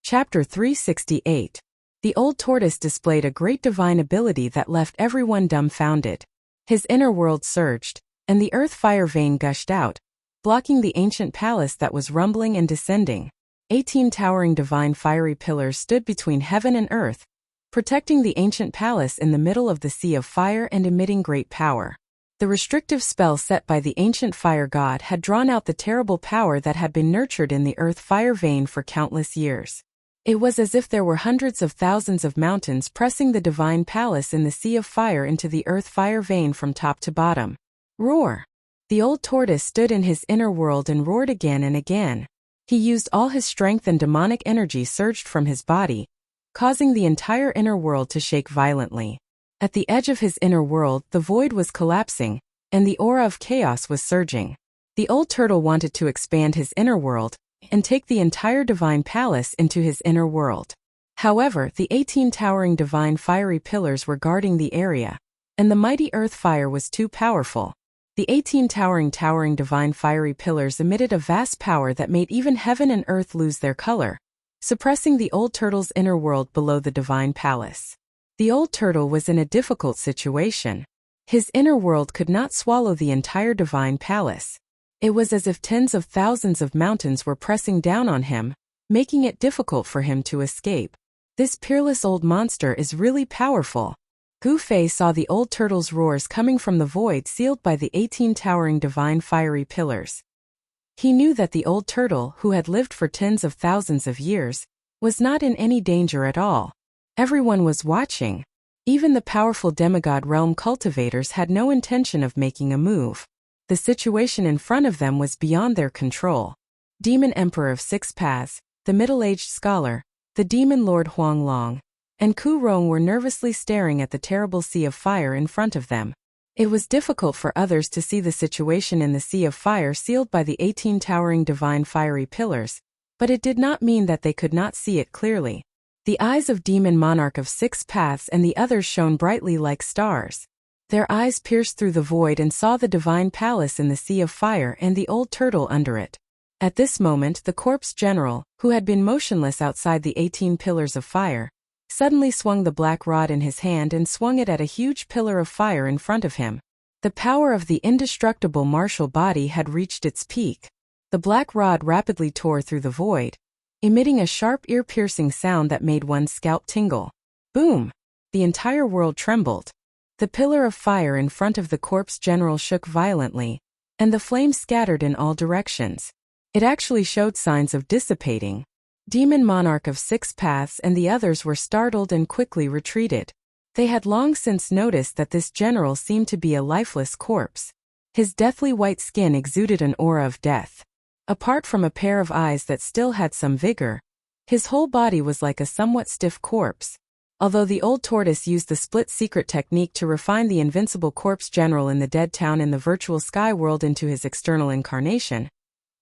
Chapter 368. The old tortoise displayed a great divine ability that left everyone dumbfounded. His inner world surged, and the earth fire vein gushed out, blocking the ancient palace that was rumbling and descending. 18 towering divine fiery pillars stood between heaven and earth, protecting the ancient palace in the middle of the sea of fire and emitting great power. The restrictive spell set by the ancient fire god had drawn out the terrible power that had been nurtured in the earth fire vein for countless years. It was as if there were hundreds of thousands of mountains pressing the divine palace in the sea of fire into the earth fire vein from top to bottom. Roar! The old tortoise stood in his inner world and roared again and again. He used all his strength, and demonic energy surged from his body, causing the entire inner world to shake violently. At the edge of his inner world, the void was collapsing, and the aura of chaos was surging. The old turtle wanted to expand his inner world and take the entire divine palace into his inner world. However, the 18 towering divine fiery pillars were guarding the area, and the mighty earth fire was too powerful. The 18 towering divine fiery pillars emitted a vast power that made even heaven and earth lose their color, suppressing the old turtle's inner world below the divine palace. The old turtle was in a difficult situation. His inner world could not swallow the entire divine palace. It was as if tens of thousands of mountains were pressing down on him, making it difficult for him to escape. This peerless old monster is really powerful. Gu Fei saw the old turtle's roars coming from the void sealed by the 18 towering divine fiery pillars. He knew that the old turtle, who had lived for tens of thousands of years, was not in any danger at all. Everyone was watching. Even the powerful demigod realm cultivators had no intention of making a move. The situation in front of them was beyond their control. Demon Emperor of Six Paths, the middle-aged scholar, the demon lord Huang Long, and Ku Rong were nervously staring at the terrible sea of fire in front of them. It was difficult for others to see the situation in the sea of fire sealed by the 18 towering divine fiery pillars, but it did not mean that they could not see it clearly. The eyes of Demon Monarch of Six Paths and the others shone brightly like stars. Their eyes pierced through the void and saw the divine palace in the sea of fire and the old turtle under it. At this moment, the corpse general, who had been motionless outside the 18 pillars of fire, suddenly swung the black rod in his hand and swung it at a huge pillar of fire in front of him. The power of the indestructible martial body had reached its peak. The black rod rapidly tore through the void, emitting a sharp ear-piercing sound that made one's scalp tingle. Boom! The entire world trembled. The pillar of fire in front of the corpse general shook violently, and the flames scattered in all directions. It actually showed signs of dissipating. Demon Monarch of Six Paths and the others were startled and quickly retreated. They had long since noticed that this general seemed to be a lifeless corpse. His deathly white skin exuded an aura of death. Apart from a pair of eyes that still had some vigor, his whole body was like a somewhat stiff corpse. Although the old tortoise used the split secret technique to refine the invincible corpse general in the dead town in the virtual sky world into his external incarnation,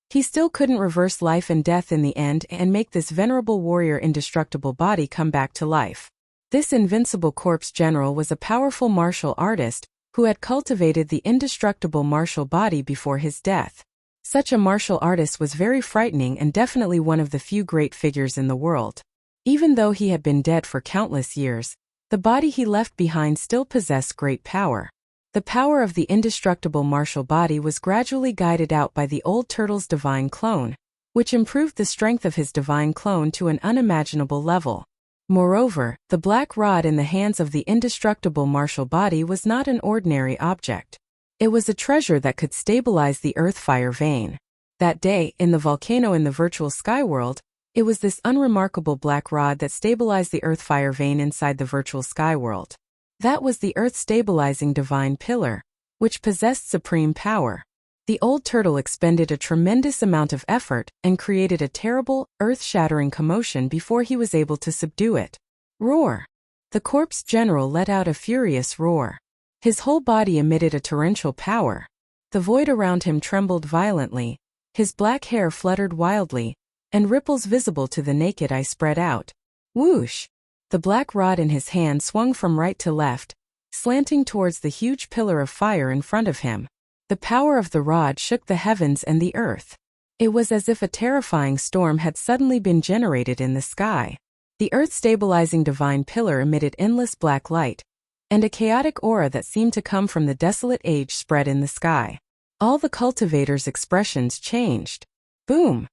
he still couldn't reverse life and death in the end and make this venerable warrior indestructible body come back to life. This invincible corpse general was a powerful martial artist who had cultivated the indestructible martial body before his death. Such a martial artist was very frightening and definitely one of the few great figures in the world. Even though he had been dead for countless years, the body he left behind still possessed great power. The power of the indestructible martial body was gradually guided out by the old turtle's divine clone, which improved the strength of his divine clone to an unimaginable level. Moreover, the black rod in the hands of the indestructible martial body was not an ordinary object. It was a treasure that could stabilize the earth fire vein. That day, in the volcano in the virtual sky world, it was this unremarkable black rod that stabilized the earth fire vein inside the virtual sky world. That was the earth-stabilizing divine pillar, which possessed supreme power. The old turtle expended a tremendous amount of effort and created a terrible, earth-shattering commotion before he was able to subdue it. Roar! The corpse general let out a furious roar. His whole body emitted a torrential power. The void around him trembled violently, his black hair fluttered wildly, and ripples visible to the naked eye spread out. Whoosh! The black rod in his hand swung from right to left, slanting towards the huge pillar of fire in front of him. The power of the rod shook the heavens and the earth. It was as if a terrifying storm had suddenly been generated in the sky. The earth-stabilizing divine pillar emitted endless black light, and a chaotic aura that seemed to come from the desolate age spread in the sky. All the cultivators' expressions changed. Boom!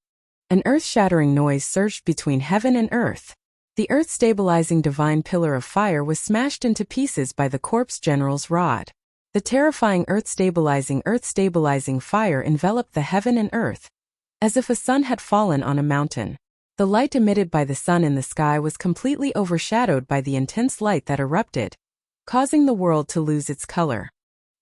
An earth-shattering noise surged between heaven and earth. The earth-stabilizing divine pillar of fire was smashed into pieces by the corpse general's rod. The terrifying earth-stabilizing fire enveloped the heaven and earth, as if a sun had fallen on a mountain. The light emitted by the sun in the sky was completely overshadowed by the intense light that erupted, causing the world to lose its color.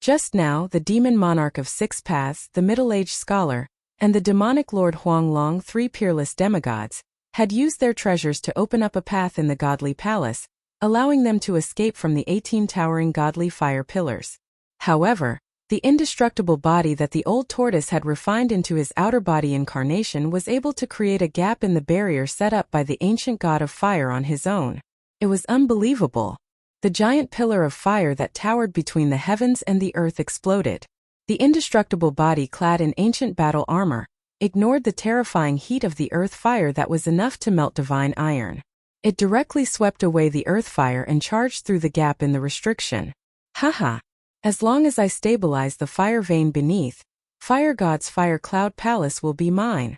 Just now, the demon monarch of 6 paths, the middle-aged scholar, and the demonic Lord Huanglong, 3 peerless demigods, had used their treasures to open up a path in the godly palace, allowing them to escape from the 18 towering godly fire pillars. However, the indestructible body that the old tortoise had refined into his outer body incarnation was able to create a gap in the barrier set up by the ancient god of fire on his own. It was unbelievable. The giant pillar of fire that towered between the heavens and the earth exploded. The indestructible body clad in ancient battle armor ignored the terrifying heat of the earth fire that was enough to melt divine iron. It directly swept away the earth fire and charged through the gap in the restriction. Haha! As long as I stabilize the fire vein beneath, Fire God's fire cloud palace will be mine.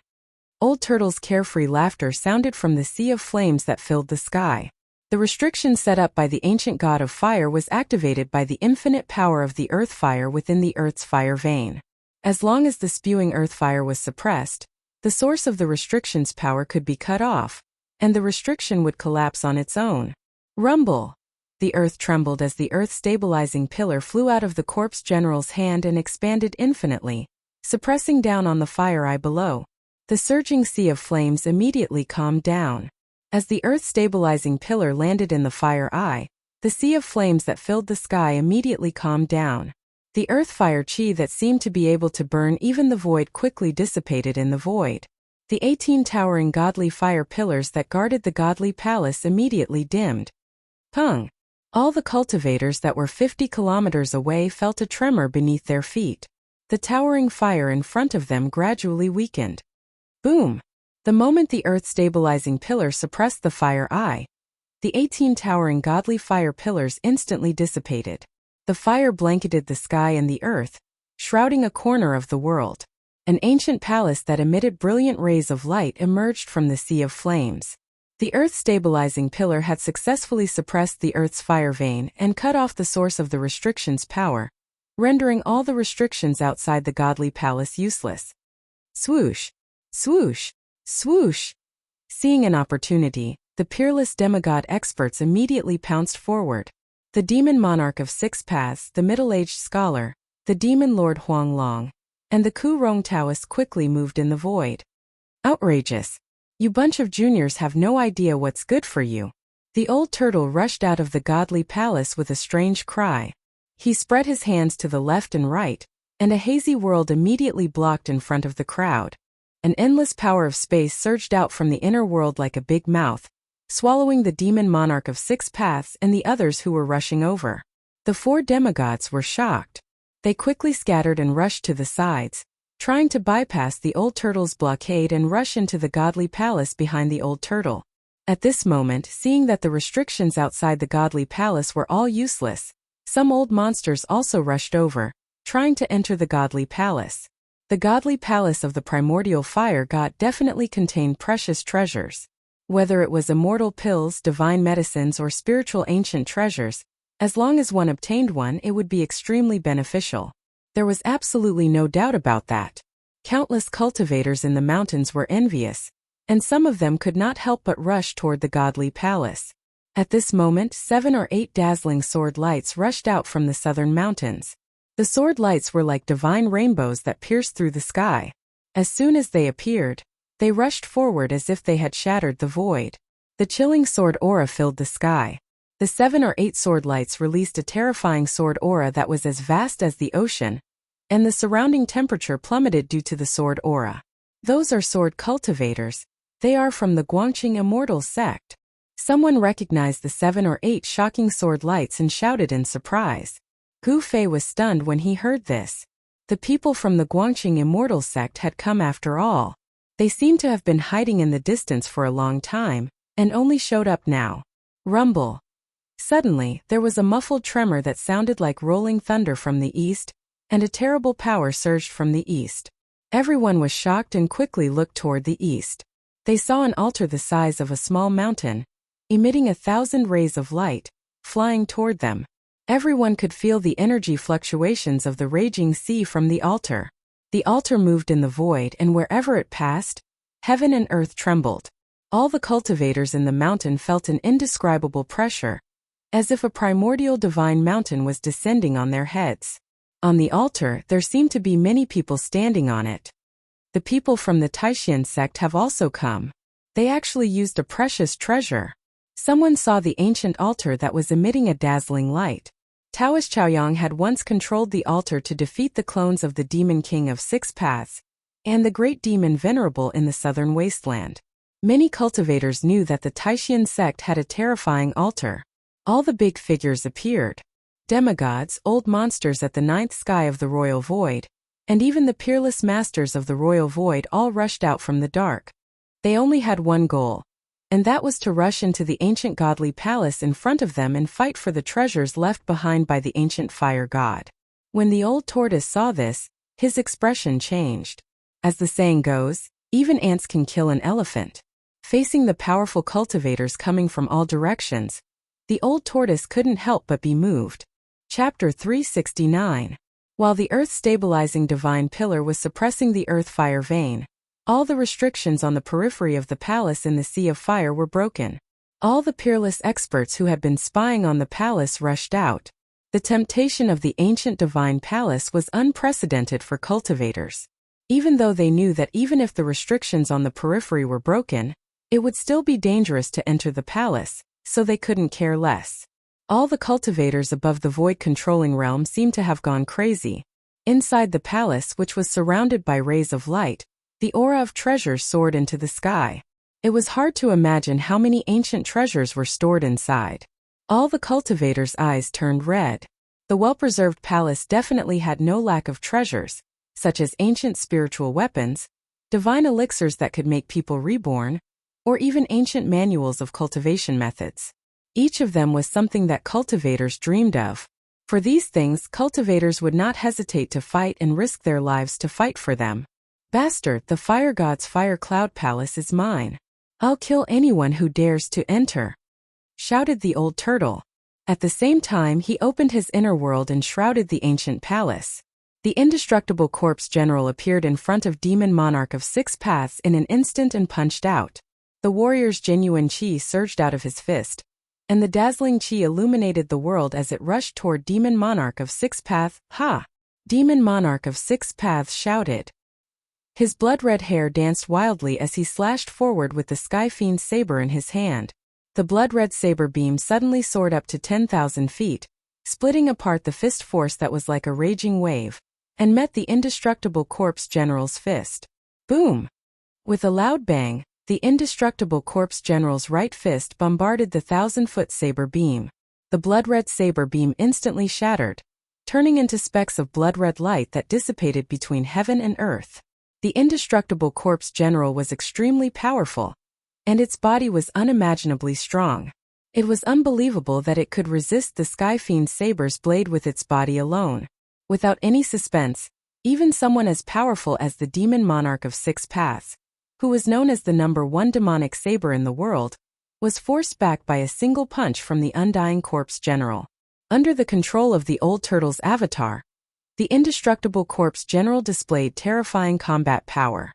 Old Turtle's carefree laughter sounded from the sea of flames that filled the sky. The restriction set up by the ancient god of fire was activated by the infinite power of the earth fire within the earth's fire vein. As long as the spewing earth fire was suppressed, the source of the restriction's power could be cut off, and the restriction would collapse on its own. Rumble! The earth trembled as the earth-stabilizing pillar flew out of the corpse general's hand and expanded infinitely, suppressing down on the fire eye below. The surging sea of flames immediately calmed down. As the earth-stabilizing pillar landed in the fire eye, the sea of flames that filled the sky immediately calmed down. The earth fire chi that seemed to be able to burn even the void quickly dissipated in the void. The 18 towering godly fire pillars that guarded the godly palace immediately dimmed. Pung! All the cultivators that were 50 kilometers away felt a tremor beneath their feet. The towering fire in front of them gradually weakened. Boom! The moment the earth-stabilizing pillar suppressed the fire eye, the 18 towering godly fire pillars instantly dissipated. The fire blanketed the sky and the earth, shrouding a corner of the world. An ancient palace that emitted brilliant rays of light emerged from the sea of flames. The earth-stabilizing pillar had successfully suppressed the earth's fire vein and cut off the source of the restriction's power, rendering all the restrictions outside the godly palace useless. Swoosh! Swoosh! Swoosh! Seeing an opportunity, the peerless demigod experts immediately pounced forward. The demon monarch of 6 paths, the middle-aged scholar, the demon lord Huanglong, and the Kurong Taoist quickly moved in the void. Outrageous! You bunch of juniors have no idea what's good for you. The old turtle rushed out of the godly palace with a strange cry. He spread his hands to the left and right, and a hazy world immediately blocked in front of the crowd. An endless power of space surged out from the inner world like a big mouth, swallowing the demon monarch of 6 paths and the others who were rushing over. The 4 demigods were shocked. They quickly scattered and rushed to the sides, trying to bypass the old turtle's blockade and rush into the godly palace behind the old turtle. At this moment, seeing that the restrictions outside the godly palace were all useless, some old monsters also rushed over, trying to enter the godly palace. The godly palace of the primordial fire god definitely contained precious treasures. Whether it was immortal pills, divine medicines, or spiritual ancient treasures, as long as one obtained one, it would be extremely beneficial. There was absolutely no doubt about that. Countless cultivators in the mountains were envious, and some of them could not help but rush toward the godly palace. At this moment, 7 or 8 dazzling sword lights rushed out from the southern mountains. The sword lights were like divine rainbows that pierced through the sky. As soon as they appeared, they rushed forward as if they had shattered the void. The chilling sword aura filled the sky. The 7 or 8 sword lights released a terrifying sword aura that was as vast as the ocean, and the surrounding temperature plummeted due to the sword aura. Those are sword cultivators. They are from the Guangqing Immortal sect. Someone recognized the 7 or 8 shocking sword lights and shouted in surprise. Gu Fei was stunned when he heard this. The people from the Guangqing Immortal sect had come after all. They seemed to have been hiding in the distance for a long time, and only showed up now. Rumble. Suddenly, there was a muffled tremor that sounded like rolling thunder from the east, and a terrible power surged from the east. Everyone was shocked and quickly looked toward the east. They saw an altar the size of a small mountain, emitting 1,000 rays of light, flying toward them. Everyone could feel the energy fluctuations of the raging sea from the altar. The altar moved in the void, and wherever it passed, heaven and earth trembled. All the cultivators in the mountain felt an indescribable pressure, as if a primordial divine mountain was descending on their heads. On the altar, there seemed to be many people standing on it. The people from the Taishan sect have also come. They actually used a precious treasure. Someone saw the ancient altar that was emitting a dazzling light. Taoist Chaoyang had once controlled the altar to defeat the clones of the Demon King of Six Paths and the great demon Venerable in the southern wasteland. Many cultivators knew that the Taishan sect had a terrifying altar. All the big figures appeared. Demigods, old monsters at the ninth sky of the royal void, and even the peerless masters of the royal void all rushed out from the dark. They only had one goal, and that was to rush into the ancient godly palace in front of them and fight for the treasures left behind by the ancient fire god. When the old tortoise saw this, his expression changed. As the saying goes, even ants can kill an elephant. Facing the powerful cultivators coming from all directions, the old tortoise couldn't help but be moved. Chapter 369. While the earth-stabilizing divine pillar was suppressing the earth fire vein, all the restrictions on the periphery of the palace in the sea of fire were broken. All the peerless experts who had been spying on the palace rushed out. The temptation of the ancient divine palace was unprecedented for cultivators. Even though they knew that even if the restrictions on the periphery were broken, it would still be dangerous to enter the palace, so they couldn't care less. All the cultivators above the void-controlling realm seemed to have gone crazy. Inside the palace, which was surrounded by rays of light, the aura of treasure soared into the sky. It was hard to imagine how many ancient treasures were stored inside. All the cultivators' eyes turned red. The well-preserved palace definitely had no lack of treasures, such as ancient spiritual weapons, divine elixirs that could make people reborn, or even ancient manuals of cultivation methods. Each of them was something that cultivators dreamed of. For these things, cultivators would not hesitate to fight and risk their lives to fight for them. Bastard, the fire god's fire cloud palace is mine. I'll kill anyone who dares to enter, shouted the old turtle. At the same time, he opened his inner world and shrouded the ancient palace. The indestructible corpse general appeared in front of Demon Monarch of Six Paths in an instant and punched out. The warrior's genuine chi surged out of his fist, and the dazzling chi illuminated the world as it rushed toward Demon Monarch of Six Paths. Ha! Demon Monarch of Six Paths shouted. His blood-red hair danced wildly as he slashed forward with the Sky Fiend's saber in his hand. The blood-red saber beam suddenly soared up to 10,000 feet, splitting apart the fist force that was like a raging wave, and met the indestructible corpse general's fist. Boom! With a loud bang, the indestructible corpse general's right fist bombarded the 1,000-foot saber beam. The blood-red saber beam instantly shattered, turning into specks of blood-red light that dissipated between heaven and earth. The indestructible corpse general was extremely powerful, and its body was unimaginably strong. It was unbelievable that it could resist the Sky Fiend's saber's blade with its body alone. Without any suspense, even someone as powerful as the Demon Monarch of Six Paths, who was known as the #1 demonic saber in the world, was forced back by a single punch from the Undying corpse general. Under the control of the old turtle's avatar, the indestructible corpse general displayed terrifying combat power.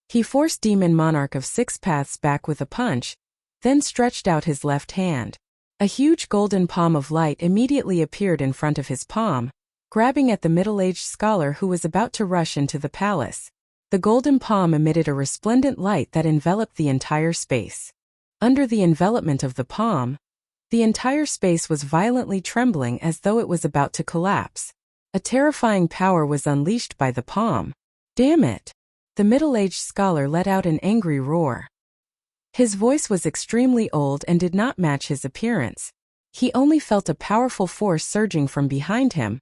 He forced Demon Monarch of Six Paths back with a punch, then stretched out his left hand. A huge golden palm of light immediately appeared in front of his palm, grabbing at the middle-aged scholar who was about to rush into the palace. The golden palm emitted a resplendent light that enveloped the entire space. Under the envelopment of the palm, the entire space was violently trembling as though it was about to collapse. A terrifying power was unleashed by the palm. Damn it! The middle-aged scholar let out an angry roar. His voice was extremely old and did not match his appearance. He only felt a powerful force surging from behind him,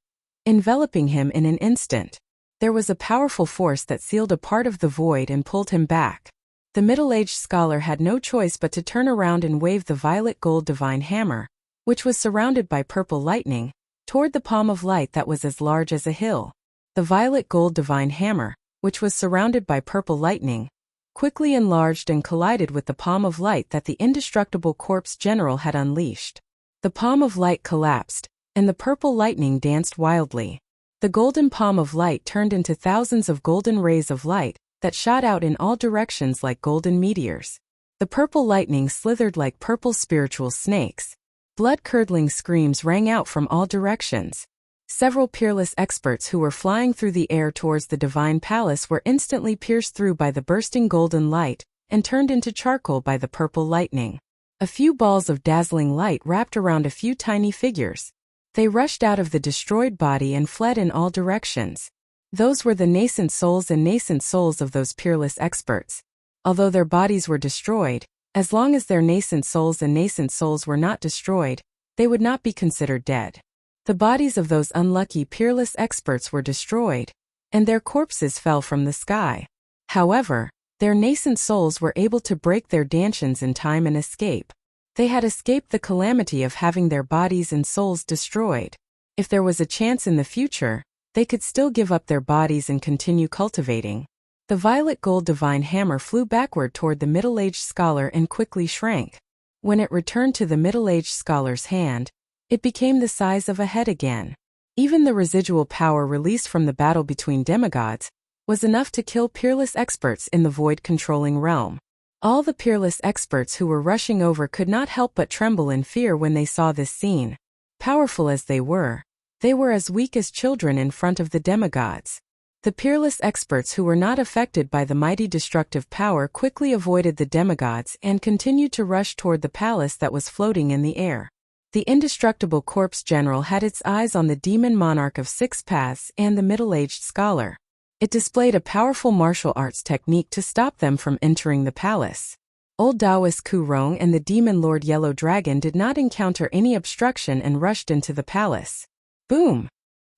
enveloping him in an instant. There was a powerful force that sealed a part of the void and pulled him back. The middle-aged scholar had no choice but to turn around and wave the violet gold divine hammer, which was surrounded by purple lightning, toward the palm of light that was as large as a hill. The violet gold divine hammer, which was surrounded by purple lightning, quickly enlarged and collided with the palm of light that the indestructible corpse general had unleashed. The palm of light collapsed, and the purple lightning danced wildly. The golden palm of light turned into thousands of golden rays of light that shot out in all directions like golden meteors. The purple lightning slithered like purple spiritual snakes. Blood-curdling screams rang out from all directions. Several peerless experts who were flying through the air towards the divine palace were instantly pierced through by the bursting golden light and turned into charcoal by the purple lightning. A few balls of dazzling light wrapped around a few tiny figures. They rushed out of the destroyed body and fled in all directions. Those were the nascent souls of those peerless experts. Although their bodies were destroyed, as long as their nascent souls were not destroyed, they would not be considered dead. The bodies of those unlucky peerless experts were destroyed, and their corpses fell from the sky. However, their nascent souls were able to break their dantions in time and escape. They had escaped the calamity of having their bodies and souls destroyed. If there was a chance in the future, they could still give up their bodies and continue cultivating. The violet gold divine hammer flew backward toward the middle-aged scholar and quickly shrank. When it returned to the middle-aged scholar's hand, it became the size of a head again. Even the residual power released from the battle between demigods was enough to kill peerless experts in the void-controlling realm. All the peerless experts who were rushing over could not help but tremble in fear when they saw this scene. Powerful as they were as weak as children in front of the demigods. The peerless experts who were not affected by the mighty destructive power quickly avoided the demigods and continued to rush toward the palace that was floating in the air. The indestructible corpse general had its eyes on the demon monarch of six paths and the middle-aged scholar. It displayed a powerful martial arts technique to stop them from entering the palace. Old Taoist Ku Rong and the demon lord Yellow Dragon did not encounter any obstruction and rushed into the palace. Boom!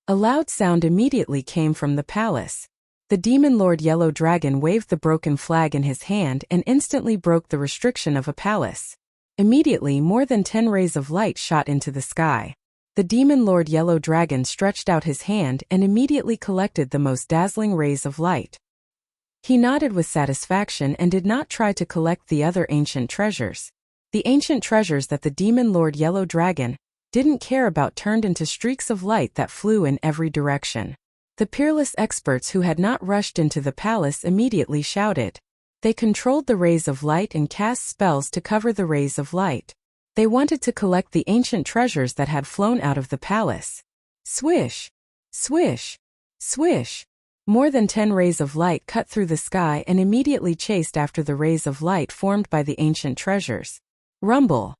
A loud sound immediately came from the palace. The demon lord Yellow Dragon waved the broken flag in his hand and instantly broke the restriction of a palace. Immediately, more than 10 rays of light shot into the sky. The demon lord Yellow Dragon stretched out his hand and immediately collected the most dazzling rays of light. He nodded with satisfaction and did not try to collect the other ancient treasures. The ancient treasures that the demon lord Yellow Dragon didn't care about turned into streaks of light that flew in every direction. The peerless experts who had not rushed into the palace immediately shouted. They controlled the rays of light and cast spells to cover the rays of light. They wanted to collect the ancient treasures that had flown out of the palace. Swish! Swish! Swish! More than 10 rays of light cut through the sky and immediately chased after the rays of light formed by the ancient treasures. Rumble!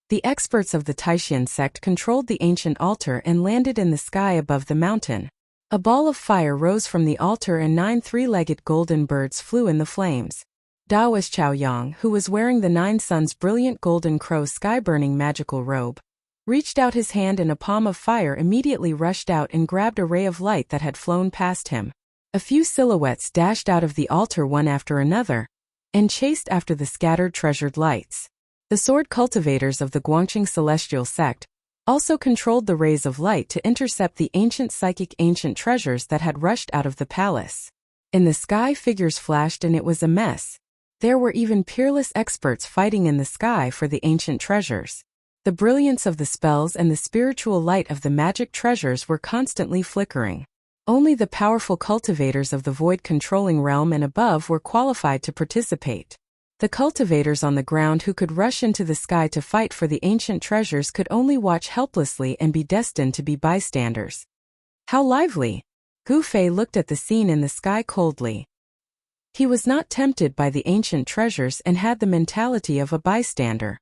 The experts of the Taishan sect controlled the ancient altar and landed in the sky above the mountain. A ball of fire rose from the altar and 9 three-legged golden birds flew in the flames. Taoist Chao Yang, who was wearing the 9 Suns' brilliant golden crow sky-burning magical robe, reached out his hand and a palm of fire immediately rushed out and grabbed a ray of light that had flown past him. A few silhouettes dashed out of the altar one after another, and chased after the scattered treasured lights. The sword cultivators of the Guangqing celestial sect also controlled the rays of light to intercept the ancient psychic ancient treasures that had rushed out of the palace. In the sky figures flashed and it was a mess. There were even peerless experts fighting in the sky for the ancient treasures. The brilliance of the spells and the spiritual light of the magic treasures were constantly flickering. Only the powerful cultivators of the void-controlling realm and above were qualified to participate. The cultivators on the ground who could rush into the sky to fight for the ancient treasures could only watch helplessly and be destined to be bystanders. How lively! Gu Fei looked at the scene in the sky coldly. He was not tempted by the ancient treasures and had the mentality of a bystander.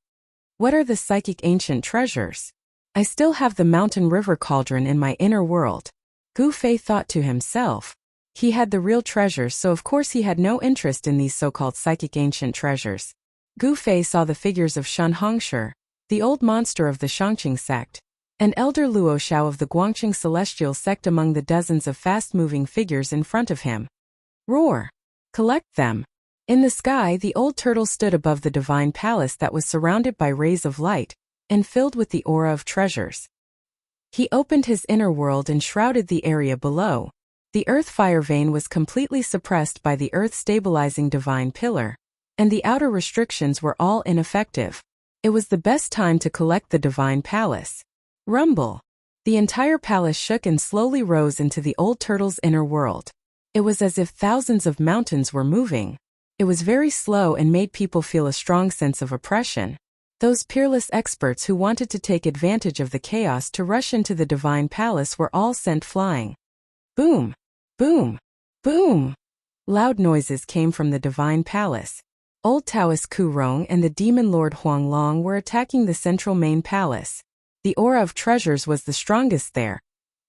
What are the psychic ancient treasures? I still have the mountain river cauldron in my inner world. Gu Fei thought to himself. He had the real treasures, so of course he had no interest in these so-called psychic ancient treasures. Gu Fei saw the figures of Shun Hongshi, the old monster of the Shangqing sect. An elder Luo Shao of the Guangqing celestial sect among the dozens of fast-moving figures in front of him. Roar! Collect them! In the sky, the old turtle stood above the divine palace that was surrounded by rays of light and filled with the aura of treasures. He opened his inner world and shrouded the area below. The earth fire vein was completely suppressed by the earth-stabilizing divine pillar, and the outer restrictions were all ineffective. It was the best time to collect the divine palace. Rumble! The entire palace shook and slowly rose into the old turtle's inner world. It was as if thousands of mountains were moving. It was very slow and made people feel a strong sense of oppression. Those peerless experts who wanted to take advantage of the chaos to rush into the divine palace were all sent flying. Boom! Boom! Boom! Loud noises came from the divine palace. Old Taoist Ku Rong and the demon lord Huang Long were attacking the central main palace. The aura of treasures was the strongest there,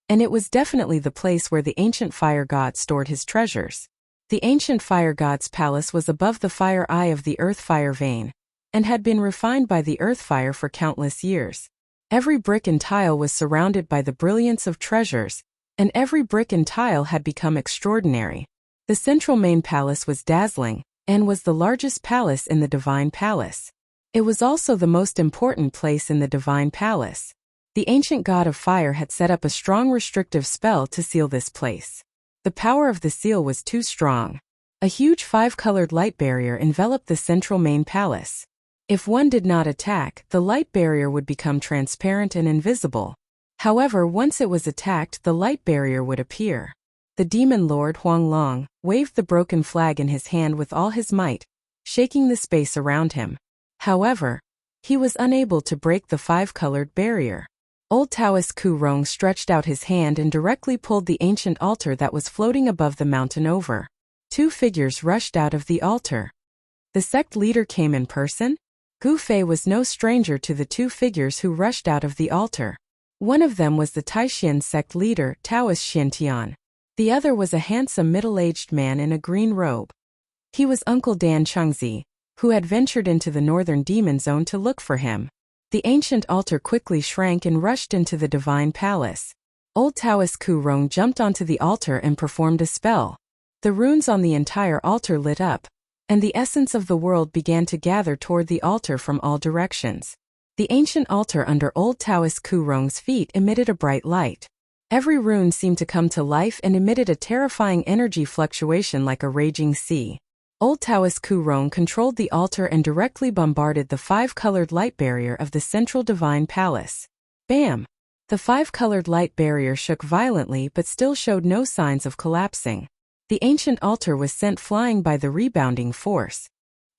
and it was definitely the place where the ancient fire god stored his treasures. The ancient fire god's palace was above the fire eye of the earth fire vein, and had been refined by the earth fire for countless years. Every brick and tile was surrounded by the brilliance of treasures, and every brick and tile had become extraordinary. The central main palace was dazzling, and was the largest palace in the divine palace. It was also the most important place in the divine palace. The ancient god of fire had set up a strong restrictive spell to seal this place. The power of the seal was too strong. A huge 5-colored light barrier enveloped the central main palace. If one did not attack, the light barrier would become transparent and invisible. However, once it was attacked, the light barrier would appear. The demon lord Huang Long waved the broken flag in his hand with all his might, shaking the space around him. However, he was unable to break the 5-colored barrier. Old Taoist Ku Rong stretched out his hand and directly pulled the ancient altar that was floating above the mountain over. 2 figures rushed out of the altar. The sect leader came in person? Gu Fei was no stranger to the 2 figures who rushed out of the altar. One of them was the Taishan sect leader, Taoist Xiantian. The other was a handsome middle-aged man in a green robe. He was Uncle Dan Chengzi, who had ventured into the northern demon zone to look for him. The ancient altar quickly shrank and rushed into the divine palace. Old Taoist Ku Rong jumped onto the altar and performed a spell. The runes on the entire altar lit up, and the essence of the world began to gather toward the altar from all directions. The ancient altar under Old Taoist Ku Rong's feet emitted a bright light. Every rune seemed to come to life and emitted a terrifying energy fluctuation like a raging sea. Old Taoist Ku Rong controlled the altar and directly bombarded the 5-colored light barrier of the central divine palace. Bam! The 5-colored light barrier shook violently but still showed no signs of collapsing. The ancient altar was sent flying by the rebounding force.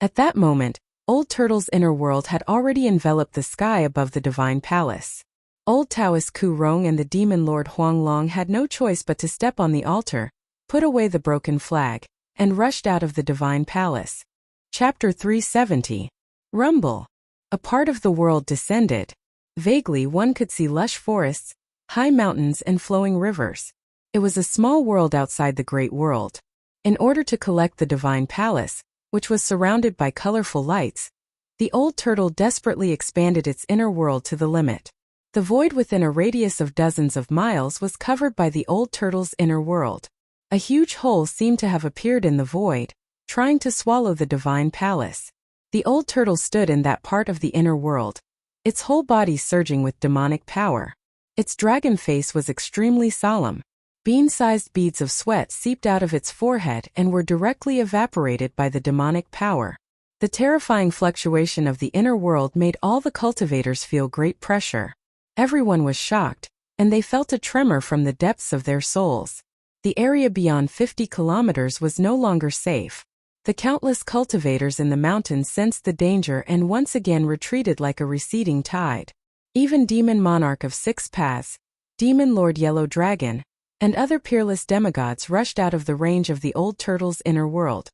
At that moment, Old Turtle's inner world had already enveloped the sky above the divine palace. Old Taoist Ku Rong and the demon lord Huang Long had no choice but to step on the altar, put away the broken flag, and rushed out of the divine palace. Chapter 370. Rumble. A part of the world descended. Vaguely one could see lush forests, high mountains and flowing rivers. It was a small world outside the great world. In order to collect the divine palace, which was surrounded by colorful lights, the old turtle desperately expanded its inner world to the limit. The void within a radius of dozens of miles was covered by the old turtle's inner world. A huge hole seemed to have appeared in the void, trying to swallow the divine palace. The old turtle stood in that part of the inner world, its whole body surging with demonic power. Its dragon face was extremely solemn. Bean-sized beads of sweat seeped out of its forehead and were directly evaporated by the demonic power. The terrifying fluctuation of the inner world made all the cultivators feel great pressure. Everyone was shocked, and they felt a tremor from the depths of their souls. The area beyond 50 kilometers was no longer safe. The countless cultivators in the mountains sensed the danger and once again retreated like a receding tide. Even Demon Monarch of 6 Paths, Demon Lord Yellow Dragon, and other peerless demigods rushed out of the range of the old turtle's inner world.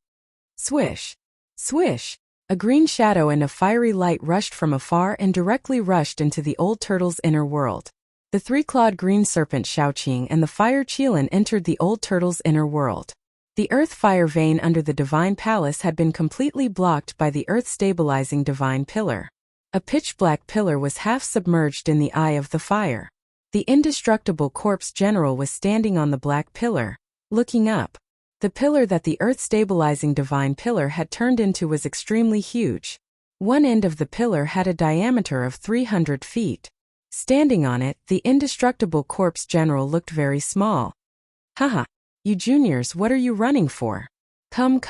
Swish! Swish! A green shadow and a fiery light rushed from afar and directly rushed into the old turtle's inner world. The 3-clawed green serpent Shaoqing and the fire Qilin entered the old turtle's inner world. The earth fire vein under the divine palace had been completely blocked by the earth-stabilizing divine pillar. A pitch-black pillar was half submerged in the eye of the fire. The indestructible corpse general was standing on the black pillar, looking up. The pillar that the earth-stabilizing divine pillar had turned into was extremely huge. One end of the pillar had a diameter of 300 feet. Standing on it, the indestructible corpse general looked very small. Haha, you juniors, what are you running for? Come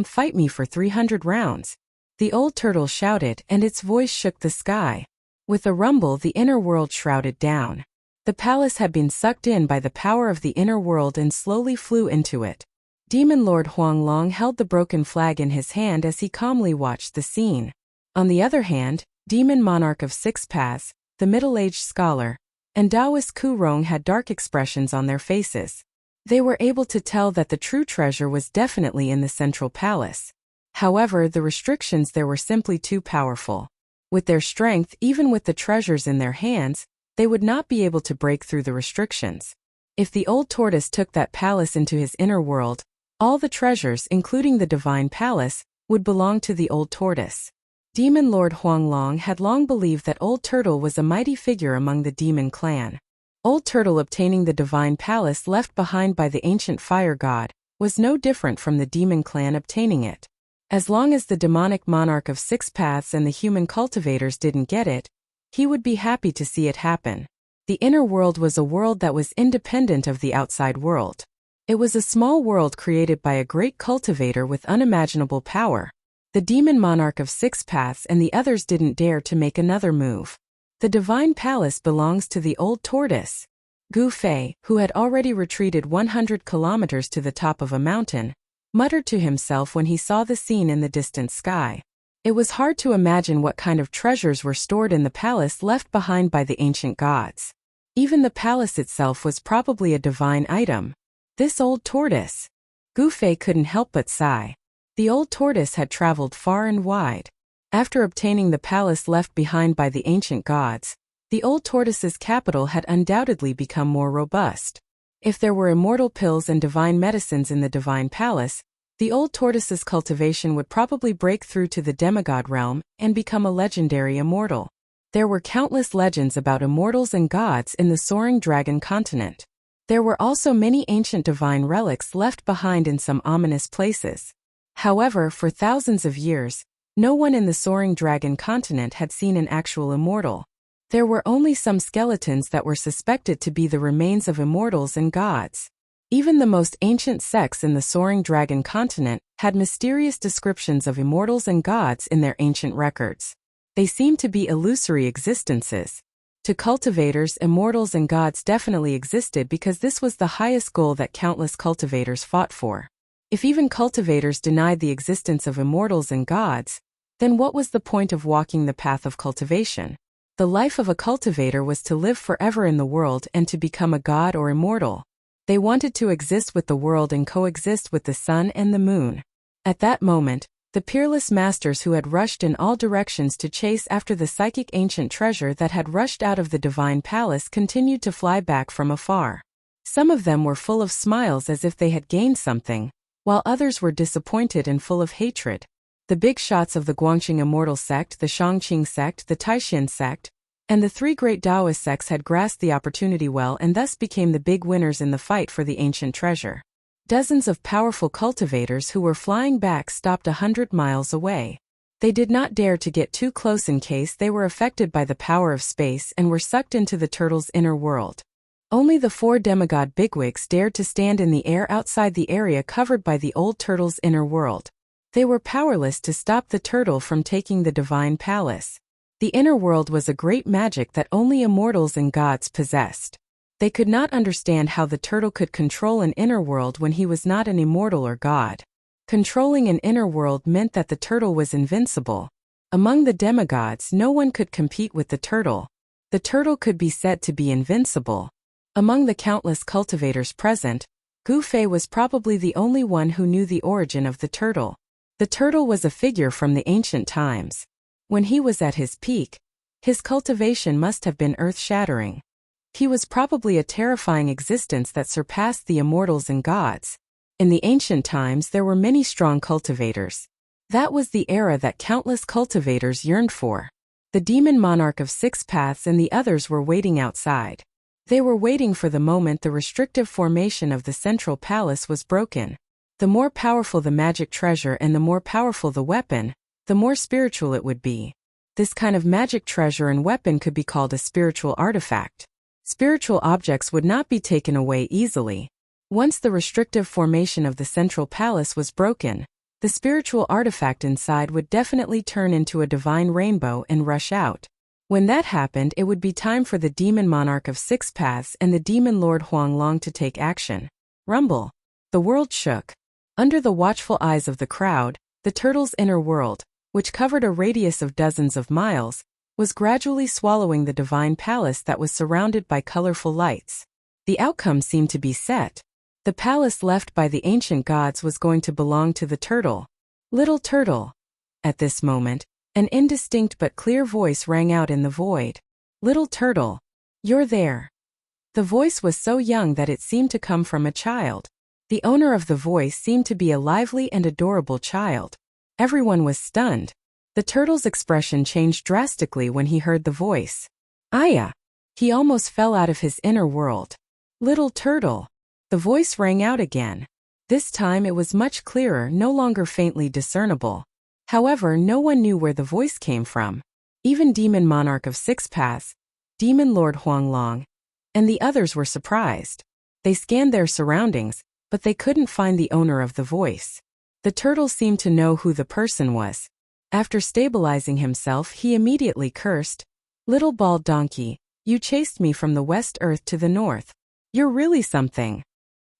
fight me for 300 rounds. The old turtle shouted, and its voice shook the sky. With a rumble, the inner world shrouded down. The palace had been sucked in by the power of the inner world and slowly flew into it. Demon Lord Huanglong held the broken flag in his hand as he calmly watched the scene. On the other hand, Demon Monarch of Six Paths, the middle-aged scholar, and Taoist Ku Rong had dark expressions on their faces. They were able to tell that the true treasure was definitely in the central palace. However, the restrictions there were simply too powerful. With their strength, even with the treasures in their hands, they would not be able to break through the restrictions. If the old tortoise took that palace into his inner world, all the treasures, including the divine palace, would belong to the old tortoise. Demon Lord Huanglong had long believed that Old Turtle was a mighty figure among the demon clan. Old Turtle obtaining the divine palace left behind by the ancient fire god was no different from the demon clan obtaining it. As long as the demonic monarch of Six Paths and the human cultivators didn't get it, he would be happy to see it happen. The inner world was a world that was independent of the outside world. It was a small world created by a great cultivator with unimaginable power. The demon monarch of Six Paths and the others didn't dare to make another move. The divine palace belongs to the old tortoise. Gu Fei, who had already retreated 100 kilometers to the top of a mountain, muttered to himself when he saw the scene in the distant sky. It was hard to imagine what kind of treasures were stored in the palace left behind by the ancient gods. Even the palace itself was probably a divine item. This old tortoise. Gu Fei couldn't help but sigh. The old tortoise had traveled far and wide. After obtaining the palace left behind by the ancient gods, the old tortoise's capital had undoubtedly become more robust. If there were immortal pills and divine medicines in the divine palace, the old tortoise's cultivation would probably break through to the demigod realm and become a legendary immortal. There were countless legends about immortals and gods in the soaring dragon continent. There were also many ancient divine relics left behind in some ominous places. However, for thousands of years, no one in the soaring dragon continent had seen an actual immortal. There were only some skeletons that were suspected to be the remains of immortals and gods. Even the most ancient sects in the soaring dragon continent had mysterious descriptions of immortals and gods in their ancient records. They seemed to be illusory existences. To cultivators, immortals and gods definitely existed because this was the highest goal that countless cultivators fought for. If even cultivators denied the existence of immortals and gods, then what was the point of walking the path of cultivation? The life of a cultivator was to live forever in the world and to become a god or immortal. They wanted to exist with the world and coexist with the sun and the moon. At that moment, the peerless masters who had rushed in all directions to chase after the psychic ancient treasure that had rushed out of the divine palace continued to fly back from afar. Some of them were full of smiles as if they had gained something, while others were disappointed and full of hatred. The big shots of the Guangxing Immortal sect, the Shangqing sect, the Taishan sect, and the three great Taoist sects had grasped the opportunity well and thus became the big winners in the fight for the ancient treasure. Dozens of powerful cultivators who were flying back stopped 100 miles away. They did not dare to get too close in case they were affected by the power of space and were sucked into the turtle's inner world. Only the 4 demigod bigwigs dared to stand in the air outside the area covered by the old turtle's inner world. They were powerless to stop the turtle from taking the divine palace. The inner world was a great magic that only immortals and gods possessed. They could not understand how the turtle could control an inner world when he was not an immortal or god. Controlling an inner world meant that the turtle was invincible. Among the demigods, no one could compete with the turtle. The turtle could be said to be invincible. Among the countless cultivators present, Gu Fei was probably the only one who knew the origin of the turtle. The turtle was a figure from the ancient times. When he was at his peak, his cultivation must have been earth-shattering. He was probably a terrifying existence that surpassed the immortals and gods. In the ancient times there were many strong cultivators. That was the era that countless cultivators yearned for. The demon monarch of 6 paths and the others were waiting outside. They were waiting for the moment the restrictive formation of the central palace was broken. The more powerful the magic treasure and the more powerful the weapon, the more spiritual it would be. This kind of magic treasure and weapon could be called a spiritual artifact. Spiritual objects would not be taken away easily. Once the restrictive formation of the central palace was broken, the spiritual artifact inside would definitely turn into a divine rainbow and rush out. When that happened, it would be time for the demon monarch of 6 paths and the demon lord Huanglong to take action. Rumble. The world shook. Under the watchful eyes of the crowd, the turtle's inner world, which covered a radius of dozens of miles, was gradually swallowing the divine palace that was surrounded by colorful lights. The outcome seemed to be set. The palace left by the ancient gods was going to belong to the turtle. Little turtle. At this moment, an indistinct but clear voice rang out in the void. Little turtle. You're there. The voice was so young that it seemed to come from a child. The owner of the voice seemed to be a lively and adorable child. Everyone was stunned. The turtle's expression changed drastically when he heard the voice. Aya! He almost fell out of his inner world. Little turtle. The voice rang out again. This time it was much clearer, no longer faintly discernible. However, no one knew where the voice came from. Even Demon Monarch of 6 Paths, Demon Lord Huanglong, and the others were surprised. They scanned their surroundings, but they couldn't find the owner of the voice. The turtle seemed to know who the person was. After stabilizing himself, he immediately cursed. Little bald donkey, you chased me from the West Earth to the North. You're really something.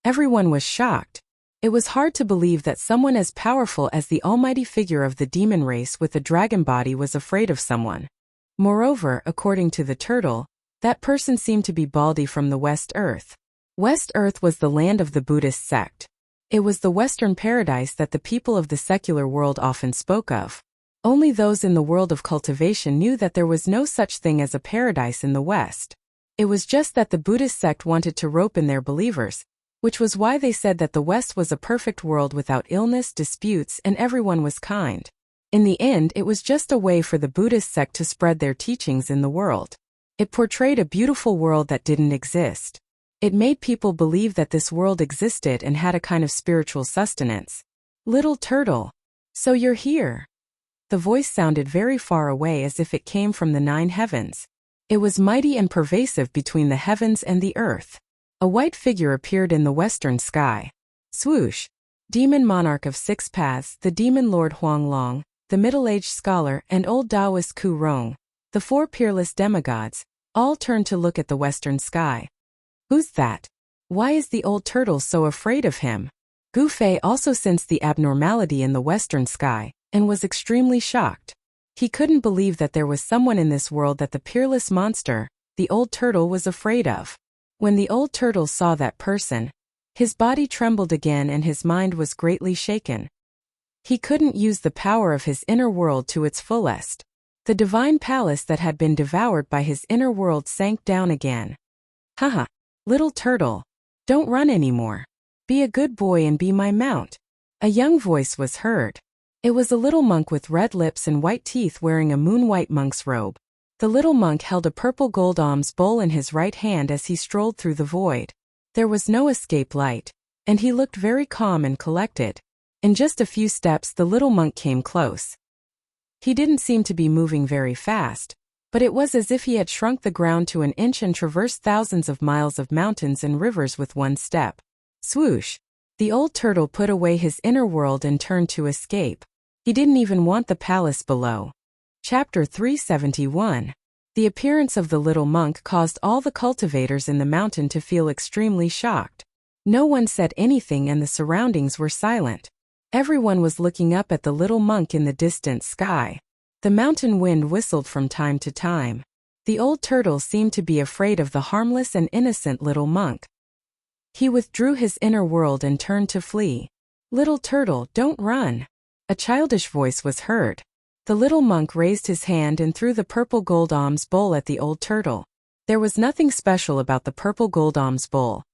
Everyone was shocked. It was hard to believe that someone as powerful as the almighty figure of the demon race with a dragon body was afraid of someone. Moreover, according to the turtle, that person seemed to be Baldy from the West Earth. West Earth was the land of the Buddhist sect. It was the Western paradise that the people of the secular world often spoke of. Only those in the world of cultivation knew that there was no such thing as a paradise in the West. It was just that the Buddhist sect wanted to rope in their believers, which was why they said that the West was a perfect world without illness, disputes, and everyone was kind. In the end, it was just a way for the Buddhist sect to spread their teachings in the world. It portrayed a beautiful world that didn't exist. It made people believe that this world existed and had a kind of spiritual sustenance. Little turtle. So you're here. The voice sounded very far away as if it came from the 9 heavens. It was mighty and pervasive between the heavens and the earth. A white figure appeared in the western sky. Swoosh! Demon Monarch of 6 Paths, the Demon Lord Huanglong, the middle-aged scholar, and old Taoist Ku Rong, the 4 peerless demigods, all turned to look at the western sky. Who's that? Why is the old turtle so afraid of him? Gu Fei also sensed the abnormality in the western sky, and was extremely shocked. He couldn't believe that there was someone in this world that the peerless monster, the old turtle, was afraid of. When the old turtle saw that person, his body trembled again and his mind was greatly shaken. He couldn't use the power of his inner world to its fullest. The divine palace that had been devoured by his inner world sank down again. Haha, little turtle, don't run anymore. Be a good boy and be my mount. A young voice was heard. It was a little monk with red lips and white teeth wearing a moon-white monk's robe. The little monk held a purple gold alms bowl in his right hand as he strolled through the void. There was no escape light, and he looked very calm and collected. In just a few steps the little monk came close. He didn't seem to be moving very fast, but it was as if he had shrunk the ground to an inch and traversed thousands of miles of mountains and rivers with one step. Swoosh! The old turtle put away his inner world and turned to escape. He didn't even want the palace below. Chapter 371. The appearance of the little monk caused all the cultivators in the mountain to feel extremely shocked. No one said anything and the surroundings were silent. Everyone was looking up at the little monk in the distant sky. The mountain wind whistled from time to time. The old turtle seemed to be afraid of the harmless and innocent little monk. He withdrew his inner world and turned to flee. Little turtle, don't run. A childish voice was heard. The little monk raised his hand and threw the purple gold alms bowl at the old turtle. There was nothing special about the purple gold alms bowl,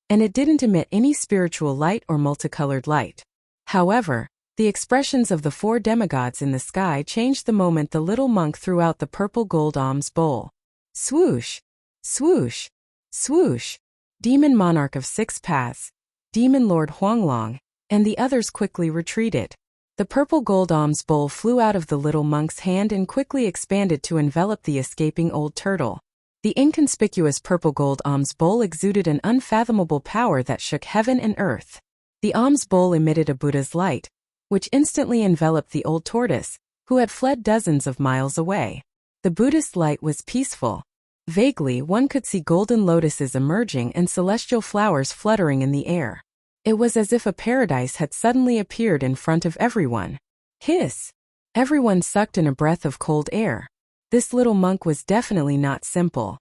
and it didn't emit any spiritual light or multicolored light. However, The expressions of the four demigods in the sky changed the moment the little monk threw out the purple gold alms bowl. Swoosh! Swoosh! Swoosh! Demon monarch of six paths, demon lord Huanglong, and the others quickly retreated. The purple gold alms bowl flew out of the little monk's hand and quickly expanded to envelop the escaping old turtle. The inconspicuous purple gold alms bowl exuded an unfathomable power that shook heaven and earth. The alms bowl emitted a Buddha's light, which instantly enveloped the old tortoise, who had fled dozens of miles away. The Buddhist light was peaceful. Vaguely, one could see golden lotuses emerging and celestial flowers fluttering in the air. It was as if a paradise had suddenly appeared in front of everyone. Hiss! Everyone sucked in a breath of cold air. This little monk was definitely not simple.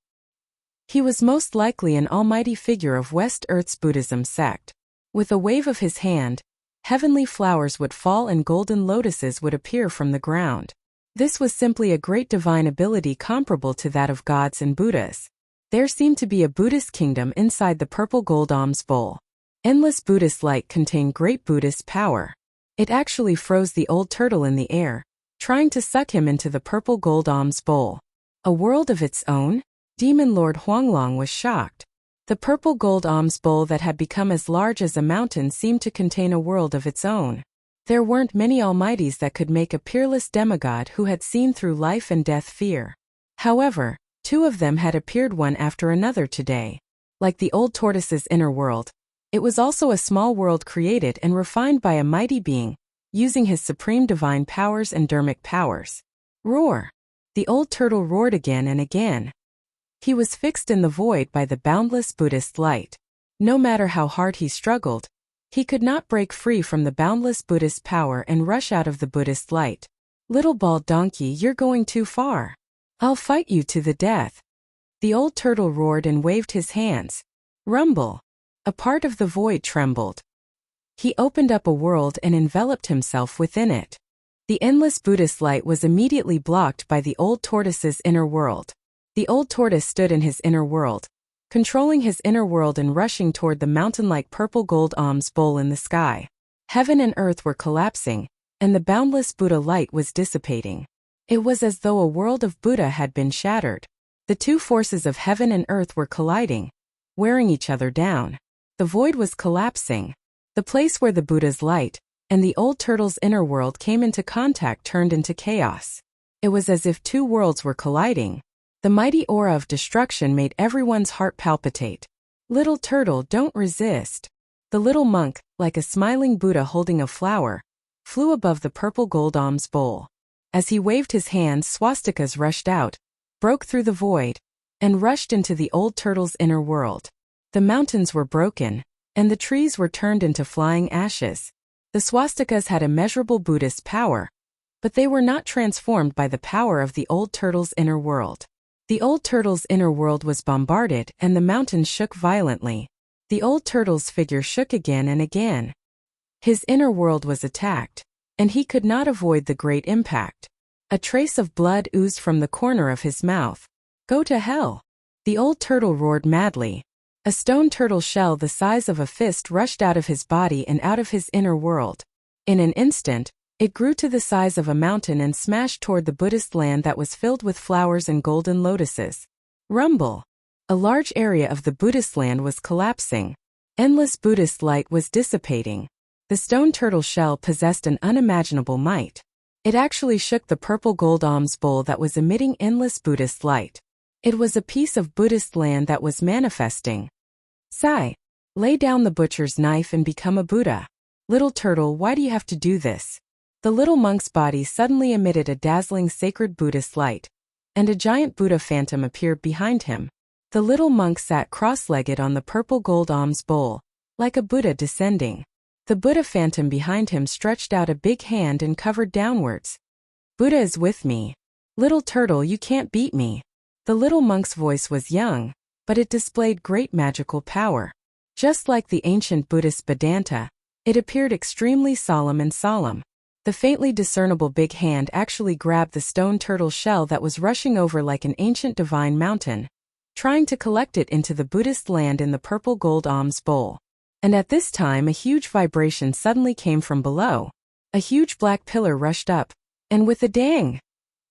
He was most likely an almighty figure of West Earth's Buddhism sect. With a wave of his hand, heavenly flowers would fall and golden lotuses would appear from the ground. This was simply a great divine ability comparable to that of gods and Buddhas. There seemed to be a Buddhist kingdom inside the purple gold alms bowl. Endless Buddhist light contained great Buddhist power. It actually froze the old turtle in the air, trying to suck him into the purple gold alms bowl. A world of its own? Demon Lord Huanglong was shocked. The purple gold alms bowl that had become as large as a mountain seemed to contain a world of its own. There weren't many almighties that could make a peerless demigod who had seen through life and death fear. However, two of them had appeared one after another today. Like the old tortoise's inner world, it was also a small world created and refined by a mighty being, using his supreme divine powers and dharmic powers. Roar! The old turtle roared again and again. He was fixed in the void by the boundless Buddhist light. No matter how hard he struggled, he could not break free from the boundless Buddhist power and rush out of the Buddhist light. Little bald donkey, you're going too far. I'll fight you to the death. The old turtle roared and waved his hands. Rumble! A part of the void trembled. He opened up a world and enveloped himself within it. The endless Buddhist light was immediately blocked by the old tortoise's inner world. The old tortoise stood in his inner world, controlling his inner world and rushing toward the mountain-like purple gold alms bowl in the sky. Heaven and earth were collapsing, and the boundless Buddha light was dissipating. It was as though a world of Buddha had been shattered. The two forces of heaven and earth were colliding, wearing each other down. The void was collapsing. The place where the Buddha's light and the old turtle's inner world came into contact turned into chaos. It was as if two worlds were colliding. The mighty aura of destruction made everyone's heart palpitate. Little turtle, don't resist. The little monk, like a smiling Buddha holding a flower, flew above the purple gold alms bowl. As he waved his hands, swastikas rushed out, broke through the void, and rushed into the old turtle's inner world. The mountains were broken, and the trees were turned into flying ashes. The swastikas had immeasurable Buddhist power, but they were not transformed by the power of the old turtle's inner world. The old turtle's inner world was bombarded and the mountains shook violently. The old turtle's figure shook again and again. His inner world was attacked, and he could not avoid the great impact. A trace of blood oozed from the corner of his mouth. Go to hell! The old turtle roared madly. A stone turtle shell the size of a fist rushed out of his body and out of his inner world. In an instant, it grew to the size of a mountain and smashed toward the Buddhist land that was filled with flowers and golden lotuses. Rumble! A large area of the Buddhist land was collapsing. Endless Buddhist light was dissipating. The stone turtle shell possessed an unimaginable might. It actually shook the purple gold alms bowl that was emitting endless Buddhist light. It was a piece of Buddhist land that was manifesting. Sigh! Lay down the butcher's knife and become a Buddha. Little turtle, why do you have to do this? The little monk's body suddenly emitted a dazzling sacred Buddhist light, and a giant Buddha phantom appeared behind him. The little monk sat cross-legged on the purple gold alms bowl, like a Buddha descending. The Buddha phantom behind him stretched out a big hand and covered downwards. Buddha is with me. Little turtle, you can't beat me. The little monk's voice was young, but it displayed great magical power. Just like the ancient Buddhist Vedanta, it appeared extremely solemn and solemn. The faintly discernible big hand actually grabbed the stone turtle shell that was rushing over like an ancient divine mountain, trying to collect it into the Buddhist land in the purple gold alms bowl. And at this time a huge vibration suddenly came from below. A huge black pillar rushed up, and with a dang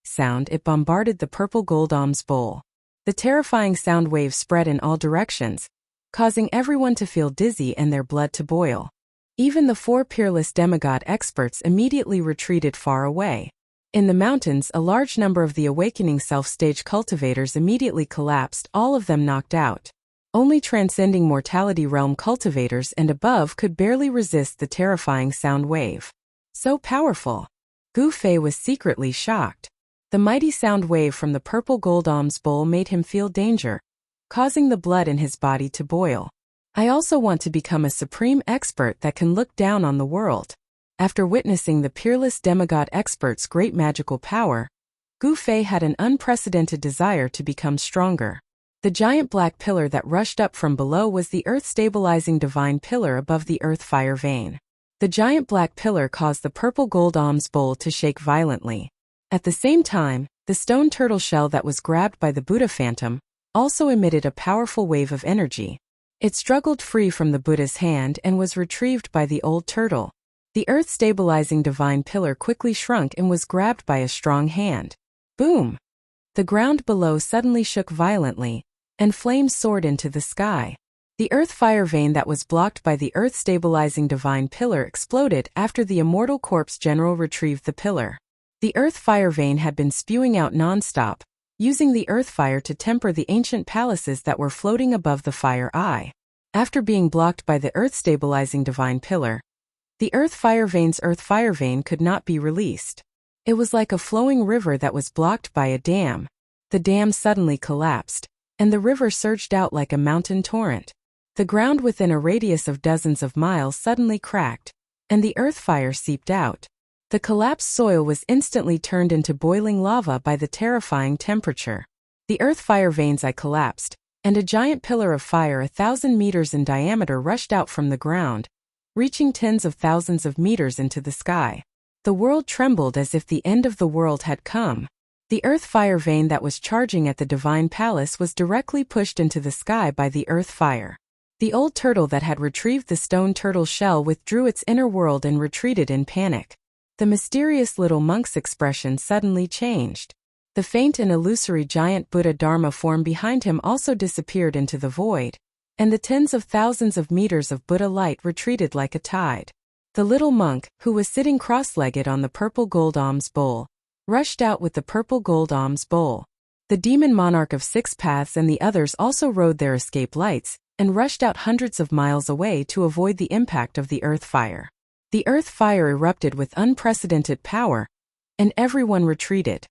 sound it bombarded the purple Goldam's bowl. The terrifying sound wave spread in all directions, causing everyone to feel dizzy and their blood to boil. Even the 4 peerless demigod experts immediately retreated far away. In the mountains, a large number of the Awakening Self-stage cultivators immediately collapsed, all of them knocked out. Only transcending mortality realm cultivators and above could barely resist the terrifying sound wave. So powerful. Gu Fei was secretly shocked. The mighty sound wave from the purple Goldam's bowl made him feel danger, causing the blood in his body to boil. I also want to become a supreme expert that can look down on the world. After witnessing the peerless demigod expert's great magical power, Gu Fei had an unprecedented desire to become stronger. The giant black pillar that rushed up from below was the earth-stabilizing divine pillar above the earth-fire vein. The giant black pillar caused the purple Goldam's bowl to shake violently. At the same time, the stone turtle shell that was grabbed by the Buddha phantom also emitted a powerful wave of energy. It struggled free from the Buddha's hand and was retrieved by the old turtle. The earth-stabilizing divine pillar quickly shrunk and was grabbed by a strong hand. Boom! The ground below suddenly shook violently, and flames soared into the sky. The earth-fire vein that was blocked by the earth-stabilizing divine pillar exploded after the immortal corpse general retrieved the pillar. The earth-fire vein had been spewing out non-stop, using the earth-fire to temper the ancient palaces that were floating above the fire eye. After being blocked by the earth-stabilizing divine pillar, the earth-fire vein could not be released. It was like a flowing river that was blocked by a dam. The dam suddenly collapsed, and the river surged out like a mountain torrent. The ground within a radius of dozens of miles suddenly cracked, and the earth-fire seeped out. The collapsed soil was instantly turned into boiling lava by the terrifying temperature. The earth-fire veins collapsed, and a giant pillar of fire 1,000 meters in diameter rushed out from the ground, reaching tens of thousands of meters into the sky. The world trembled as if the end of the world had come. The earth-fire vein that was charging at the divine palace was directly pushed into the sky by the earth-fire. The old turtle that had retrieved the stone turtle shell withdrew its inner world and retreated in panic. The mysterious little monk's expression suddenly changed. The faint and illusory giant Buddha Dharma form behind him also disappeared into the void, and the tens of thousands of meters of Buddha light retreated like a tide. The little monk, who was sitting cross-legged on the purple Goldam's bowl, rushed out with the purple Goldam's bowl. The demon monarch of 6 paths and the others also rode their escape lights, and rushed out hundreds of miles away to avoid the impact of the earth fire. The earth fire erupted with unprecedented power, and everyone retreated.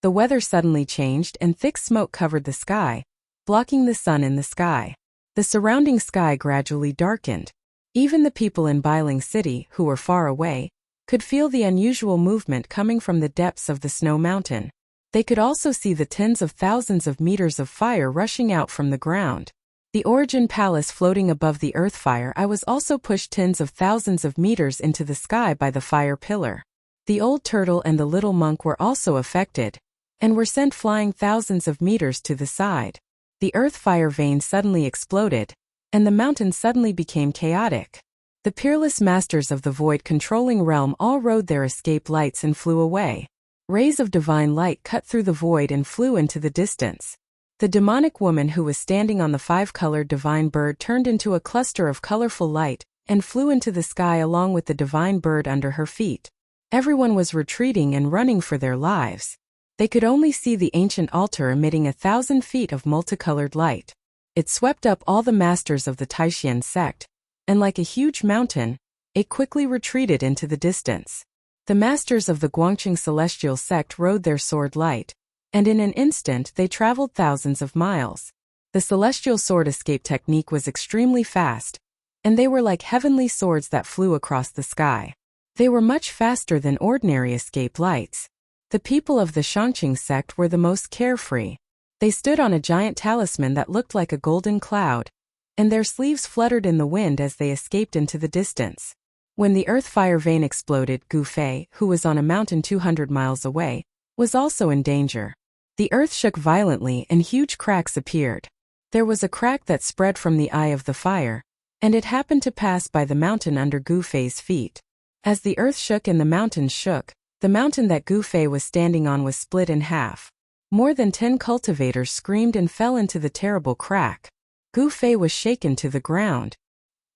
The weather suddenly changed and thick smoke covered the sky, blocking the sun in the sky. The surrounding sky gradually darkened. Even the people in Biling City, who were far away, could feel the unusual movement coming from the depths of the snow mountain. They could also see the tens of thousands of meters of fire rushing out from the ground. The Origin Palace floating above the earth fire was also pushed tens of thousands of meters into the sky by the fire pillar. The old turtle and the little monk were also affected, and were sent flying thousands of meters to the side. The earth fire vein suddenly exploded, and the mountain suddenly became chaotic. The peerless masters of the void controlling realm all rode their escape lights and flew away. Rays of divine light cut through the void and flew into the distance. The demonic woman who was standing on the 5-colored divine bird turned into a cluster of colorful light and flew into the sky along with the divine bird under her feet. Everyone was retreating and running for their lives. They could only see the ancient altar emitting 1,000 feet of multicolored light. It swept up all the masters of the Taishan sect, and like a huge mountain, it quickly retreated into the distance. The masters of the Guangqing celestial sect rode their sword light, and in an instant they traveled thousands of miles. The celestial sword escape technique was extremely fast, and they were like heavenly swords that flew across the sky. They were much faster than ordinary escape lights. The people of the Shangqing sect were the most carefree. They stood on a giant talisman that looked like a golden cloud, and their sleeves fluttered in the wind as they escaped into the distance. When the earth fire vein exploded, Gu Fei, who was on a mountain 200 miles away, was also in danger. The earth shook violently and huge cracks appeared. There was a crack that spread from the eye of the fire, and it happened to pass by the mountain under Gu Fei's feet. As the earth shook and the mountains shook, the mountain that Gu Fei was standing on was split in half. More than 10 cultivators screamed and fell into the terrible crack. Gu Fei was shaken to the ground.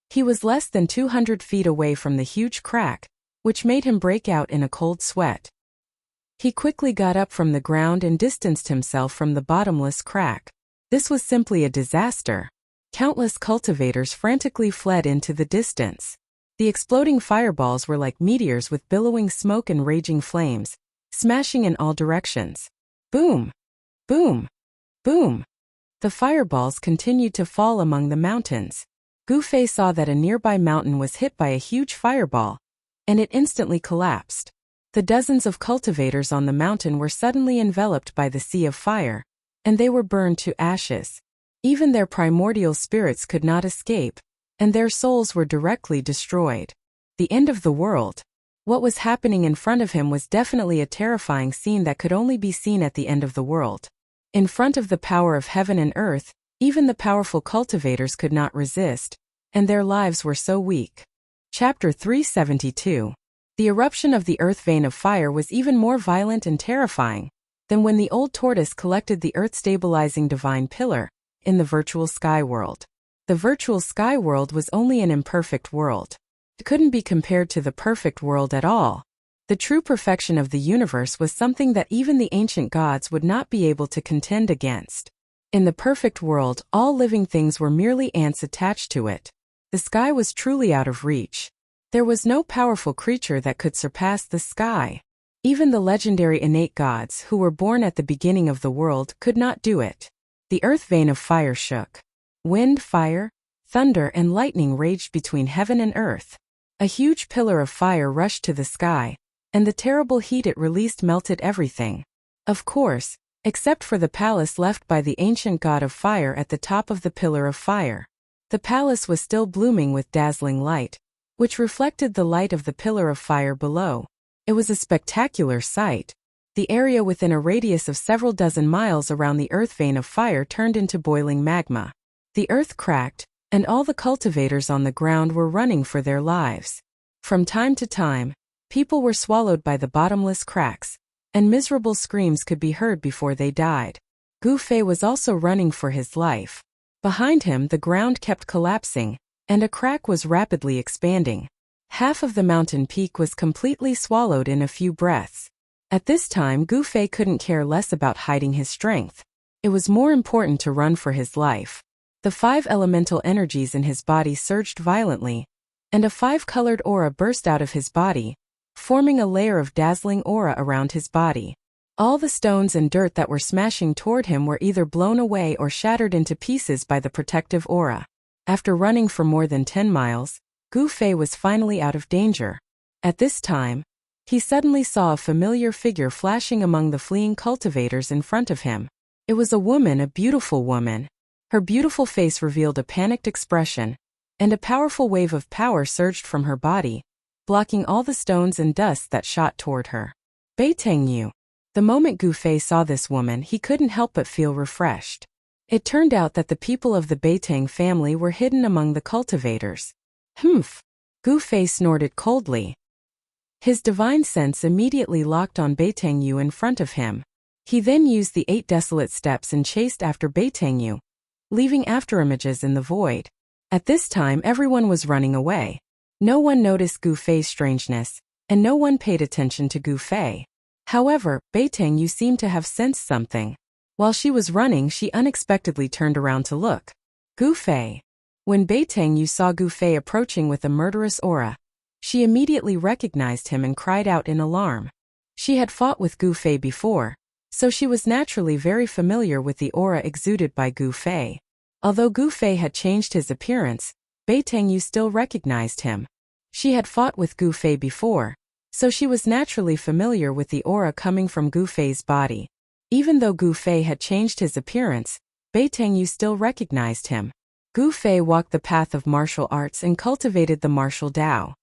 He was less than 200 feet away from the huge crack, which made him break out in a cold sweat. He quickly got up from the ground and distanced himself from the bottomless crack. This was simply a disaster. Countless cultivators frantically fled into the distance. The exploding fireballs were like meteors with billowing smoke and raging flames, smashing in all directions. Boom! Boom! Boom! The fireballs continued to fall among the mountains. Gu Fei saw that a nearby mountain was hit by a huge fireball, and it instantly collapsed. The dozens of cultivators on the mountain were suddenly enveloped by the sea of fire, and they were burned to ashes. Even their primordial spirits could not escape, and their souls were directly destroyed. The end of the world. What was happening in front of him was definitely a terrifying scene that could only be seen at the end of the world. In front of the power of heaven and earth, even the powerful cultivators could not resist, and their lives were so weak. Chapter 372. The eruption of the earth vein of fire was even more violent and terrifying than when the old tortoise collected the earth-stabilizing divine pillar in the virtual sky world. The virtual sky world was only an imperfect world. It couldn't be compared to the perfect world at all. The true perfection of the universe was something that even the ancient gods would not be able to contend against. In the perfect world, all living things were merely ants attached to it. The sky was truly out of reach. There was no powerful creature that could surpass the sky. Even the legendary innate gods who were born at the beginning of the world could not do it. The earth vein of fire shook. Wind, fire, thunder, and lightning raged between heaven and earth. A huge pillar of fire rushed to the sky, and the terrible heat it released melted everything. Of course, except for the palace left by the ancient god of fire at the top of the pillar of fire. The palace was still blooming with dazzling light, which reflected the light of the pillar of fire below. It was a spectacular sight. The area within a radius of several dozen miles around the earth vein of fire turned into boiling magma. The earth cracked, and all the cultivators on the ground were running for their lives. From time to time, people were swallowed by the bottomless cracks, and miserable screams could be heard before they died. Gu Fei was also running for his life. Behind him, the ground kept collapsing, and a crack was rapidly expanding. Half of the mountain peak was completely swallowed in a few breaths. At this time, Gu Fei couldn't care less about hiding his strength. It was more important to run for his life. The 5 elemental energies in his body surged violently, and a 5-colored aura burst out of his body, forming a layer of dazzling aura around his body. All the stones and dirt that were smashing toward him were either blown away or shattered into pieces by the protective aura. After running for more than 10 miles, Gu Fei was finally out of danger. At this time, he suddenly saw a familiar figure flashing among the fleeing cultivators in front of him. It was a woman, a beautiful woman. Her beautiful face revealed a panicked expression, and a powerful wave of power surged from her body, blocking all the stones and dust that shot toward her. Beitangyu. The moment Gu Fei saw this woman, he couldn't help but feel refreshed. It turned out that the people of the Beitang family were hidden among the cultivators. Humph! Gu Fei snorted coldly. His divine sense immediately locked on Beitangyu in front of him. He then used the 8 desolate steps and chased after Beitangyu, leaving afterimages in the void. At this time, everyone was running away. No one noticed Gu Fei's strangeness, and no one paid attention to Gu Fei. However, Beitangyu seemed to have sensed something. While she was running, she unexpectedly turned around to look. Gu Fei. When Beitangyu saw Gu Fei approaching with a murderous aura, she immediately recognized him and cried out in alarm. She had fought with Gu Fei before, so she was naturally very familiar with the aura exuded by Gu Fei. Although Gu Fei had changed his appearance, Beitangyu still recognized him. She had fought with Gu Fei before, so she was naturally familiar with the aura coming from Gu Fei's body. Even though Gu Fei had changed his appearance, Beitangyu still recognized him. Gu Fei walked the path of martial arts and cultivated the martial Tao.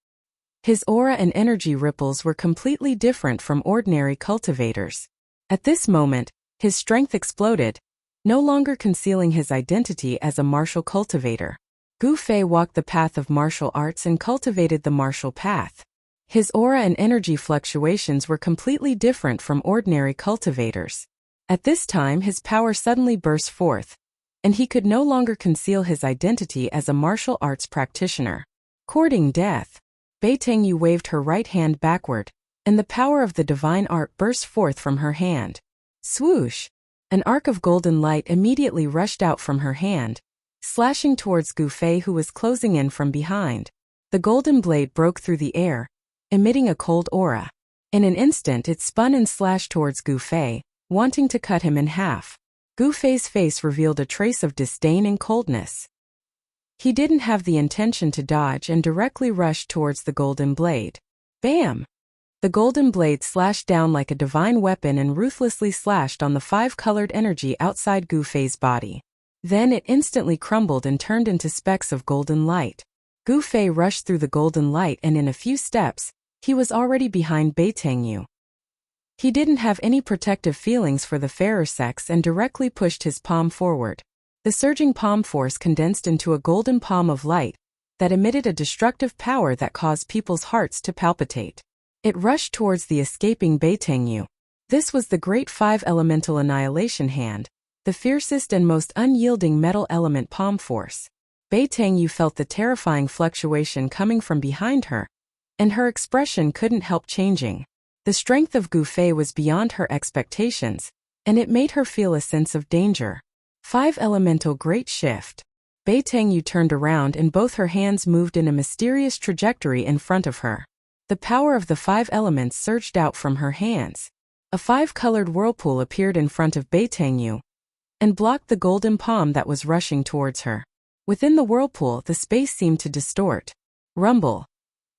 His aura and energy ripples were completely different from ordinary cultivators. At this moment, his strength exploded, no longer concealing his identity as a martial cultivator. Gu Fei walked the path of martial arts and cultivated the martial path. His aura and energy fluctuations were completely different from ordinary cultivators. At this time his power suddenly burst forth, and he could no longer conceal his identity as a martial arts practitioner. Courting death. Bei Tengyu waved her right hand backward, and the power of the divine art burst forth from her hand. Swoosh! An arc of golden light immediately rushed out from her hand, slashing towards Gu Fei, who was closing in from behind. The golden blade broke through the air, emitting a cold aura. In an instant it spun and slashed towards Gu Fei, wanting to cut him in half. Gu Fei's face revealed a trace of disdain and coldness. He didn't have the intention to dodge and directly rushed towards the golden blade. Bam! The golden blade slashed down like a divine weapon and ruthlessly slashed on the 5-colored energy outside Gu Fei's body. Then it instantly crumbled and turned into specks of golden light. Gu Fei rushed through the golden light, and in a few steps, he was already behind Bei Tengyu. He didn't have any protective feelings for the fairer sex and directly pushed his palm forward. The surging palm force condensed into a golden palm of light that emitted a destructive power that caused people's hearts to palpitate. It rushed towards the escaping Bei Tengyu. This was the Great 5 Elemental Annihilation Hand, the fiercest and most unyielding metal element palm force. Bei Tengyu felt the terrifying fluctuation coming from behind her, and her expression couldn't help changing. The strength of Gu Fei was beyond her expectations, and it made her feel a sense of danger. 5 Elemental Great Shift. Bei Tengyu turned around and both her hands moved in a mysterious trajectory in front of her. The power of the 5 elements surged out from her hands. A 5-colored whirlpool appeared in front of Bei Tengyu and blocked the golden palm that was rushing towards her. Within the whirlpool, the space seemed to distort. Rumble.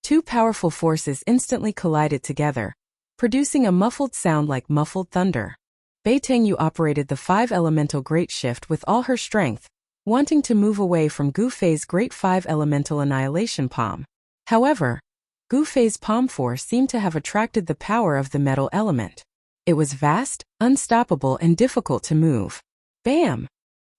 2 powerful forces instantly collided together, producing a muffled sound like muffled thunder. Bei Tengyu operated the 5 Elemental Great Shift with all her strength, wanting to move away from Gu Fei's Great 5 Elemental Annihilation Palm. However, Gu Fei's palm force seemed to have attracted the power of the metal element. It was vast, unstoppable, and difficult to move. Bam!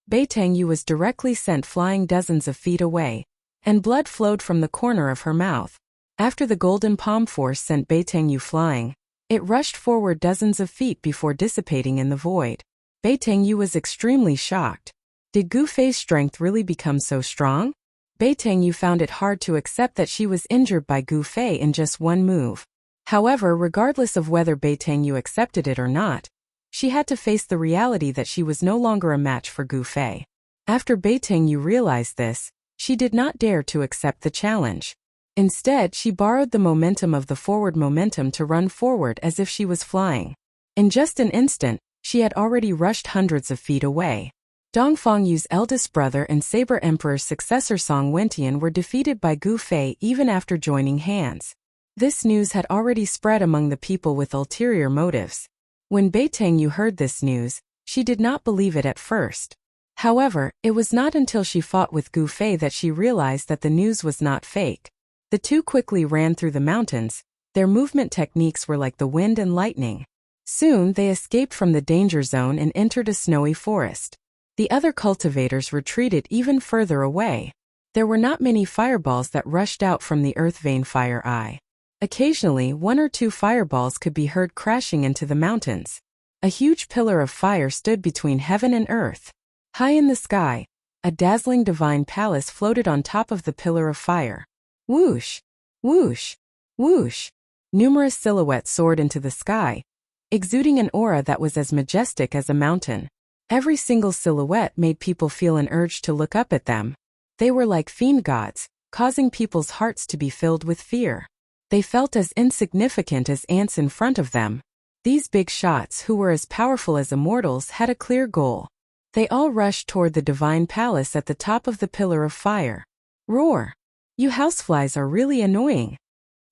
Bei Tengyu was directly sent flying dozens of feet away, and blood flowed from the corner of her mouth. After the golden palm force sent Bei Tengyu flying, it rushed forward dozens of feet before dissipating in the void. Bei Tengyu was extremely shocked. Did Gu Fei's strength really become so strong? Bei Tengyu found it hard to accept that she was injured by Gu Fei in just one move. However, regardless of whether Bei Tengyu accepted it or not, she had to face the reality that she was no longer a match for Gu Fei. After Bei Tengyu realized this, she did not dare to accept the challenge. Instead, she borrowed the momentum of the forward momentum to run forward as if she was flying. In just an instant, she had already rushed hundreds of feet away. Dongfengyu's eldest brother and Saber Emperor's successor Song Wentian were defeated by Gu Fei even after joining hands. This news had already spread among the people with ulterior motives. When Bei Tengyu heard this news, she did not believe it at first. However, it was not until she fought with Gu Fei that she realized that the news was not fake. The two quickly ran through the mountains. Their movement techniques were like the wind and lightning. Soon they escaped from the danger zone and entered a snowy forest. The other cultivators retreated even further away. There were not many fireballs that rushed out from the earth vein fire eye. Occasionally 1 or 2 fireballs could be heard crashing into the mountains. A huge pillar of fire stood between heaven and earth. High in the sky, a dazzling divine palace floated on top of the pillar of fire. Whoosh! Whoosh! Whoosh! Numerous silhouettes soared into the sky, exuding an aura that was as majestic as a mountain. Every single silhouette made people feel an urge to look up at them. They were like fiend gods, causing people's hearts to be filled with fear. They felt as insignificant as ants in front of them. These big shots, who were as powerful as immortals, had a clear goal. They all rushed toward the divine palace at the top of the pillar of fire. Roar! You houseflies are really annoying.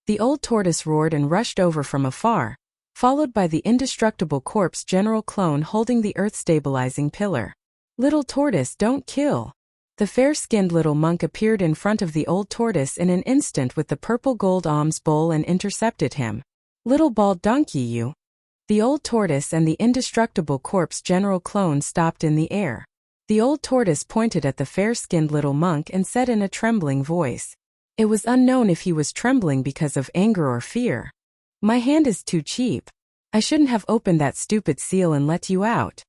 The old tortoise roared and rushed over from afar, followed by the indestructible corpse general clone holding the earth-stabilizing pillar. Little tortoise, don't kill. The fair-skinned little monk appeared in front of the old tortoise in an instant with the purple gold alms bowl and intercepted him. Little bald donkey, you. The old tortoise and the indestructible corpse general clone stopped in the air. The old tortoise pointed at the fair-skinned little monk and said in a trembling voice, It was unknown if he was trembling because of anger or fear. My hand is too cheap. I shouldn't have opened that stupid seal and let you out.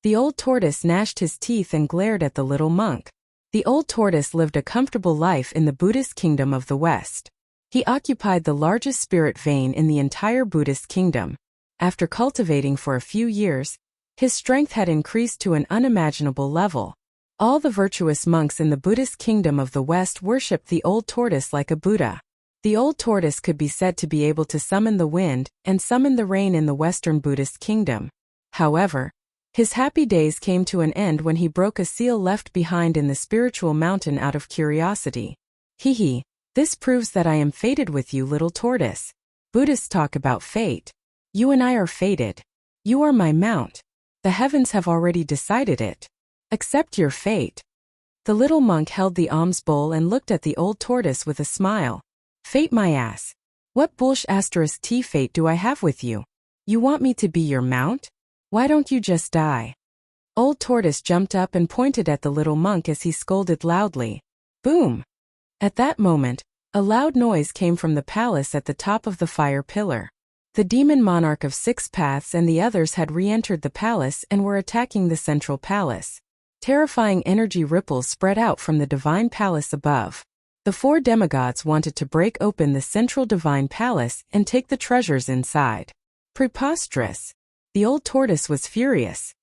The old tortoise gnashed his teeth and glared at the little monk. The old tortoise lived a comfortable life in the Buddhist kingdom of the West. He occupied the largest spirit vein in the entire Buddhist kingdom. After cultivating for a few years, his strength had increased to an unimaginable level. All the virtuous monks in the Buddhist kingdom of the West worshipped the old tortoise like a Buddha. The old tortoise could be said to be able to summon the wind and summon the rain in the Western Buddhist kingdom. However, his happy days came to an end when he broke a seal left behind in the spiritual mountain out of curiosity. Hee, this proves that I am fated with you, little tortoise. Buddhists talk about fate. You and I are fated. You are my mount. The heavens have already decided it. Accept your fate. The little monk held the alms bowl and looked at the old tortoise with a smile. Fate my ass. What bullsh *t fate do I have with you? You want me to be your mount? Why don't you just die? Old tortoise jumped up and pointed at the little monk as he scolded loudly. Boom! At that moment, a loud noise came from the palace at the top of the fire pillar. The demon monarch of 6 paths and the others had re-entered the palace and were attacking the central palace. Terrifying energy ripples spread out from the divine palace above. The 4 demigods wanted to break open the central divine palace and take the treasures inside. Preposterous! The old tortoise was furious.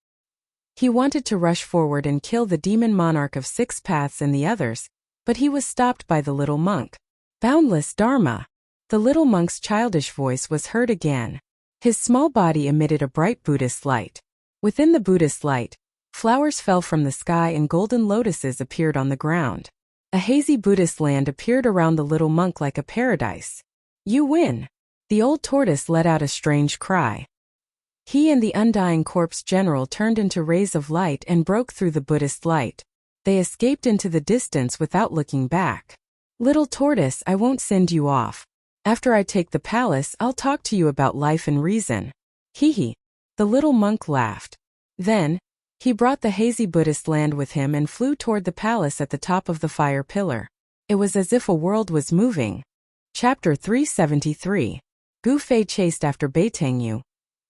He wanted to rush forward and kill the demon monarch of 6 paths and the others, but he was stopped by the little monk. Boundless Dharma! The little monk's childish voice was heard again. His small body emitted a bright Buddhist light. Within the Buddhist light, flowers fell from the sky and golden lotuses appeared on the ground. A hazy Buddhist land appeared around the little monk like a paradise. You win! The old tortoise let out a strange cry. He and the Undying corpse general turned into rays of light and broke through the Buddhist light. They escaped into the distance without looking back. Little tortoise, I won't send you off. After I take the palace, I'll talk to you about life and reason. Hee. The little monk laughed. Then, he brought the hazy Buddhist land with him and flew toward the palace at the top of the fire pillar. It was as if a world was moving. Chapter 373. Gu Fei chased after Beitengyu,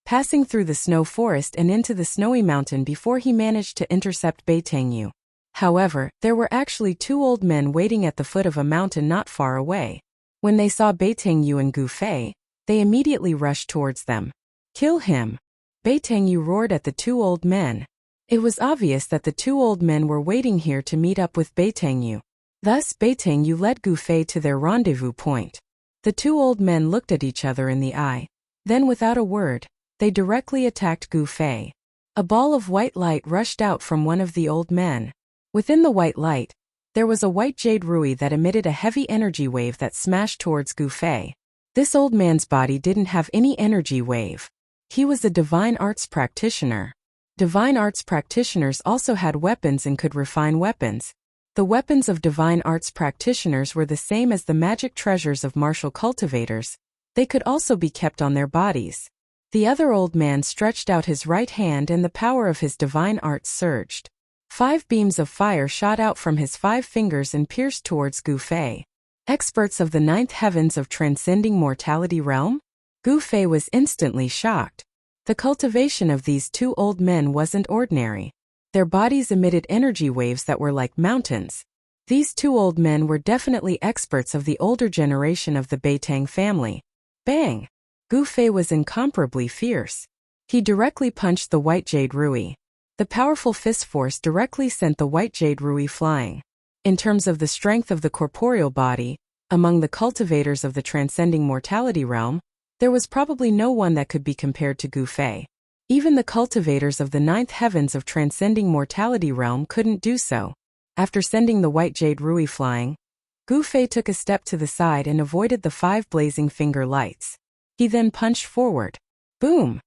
passing through the snow forest and into the snowy mountain before he managed to intercept Beitengyu. However, there were actually 2 old men waiting at the foot of a mountain not far away. When they saw Beitengyu and Gu Fei, they immediately rushed towards them. Kill him! Beitengyu roared at the 2 old men. It was obvious that the 2 old men were waiting here to meet up with Beitengyu. Thus Beitengyu led Gu Fei to their rendezvous point. The 2 old men looked at each other in the eye. Then without a word, they directly attacked Gu Fei. A ball of white light rushed out from one of the old men. Within the white light, there was a white jade rui that emitted a heavy energy wave that smashed towards Gu Fei. This old man's body didn't have any energy wave. He was a divine arts practitioner. Divine arts practitioners also had weapons and could refine weapons. The weapons of divine arts practitioners were the same as the magic treasures of martial cultivators. They could also be kept on their bodies. The other old man stretched out his right hand and the power of his divine arts surged. 5 beams of fire shot out from his 5 fingers and pierced towards Gu Fei. Experts of the 9th heavens of transcending mortality realm? Gu Fei was instantly shocked. The cultivation of these 2 old men wasn't ordinary. Their bodies emitted energy waves that were like mountains. These 2 old men were definitely experts of the older generation of the Beitang family. Bang! Gu Fei was incomparably fierce. He directly punched the white jade rui. The powerful fist force directly sent the white jade rui flying. In terms of the strength of the corporeal body, among the cultivators of the transcending mortality realm, there was probably no one that could be compared to Gu Fei. Even the cultivators of the 9th heavens of transcending mortality realm couldn't do so. After sending the white jade rui flying, Gu Fei took a step to the side and avoided the 5 blazing finger lights. He then punched forward. Boom!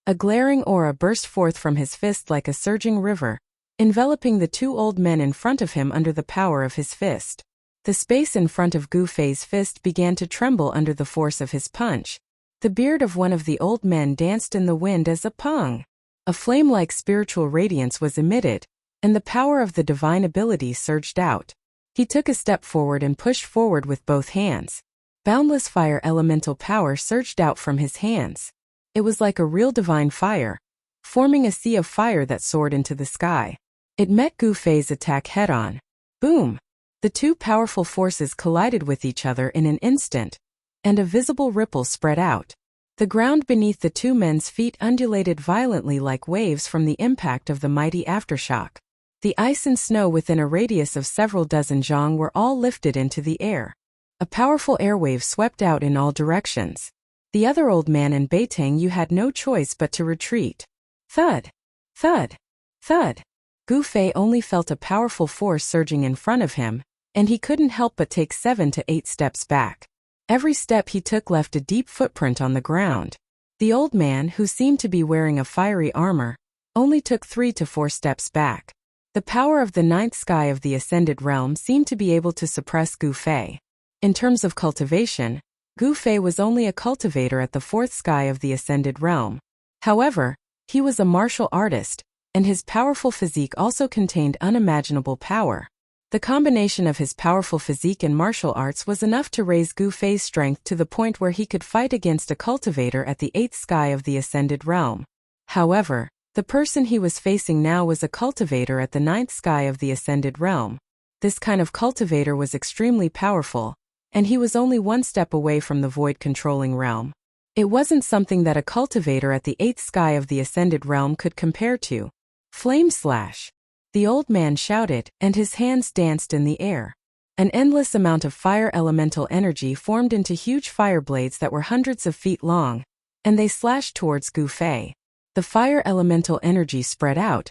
A glaring aura burst forth from his fist like a surging river, enveloping the 2 old men in front of him under the power of his fist. The space in front of Gu Fei's fist began to tremble under the force of his punch. The beard of one of the old men danced in the wind as a pong. A flame-like spiritual radiance was emitted, and the power of the divine ability surged out. He took a step forward and pushed forward with both hands. Boundless fire elemental power surged out from his hands. It was like a real divine fire, forming a sea of fire that soared into the sky. It met Gu Fei's attack head-on. Boom! The two powerful forces collided with each other in an instant, and a visible ripple spread out. The ground beneath the two men's feet undulated violently like waves from the impact of the mighty aftershock. The ice and snow within a radius of several dozen zhang were all lifted into the air. A powerful airwave swept out in all directions. The other old man and Beitang Yu had no choice but to retreat. Thud! Thud! Thud! Gu Fei only felt a powerful force surging in front of him, and he couldn't help but take 7 to 8 steps back. Every step he took left a deep footprint on the ground. The old man, who seemed to be wearing a fiery armor, only took 3 to 4 steps back. The power of the ninth sky of the ascended realm seemed to be able to suppress Gu Fei. In terms of cultivation, Gu Fei was only a cultivator at the fourth sky of the ascended realm. However, he was a martial artist, and his powerful physique also contained unimaginable power. The combination of his powerful physique and martial arts was enough to raise Gu Fei's strength to the point where he could fight against a cultivator at the 8th sky of the ascended realm. However, the person he was facing now was a cultivator at the 9th sky of the ascended realm. This kind of cultivator was extremely powerful, and he was only 1 step away from the void-controlling realm. It wasn't something that a cultivator at the 8th sky of the ascended realm could compare to. Flame slash! The old man shouted, and his hands danced in the air. An endless amount of fire elemental energy formed into huge fire blades that were hundreds of feet long, and they slashed towards Gu Fei. The fire elemental energy spread out,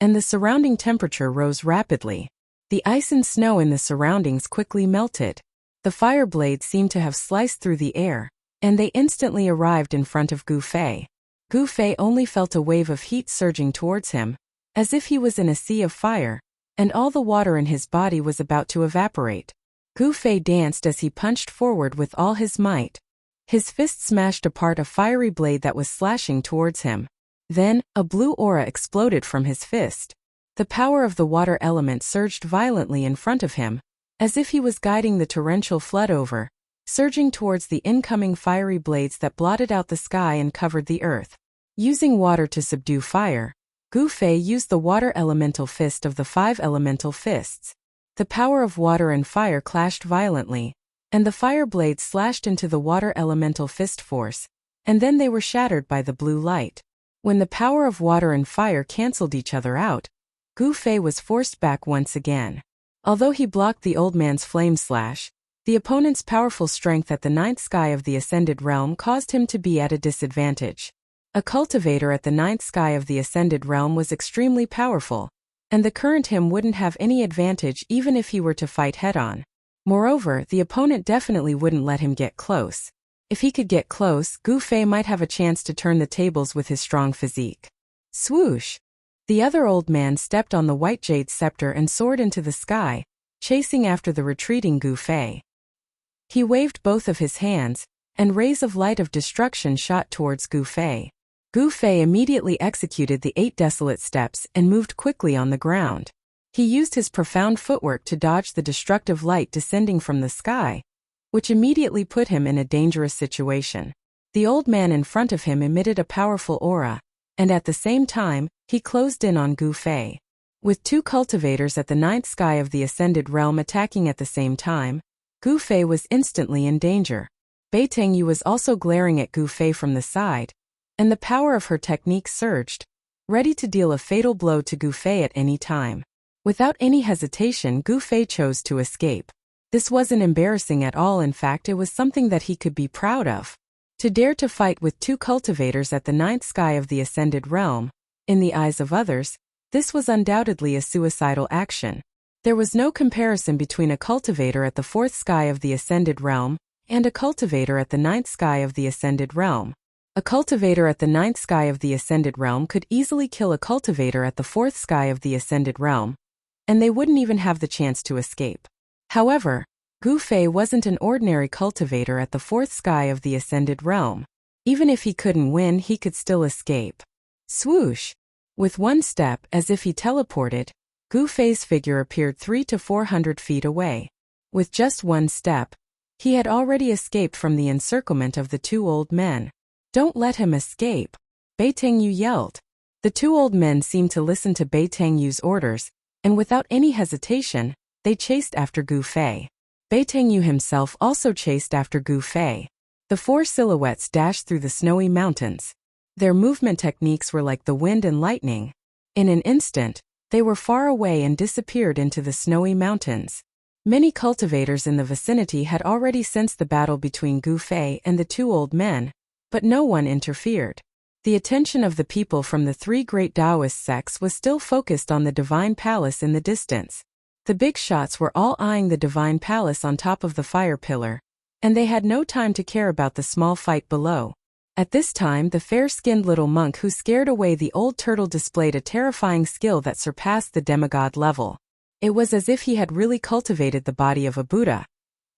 and the surrounding temperature rose rapidly. The ice and snow in the surroundings quickly melted. The fire blades seemed to have sliced through the air, and they instantly arrived in front of Gu Fei. Gu Fei only felt a wave of heat surging towards him, as if he was in a sea of fire, and all the water in his body was about to evaporate. Gu Fei danced as he punched forward with all his might. His fist smashed apart a fiery blade that was slashing towards him. Then, a blue aura exploded from his fist. The power of the water element surged violently in front of him, as if he was guiding the torrential flood over, surging towards the incoming fiery blades that blotted out the sky and covered the earth. Using water to subdue fire, Gu Fei used the water elemental fist of the 5 elemental fists. The power of water and fire clashed violently, and the fire blades slashed into the water elemental fist force, and then they were shattered by the blue light. When the power of water and fire cancelled each other out, Gu Fei was forced back once again. Although he blocked the old man's flame slash, the opponent's powerful strength at the 9th sky of the ascended realm caused him to be at a disadvantage. A cultivator at the 9th sky of the ascended realm was extremely powerful, and the current him wouldn't have any advantage even if he were to fight head-on. Moreover, the opponent definitely wouldn't let him get close. If he could get close, Gu Fei might have a chance to turn the tables with his strong physique. Swoosh! The other old man stepped on the white jade scepter and soared into the sky, chasing after the retreating Gu Fei. He waved both of his hands, and rays of light of destruction shot towards Gu Fei. Gu Fei immediately executed the 8 desolate steps and moved quickly on the ground. He used his profound footwork to dodge the destructive light descending from the sky, which immediately put him in a dangerous situation. The old man in front of him emitted a powerful aura, and at the same time, he closed in on Gu Fei. With 2 cultivators at the 9th sky of the ascended realm attacking at the same time, Gu Fei was instantly in danger. Beitang Yu was also glaring at Gu Fei from the side, and the power of her technique surged, ready to deal a fatal blow to Gu Fei at any time. Without any hesitation, Gu Fei chose to escape. This wasn't embarrassing at all, in fact it was something that he could be proud of. To dare to fight with 2 cultivators at the 9th sky of the ascended realm, in the eyes of others, this was undoubtedly a suicidal action. There was no comparison between a cultivator at the 4th sky of the ascended realm and a cultivator at the 9th sky of the ascended realm. A cultivator at the 9th sky of the ascended realm could easily kill a cultivator at the 4th sky of the ascended realm, and they wouldn't even have the chance to escape. However, Gu Fei wasn't an ordinary cultivator at the 4th sky of the ascended realm. Even if he couldn't win, he could still escape. Swoosh! With 1 step, as if he teleported, Gu Fei's figure appeared 300 to 400 feet away. With just one step, he had already escaped from the encirclement of the two old men. "Don't let him escape," Bei Tengyu yelled. The two old men seemed to listen to Bei Tengyu's orders, and without any hesitation, they chased after Gu Fei. Bei Tengyu himself also chased after Gu Fei. The four silhouettes dashed through the snowy mountains. Their movement techniques were like the wind and lightning. In an instant, they were far away and disappeared into the snowy mountains. Many cultivators in the vicinity had already sensed the battle between Gu Fei and the two old men, but no one interfered. The attention of the people from the three great Taoist sects was still focused on the divine palace in the distance. The big shots were all eyeing the divine palace on top of the fire pillar, and they had no time to care about the small fight below. At this time, the fair-skinned little monk who scared away the old turtle displayed a terrifying skill that surpassed the demigod level. It was as if he had really cultivated the body of a Buddha,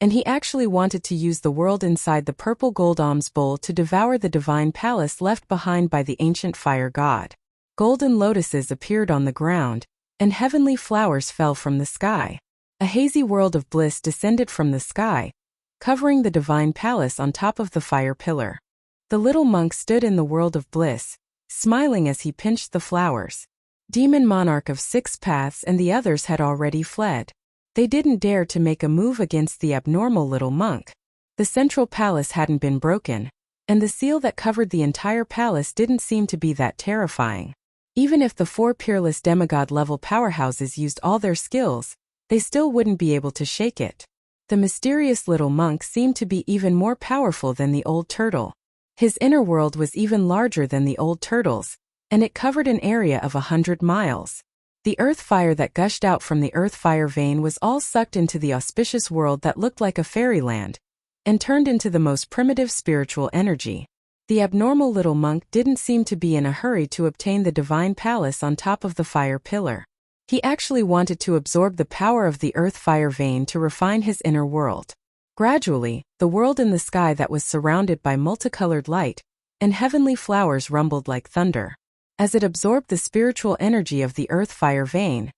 and he actually wanted to use the world inside the purple gold alms bowl to devour the divine palace left behind by the ancient fire god. Golden lotuses appeared on the ground, and heavenly flowers fell from the sky. A hazy world of bliss descended from the sky, covering the divine palace on top of the fire pillar. The little monk stood in the world of bliss, smiling as he pinched the flowers. Demon Monarch of Six Paths and the others had already fled. They didn't dare to make a move against the abnormal little monk. The central palace hadn't been broken, and the seal that covered the entire palace didn't seem to be that terrifying. Even if the four peerless demigod-level powerhouses used all their skills, they still wouldn't be able to shake it. The mysterious little monk seemed to be even more powerful than the old turtle. His inner world was even larger than the old turtle's, and it covered an area of 100 miles. The earth fire that gushed out from the earth fire vein was all sucked into the auspicious world that looked like a fairyland, and turned into the most primitive spiritual energy. The abnormal little monk didn't seem to be in a hurry to obtain the divine palace on top of the fire pillar. He actually wanted to absorb the power of the earth fire vein to refine his inner world. Gradually, the world in the sky that was surrounded by multicolored light and heavenly flowers rumbled like thunder. As it absorbed the spiritual energy of the earth fire vein,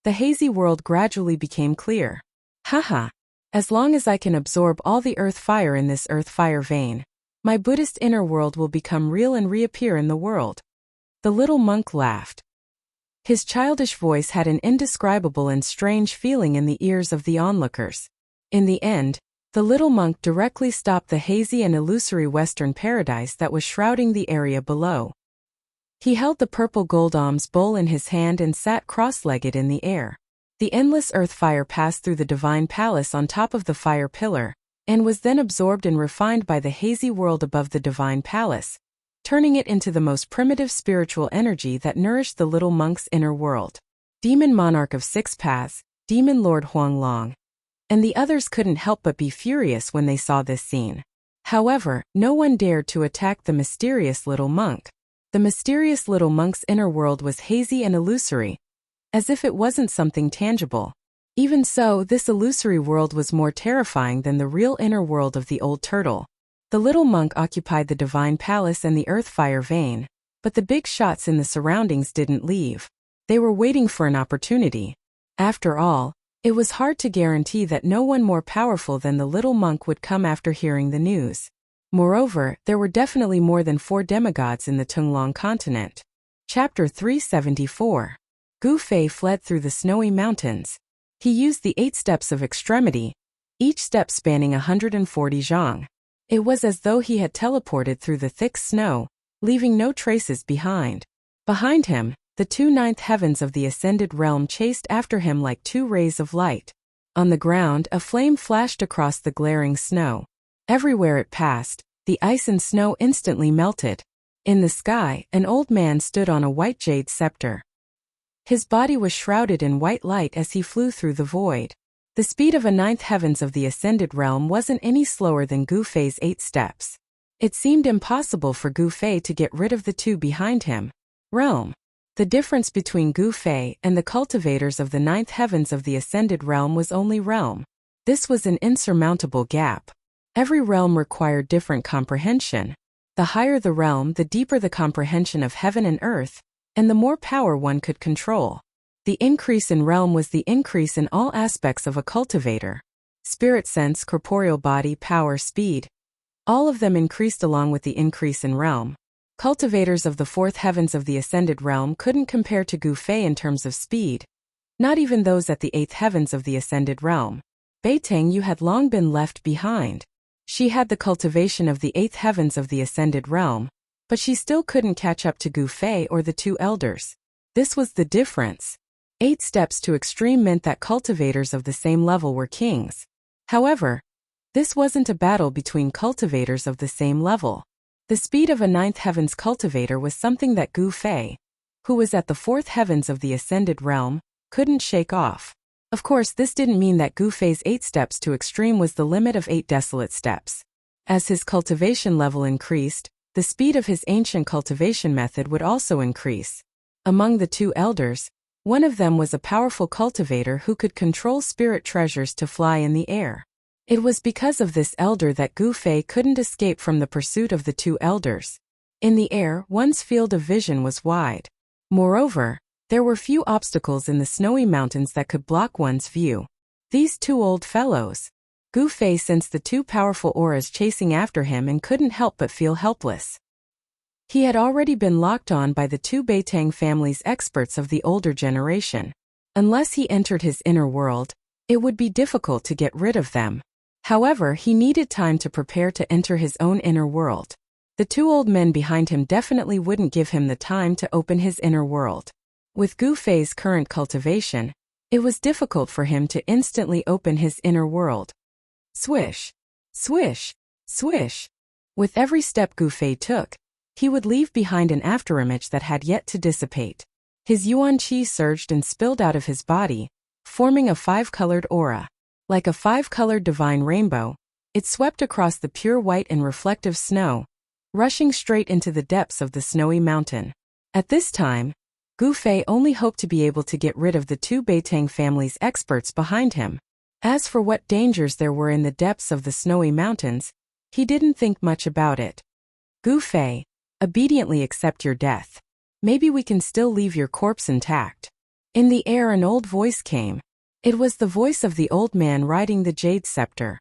the hazy world gradually became clear. Haha! As long as I can absorb all the earth fire in this earth fire vein, my Buddhist inner world will become real and reappear in the world. The little monk laughed. His childish voice had an indescribable and strange feeling in the ears of the onlookers. In the end, the little monk directly stopped the hazy and illusory western paradise that was shrouding the area below. He held the purple gold alms bowl in his hand and sat cross-legged in the air. The endless earth fire passed through the divine palace on top of the fire pillar, and was then absorbed and refined by the hazy world above the divine palace, turning it into the most primitive spiritual energy that nourished the little monk's inner world. Demon Monarch of Six Paths, Demon Lord Huanglong, and the others couldn't help but be furious when they saw this scene. However, no one dared to attack the mysterious little monk. The mysterious little monk's inner world was hazy and illusory, as if it wasn't something tangible. Even so, this illusory world was more terrifying than the real inner world of the old turtle. The little monk occupied the divine palace and the earth fire vein, but the big shots in the surroundings didn't leave. They were waiting for an opportunity. After all, it was hard to guarantee that no one more powerful than the little monk would come after hearing the news. Moreover, there were definitely more than 4 demigods in the Tunglong continent. Chapter 374. Gu Fei fled through the snowy mountains. He used the 8 steps of extremity, each step spanning 140 zhang. It was as though he had teleported through the thick snow, leaving no traces behind. Behind him, the 2 ninth heavens of the ascended realm chased after him like 2 rays of light. On the ground, a flame flashed across the glaring snow. Everywhere it passed, the ice and snow instantly melted. In the sky, an old man stood on a white jade scepter. His body was shrouded in white light as he flew through the void. The speed of a 9th heavens of the ascended realm wasn't any slower than Gu Fei's 8 steps. It seemed impossible for Gu Fei to get rid of the 2 behind him. Realm. The difference between Gu Fei and the cultivators of the 9th heavens of the ascended realm was only realm. This was an insurmountable gap. Every realm required different comprehension. The higher the realm, the deeper the comprehension of heaven and earth, and the more power one could control. The increase in realm was the increase in all aspects of a cultivator. Spirit sense, corporeal body, power, speed. All of them increased along with the increase in realm. Cultivators of the fourth heavens of the ascended realm couldn't compare to Gu Fei in terms of speed. Not even those at the eighth heavens of the ascended realm. Beitang Yu had long been left behind. She had the cultivation of the eighth heavens of the ascended realm, but she still couldn't catch up to Gu Fei or the two elders. This was the difference. 8 steps to extreme meant that cultivators of the same level were kings. However, this wasn't a battle between cultivators of the same level. The speed of a ninth heavens cultivator was something that Gu Fei, who was at the fourth heavens of the ascended realm, couldn't shake off. Of course, this didn't mean that Gu Fei's 8 steps to extreme was the limit of 8 desolate steps. As his cultivation level increased, the speed of his ancient cultivation method would also increase. Among the two elders, one of them was a powerful cultivator who could control spirit treasures to fly in the air. It was because of this elder that Gu Fei couldn't escape from the pursuit of the two elders. In the air, one's field of vision was wide. Moreover, there were few obstacles in the snowy mountains that could block one's view. These two old fellows. Gu Fei sensed the two powerful auras chasing after him and couldn't help but feel helpless. He had already been locked on by the two Beitang family's experts of the older generation. Unless he entered his inner world, it would be difficult to get rid of them. However, he needed time to prepare to enter his own inner world. The two old men behind him definitely wouldn't give him the time to open his inner world. With Gu Fei's current cultivation, it was difficult for him to instantly open his inner world. Swish, swish, swish. With every step Gu Fei took, he would leave behind an afterimage that had yet to dissipate. His yuan qi surged and spilled out of his body, forming a 5-colored aura. Like a 5-colored divine rainbow, it swept across the pure white and reflective snow, rushing straight into the depths of the snowy mountain. At this time, Gu Fei only hoped to be able to get rid of the two Beitang family's experts behind him. As for what dangers there were in the depths of the snowy mountains, he didn't think much about it. Gu Fei, obediently accept your death. Maybe we can still leave your corpse intact. In the air an old voice came. It was the voice of the old man riding the jade scepter.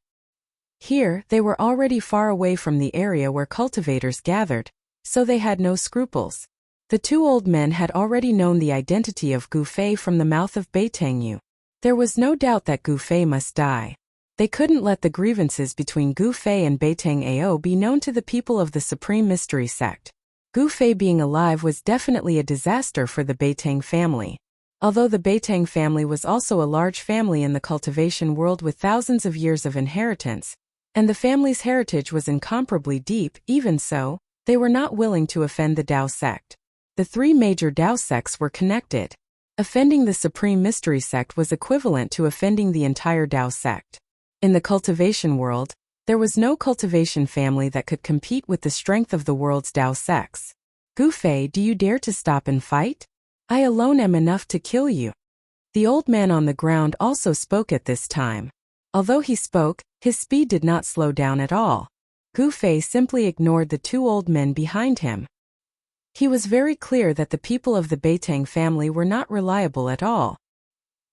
Here, they were already far away from the area where cultivators gathered, so they had no scruples. The two old men had already known the identity of Gu Fei from the mouth of Beitang Yu. There was no doubt that Gu Fei must die. They couldn't let the grievances between Gu Fei and Beitang Ao be known to the people of the Supreme Mystery Sect. Gu Fei being alive was definitely a disaster for the Beitang family. Although the Beitang family was also a large family in the cultivation world with thousands of years of inheritance, and the family's heritage was incomparably deep, even so, they were not willing to offend the Dao sect. The 3 major Dao sects were connected. Offending the Supreme Mystery Sect was equivalent to offending the entire Dao sect. In the cultivation world, there was no cultivation family that could compete with the strength of the world's Dao sects. Gu Fei, do you dare to stop and fight? I alone am enough to kill you. The old man on the ground also spoke at this time. Although he spoke, his speed did not slow down at all. Gu Fei simply ignored the two old men behind him. He was very clear that the people of the Beitang family were not reliable at all.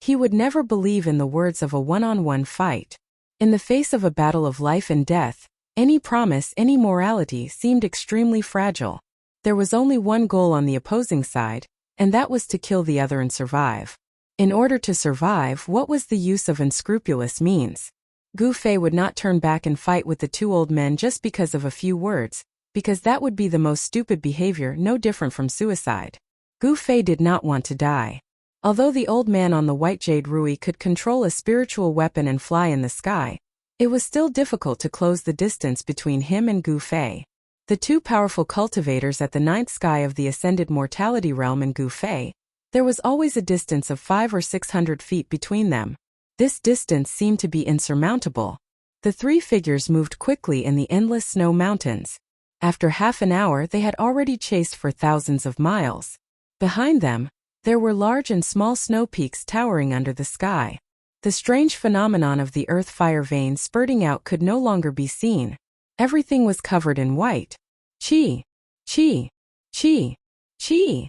He would never believe in the words of a one-on-one fight. In the face of a battle of life and death, any promise, any morality seemed extremely fragile. There was only one goal on the opposing side, and that was to kill the other and survive. In order to survive, what was the use of unscrupulous means? Gu Fei would not turn back and fight with the two old men just because of a few words, because that would be the most stupid behavior, no different from suicide. Gu Fei did not want to die. Although the old man on the white jade rui could control a spiritual weapon and fly in the sky, it was still difficult to close the distance between him and Gu Fei. The two powerful cultivators at the ninth sky of the ascended mortality realm and Gu Fei, there was always a distance of 500 or 600 feet between them. This distance seemed to be insurmountable. The 3 figures moved quickly in the endless snow mountains. After half an hour they had already chased for thousands of miles. Behind them, there were large and small snow peaks towering under the sky. The strange phenomenon of the earth fire veins spurting out could no longer be seen. Everything was covered in white. Qi, qi, qi, qi.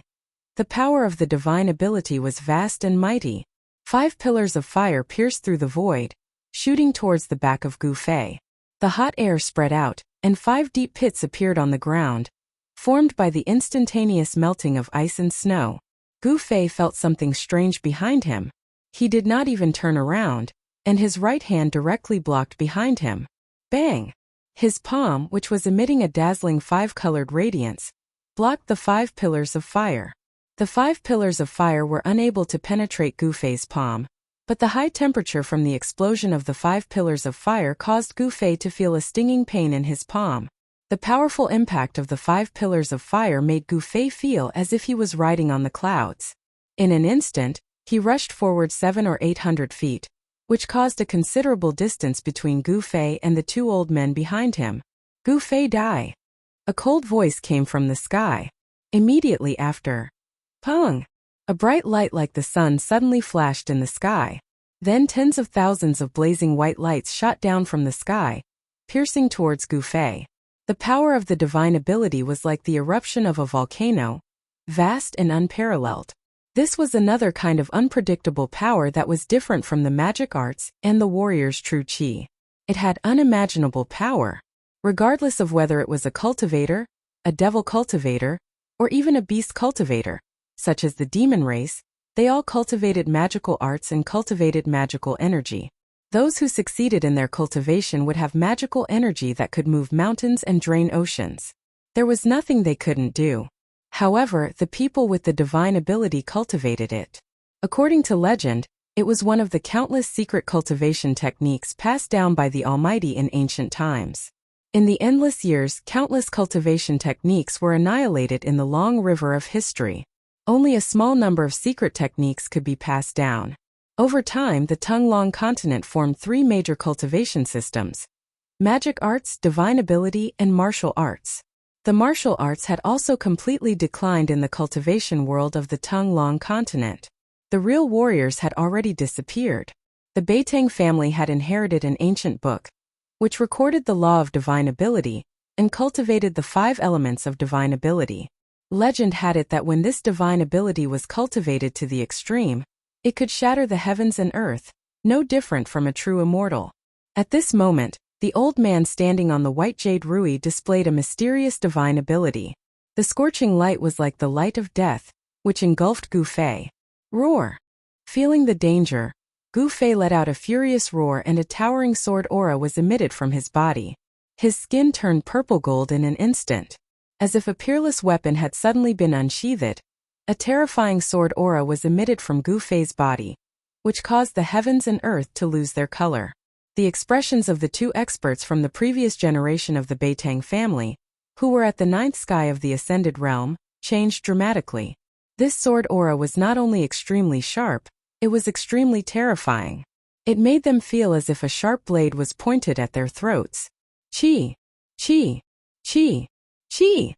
The power of the divine ability was vast and mighty. 5 pillars of fire pierced through the void, shooting towards the back of Gu Fei. The hot air spread out, and 5 deep pits appeared on the ground, formed by the instantaneous melting of ice and snow. Gu Fei felt something strange behind him. He did not even turn around, and his right hand directly blocked behind him. Bang! His palm, which was emitting a dazzling 5-colored radiance, blocked the 5 pillars of fire. The 5 pillars of fire were unable to penetrate Gu Fei's palm, but the high temperature from the explosion of the 5 pillars of fire caused Gu Fei to feel a stinging pain in his palm. The powerful impact of the 5 pillars of fire made Gu Fei feel as if he was riding on the clouds. In an instant, he rushed forward 700 or 800 feet, which caused a considerable distance between Gu Fei and the 2 old men behind him. Gu Fei die. A cold voice came from the sky. Immediately after, pong! A bright light like the sun suddenly flashed in the sky. Then tens of thousands of blazing white lights shot down from the sky, piercing towards Gu Fei. The power of the divine ability was like the eruption of a volcano, vast and unparalleled. This was another kind of unpredictable power that was different from the magic arts and the warrior's true chi. It had unimaginable power. Regardless of whether it was a cultivator, a devil cultivator, or even a beast cultivator, such as the demon race, they all cultivated magical arts and cultivated magical energy. Those who succeeded in their cultivation would have magical energy that could move mountains and drain oceans. There was nothing they couldn't do. However, the people with the divine ability cultivated it. According to legend, it was one of the countless secret cultivation techniques passed down by the Almighty in ancient times. In the endless years, countless cultivation techniques were annihilated in the long river of history. Only a small number of secret techniques could be passed down. Over time, the Tung-Long continent formed 3 major cultivation systems: magic arts, divine ability, and martial arts. The martial arts had also completely declined in the cultivation world of the Tung-Long continent. The real warriors had already disappeared. The Beitang family had inherited an ancient book, which recorded the law of divine ability and cultivated the 5 elements of divine ability. Legend had it that when this divine ability was cultivated to the extreme, it could shatter the heavens and earth, no different from a true immortal. At this moment, the old man standing on the white jade rui displayed a mysterious divine ability. The scorching light was like the light of death, which engulfed Gu Fei. Roar! Feeling the danger, Gu Fei let out a furious roar and a towering sword aura was emitted from his body. His skin turned purple gold in an instant. As if a peerless weapon had suddenly been unsheathed, a terrifying sword aura was emitted from Gu Fei's body, which caused the heavens and earth to lose their color. The expressions of the 2 experts from the previous generation of the Beitang family, who were at the 9th sky of the Ascended Realm, changed dramatically. This sword aura was not only extremely sharp, it was extremely terrifying. It made them feel as if a sharp blade was pointed at their throats. Chi! Chi! Chi! Chi!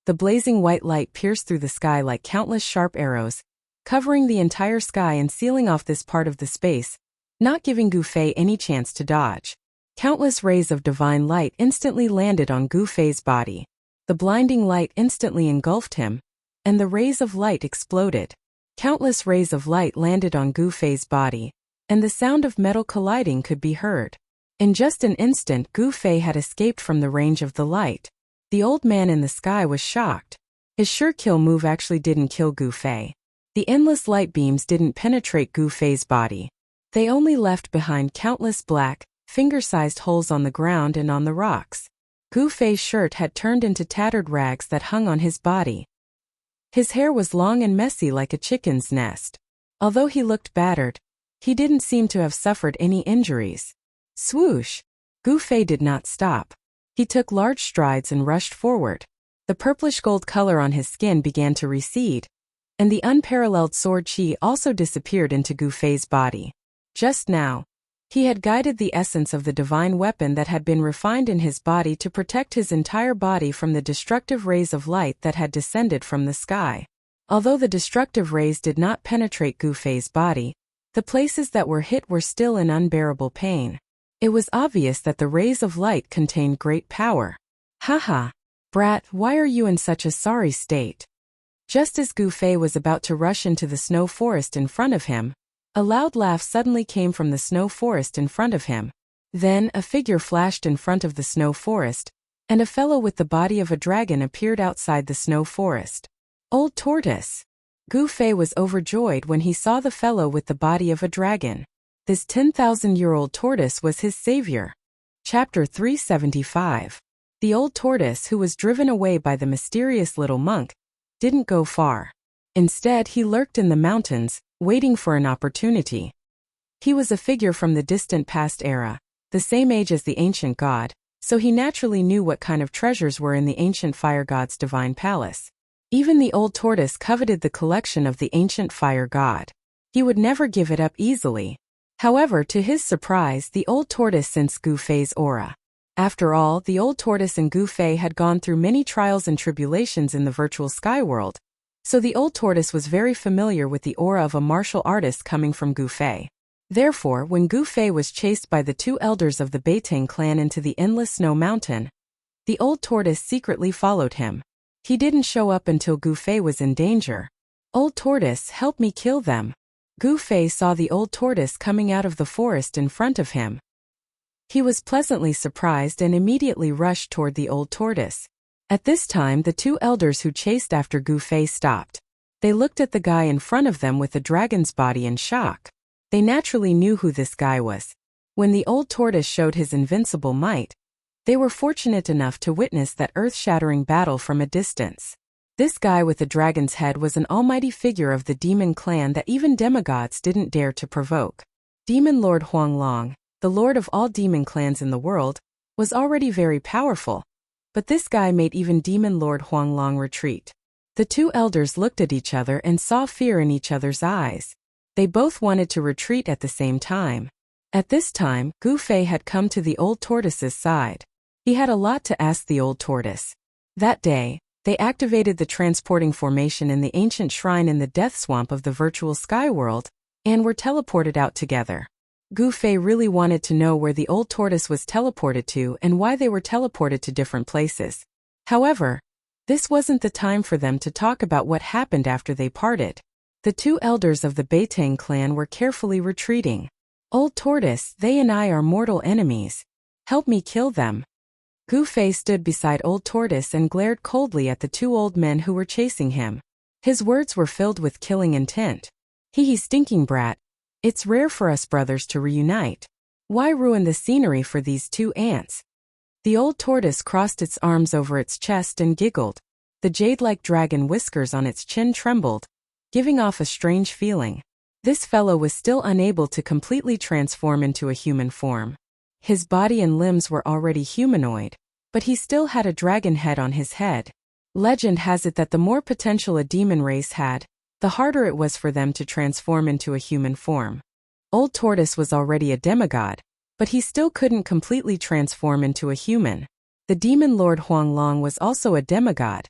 The blazing white light pierced through the sky like countless sharp arrows, covering the entire sky and sealing off this part of the space, not giving Gu Fei any chance to dodge. Countless rays of divine light instantly landed on Gu Fei's body. The blinding light instantly engulfed him, and the rays of light exploded. Countless rays of light landed on Gu Fei's body, and the sound of metal colliding could be heard. In just an instant, Gu Fei had escaped from the range of the light. The old man in the sky was shocked. His sure kill move actually didn't kill Gu Fei. The endless light beams didn't penetrate Gu Fei's body. They only left behind countless black, finger-sized holes on the ground and on the rocks. Gu Fei's shirt had turned into tattered rags that hung on his body. His hair was long and messy like a chicken's nest. Although he looked battered, he didn't seem to have suffered any injuries. Swoosh! Gu Fei did not stop. He took large strides and rushed forward. The purplish gold color on his skin began to recede, and the unparalleled sword chi also disappeared into Gu Fei's body. Just now, he had guided the essence of the divine weapon that had been refined in his body to protect his entire body from the destructive rays of light that had descended from the sky. Although the destructive rays did not penetrate Gu Fei's body, the places that were hit were still in unbearable pain. It was obvious that the rays of light contained great power. Haha, brat, why are you in such a sorry state? Just as Gu Fei was about to rush into the snow forest in front of him, a loud laugh suddenly came from the snow forest in front of him. Then, a figure flashed in front of the snow forest, and a fellow with the body of a dragon appeared outside the snow forest. Old Tortoise! Gu Fei was overjoyed when he saw the fellow with the body of a dragon. This 10,000-year-old tortoise was his savior. Chapter 375. The old tortoise, who was driven away by the mysterious little monk, didn't go far. Instead, he lurked in the mountains, waiting for an opportunity. He was a figure from the distant past era, the same age as the ancient god, so he naturally knew what kind of treasures were in the ancient fire god's divine palace. Even the old tortoise coveted the collection of the ancient fire god. He would never give it up easily. However, to his surprise, the old tortoise sensed Gu Fei's aura. After all, the old tortoise and Gu Fei had gone through many trials and tribulations in the virtual sky world, so the old tortoise was very familiar with the aura of a martial artist coming from Gu Fei. Therefore, when Gu Fei was chased by the two elders of the Beitang clan into the endless snow mountain, the old tortoise secretly followed him. He didn't show up until Gu Fei was in danger. Old tortoise, help me kill them. Gu Fei saw the old tortoise coming out of the forest in front of him. He was pleasantly surprised and immediately rushed toward the old tortoise. At this time, the two elders who chased after Gu Fei stopped. They looked at the guy in front of them with the dragon's body in shock. They naturally knew who this guy was. When the old tortoise showed his invincible might, they were fortunate enough to witness that earth-shattering battle from a distance. This guy with the dragon's head was an almighty figure of the demon clan that even demigods didn't dare to provoke. Demon Lord Huanglong, the lord of all demon clans in the world, was already very powerful, but this guy made even Demon Lord Huanglong retreat. The two elders looked at each other and saw fear in each other's eyes. They both wanted to retreat at the same time. At this time, Gu Fei had come to the old tortoise's side. He had a lot to ask the old tortoise. That day, they activated the transporting formation in the ancient shrine in the death swamp of the virtual sky world, and were teleported out together. Gu Fei really wanted to know where the old tortoise was teleported to and why they were teleported to different places. However, this wasn't the time for them to talk about what happened after they parted. The two elders of the Beitang clan were carefully retreating. Old tortoise, they and I are mortal enemies. Help me kill them. Gu Fei stood beside old tortoise and glared coldly at the two old men who were chasing him. His words were filled with killing intent. Hee stinking brat. It's rare for us brothers to reunite. Why ruin the scenery for these two ants? The old tortoise crossed its arms over its chest and giggled. The jade-like dragon whiskers on its chin trembled, giving off a strange feeling. This fellow was still unable to completely transform into a human form. His body and limbs were already humanoid, but he still had a dragon head on his head. Legend has it that the more potential a demon race had, the harder it was for them to transform into a human form. Old Tortoise was already a demigod, but he still couldn't completely transform into a human. The demon lord Huanglong was also a demigod,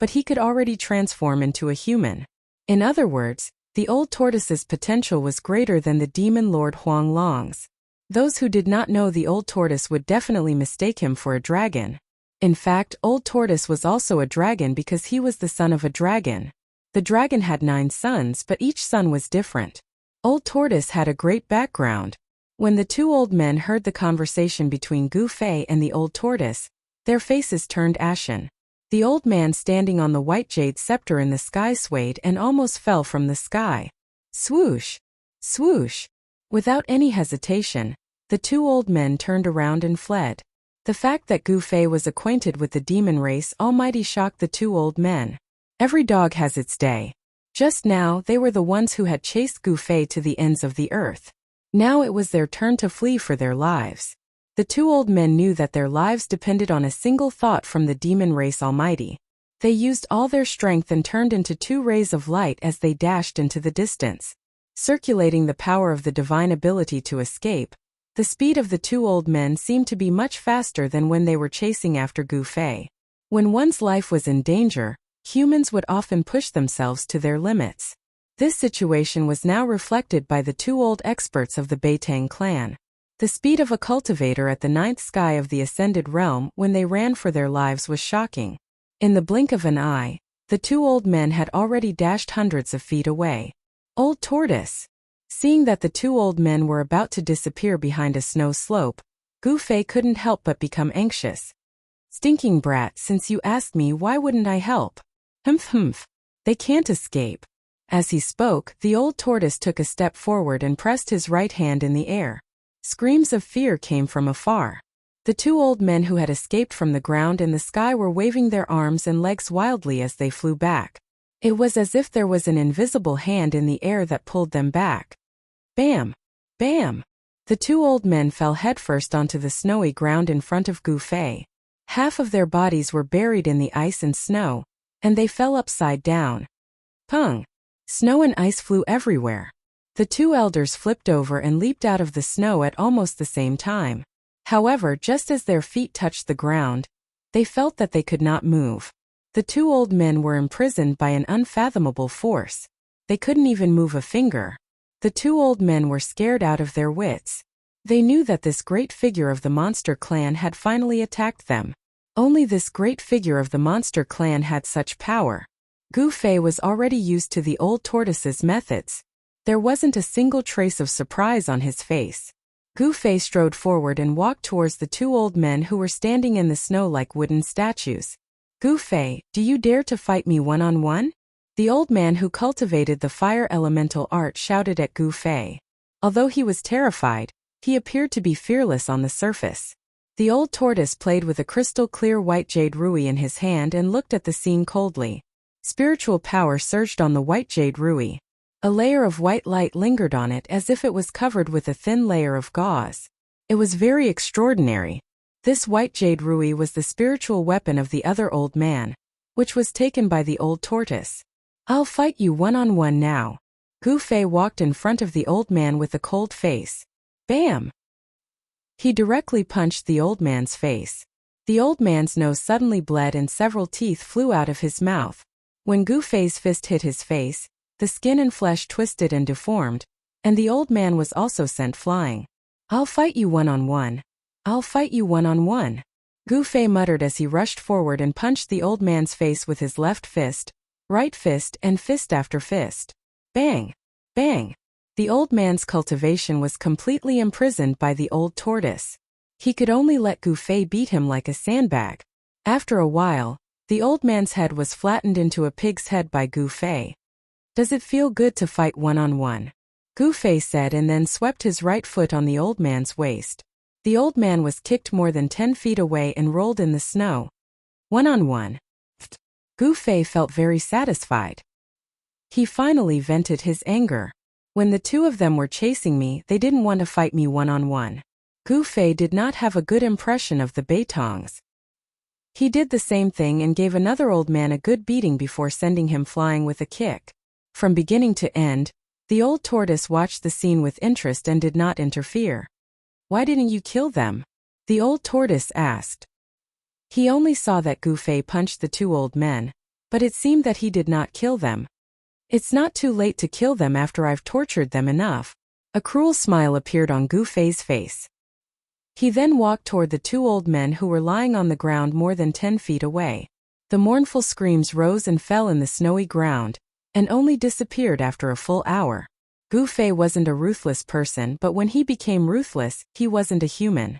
but he could already transform into a human. In other words, the old tortoise's potential was greater than the demon lord Huanglong's. Those who did not know the old tortoise would definitely mistake him for a dragon. In fact, old tortoise was also a dragon because he was the son of a dragon. The dragon had 9 sons, but each son was different. Old tortoise had a great background. When the two old men heard the conversation between Gu Fei and the old tortoise, their faces turned ashen. The old man standing on the white jade scepter in the sky swayed and almost fell from the sky. Swoosh! Swoosh! Without any hesitation, the two old men turned around and fled. The fact that Gu Fei was acquainted with the demon race almighty shocked the two old men. Every dog has its day. Just now, they were the ones who had chased Gu Fei to the ends of the earth. Now it was their turn to flee for their lives. The two old men knew that their lives depended on a single thought from the demon race almighty. They used all their strength and turned into 2 rays of light as they dashed into the distance. Circulating the power of the divine ability to escape, the speed of the two old men seemed to be much faster than when they were chasing after Gu Fei. When one's life was in danger, humans would often push themselves to their limits. This situation was now reflected by the two old experts of the Beitang clan. The speed of a cultivator at the 9th sky of the Ascended Realm when they ran for their lives was shocking. In the blink of an eye, The two old men had already dashed hundreds of feet away. Old Tortoise. Seeing that the two old men were about to disappear behind a snow slope, Gu Fei couldn't help but become anxious. Stinking brat, since you asked me, why wouldn't I help? Humph. They can't escape. As he spoke, the old tortoise took a step forward and pressed his right hand in the air. Screams of fear came from afar. The two old men who had escaped from the ground and the sky were waving their arms and legs wildly as they flew back. It was as if there was an invisible hand in the air that pulled them back. Bam! Bam! The two old men fell headfirst onto the snowy ground in front of Gu Fei. Half of their bodies were buried in the ice and snow, and they fell upside down. Pung! Snow and ice flew everywhere. The two elders flipped over and leaped out of the snow at almost the same time. However, just as their feet touched the ground, they felt that they could not move. The two old men were imprisoned by an unfathomable force. They couldn't even move a finger. The two old men were scared out of their wits. They knew that this great figure of the monster clan had finally attacked them. Only this great figure of the monster clan had such power. Gu Fei was already used to the old tortoise's methods. There wasn't a single trace of surprise on his face. Gu Fei strode forward and walked towards the two old men who were standing in the snow like wooden statues. Gu Fei, do you dare to fight me one-on-one? The old man who cultivated the fire elemental art shouted at Gu Fei. Although he was terrified, he appeared to be fearless on the surface. The old tortoise played with a crystal-clear white jade ruby in his hand and looked at the scene coldly. Spiritual power surged on the white jade ruby. A layer of white light lingered on it as if it was covered with a thin layer of gauze. It was very extraordinary. This white jade ruby was the spiritual weapon of the other old man, which was taken by the old tortoise. I'll fight you one-on-one now. Gu Fei walked in front of the old man with a cold face. Bam! He directly punched the old man's face. The old man's nose suddenly bled and several teeth flew out of his mouth. When Gu Fei's fist hit his face, the skin and flesh twisted and deformed, and the old man was also sent flying. I'll fight you one-on-one. I'll fight you one-on-one. Gu Fei muttered as he rushed forward and punched the old man's face with his left fist, right fist, and fist after fist. Bang! Bang! The old man's cultivation was completely imprisoned by the old tortoise. He could only let Gu Fei beat him like a sandbag. After a while, the old man's head was flattened into a pig's head by Gu Fei. Does it feel good to fight one-on-one? Gu Fei said and then swept his right foot on the old man's waist. The old man was kicked more than 10 feet away and rolled in the snow. One-on-one. Gu Fei felt very satisfied. He finally vented his anger. When the two of them were chasing me, they didn't want to fight me one-on-one. Gu Fei did not have a good impression of the Beitongs. He did the same thing and gave another old man a good beating before sending him flying with a kick. From beginning to end, the old tortoise watched the scene with interest and did not interfere. Why didn't you kill them? The old tortoise asked. He only saw that Gu Fei punched the two old men, but it seemed that he did not kill them. It's not too late to kill them after I've tortured them enough. A cruel smile appeared on Gu Fei's face. He then walked toward the two old men who were lying on the ground more than 10 feet away. The mournful screams rose and fell in the snowy ground, and only disappeared after a full hour. Gu Fei wasn't a ruthless person, but when he became ruthless, he wasn't a human.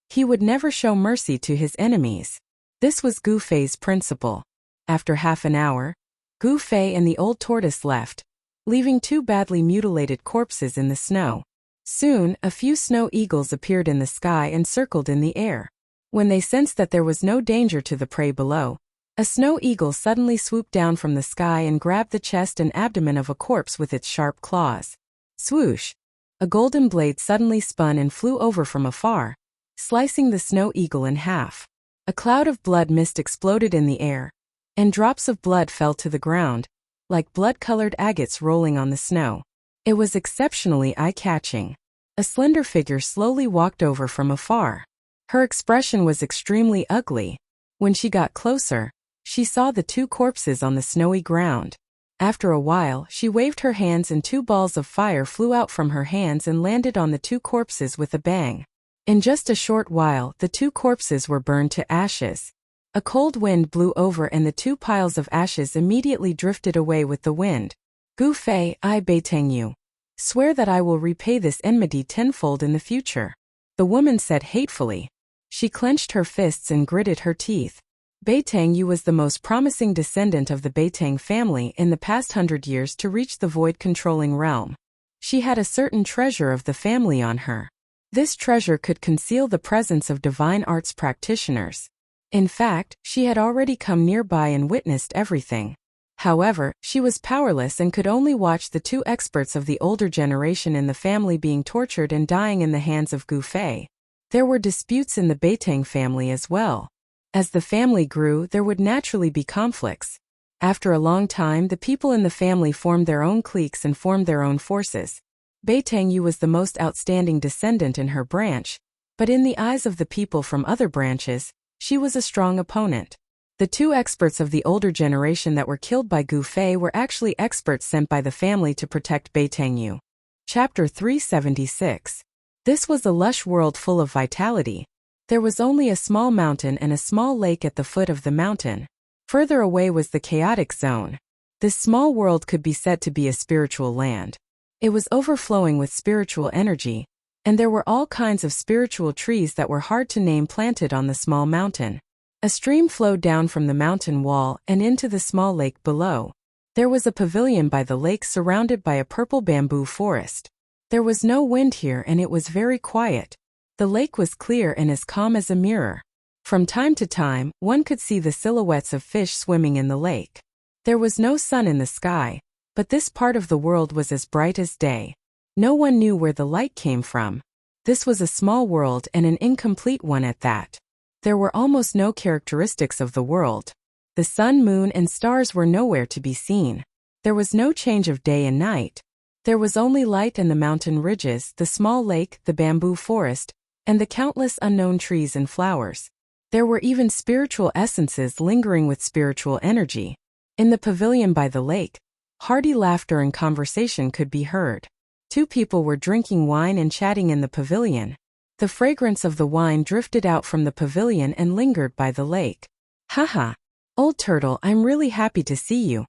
He would never show mercy to his enemies. This was Gu Fei's principle. After half an hour, Gu Fei and the old tortoise left, leaving two badly mutilated corpses in the snow. Soon, a few snow eagles appeared in the sky and circled in the air. When they sensed that there was no danger to the prey below, a snow eagle suddenly swooped down from the sky and grabbed the chest and abdomen of a corpse with its sharp claws. Swoosh! A golden blade suddenly spun and flew over from afar, slicing the snow eagle in half. A cloud of blood mist exploded in the air, and drops of blood fell to the ground, like blood-colored agates rolling on the snow. It was exceptionally eye-catching. A slender figure slowly walked over from afar. Her expression was extremely ugly. When she got closer, she saw the two corpses on the snowy ground. After a while, she waved her hands and two balls of fire flew out from her hands and landed on the two corpses with a bang. In just a short while, the two corpses were burned to ashes. A cold wind blew over and the two piles of ashes immediately drifted away with the wind. Gu Fei, I Beitang you. Swear that I will repay this enmity tenfold in the future. The woman said hatefully. She clenched her fists and gritted her teeth. Beitang Yu was the most promising descendant of the Beitang family in the past 100 years to reach the void-controlling realm. She had a certain treasure of the family on her. This treasure could conceal the presence of divine arts practitioners. In fact, she had already come nearby and witnessed everything. However, she was powerless and could only watch the two experts of the older generation in the family being tortured and dying in the hands of Gu Fei. There were disputes in the Beitang family as well. As the family grew, there would naturally be conflicts. After a long time, the people in the family formed their own cliques and formed their own forces. Beitang Yu was the most outstanding descendant in her branch, but in the eyes of the people from other branches, she was a strong opponent. The two experts of the older generation that were killed by Gu Fei were actually experts sent by the family to protect Beitang Yu. Chapter 376. This was a lush world full of vitality. There was only a small mountain and a small lake at the foot of the mountain. Further away was the chaotic zone. This small world could be said to be a spiritual land. It was overflowing with spiritual energy, and there were all kinds of spiritual trees that were hard to name planted on the small mountain. A stream flowed down from the mountain wall and into the small lake below. There was a pavilion by the lake surrounded by a purple bamboo forest. There was no wind here and it was very quiet. The lake was clear and as calm as a mirror. From time to time, one could see the silhouettes of fish swimming in the lake. There was no sun in the sky, but this part of the world was as bright as day. No one knew where the light came from. This was a small world and an incomplete one at that. There were almost no characteristics of the world. The sun, moon, and stars were nowhere to be seen. There was no change of day and night. There was only light and the mountain ridges, the small lake, the bamboo forest, and the countless unknown trees and flowers. There were even spiritual essences lingering with spiritual energy. In the pavilion by the lake, hearty laughter and conversation could be heard. Two people were drinking wine and chatting in the pavilion. The fragrance of the wine drifted out from the pavilion and lingered by the lake. Haha, old turtle, I'm really happy to see you.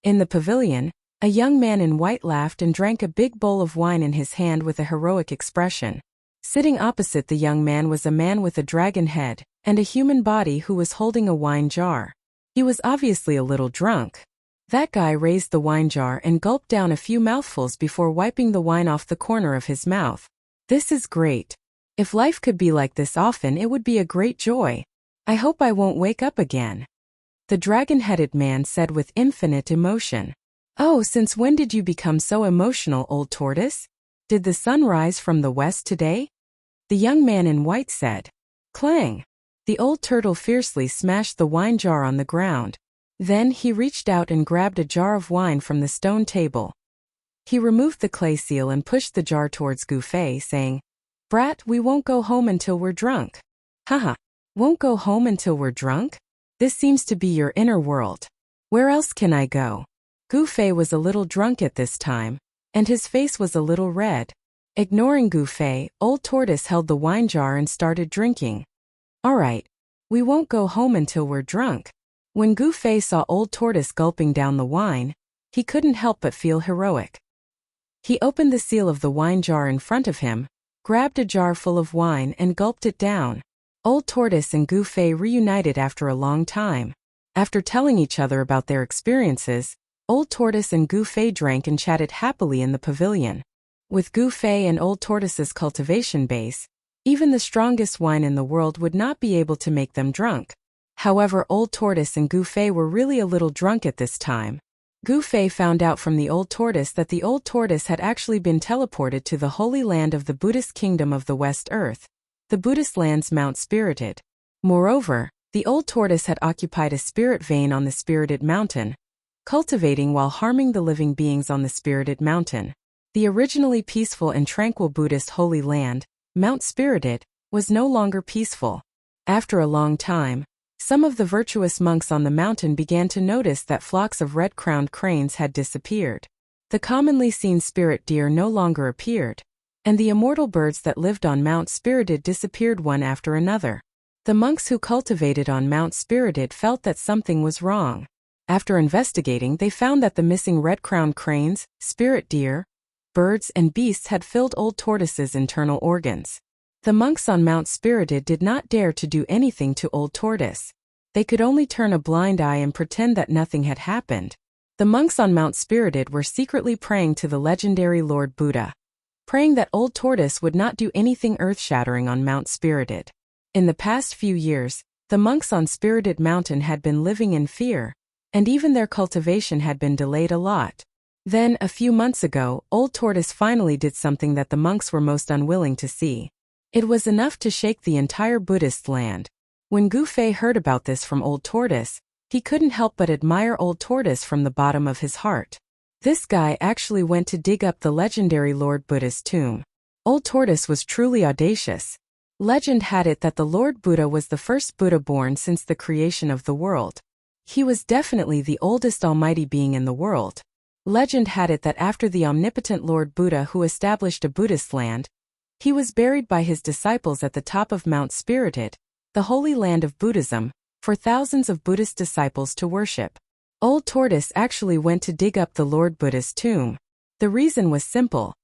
In the pavilion, a young man in white laughed and drank a big bowl of wine in his hand with a heroic expression. Sitting opposite the young man was a man with a dragon head and a human body who was holding a wine jar. He was obviously a little drunk. That guy raised the wine jar and gulped down a few mouthfuls before wiping the wine off the corner of his mouth. This is great. If life could be like this often, it would be a great joy. I hope I won't wake up again. The dragon-headed man said with infinite emotion. Oh, since when did you become so emotional, old tortoise? Did the sun rise from the west today? The young man in white said. Clang! The old turtle fiercely smashed the wine jar on the ground. Then he reached out and grabbed a jar of wine from the stone table. He removed the clay seal and pushed the jar towards Gu Fei, saying, Brat, we won't go home until we're drunk. Haha, won't go home until we're drunk? This seems to be your inner world. Where else can I go? Gu Fei was a little drunk at this time, and his face was a little red. Ignoring Gu Fei, old tortoise held the wine jar and started drinking. All right, we won't go home until we're drunk. When Gu Fei saw old tortoise gulping down the wine, he couldn't help but feel heroic. He opened the seal of the wine jar in front of him, grabbed a jar full of wine and gulped it down. Old tortoise and Gu Fei reunited after a long time. After telling each other about their experiences, old tortoise and Gu Fei drank and chatted happily in the pavilion. With Gu Fei and old tortoise's cultivation base, even the strongest wine in the world would not be able to make them drunk. However, old tortoise and Gu Fei were really a little drunk at this time. Gu Fei found out from the old tortoise that the old tortoise had actually been teleported to the holy land of the Buddhist kingdom of the West Earth, the Buddhist land's Mount Spirited. Moreover, the old tortoise had occupied a spirit vein on the Spirited Mountain, cultivating while harming the living beings on the Spirited Mountain. The originally peaceful and tranquil Buddhist holy land, Mount Spirited, was no longer peaceful. After a long time, some of the virtuous monks on the mountain began to notice that flocks of red-crowned cranes had disappeared. The commonly seen spirit deer no longer appeared, and the immortal birds that lived on Mount Spirited disappeared one after another. The monks who cultivated on Mount Spirited felt that something was wrong. After investigating, they found that the missing red-crowned cranes, spirit deer, birds, and beasts had filled Old Tortoise's internal organs. The monks on Mount Spirited did not dare to do anything to Old Tortoise. They could only turn a blind eye and pretend that nothing had happened. The monks on Mount Spirited were secretly praying to the legendary Lord Buddha, praying that Old Tortoise would not do anything earth-shattering on Mount Spirited. In the past few years, the monks on Spirited Mountain had been living in fear, and even their cultivation had been delayed a lot. Then, a few months ago, Old Tortoise finally did something that the monks were most unwilling to see. It was enough to shake the entire Buddhist land. When Gu Fei heard about this from Old Tortoise, he couldn't help but admire Old Tortoise from the bottom of his heart. This guy actually went to dig up the legendary Lord Buddha's tomb. Old Tortoise was truly audacious. Legend had it that the Lord Buddha was the first Buddha born since the creation of the world. He was definitely the oldest almighty being in the world. Legend had it that after the omnipotent Lord Buddha who established a Buddhist land, he was buried by his disciples at the top of Mount Spirited, the holy land of Buddhism, for thousands of Buddhist disciples to worship. Old Tortoise actually went to dig up the Lord Buddha's tomb. The reason was simple.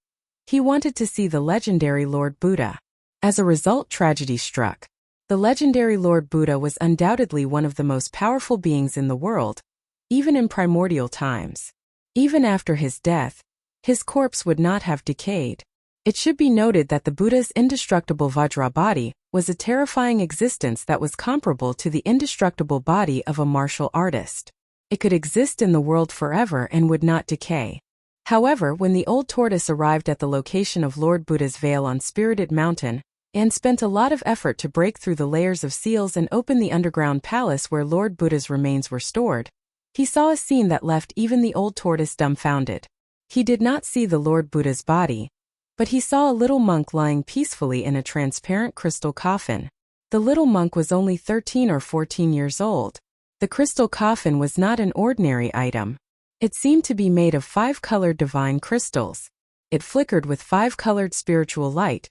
He wanted to see the legendary Lord Buddha. As a result, tragedy struck. The legendary Lord Buddha was undoubtedly one of the most powerful beings in the world, even in primordial times. Even after his death, his corpse would not have decayed. It should be noted that the Buddha's indestructible Vajra body was a terrifying existence that was comparable to the indestructible body of a martial artist. It could exist in the world forever and would not decay. However, when the Old Tortoise arrived at the location of Lord Buddha's veil on Spirited Mountain, and spent a lot of effort to break through the layers of seals and open the underground palace where Lord Buddha's remains were stored, he saw a scene that left even the Old Tortoise dumbfounded. He did not see the Lord Buddha's body, but he saw a little monk lying peacefully in a transparent crystal coffin. The little monk was only 13 or 14 years old. The crystal coffin was not an ordinary item. It seemed to be made of 5-colored divine crystals. It flickered with 5-colored spiritual light,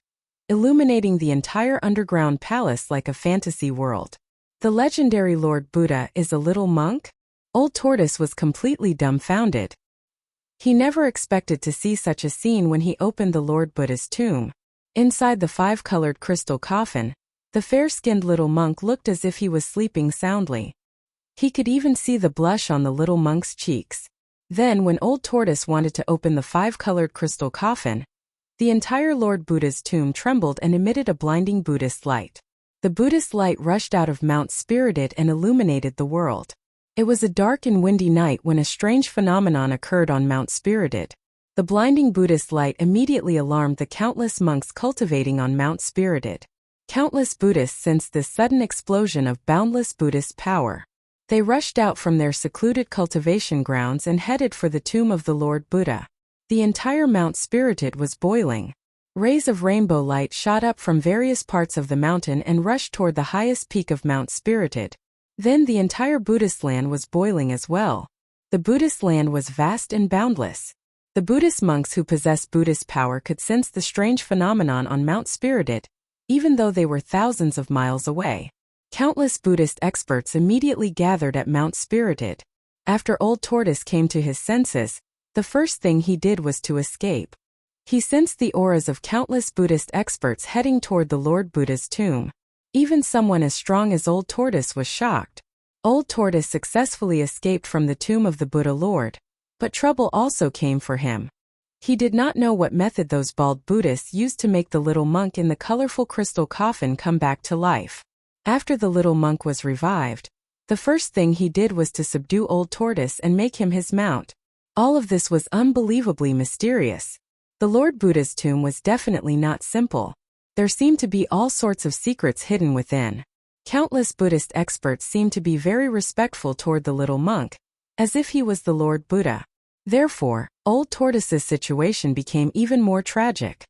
illuminating the entire underground palace like a fantasy world. The legendary Lord Buddha is a little monk? Old Tortoise was completely dumbfounded. He never expected to see such a scene when he opened the Lord Buddha's tomb. Inside the 5-colored crystal coffin, the fair-skinned little monk looked as if he was sleeping soundly. He could even see the blush on the little monk's cheeks. Then, when Old Tortoise wanted to open the 5-colored crystal coffin, the entire Lord Buddha's tomb trembled and emitted a blinding Buddhist light. The Buddhist light rushed out of Mount Spirited and illuminated the world. It was a dark and windy night when a strange phenomenon occurred on Mount Spirited. The blinding Buddhist light immediately alarmed the countless monks cultivating on Mount Spirited. Countless Buddhists sensed this sudden explosion of boundless Buddhist power. They rushed out from their secluded cultivation grounds and headed for the tomb of the Lord Buddha. The entire Mount Spirited was boiling. Rays of rainbow light shot up from various parts of the mountain and rushed toward the highest peak of Mount Spirited. Then the entire Buddhist land was boiling as well. The Buddhist land was vast and boundless. The Buddhist monks who possessed Buddhist power could sense the strange phenomenon on Mount Spirited, even though they were thousands of miles away. Countless Buddhist experts immediately gathered at Mount Spirited. After Old Tortoise came to his senses, the first thing he did was to escape. He sensed the auras of countless Buddhist experts heading toward the Lord Buddha's tomb. Even someone as strong as Old Tortoise was shocked. Old Tortoise successfully escaped from the tomb of the Buddha Lord, but trouble also came for him. He did not know what method those bald Buddhists used to make the little monk in the colorful crystal coffin come back to life. After the little monk was revived, the first thing he did was to subdue Old Tortoise and make him his mount. All of this was unbelievably mysterious. The Lord Buddha's tomb was definitely not simple. There seemed to be all sorts of secrets hidden within. Countless Buddhist experts seemed to be very respectful toward the little monk, as if he was the Lord Buddha. Therefore, Old Tortoise's situation became even more tragic.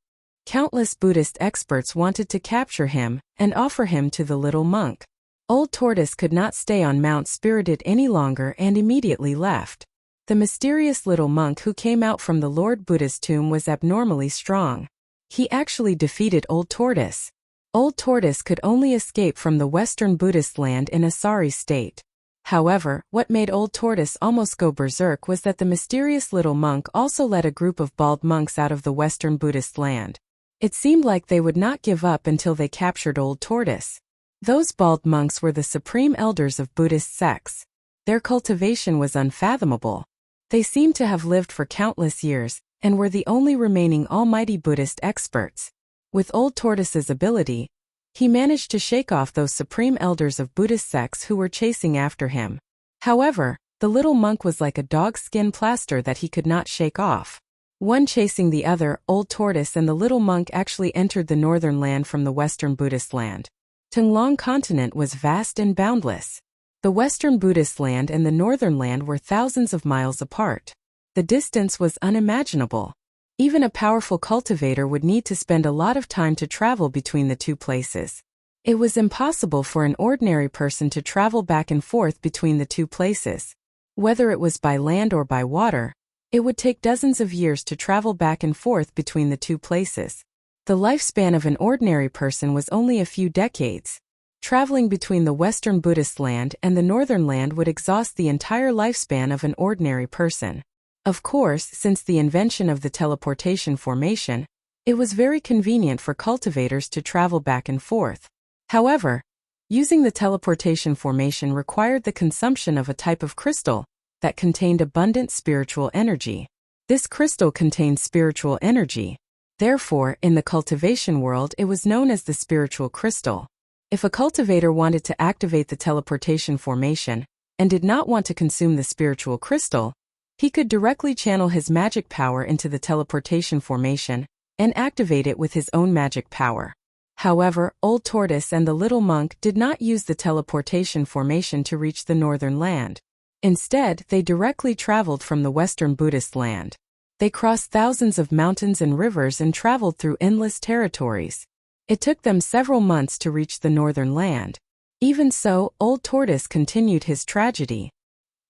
Countless Buddhist experts wanted to capture him and offer him to the little monk. Old Tortoise could not stay on Mount Spirited any longer and immediately left. The mysterious little monk who came out from the Lord Buddha's tomb was abnormally strong. He actually defeated Old Tortoise. Old Tortoise could only escape from the Western Buddhist land in a sorry state. However, what made Old Tortoise almost go berserk was that the mysterious little monk also led a group of bald monks out of the Western Buddhist land. It seemed like they would not give up until they captured Old Tortoise. Those bald monks were the supreme elders of Buddhist sects. Their cultivation was unfathomable. They seemed to have lived for countless years, and were the only remaining almighty Buddhist experts. With Old Tortoise's ability, he managed to shake off those supreme elders of Buddhist sects who were chasing after him. However, the little monk was like a dog's skin plaster that he could not shake off. One chasing the other, Old Tortoise and the little monk actually entered the northern land from the Western Buddhist land. Tunglong continent was vast and boundless. The Western Buddhist land and the northern land were thousands of miles apart. The distance was unimaginable. Even a powerful cultivator would need to spend a lot of time to travel between the two places. It was impossible for an ordinary person to travel back and forth between the two places. Whether it was by land or by water, it would take dozens of years to travel back and forth between the two places. The lifespan of an ordinary person was only a few decades. Traveling between the Western Buddhist land and the northern land would exhaust the entire lifespan of an ordinary person. Of course, since the invention of the teleportation formation, it was very convenient for cultivators to travel back and forth. However, using the teleportation formation required the consumption of a type of crystal that contained abundant spiritual energy. This crystal contained spiritual energy. Therefore, in the cultivation world, it was known as the spiritual crystal. If a cultivator wanted to activate the teleportation formation and did not want to consume the spiritual crystal, he could directly channel his magic power into the teleportation formation and activate it with his own magic power. However, Old Tortoise and the little monk did not use the teleportation formation to reach the northern land. Instead, they directly traveled from the Western Buddhist land. They crossed thousands of mountains and rivers and traveled through endless territories. It took them several months to reach the northern land. Even so, Old Tortoise continued his tragedy.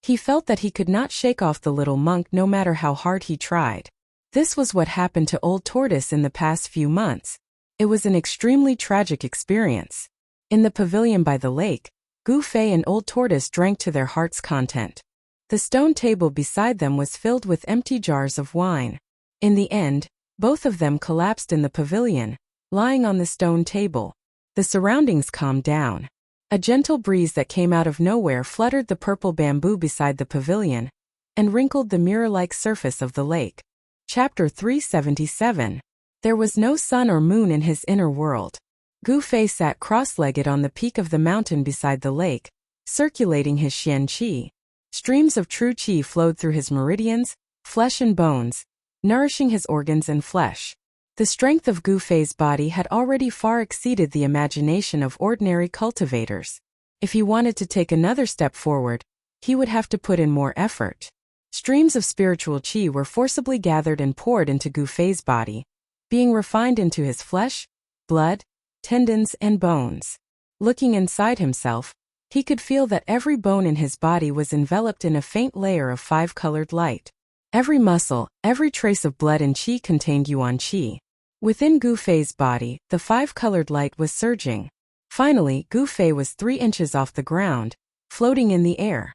He felt that he could not shake off the little monk no matter how hard he tried. This was what happened to Old Tortoise in the past few months. It was an extremely tragic experience. In the pavilion by the lake, Gu Fei and Old Tortoise drank to their heart's content. The stone table beside them was filled with empty jars of wine. In the end, both of them collapsed in the pavilion, lying on the stone table. The surroundings calmed down. A gentle breeze that came out of nowhere fluttered the purple bamboo beside the pavilion and wrinkled the mirror-like surface of the lake. Chapter 377. There was no sun or moon in his inner world. Gu Fei sat cross-legged on the peak of the mountain beside the lake, circulating his xian qi. Streams of true qi flowed through his meridians, flesh and bones, nourishing his organs and flesh. The strength of Gu Fei's body had already far exceeded the imagination of ordinary cultivators. If he wanted to take another step forward, he would have to put in more effort. Streams of spiritual qi were forcibly gathered and poured into Gu Fei's body, being refined into his flesh, blood, tendons, and bones. Looking inside himself, he could feel that every bone in his body was enveloped in a faint layer of five-colored light. Every muscle, every trace of blood and qi contained yuan qi. Within Gu Fei's body, the five-colored light was surging. Finally, Gu Fei was 3 inches off the ground, floating in the air.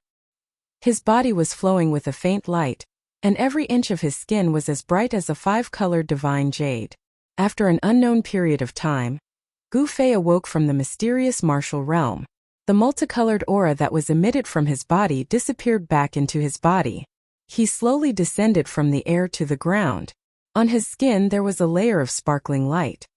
His body was flowing with a faint light, and every inch of his skin was as bright as a 5-colored divine jade. After an unknown period of time, Gu Fei awoke from the mysterious martial realm. The multicolored aura that was emitted from his body disappeared back into his body. He slowly descended from the air to the ground. On his skin there was a layer of sparkling light.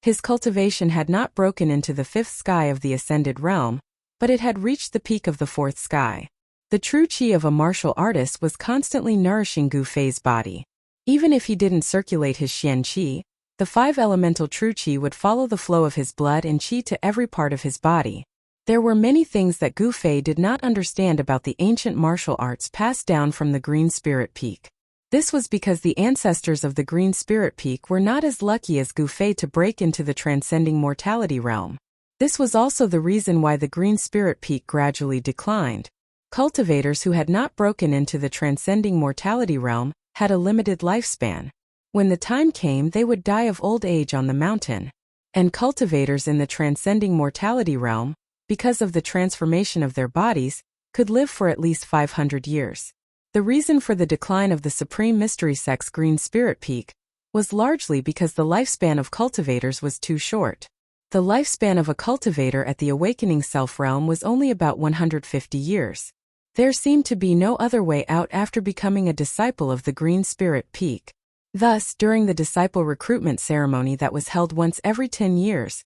His cultivation had not broken into the 5th sky of the ascended realm, but it had reached the peak of the 4th sky. The true qi of a martial artist was constantly nourishing Gu Fei's body. Even if he didn't circulate his xian qi, the 5 elemental true qi would follow the flow of his blood and qi to every part of his body. There were many things that Gu Fei did not understand about the ancient martial arts passed down from the Green Spirit Peak. This was because the ancestors of the Green Spirit Peak were not as lucky as Gu Fei to break into the transcending mortality realm. This was also the reason why the Green Spirit Peak gradually declined. Cultivators who had not broken into the transcending mortality realm had a limited lifespan. When the time came, they would die of old age on the mountain. and cultivators in the transcending mortality realm, because of the transformation of their bodies, could live for at least 500 years. The reason for the decline of the Supreme Mystery Sect's Green Spirit Peak was largely because the lifespan of cultivators was too short. The lifespan of a cultivator at the Awakening Self realm was only about 150 years. There seemed to be no other way out after becoming a disciple of the Green Spirit Peak. Thus, during the disciple recruitment ceremony that was held once every 10 years,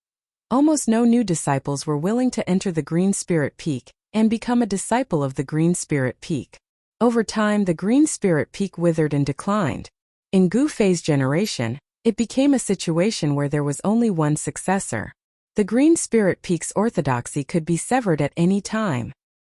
almost no new disciples were willing to enter the Green Spirit Peak and become a disciple of the Green Spirit Peak. Over time, the Green Spirit Peak withered and declined. In Gu Fei's generation, it became a situation where there was only one successor. The Green Spirit Peak's orthodoxy could be severed at any time.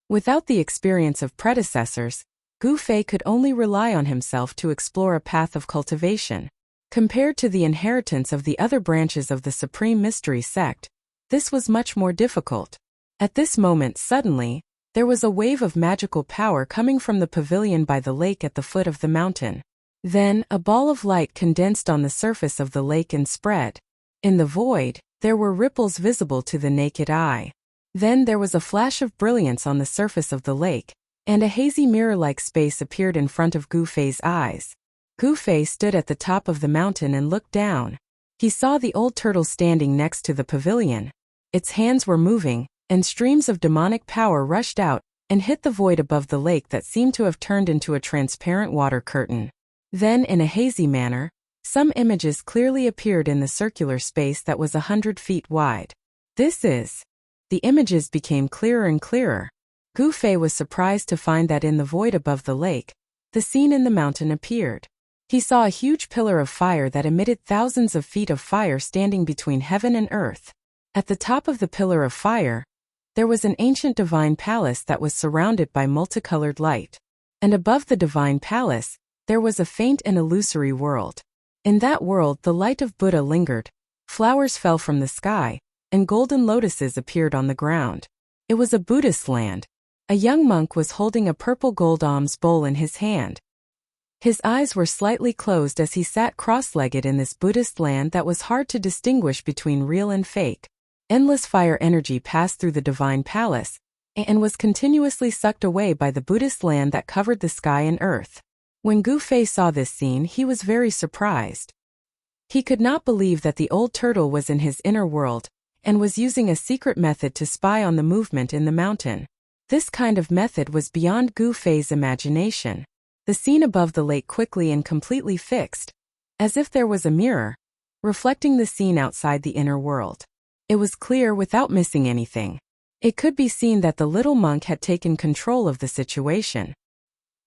Without the experience of predecessors, Gu Fei could only rely on himself to explore a path of cultivation. Compared to the inheritance of the other branches of the Supreme Mystery Sect, this was much more difficult. At this moment, suddenly, there was a wave of magical power coming from the pavilion by the lake at the foot of the mountain. Then, a ball of light condensed on the surface of the lake and spread. In the void, there were ripples visible to the naked eye. Then there was a flash of brilliance on the surface of the lake, and a hazy mirror-like space appeared in front of Gu Fei's eyes. Gu Fei stood at the top of the mountain and looked down. He saw the old turtle standing next to the pavilion. Its hands were moving, and streams of demonic power rushed out and hit the void above the lake that seemed to have turned into a transparent water curtain. Then, in a hazy manner, some images clearly appeared in the circular space that was 100 feet wide. The images became clearer and clearer. Gu Fei was surprised to find that in the void above the lake, the scene in the mountain appeared. He saw a huge pillar of fire that emitted thousands of feet of fire standing between heaven and earth. At the top of the pillar of fire, there was an ancient divine palace that was surrounded by multicolored light. And above the divine palace, there was a faint and illusory world. In that world, the light of Buddha lingered, flowers fell from the sky, and golden lotuses appeared on the ground. It was a Buddhist land. A young monk was holding a purple gold alms bowl in his hand. His eyes were slightly closed as he sat cross-legged in this Buddhist land that was hard to distinguish between real and fake. Endless fire energy passed through the divine palace, and was continuously sucked away by the Buddhist land that covered the sky and earth. When Gu Fei saw this scene, he was very surprised. He could not believe that the old turtle was in his inner world, and was using a secret method to spy on the movement in the mountain. This kind of method was beyond Gu Fei's imagination. The scene above the lake quickly and completely fixed, as if there was a mirror, reflecting the scene outside the inner world. It was clear without missing anything. It could be seen that the little monk had taken control of the situation.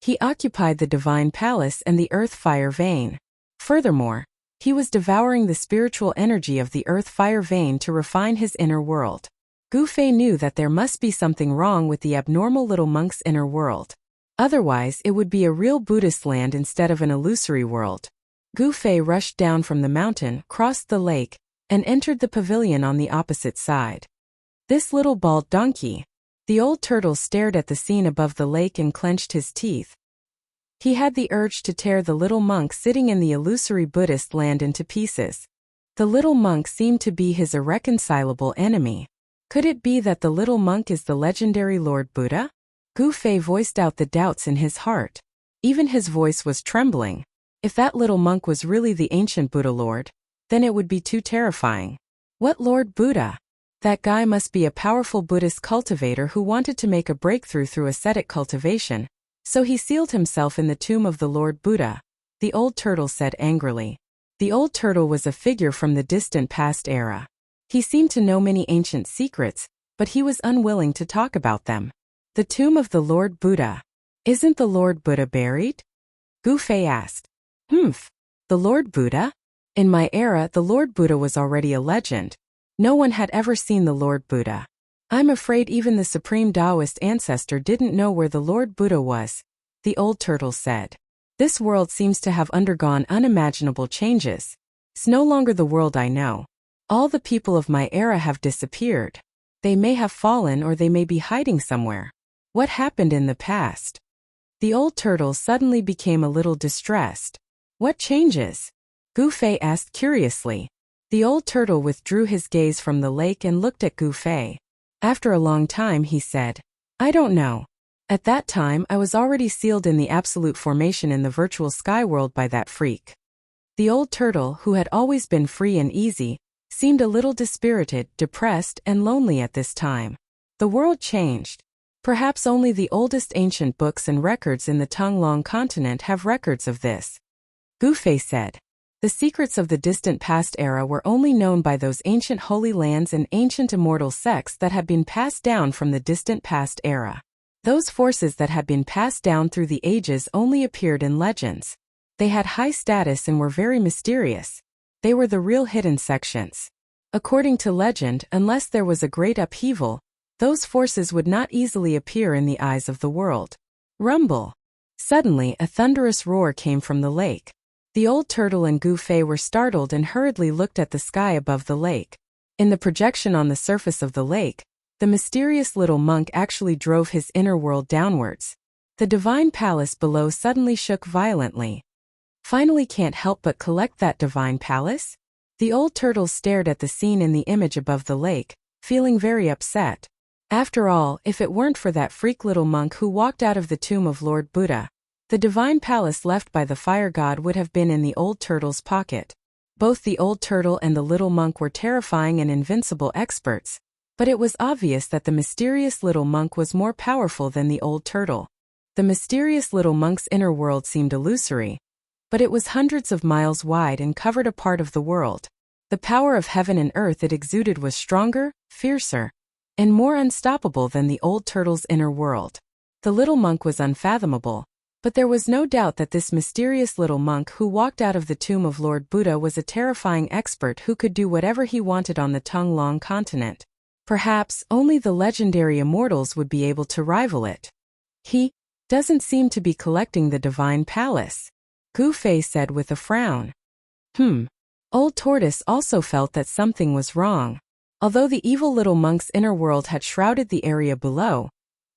He occupied the divine palace and the earth fire vein. Furthermore, he was devouring the spiritual energy of the earth fire vein to refine his inner world. Gu Fei knew that there must be something wrong with the abnormal little monk's inner world. Otherwise, it would be a real Buddhist land instead of an illusory world. Gu Fei rushed down from the mountain, crossed the lake, and entered the pavilion on the opposite side. This little bald donkey. The old turtle stared at the scene above the lake and clenched his teeth. He had the urge to tear the little monk sitting in the illusory Buddhist land into pieces. The little monk seemed to be his irreconcilable enemy. Could it be that the little monk is the legendary Lord Buddha? Gu Fei voiced out the doubts in his heart. Even his voice was trembling. If that little monk was really the ancient Buddha Lord, then it would be too terrifying. What Lord Buddha? That guy must be a powerful Buddhist cultivator who wanted to make a breakthrough through ascetic cultivation, so he sealed himself in the tomb of the Lord Buddha, the old turtle said angrily. The old turtle was a figure from the distant past era. He seemed to know many ancient secrets, but he was unwilling to talk about them. The tomb of the Lord Buddha. Isn't the Lord Buddha buried? Gu Fei asked. The Lord Buddha? In my era, the Lord Buddha was already a legend. No one had ever seen the Lord Buddha. I'm afraid even the supreme Taoist ancestor didn't know where the Lord Buddha was, the old turtle said. This world seems to have undergone unimaginable changes. It's no longer the world I know. All the people of my era have disappeared. They may have fallen or they may be hiding somewhere. What happened in the past? The old turtle suddenly became a little distressed. What changes? Gu Fei asked curiously. The old turtle withdrew his gaze from the lake and looked at Gu Fei. After a long time he said, "I don't know. At that time I was already sealed in the absolute formation in the virtual sky world by that freak." The old turtle, who had always been free and easy, seemed a little dispirited, depressed, and lonely at this time. The world changed. Perhaps only the oldest ancient books and records in the Tonglong continent have records of this. Gu Fei said. The secrets of the distant past era were only known by those ancient holy lands and ancient immortal sects that had been passed down from the distant past era. Those forces that had been passed down through the ages only appeared in legends. They had high status and were very mysterious. They were the real hidden sections. According to legend, unless there was a great upheaval, those forces would not easily appear in the eyes of the world. Rumble. Suddenly, a thunderous roar came from the lake. The old turtle and Gu Fei were startled and hurriedly looked at the sky above the lake. In the projection on the surface of the lake, the mysterious little monk actually drove his inner world downwards. The divine palace below suddenly shook violently. Finally, can't help but collect that divine palace? The old turtle stared at the scene in the image above the lake, feeling very upset. After all, if it weren't for that freak little monk who walked out of the tomb of Lord Buddha, the divine palace left by the fire god would have been in the old turtle's pocket. Both the old turtle and the little monk were terrifying and invincible experts, but it was obvious that the mysterious little monk was more powerful than the old turtle. The mysterious little monk's inner world seemed illusory, but it was hundreds of miles wide and covered a part of the world. The power of heaven and earth it exuded was stronger, fiercer, and more unstoppable than the old turtle's inner world. The little monk was unfathomable, but there was no doubt that this mysterious little monk who walked out of the tomb of Lord Buddha was a terrifying expert who could do whatever he wanted on the Tonglong continent. Perhaps only the legendary immortals would be able to rival it. He doesn't seem to be collecting the divine palace, Gu Fei said with a frown. Old Tortoise also felt that something was wrong. Although the evil little monk's inner world had shrouded the area below,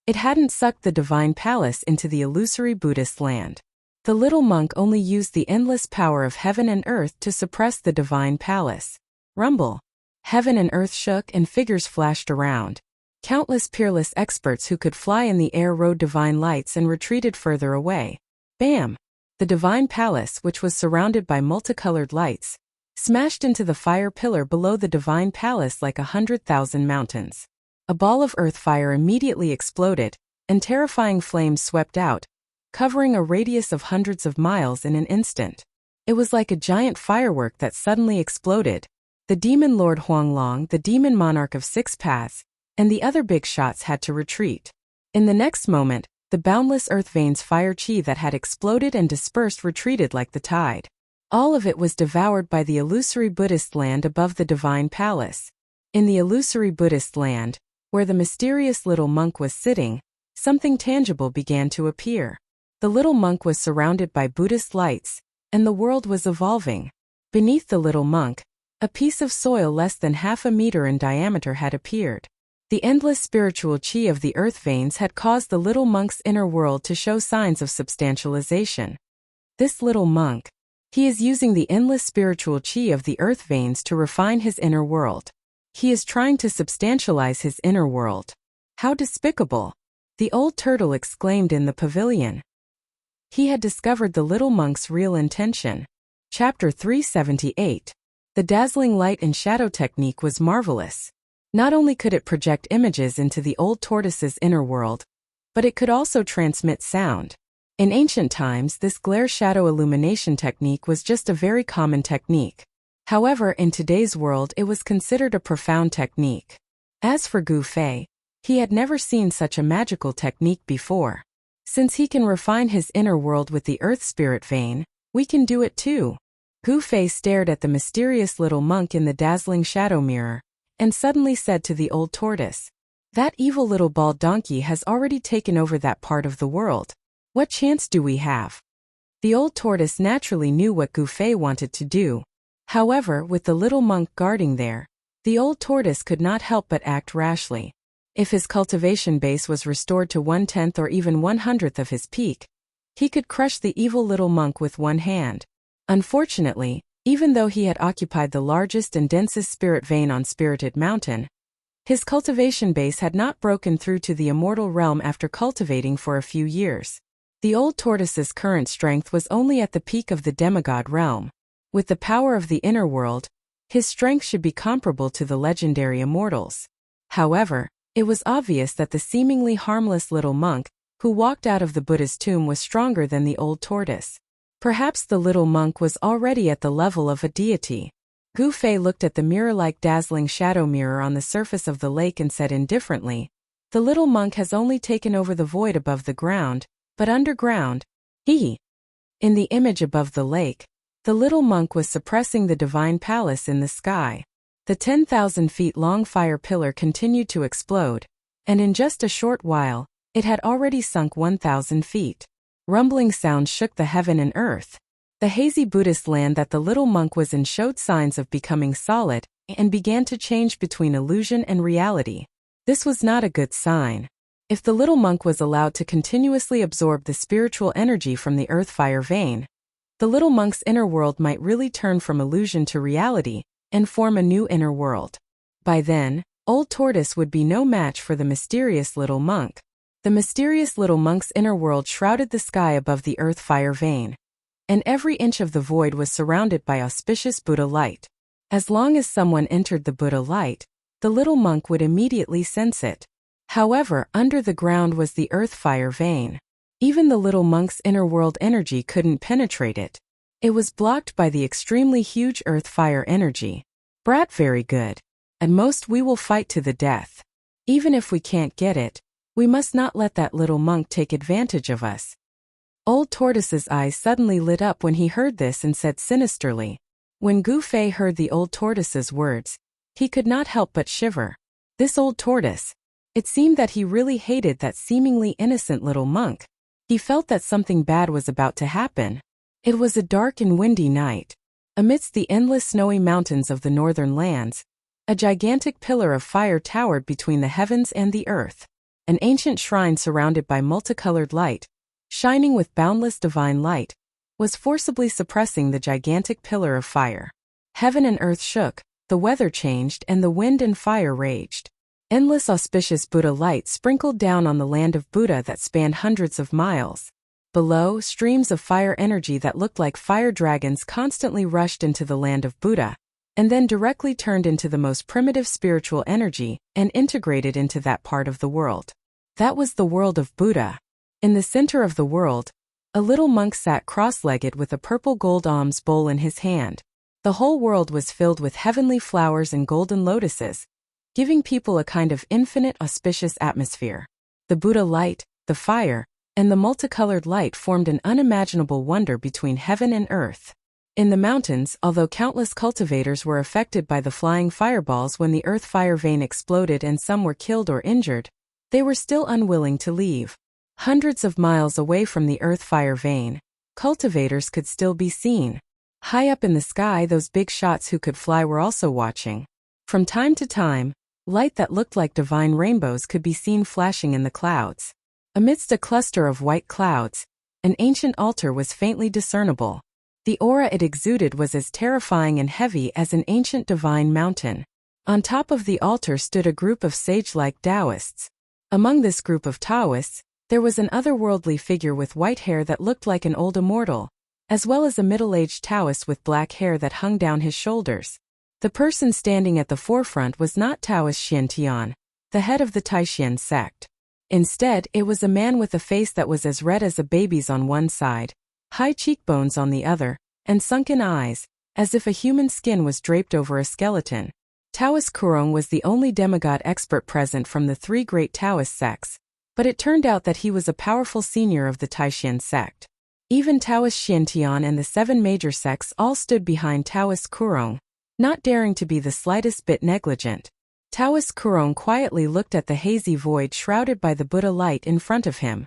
it hadn't sucked the divine palace into the illusory Buddhist land. The little monk only used the endless power of heaven and earth to suppress the divine palace. Rumble. Heaven and earth shook and figures flashed around. Countless peerless experts who could fly in the air rode divine lights and retreated further away. Bam! The divine palace, which was surrounded by multicolored lights, smashed into the fire pillar below the divine palace like 100,000 mountains. A ball of earth fire immediately exploded, and terrifying flames swept out, covering a radius of hundreds of miles in an instant. It was like a giant firework that suddenly exploded. The demon Lord Huanglong, the demon monarch of Six Paths, and the other big shots had to retreat. In the next moment, the boundless earth veins fire chi that had exploded and dispersed retreated like the tide. All of it was devoured by the illusory Buddhist land above the divine palace. In the illusory Buddhist land, where the mysterious little monk was sitting, something tangible began to appear. The little monk was surrounded by Buddhist lights, and the world was evolving. Beneath the little monk, a piece of soil less than half a meter in diameter had appeared. The endless spiritual chi of the earth veins had caused the little monk's inner world to show signs of substantialization. This little monk, he is using the endless spiritual chi of the earth veins to refine his inner world. He is trying to substantialize his inner world. How despicable! The old turtle exclaimed in the pavilion. He had discovered the little monk's real intention. Chapter 378. The dazzling light and shadow technique was marvelous. Not only could it project images into the old tortoise's inner world, but it could also transmit sound. In ancient times, this glare-shadow illumination technique was just a very common technique. However, in today's world it was considered a profound technique. As for Gu Fei, he had never seen such a magical technique before. Since he can refine his inner world with the earth spirit vein, we can do it too. Gu Fei stared at the mysterious little monk in the dazzling shadow mirror, and suddenly said to the old tortoise, "That evil little bald donkey has already taken over that part of the world. What chance do we have?" The old tortoise naturally knew what Gu Fei wanted to do. However, with the little monk guarding there, the old tortoise could not help but act rashly. If his cultivation base was restored to 1/10 or even 1/100th of his peak, he could crush the evil little monk with one hand. Unfortunately, Even though he had occupied the largest and densest spirit vein on Spirited Mountain, his cultivation base had not broken through to the immortal realm after cultivating for a few years. The old tortoise's current strength was only at the peak of the demigod realm. With the power of the inner world, his strength should be comparable to the legendary immortals. However, it was obvious that the seemingly harmless little monk who walked out of the Buddha's tomb was stronger than the old tortoise. Perhaps the little monk was already at the level of a deity. Gu Fei looked at the mirror-like dazzling shadow mirror on the surface of the lake and said indifferently, "The little monk has only taken over the void above the ground, but underground, he." In the image above the lake, the little monk was suppressing the divine palace in the sky. The 10,000 feet long fire pillar continued to explode, and in just a short while, it had already sunk 1,000 feet. Rumbling sounds shook the heaven and earth. The hazy Buddhist land that the little monk was in showed signs of becoming solid and began to change between illusion and reality. This was not a good sign. If the little monk was allowed to continuously absorb the spiritual energy from the earth fire vein, the little monk's inner world might really turn from illusion to reality and form a new inner world. By then, Old Tortoise would be no match for the mysterious little monk. The mysterious little monk's inner world shrouded the sky above the earth fire vein, and every inch of the void was surrounded by auspicious Buddha light. As long as someone entered the Buddha light, the little monk would immediately sense it. However, under the ground was the earth fire vein. Even the little monk's inner world energy couldn't penetrate it. It was blocked by the extremely huge earth fire energy. "Brat, very good. At most we will fight to the death. Even if we can't get it, we must not let that little monk take advantage of us." Old Tortoise's eyes suddenly lit up when he heard this and said sinisterly. When Gu Fei heard the old tortoise's words, he could not help but shiver. This old tortoise. It seemed that he really hated that seemingly innocent little monk. He felt that something bad was about to happen. It was a dark and windy night. Amidst the endless snowy mountains of the northern lands, a gigantic pillar of fire towered between the heavens and the earth. An ancient shrine surrounded by multicolored light, shining with boundless divine light, was forcibly suppressing the gigantic pillar of fire. Heaven and earth shook, the weather changed, and the wind and fire raged. Endless auspicious Buddha light sprinkled down on the land of Buddha that spanned hundreds of miles. Below, streams of fire energy that looked like fire dragons constantly rushed into the land of Buddha, and then directly turned into the most primitive spiritual energy and integrated into that part of the world. That was the world of Buddha. In the center of the world, a little monk sat cross-legged with a purple gold alms bowl in his hand. The whole world was filled with heavenly flowers and golden lotuses, giving people a kind of infinite auspicious atmosphere. The Buddha light, the fire, and the multicolored light formed an unimaginable wonder between heaven and earth. In the mountains, although countless cultivators were affected by the flying fireballs when the earth fire vein exploded and some were killed or injured, they were still unwilling to leave. Hundreds of miles away from the earth fire vein, cultivators could still be seen. High up in the sky, those big shots who could fly were also watching. From time to time, light that looked like divine rainbows could be seen flashing in the clouds. Amidst a cluster of white clouds, an ancient altar was faintly discernible. The aura it exuded was as terrifying and heavy as an ancient divine mountain. On top of the altar stood a group of sage-like Taoists. Among this group of Taoists, there was an otherworldly figure with white hair that looked like an old immortal, as well as a middle-aged Taoist with black hair that hung down his shoulders. The person standing at the forefront was not Taoist Xiantian, the head of the Taishan sect. Instead, it was a man with a face that was as red as a baby's on one side, high cheekbones on the other, and sunken eyes, as if a human skin was draped over a skeleton. Taoist Kurong was the only demigod expert present from the three great Taoist sects, but it turned out that he was a powerful senior of the Taishan sect. Even Taoist Xiantian and the 7 major sects all stood behind Taoist Kurong, not daring to be the slightest bit negligent. Taoist Kurong quietly looked at the hazy void shrouded by the Buddha light in front of him.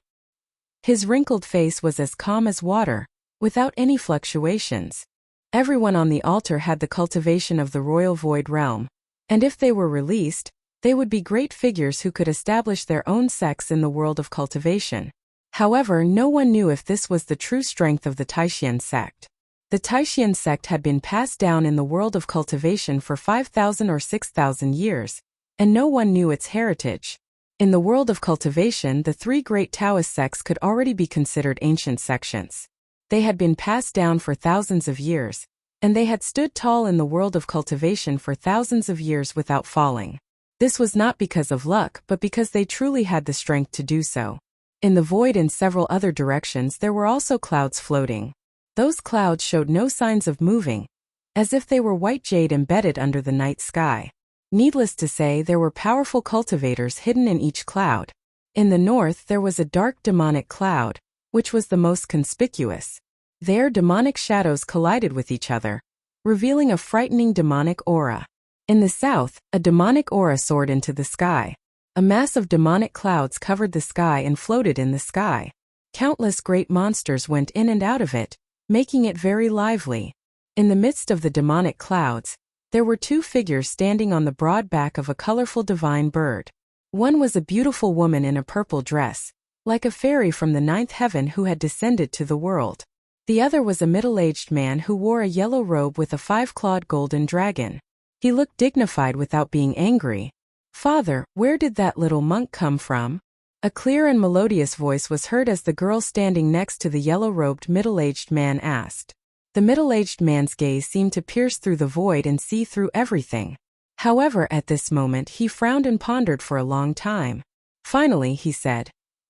His wrinkled face was as calm as water, without any fluctuations. Everyone on the altar had the cultivation of the royal void realm, and if they were released, they would be great figures who could establish their own sects in the world of cultivation. However, no one knew if this was the true strength of the Taishan sect. The Taishan sect had been passed down in the world of cultivation for 5,000 or 6,000 years, and no one knew its heritage. In the world of cultivation, the three great Taoist sects could already be considered ancient sections. They had been passed down for thousands of years, and they had stood tall in the world of cultivation for thousands of years without falling. This was not because of luck, but because they truly had the strength to do so. In the void in several other directions there were also clouds floating. Those clouds showed no signs of moving, as if they were white jade embedded under the night sky. Needless to say, there were powerful cultivators hidden in each cloud. In the north there was a dark demonic cloud, which was the most conspicuous. There demonic shadows collided with each other, revealing a frightening demonic aura. In the south, a demonic aura soared into the sky. A mass of demonic clouds covered the sky and floated in the sky. Countless great monsters went in and out of it, making it very lively. In the midst of the demonic clouds, there were two figures standing on the broad back of a colorful divine bird. One was a beautiful woman in a purple dress, like a fairy from the ninth heaven who had descended to the world. The other was a middle-aged man who wore a yellow robe with a five-clawed golden dragon. He looked dignified without being angry. "Father, where did that little monk come from?" A clear and melodious voice was heard as the girl standing next to the yellow-robed middle-aged man asked. The middle-aged man's gaze seemed to pierce through the void and see through everything. However, at this moment he frowned and pondered for a long time. Finally, he said,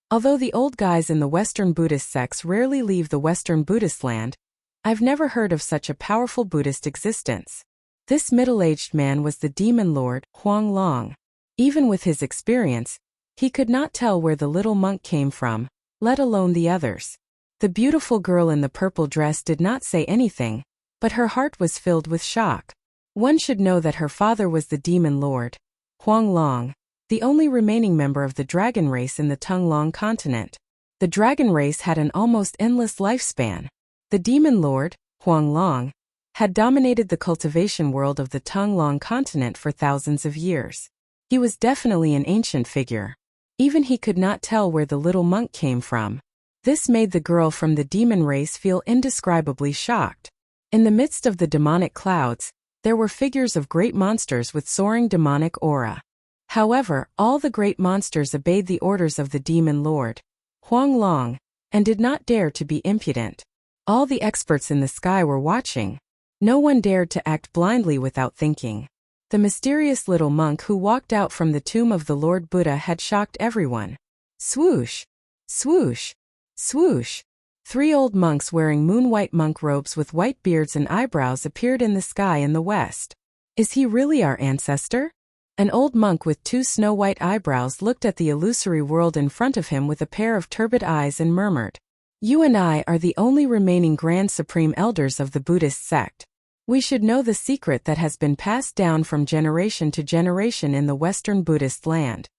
"Although the old guys in the Western Buddhist sects rarely leave the Western Buddhist land, I've never heard of such a powerful Buddhist existence." This middle-aged man was the demon lord, Huang Long. Even with his experience, he could not tell where the little monk came from, let alone the others. The beautiful girl in the purple dress did not say anything, but her heart was filled with shock. One should know that her father was the demon lord, Huang Long, the only remaining member of the dragon race in the Tunglong continent. The dragon race had an almost endless lifespan. The demon lord, Huang Long, had dominated the cultivation world of the Tunglong continent for thousands of years. He was definitely an ancient figure. Even he could not tell where the little monk came from. This made the girl from the demon race feel indescribably shocked. In the midst of the demonic clouds, there were figures of great monsters with soaring demonic aura. However, all the great monsters obeyed the orders of the demon lord, Huang Long, and did not dare to be impudent. All the experts in the sky were watching. No one dared to act blindly without thinking. The mysterious little monk who walked out from the tomb of the Lord Buddha had shocked everyone. Swoosh! Swoosh! Swoosh! 3 old monks wearing moon-white monk robes with white beards and eyebrows appeared in the sky in the west. Is he really our ancestor? An old monk with 2 snow-white eyebrows looked at the illusory world in front of him with a pair of turbid eyes and murmured, "You and I are the only remaining Grand Supreme Elders of the Buddhist sect. We should know the secret that has been passed down from generation to generation in the Western Buddhist land."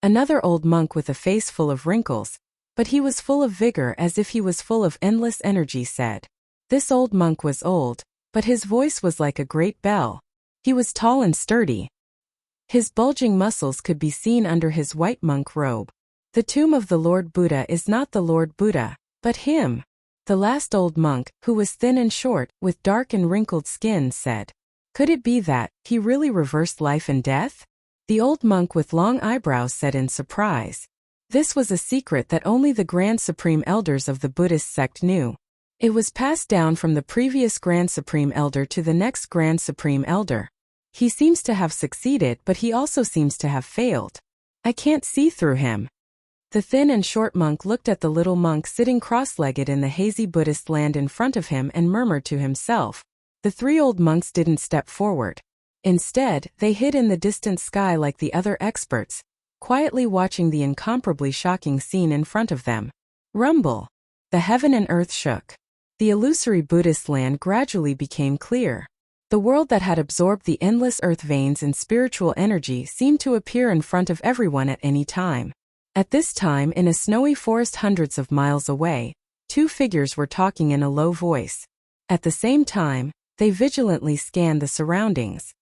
Another old monk with a face full of wrinkles, but he was full of vigor as if he was full of endless energy, said. This old monk was old, but his voice was like a great bell. He was tall and sturdy. His bulging muscles could be seen under his white monk robe. The tomb of the Lord Buddha is not the Lord Buddha, but him. The last old monk, who was thin and short, with dark and wrinkled skin, said, "Could it be that he really reversed life and death?" The old monk with long eyebrows said in surprise. This was a secret that only the Grand Supreme Elders of the Buddhist sect knew. It was passed down from the previous Grand Supreme Elder to the next Grand Supreme Elder. He seems to have succeeded, but he also seems to have failed. I can't see through him. The thin and short monk looked at the little monk sitting cross-legged in the hazy Buddhist land in front of him and murmured to himself. The 3 old monks didn't step forward. Instead, they hid in the distant sky like the other experts, quietly watching the incomparably shocking scene in front of them. Rumble! The heaven and earth shook. The illusory Buddhist land gradually became clear. The world that had absorbed the endless earth veins and spiritual energy seemed to appear in front of everyone at any time. At this time, in a snowy forest hundreds of miles away, 2 figures were talking in a low voice. At the same time, they vigilantly scanned the surroundings.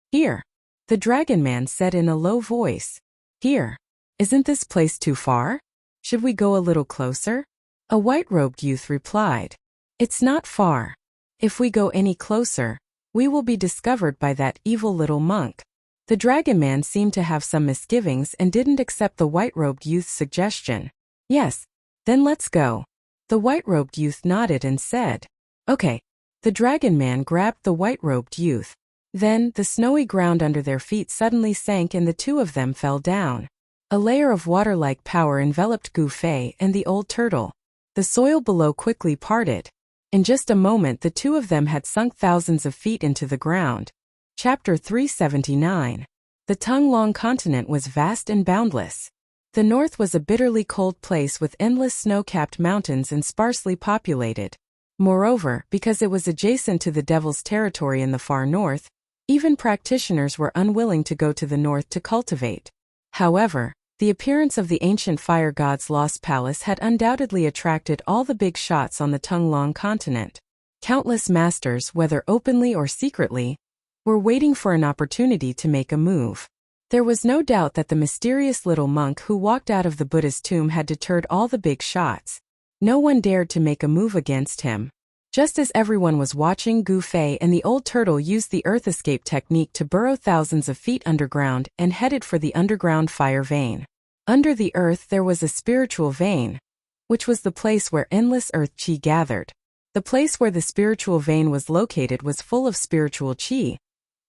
"Here," the dragon man said in a low voice. "Here. Isn't this place too far? Should we go a little closer?" A white-robed youth replied. "It's not far. If we go any closer, we will be discovered by that evil little monk. The dragon man seemed to have some misgivings and didn't accept the white-robed youth's suggestion. Yes, then let's go. The white-robed youth nodded and said, Okay. The dragon man grabbed the white-robed youth. Then, the snowy ground under their feet suddenly sank and the two of them fell down. A layer of water-like power enveloped Gu Fei and the old turtle. The soil below quickly parted. In just a moment the two of them had sunk thousands of feet into the ground. Chapter 379. The Tongue-Long continent was vast and boundless. The north was a bitterly cold place with endless snow-capped mountains and sparsely populated. Moreover, because it was adjacent to the Devil's territory in the far north, even practitioners were unwilling to go to the north to cultivate. However, the appearance of the ancient fire god's lost palace had undoubtedly attracted all the big shots on the Tongue-Long continent. Countless masters, whether openly or secretly, were waiting for an opportunity to make a move. There was no doubt that the mysterious little monk who walked out of the Buddha's tomb had deterred all the big shots. No one dared to make a move against him. Just as everyone was watching, Gu Fei and the old turtle used the earth escape technique to burrow thousands of feet underground and headed for the underground fire vein. Under the earth there was a spiritual vein, which was the place where endless earth chi gathered. The place where the spiritual vein was located was full of spiritual chi,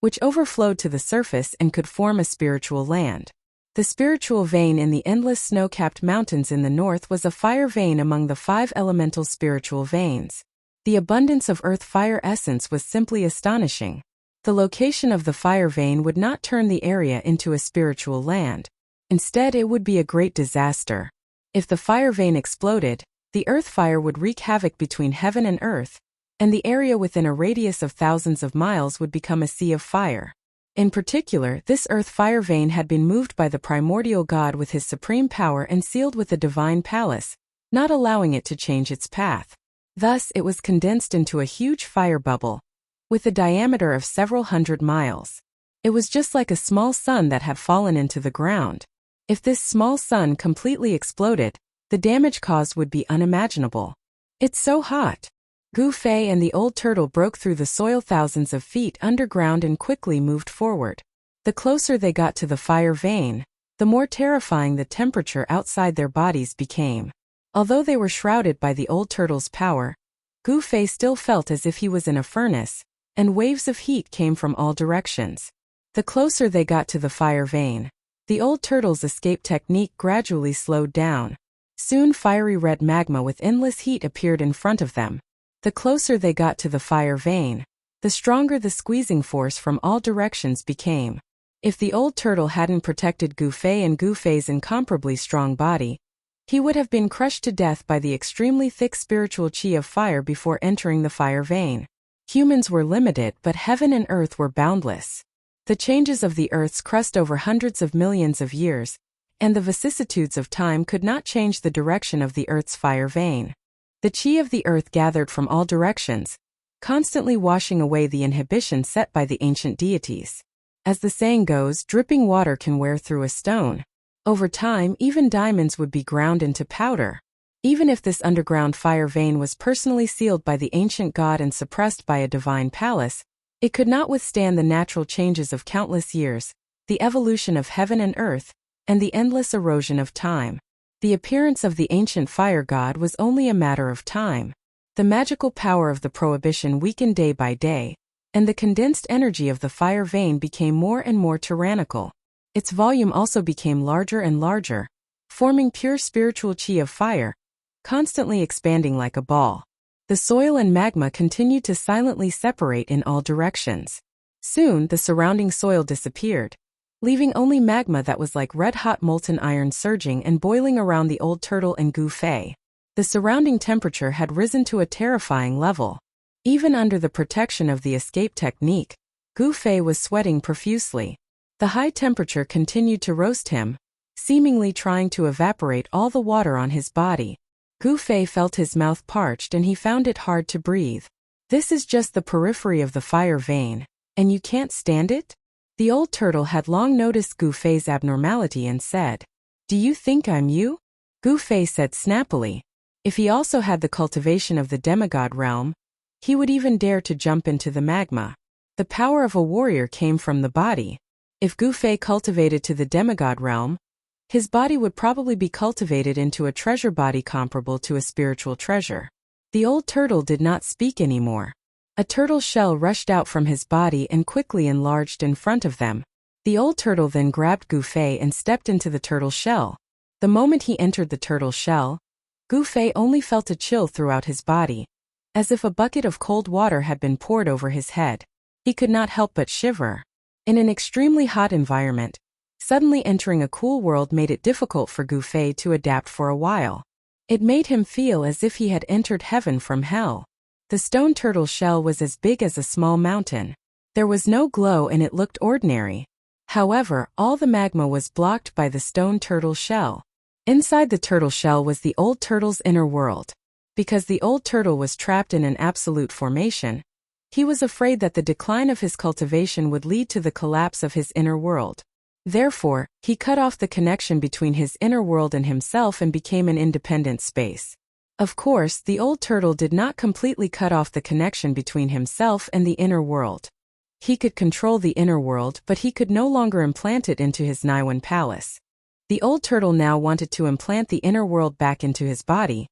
which overflowed to the surface and could form a spiritual land. The spiritual vein in the endless snow-capped mountains in the north was a fire vein among the 5 elemental spiritual veins. The abundance of earth-fire essence was simply astonishing. The location of the fire vein would not turn the area into a spiritual land. Instead, it would be a great disaster. If the fire vein exploded, the earth fire would wreak havoc between heaven and earth, and the area within a radius of thousands of miles would become a sea of fire. In particular, this earth fire vein had been moved by the primordial god with his supreme power and sealed with the divine palace, not allowing it to change its path. Thus, it was condensed into a huge fire bubble, with a diameter of several hundred miles. It was just like a small sun that had fallen into the ground. If this small sun completely exploded, the damage caused would be unimaginable. It's so hot. Gu Fei and the old turtle broke through the soil thousands of feet underground and quickly moved forward. The closer they got to the fire vein, the more terrifying the temperature outside their bodies became. Although they were shrouded by the old turtle's power, Gu Fei still felt as if he was in a furnace, and waves of heat came from all directions. The closer they got to the fire vein, the old turtle's escape technique gradually slowed down. Soon fiery red magma with endless heat appeared in front of them. The closer they got to the fire vein, the stronger the squeezing force from all directions became. If the old turtle hadn't protected Gu Fei and Gu Fei's incomparably strong body, he would have been crushed to death by the extremely thick spiritual chi of fire before entering the fire vein. Humans were limited, but heaven and earth were boundless. The changes of the earth's crust over hundreds of millions of years, and the vicissitudes of time could not change the direction of the earth's fire vein. The chi of the earth gathered from all directions, constantly washing away the inhibition set by the ancient deities. As the saying goes, dripping water can wear through a stone. Over time, even diamonds would be ground into powder. Even if this underground fire vein was personally sealed by the ancient god and suppressed by a divine palace, it could not withstand the natural changes of countless years, the evolution of heaven and earth, and the endless erosion of time. The appearance of the ancient fire god was only a matter of time. The magical power of the prohibition weakened day by day, and the condensed energy of the fire vein became more and more tyrannical. Its volume also became larger and larger, forming pure spiritual chi of fire, constantly expanding like a ball. The soil and magma continued to silently separate in all directions. Soon, the surrounding soil disappeared, leaving only magma that was like red-hot molten iron surging and boiling around the old turtle and Gu Fei. The surrounding temperature had risen to a terrifying level. Even under the protection of the escape technique, Gu Fei was sweating profusely. The high temperature continued to roast him, seemingly trying to evaporate all the water on his body. Gu Fei felt his mouth parched and he found it hard to breathe. This is just the periphery of the fire vein, and you can't stand it? The old turtle had long noticed Gu Fei's abnormality and said, "Do you think I'm you?" Gu Fei said snappily. If he also had the cultivation of the demigod realm, He would even dare to jump into the magma. The power of a warrior came from the body. If Gu Fei cultivated to the demigod realm, his body would probably be cultivated into a treasure body comparable to a spiritual treasure. The old turtle did not speak anymore. A turtle shell rushed out from his body and quickly enlarged in front of them. The old turtle then grabbed Gu Fei and stepped into the turtle shell. The moment he entered the turtle shell, Gu Fei only felt a chill throughout his body, as if a bucket of cold water had been poured over his head. He could not help but shiver. In an extremely hot environment, suddenly entering a cool world made it difficult for Gu Fei to adapt for a while. It made him feel as if he had entered heaven from hell. The stone turtle shell was as big as a small mountain. There was no glow and it looked ordinary. However, all the magma was blocked by the stone turtle shell. Inside the turtle shell was the old turtle's inner world. Because the old turtle was trapped in an absolute formation, he was afraid that the decline of his cultivation would lead to the collapse of his inner world. Therefore, he cut off the connection between his inner world and himself and became an independent space. Of course, the old turtle did not completely cut off the connection between himself and the inner world. He could control the inner world, but he could no longer implant it into his Naiwan palace. The old turtle now wanted to implant the inner world back into his body,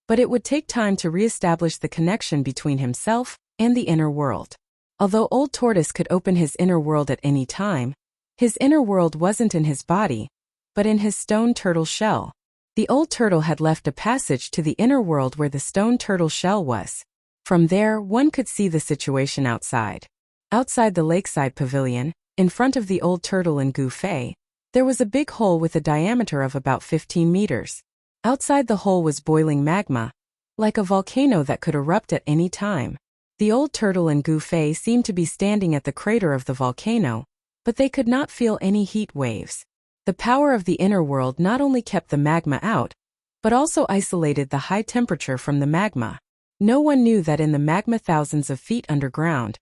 but it would take time to re-establish the connection between himself and the inner world. Although Old Tortoise could open his inner world at any time, his inner world wasn't in his body, but in his stone turtle shell. The old turtle had left a passage to the inner world where the stone turtle shell was. From there, one could see the situation outside. Outside the lakeside pavilion, in front of the old turtle and Gu Fei, there was a big hole with a diameter of about 15 meters. Outside the hole was boiling magma, like a volcano that could erupt at any time. The old turtle and Gu Fei seemed to be standing at the crater of the volcano, but they could not feel any heat waves. The power of the inner world not only kept the magma out, but also isolated the high temperature from the magma. No one knew that in the magma thousands of feet underground,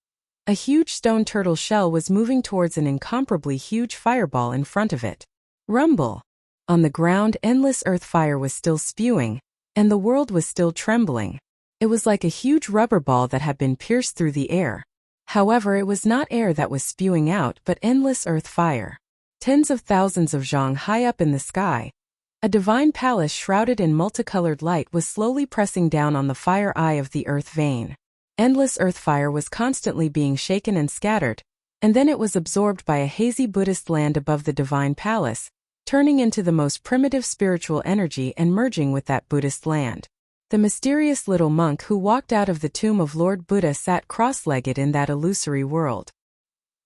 a huge stone turtle shell was moving towards an incomparably huge fireball in front of it. Rumble. On the ground, endless earth fire was still spewing, and the world was still trembling. It was like a huge rubber ball that had been pierced through the air. However, it was not air that was spewing out, but endless earth fire. Tens of thousands of zhang high up in the sky, a divine palace shrouded in multicolored light was slowly pressing down on the fire eye of the earth vein. Endless earth fire was constantly being shaken and scattered, and then it was absorbed by a hazy Buddhist land above the divine palace, turning into the most primitive spiritual energy and merging with that Buddhist land. The mysterious little monk who walked out of the tomb of Lord Buddha sat cross-legged in that illusory world.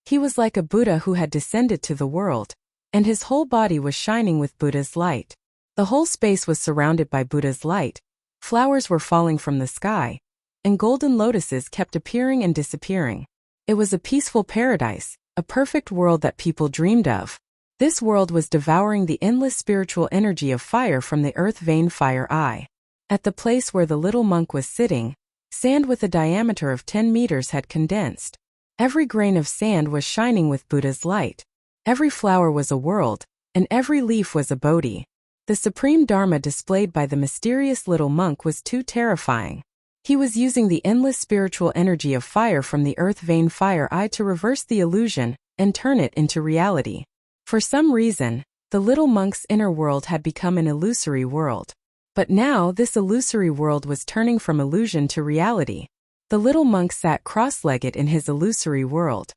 He was like a Buddha who had descended to the world, and his whole body was shining with Buddha's light. The whole space was surrounded by Buddha's light, flowers were falling from the sky, and golden lotuses kept appearing and disappearing. It was a peaceful paradise, a perfect world that people dreamed of. This world was devouring the endless spiritual energy of fire from the earth vein fire eye. At the place where the little monk was sitting, sand with a diameter of 10 meters had condensed. Every grain of sand was shining with Buddha's light. Every flower was a world, and every leaf was a Bodhi. The supreme Dharma displayed by the mysterious little monk was too terrifying. He was using the endless spiritual energy of fire from the earth vein fire eye to reverse the illusion and turn it into reality. For some reason, the little monk's inner world had become an illusory world. But now this illusory world was turning from illusion to reality. The little monk sat cross-legged in his illusory world.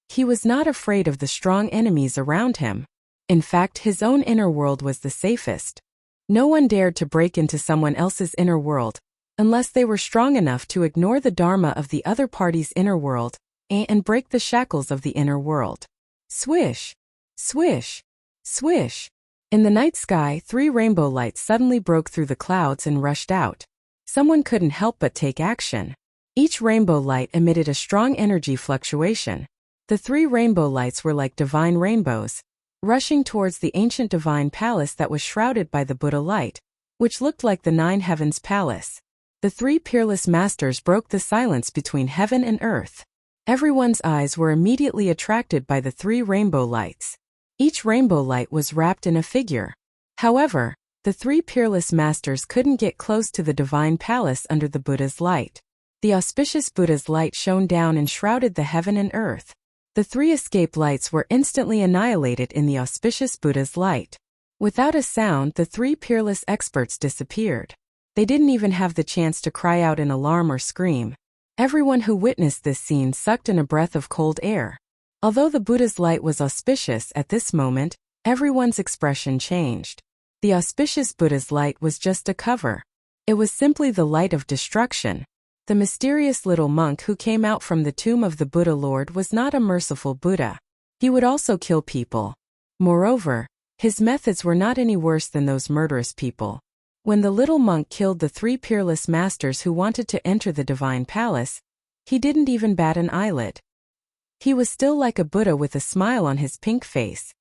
He was not afraid of the strong enemies around him. In fact, his own inner world was the safest. No one dared to break into someone else's inner world, unless they were strong enough to ignore the dharma of the other party's inner world and break the shackles of the inner world. Swish! Swish! Swish! In the night sky, 3 rainbow lights suddenly broke through the clouds and rushed out. Someone couldn't help but take action. Each rainbow light emitted a strong energy fluctuation. The 3 rainbow lights were like divine rainbows, rushing towards the ancient divine palace that was shrouded by the Buddha light, which looked like the 9 heavens palace. The 3 peerless masters broke the silence between heaven and earth. Everyone's eyes were immediately attracted by the 3 rainbow lights. Each rainbow light was wrapped in a figure. However, the 3 peerless masters couldn't get close to the divine palace under the Buddha's light. The auspicious Buddha's light shone down and shrouded the heaven and earth. The 3 escape lights were instantly annihilated in the auspicious Buddha's light. Without a sound, the 3 peerless experts disappeared. They didn't even have the chance to cry out in alarm or scream. Everyone who witnessed this scene sucked in a breath of cold air. Although the Buddha's light was auspicious at this moment, everyone's expression changed. The auspicious Buddha's light was just a cover. It was simply the light of destruction. The mysterious little monk who came out from the tomb of the Buddha Lord was not a merciful Buddha. He would also kill people. Moreover, his methods were not any worse than those murderous people. When the little monk killed the 3 peerless masters who wanted to enter the divine palace, he didn't even bat an eyelid. He was still like a Buddha with a smile on his pink face.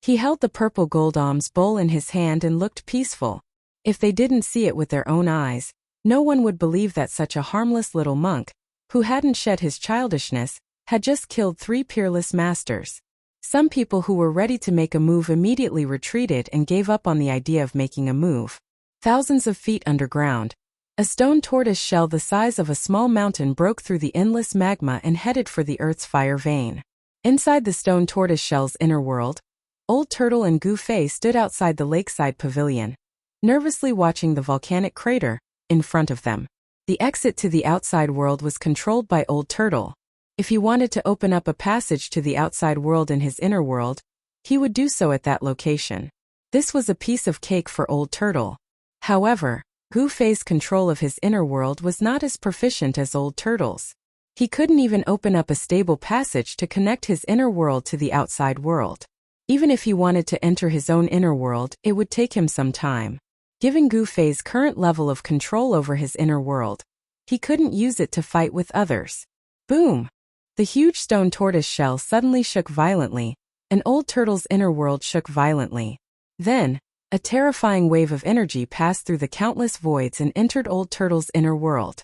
He held the purple gold alms bowl in his hand and looked peaceful. If they didn't see it with their own eyes, no one would believe that such a harmless little monk, who hadn't shed his childishness, had just killed 3 peerless masters. Some people who were ready to make a move immediately retreated and gave up on the idea of making a move. Thousands of feet underground, a stone tortoise shell the size of a small mountain broke through the endless magma and headed for the Earth's fire vein. Inside the stone tortoise shell's inner world, Old Turtle and Gu Fei stood outside the lakeside pavilion, nervously watching the volcanic crater in front of them. The exit to the outside world was controlled by Old Turtle. If he wanted to open up a passage to the outside world in his inner world, he would do so at that location. This was a piece of cake for Old Turtle. However, Gu Fei's control of his inner world was not as proficient as Old Turtle's. He couldn't even open up a stable passage to connect his inner world to the outside world. Even if he wanted to enter his own inner world, it would take him some time. Given Gu Fei's current level of control over his inner world, he couldn't use it to fight with others. Boom! The huge stone tortoise shell suddenly shook violently, and Old Turtle's inner world shook violently. Then, a terrifying wave of energy passed through the countless voids and entered Old Turtle's inner world.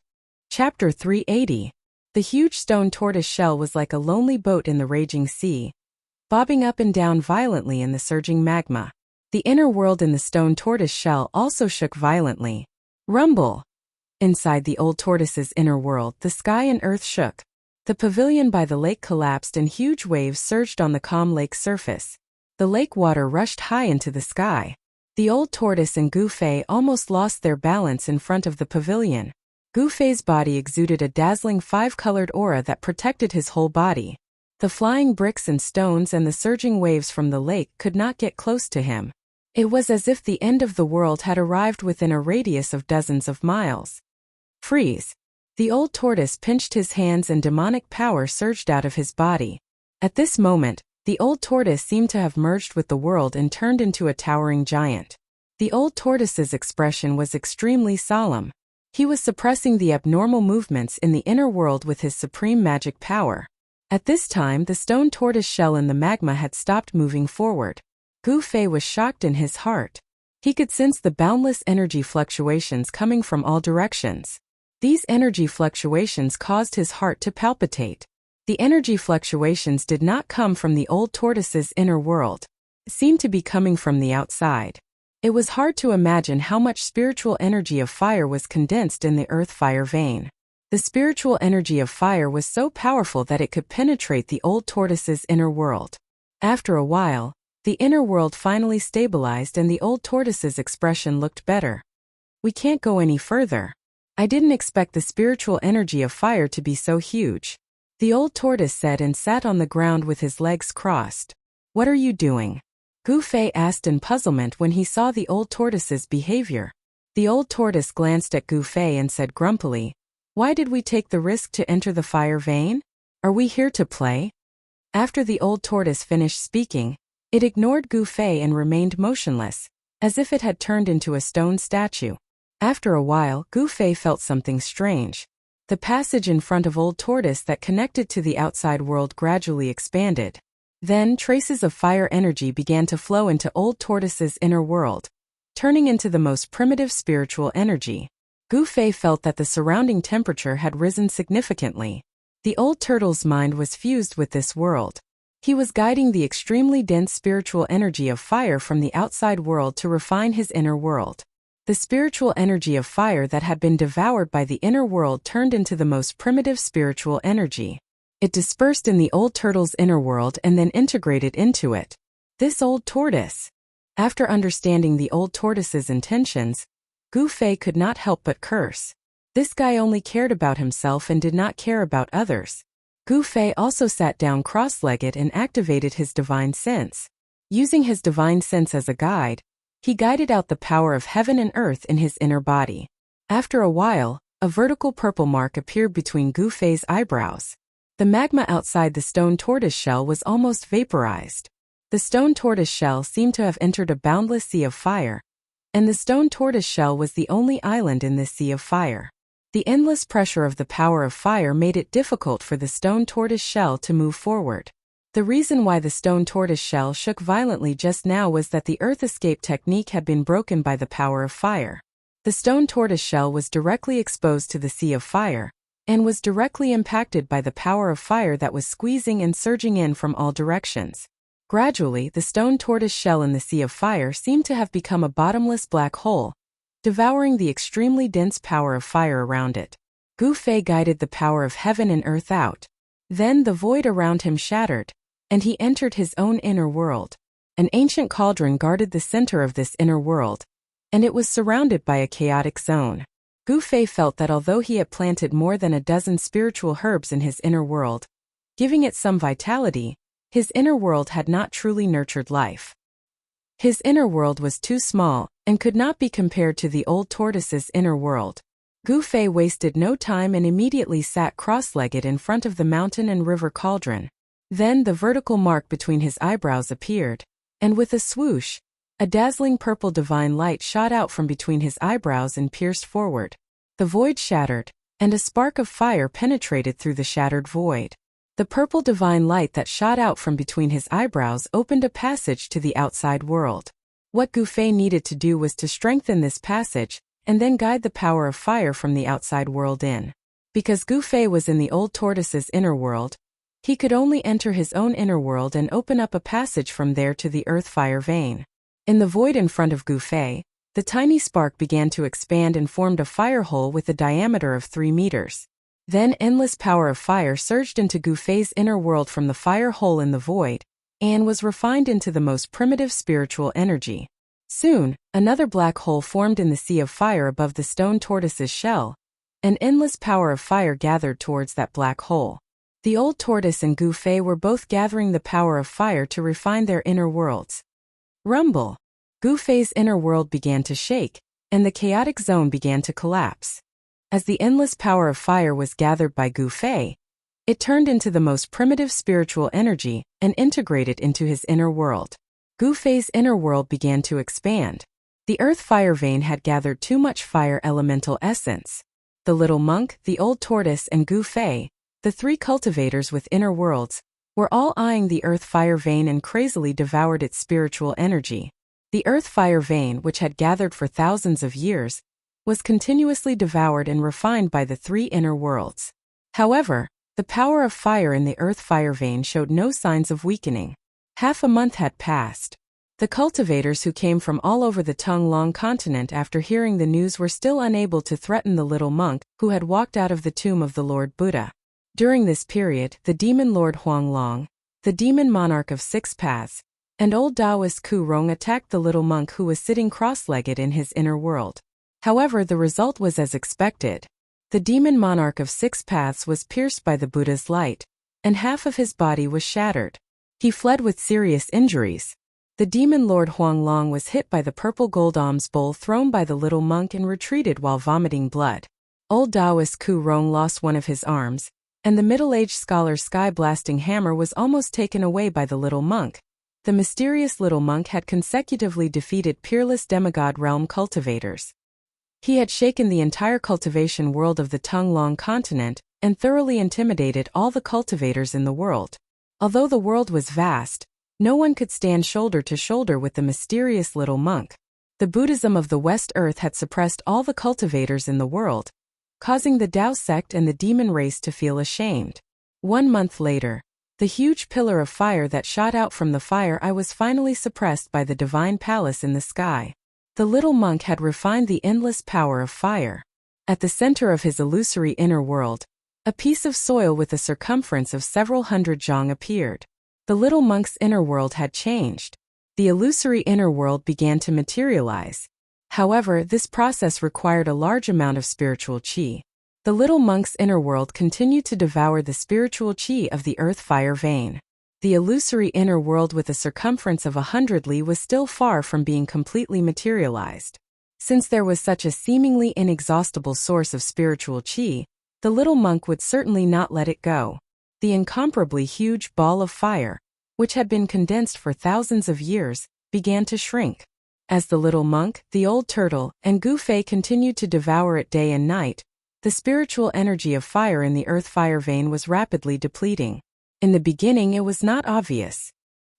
Chapter 380. The huge stone tortoise shell was like a lonely boat in the raging sea, bobbing up and down violently in the surging magma. The inner world in the stone tortoise shell also shook violently. Rumble! Inside the old tortoise's inner world, the sky and earth shook. The pavilion by the lake collapsed and huge waves surged on the calm lake surface. The lake water rushed high into the sky. The old tortoise and Gu Fei almost lost their balance in front of the pavilion. Gu Fei's body exuded a dazzling 5-colored aura that protected his whole body. The flying bricks and stones and the surging waves from the lake could not get close to him. It was as if the end of the world had arrived within a radius of dozens of miles. Freeze! The old tortoise pinched his hands and demonic power surged out of his body. At this moment, the old tortoise seemed to have merged with the world and turned into a towering giant. The old tortoise's expression was extremely solemn. He was suppressing the abnormal movements in the inner world with his supreme magic power. At this time, the stone tortoise shell in the magma had stopped moving forward. Gu Fei was shocked in his heart. He could sense the boundless energy fluctuations coming from all directions. These energy fluctuations caused his heart to palpitate. The energy fluctuations did not come from the old tortoise's inner world. It seemed to be coming from the outside. It was hard to imagine how much spiritual energy of fire was condensed in the earth fire vein. The spiritual energy of fire was so powerful that it could penetrate the old tortoise's inner world. After a while, the inner world finally stabilized and the old tortoise's expression looked better. We can't go any further. I didn't expect the spiritual energy of fire to be so huge. The old tortoise said and sat on the ground with his legs crossed. What are you doing? Gu Fei asked in puzzlement when he saw the old tortoise's behavior. The old tortoise glanced at Gu Fei and said grumpily, "Why did we take the risk to enter the fire vein? Are we here to play?" After the old tortoise finished speaking, it ignored Gu Fei and remained motionless, as if it had turned into a stone statue. After a while, Gu Fei felt something strange. The passage in front of Old Tortoise that connected to the outside world gradually expanded. Then traces of fire energy began to flow into Old Tortoise's inner world, turning into the most primitive spiritual energy. Gu Fei felt that the surrounding temperature had risen significantly. The old turtle's mind was fused with this world. He was guiding the extremely dense spiritual energy of fire from the outside world to refine his inner world. The spiritual energy of fire that had been devoured by the inner world turned into the most primitive spiritual energy. It dispersed in the old turtle's inner world and then integrated into it. This old tortoise. After understanding the old tortoise's intentions, Gu Fei could not help but curse. This guy only cared about himself and did not care about others. Gu Fei also sat down cross-legged and activated his divine sense. Using his divine sense as a guide, he guided out the power of heaven and earth in his inner body. After a while, a vertical purple mark appeared between Gu Fei's eyebrows. The magma outside the stone tortoise shell was almost vaporized. The stone tortoise shell seemed to have entered a boundless sea of fire, and the stone tortoise shell was the only island in this sea of fire. The endless pressure of the power of fire made it difficult for the stone tortoise shell to move forward. The reason why the stone tortoise shell shook violently just now was that the earth escape technique had been broken by the power of fire. The stone tortoise shell was directly exposed to the sea of fire, and was directly impacted by the power of fire that was squeezing and surging in from all directions. Gradually, the stone tortoise shell in the sea of fire seemed to have become a bottomless black hole, devouring the extremely dense power of fire around it. Gu Fei guided the power of heaven and earth out. Then the void around him shattered, and he entered his own inner world. An ancient cauldron guarded the center of this inner world, and it was surrounded by a chaotic zone. Gu Fei felt that although he had planted more than a dozen spiritual herbs in his inner world, giving it some vitality, his inner world had not truly nurtured life. His inner world was too small, and could not be compared to the old tortoise's inner world. Gu Fei wasted no time and immediately sat cross-legged in front of the mountain and river cauldron. Then the vertical mark between his eyebrows appeared, and with a swoosh, a dazzling purple divine light shot out from between his eyebrows and pierced forward. The void shattered, and a spark of fire penetrated through the shattered void. The purple divine light that shot out from between his eyebrows opened a passage to the outside world. What Gu Fei needed to do was to strengthen this passage, and then guide the power of fire from the outside world in. Because Gu Fei was in the old tortoise's inner world, he could only enter his own inner world and open up a passage from there to the earth fire vein. In the void in front of Gu Fei, the tiny spark began to expand and formed a fire hole with a diameter of 3 meters. Then endless power of fire surged into Gu Fei's inner world from the fire hole in the void, and was refined into the most primitive spiritual energy. Soon, another black hole formed in the sea of fire above the stone tortoise's shell. An endless power of fire gathered towards that black hole. The old tortoise and Gu Fei were both gathering the power of fire to refine their inner worlds. Rumble! Gu Fei's inner world began to shake, and the chaotic zone began to collapse. As the endless power of fire was gathered by Gu Fei, it turned into the most primitive spiritual energy and integrated into his inner world. Gu Fei's inner world began to expand. The earth fire vein had gathered too much fire elemental essence. The little monk, the old tortoise, and Gu Fei, the 3 cultivators with inner worlds, were all eyeing the earth fire vein and crazily devoured its spiritual energy. The earth fire vein, which had gathered for thousands of years, was continuously devoured and refined by the 3 inner worlds. However, the power of fire in the earth fire vein showed no signs of weakening. Half a month had passed. The cultivators who came from all over the Tung-Long continent after hearing the news were still unable to threaten the little monk who had walked out of the tomb of the Lord Buddha. During this period, the demon Lord Huanglong, the demon monarch of 6 paths, and old Taoist Ku Rong attacked the little monk who was sitting cross-legged in his inner world. However, the result was as expected. The demon monarch of 6 paths was pierced by the Buddha's light, and half of his body was shattered. He fled with serious injuries. The demon Lord Huanglong was hit by the purple gold alms bowl thrown by the little monk and retreated while vomiting blood. Old Taoist Ku Rong lost one of his arms, and the middle-aged scholar's sky-blasting hammer was almost taken away by the little monk. The mysterious little monk had consecutively defeated peerless demigod realm cultivators. He had shaken the entire cultivation world of the Tung-Long continent and thoroughly intimidated all the cultivators in the world. Although the world was vast, no one could stand shoulder to shoulder with the mysterious little monk. The Buddhism of the West Earth had suppressed all the cultivators in the world, causing the Tao sect and the demon race to feel ashamed. 1 month later, the huge pillar of fire that shot out from the fire eye was finally suppressed by the divine palace in the sky. The little monk had refined the endless power of fire. At the center of his illusory inner world, a piece of soil with a circumference of several hundred zhang appeared. The little monk's inner world had changed. The illusory inner world began to materialize. However, this process required a large amount of spiritual qi. The little monk's inner world continued to devour the spiritual qi of the earth-fire vein. The illusory inner world with a circumference of 100 li was still far from being completely materialized. Since there was such a seemingly inexhaustible source of spiritual qi, the little monk would certainly not let it go. The incomparably huge ball of fire, which had been condensed for thousands of years, began to shrink. As the little monk, the old turtle, and Gu Fei continued to devour it day and night, the spiritual energy of fire in the earth-fire vein was rapidly depleting. In the beginning it was not obvious.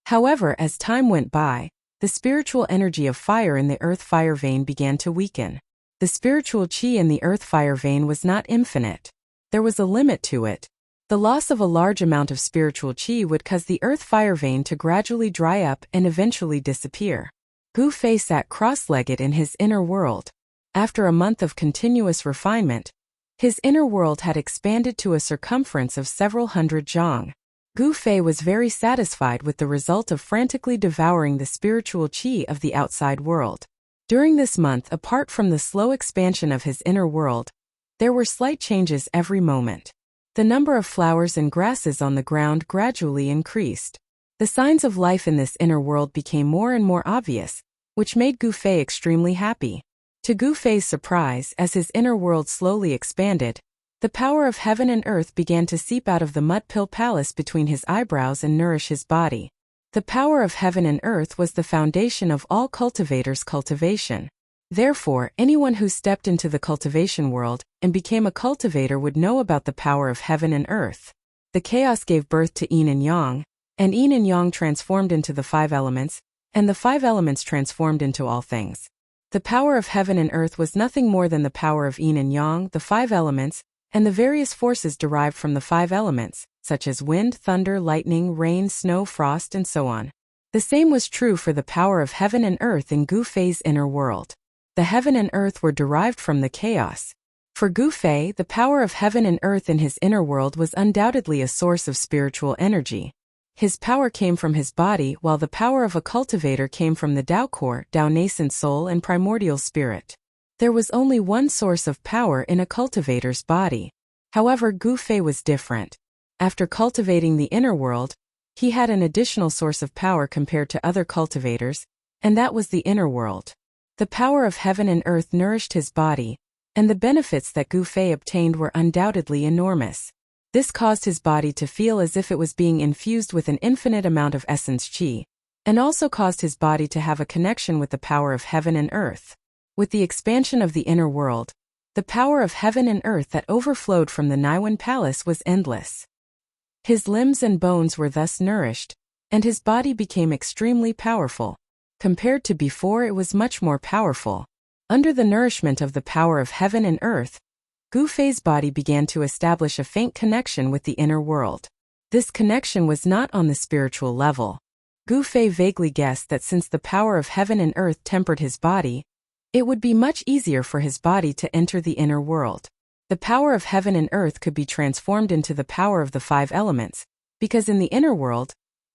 However, as time went by, the spiritual energy of fire in the earth-fire vein began to weaken. The spiritual qi in the earth-fire vein was not infinite. There was a limit to it. The loss of a large amount of spiritual qi would cause the earth-fire vein to gradually dry up and eventually disappear. Gu Fei sat cross-legged in his inner world. After a month of continuous refinement, his inner world had expanded to a circumference of several hundred zhang. Gu Fei was very satisfied with the result of frantically devouring the spiritual qi of the outside world. During this month, apart from the slow expansion of his inner world, there were slight changes every moment. The number of flowers and grasses on the ground gradually increased. The signs of life in this inner world became more and more obvious, which made Gu Fei extremely happy. To Gu Fei's surprise, as his inner world slowly expanded, the power of heaven and earth began to seep out of the mud-pill palace between his eyebrows and nourish his body. The power of heaven and earth was the foundation of all cultivators' cultivation. Therefore, anyone who stepped into the cultivation world and became a cultivator would know about the power of heaven and earth. The chaos gave birth to yin and yang, and yin and yang transformed into the 5 elements, and the 5 elements transformed into all things. The power of heaven and earth was nothing more than the power of yin and yang, the 5 elements, and the various forces derived from the 5 elements, such as wind, thunder, lightning, rain, snow, frost, and so on. The same was true for the power of heaven and earth in Gu Fei's inner world. The heaven and earth were derived from the chaos. For Gu Fei, the power of heaven and earth in his inner world was undoubtedly a source of spiritual energy. His power came from his body, while the power of a cultivator came from the Tao core, Tao nascent soul, and primordial spirit. There was only one source of power in a cultivator's body. However, Gu Fei was different. After cultivating the inner world, he had an additional source of power compared to other cultivators, and that was the inner world. The power of heaven and earth nourished his body, and the benefits that Gu Fei obtained were undoubtedly enormous. This caused his body to feel as if it was being infused with an infinite amount of essence qi, and also caused his body to have a connection with the power of heaven and earth. With the expansion of the inner world, the power of heaven and earth that overflowed from the Naiwan Palace was endless. His limbs and bones were thus nourished, and his body became extremely powerful. Compared to before, it was much more powerful. Under the nourishment of the power of heaven and earth, Gu Fei's body began to establish a faint connection with the inner world. This connection was not on the spiritual level. Gu Fei vaguely guessed that since the power of heaven and earth tempered his body, it would be much easier for his body to enter the inner world. The power of heaven and earth could be transformed into the power of the 5 elements, because in the inner world,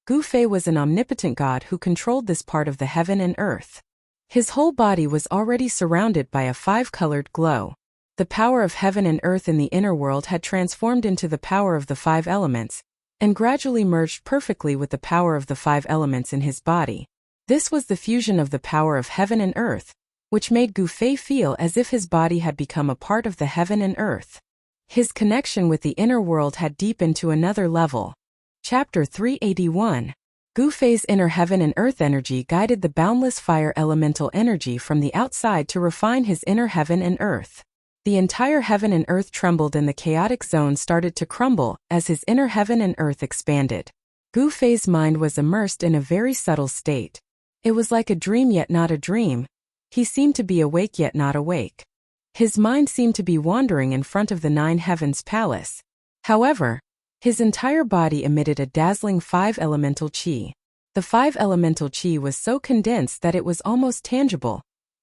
Gu Fei was an omnipotent god who controlled this part of the heaven and earth. His whole body was already surrounded by a 5-colored glow. The power of heaven and earth in the inner world had transformed into the power of the 5 elements, and gradually merged perfectly with the power of the 5 elements in his body. This was the fusion of the power of heaven and earth, which made Gu Fei feel as if his body had become a part of the heaven and earth. His connection with the inner world had deepened to another level. Chapter 381. Gu Fei's inner heaven and earth energy guided the boundless fire elemental energy from the outside to refine his inner heaven and earth. The entire heaven and earth trembled and the chaotic zone started to crumble as his inner heaven and earth expanded. Gu Fei's mind was immersed in a very subtle state. It was like a dream yet not a dream. He seemed to be awake yet not awake. His mind seemed to be wandering in front of the 9 heavens palace. However, his entire body emitted a dazzling 5 elemental qi. The 5 elemental qi was so condensed that it was almost tangible.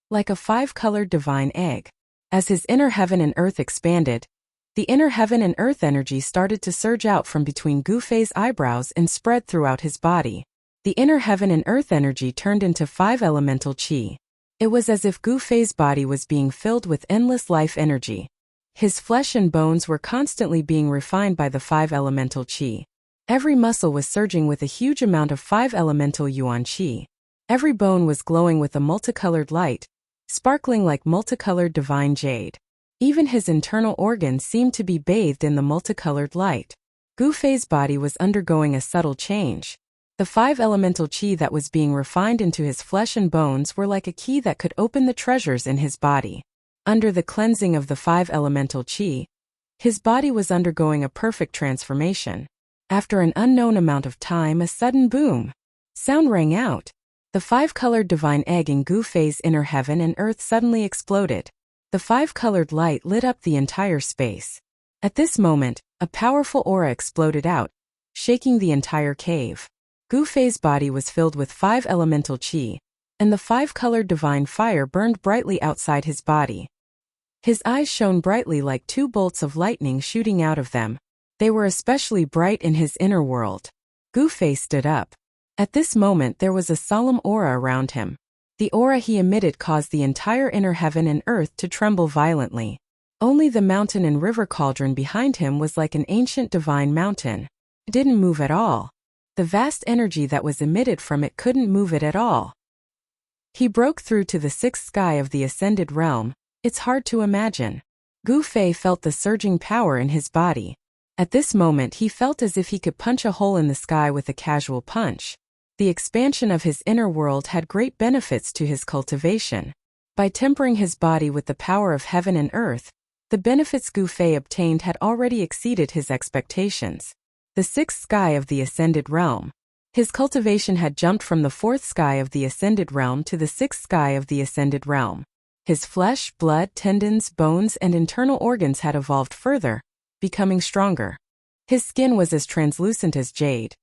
like a five-colored divine egg. As his inner heaven and earth expanded, the inner heaven and earth energy started to surge out from between Gu Fei's eyebrows and spread throughout his body. The inner heaven and earth energy turned into five elemental qi. It was as if Gu Fei's body was being filled with endless life energy. His flesh and bones were constantly being refined by the five elemental qi. Every muscle was surging with a huge amount of five elemental yuan qi. Every bone was glowing with a multicolored light, sparkling like multicolored divine jade. Even his internal organs seemed to be bathed in the multicolored light. Gu Fei's body was undergoing a subtle change. The five elemental qi that was being refined into his flesh and bones were like a key that could open the treasures in his body. Under the cleansing of the five elemental qi, his body was undergoing a perfect transformation. After an unknown amount of time, a sudden boom sound rang out. The five-colored divine egg in Gu Fei's inner heaven and earth suddenly exploded. The five-colored light lit up the entire space. At this moment, a powerful aura exploded out, shaking the entire cave. Gu Fei's body was filled with five elemental qi, and the five-colored divine fire burned brightly outside his body. His eyes shone brightly like two bolts of lightning shooting out of them. They were especially bright in his inner world. Gu Fei stood up. At this moment there was a solemn aura around him. The aura he emitted caused the entire inner heaven and earth to tremble violently. Only the mountain and river cauldron behind him was like an ancient divine mountain. It didn't move at all. The vast energy that was emitted from it couldn't move it at all. He broke through to the sixth sky of the ascended realm. It's hard to imagine. Gu Fei felt the surging power in his body. At this moment he felt as if he could punch a hole in the sky with a casual punch. The expansion of his inner world had great benefits to his cultivation. By tempering his body with the power of heaven and earth, the benefits Gu Fei obtained had already exceeded his expectations. The sixth sky of the ascended realm. His cultivation had jumped from the fourth sky of the ascended realm to the sixth sky of the ascended realm. His flesh, blood, tendons, bones, and internal organs had evolved further, becoming stronger. His skin was as translucent as jade,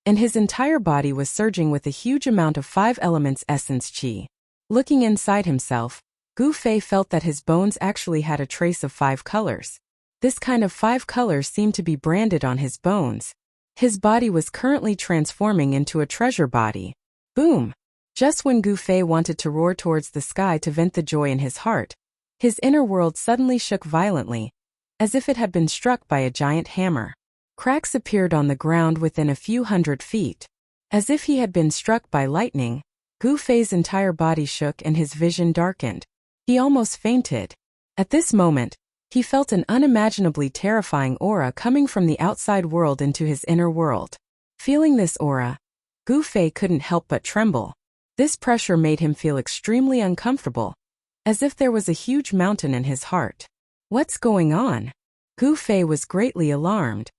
and his entire body was surging with a huge amount of five elements essence qi. Looking inside himself, Gu Fei felt that his bones actually had a trace of five colors. This kind of five colors seemed to be branded on his bones. His body was currently transforming into a treasure body. Boom! Just when Gu Fei wanted to roar towards the sky to vent the joy in his heart, his inner world suddenly shook violently, as if it had been struck by a giant hammer. Cracks appeared on the ground within a few hundred feet. As if he had been struck by lightning, Gu Fei's entire body shook and his vision darkened. He almost fainted. At this moment, he felt an unimaginably terrifying aura coming from the outside world into his inner world. Feeling this aura, Gu Fei couldn't help but tremble. This pressure made him feel extremely uncomfortable, as if there was a huge mountain in his heart. What's going on? Gu Fei was greatly alarmed.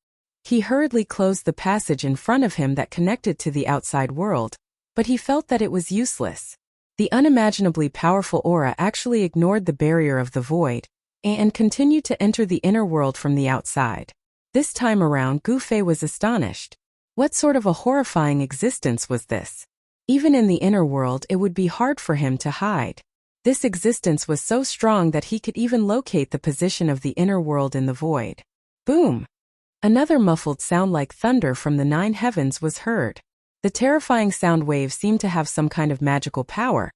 He hurriedly closed the passage in front of him that connected to the outside world, but he felt that it was useless. The unimaginably powerful aura actually ignored the barrier of the void, and continued to enter the inner world from the outside. This time around Gu Fei was astonished. What sort of a horrifying existence was this? Even in the inner world it would be hard for him to hide. This existence was so strong that he could even locate the position of the inner world in the void. Boom! Another muffled sound like thunder from the nine heavens was heard. The terrifying sound wave seemed to have some kind of magical power,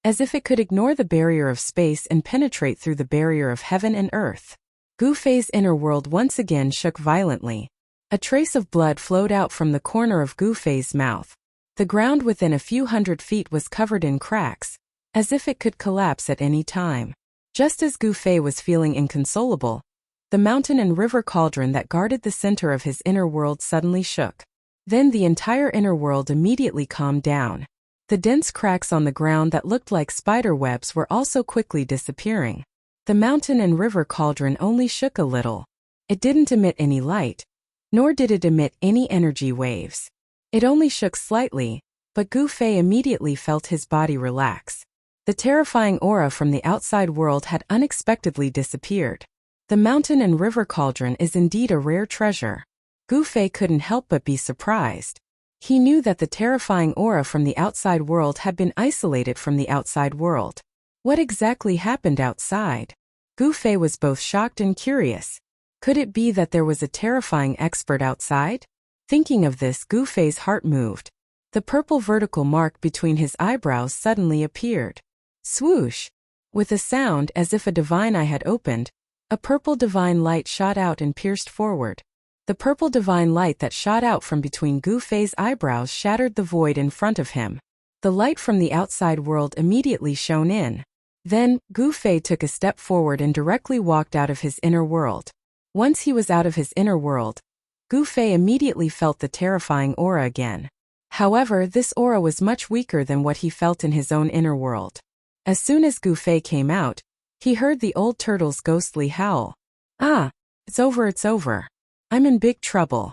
as if it could ignore the barrier of space and penetrate through the barrier of heaven and earth. Gu Fei's inner world once again shook violently. A trace of blood flowed out from the corner of Gu Fei's mouth. The ground within a few hundred feet was covered in cracks, as if it could collapse at any time. Just as Gu Fei was feeling inconsolable, the mountain and river cauldron that guarded the center of his inner world suddenly shook. Then the entire inner world immediately calmed down. The dense cracks on the ground that looked like spider webs were also quickly disappearing. The mountain and river cauldron only shook a little. It didn't emit any light, nor did it emit any energy waves. It only shook slightly, but Gu Fei immediately felt his body relax. The terrifying aura from the outside world had unexpectedly disappeared. The mountain and river cauldron is indeed a rare treasure. Gu Fei couldn't help but be surprised. He knew that the terrifying aura from the outside world had been isolated from the outside world. What exactly happened outside? Gu Fei was both shocked and curious. Could it be that there was a terrifying expert outside? Thinking of this, Gu Fei's heart moved. The purple vertical mark between his eyebrows suddenly appeared. Swoosh! With a sound as if a divine eye had opened, a purple divine light shot out and pierced forward. The purple divine light that shot out from between Gu Fei's eyebrows shattered the void in front of him. The light from the outside world immediately shone in. Then, Gu Fei took a step forward and directly walked out of his inner world. Once he was out of his inner world, Gu Fei immediately felt the terrifying aura again. However, this aura was much weaker than what he felt in his own inner world. As soon as Gu Fei came out, he heard the old turtle's ghostly howl. Ah, it's over, it's over. I'm in big trouble.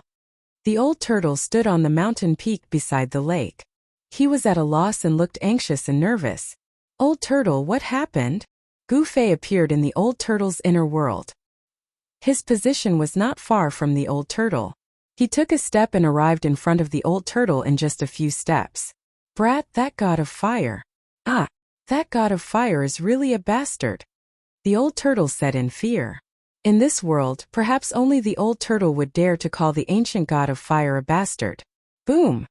The old turtle stood on the mountain peak beside the lake. He was at a loss and looked anxious and nervous. Old turtle, what happened? Gu Fei appeared in the old turtle's inner world. His position was not far from the old turtle. He took a step and arrived in front of the old turtle in just a few steps. Brat, that god of fire. Ah, that god of fire is really a bastard. The old turtle said in fear. In this world, perhaps only the old turtle would dare to call the ancient god of fire a bastard. Boom!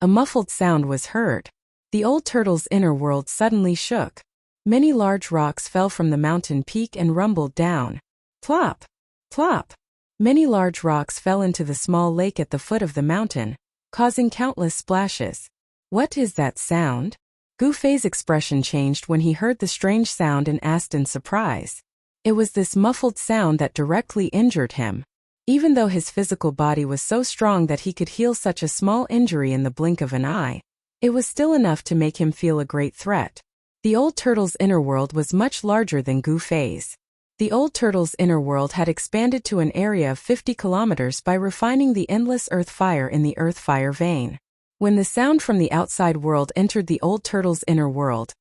A muffled sound was heard. The old turtle's inner world suddenly shook. Many large rocks fell from the mountain peak and rumbled down. Plop! Plop! Many large rocks fell into the small lake at the foot of the mountain, causing countless splashes. What is that sound? Gu Fei's expression changed when he heard the strange sound and asked in surprise. It was this muffled sound that directly injured him. Even though his physical body was so strong that he could heal such a small injury in the blink of an eye, it was still enough to make him feel a great threat. The old turtle's inner world was much larger than Gu Fei's. The old turtle's inner world had expanded to an area of 50 kilometers by refining the endless earth fire in the earth fire vein. When the sound from the outside world entered the old turtle's inner world,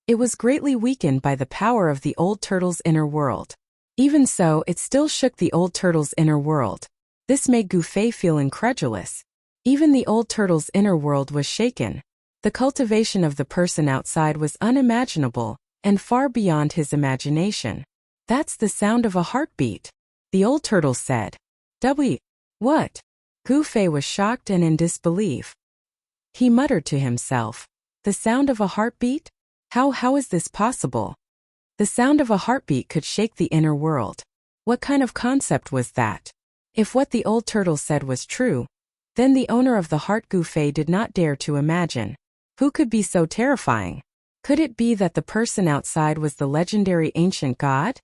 it was greatly weakened by the power of the old turtle's inner world. Even so, it still shook the old turtle's inner world. This made Gu Fei feel incredulous. Even the old turtle's inner world was shaken. The cultivation of the person outside was unimaginable, and far beyond his imagination. That's the sound of a heartbeat, the old turtle said. What? Gu Fei was shocked and in disbelief. He muttered to himself, the sound of a heartbeat? How is this possible? The sound of a heartbeat could shake the inner world. What kind of concept was that? If what the old turtle said was true, then the owner of the heart Gu Fei did not dare to imagine. Who could be so terrifying? Could it be that the person outside was the legendary ancient god?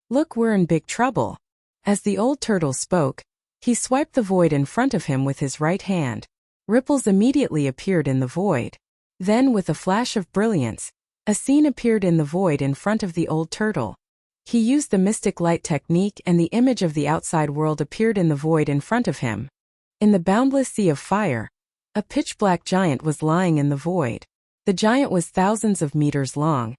Look, we're in big trouble. As the old turtle spoke, he swiped the void in front of him with his right hand. Ripples immediately appeared in the void. Then, with a flash of brilliance, a scene appeared in the void in front of the old turtle. He used the mystic light technique and the image of the outside world appeared in the void in front of him. In the boundless sea of fire, a pitch-black giant was lying in the void. The giant was thousands of meters long,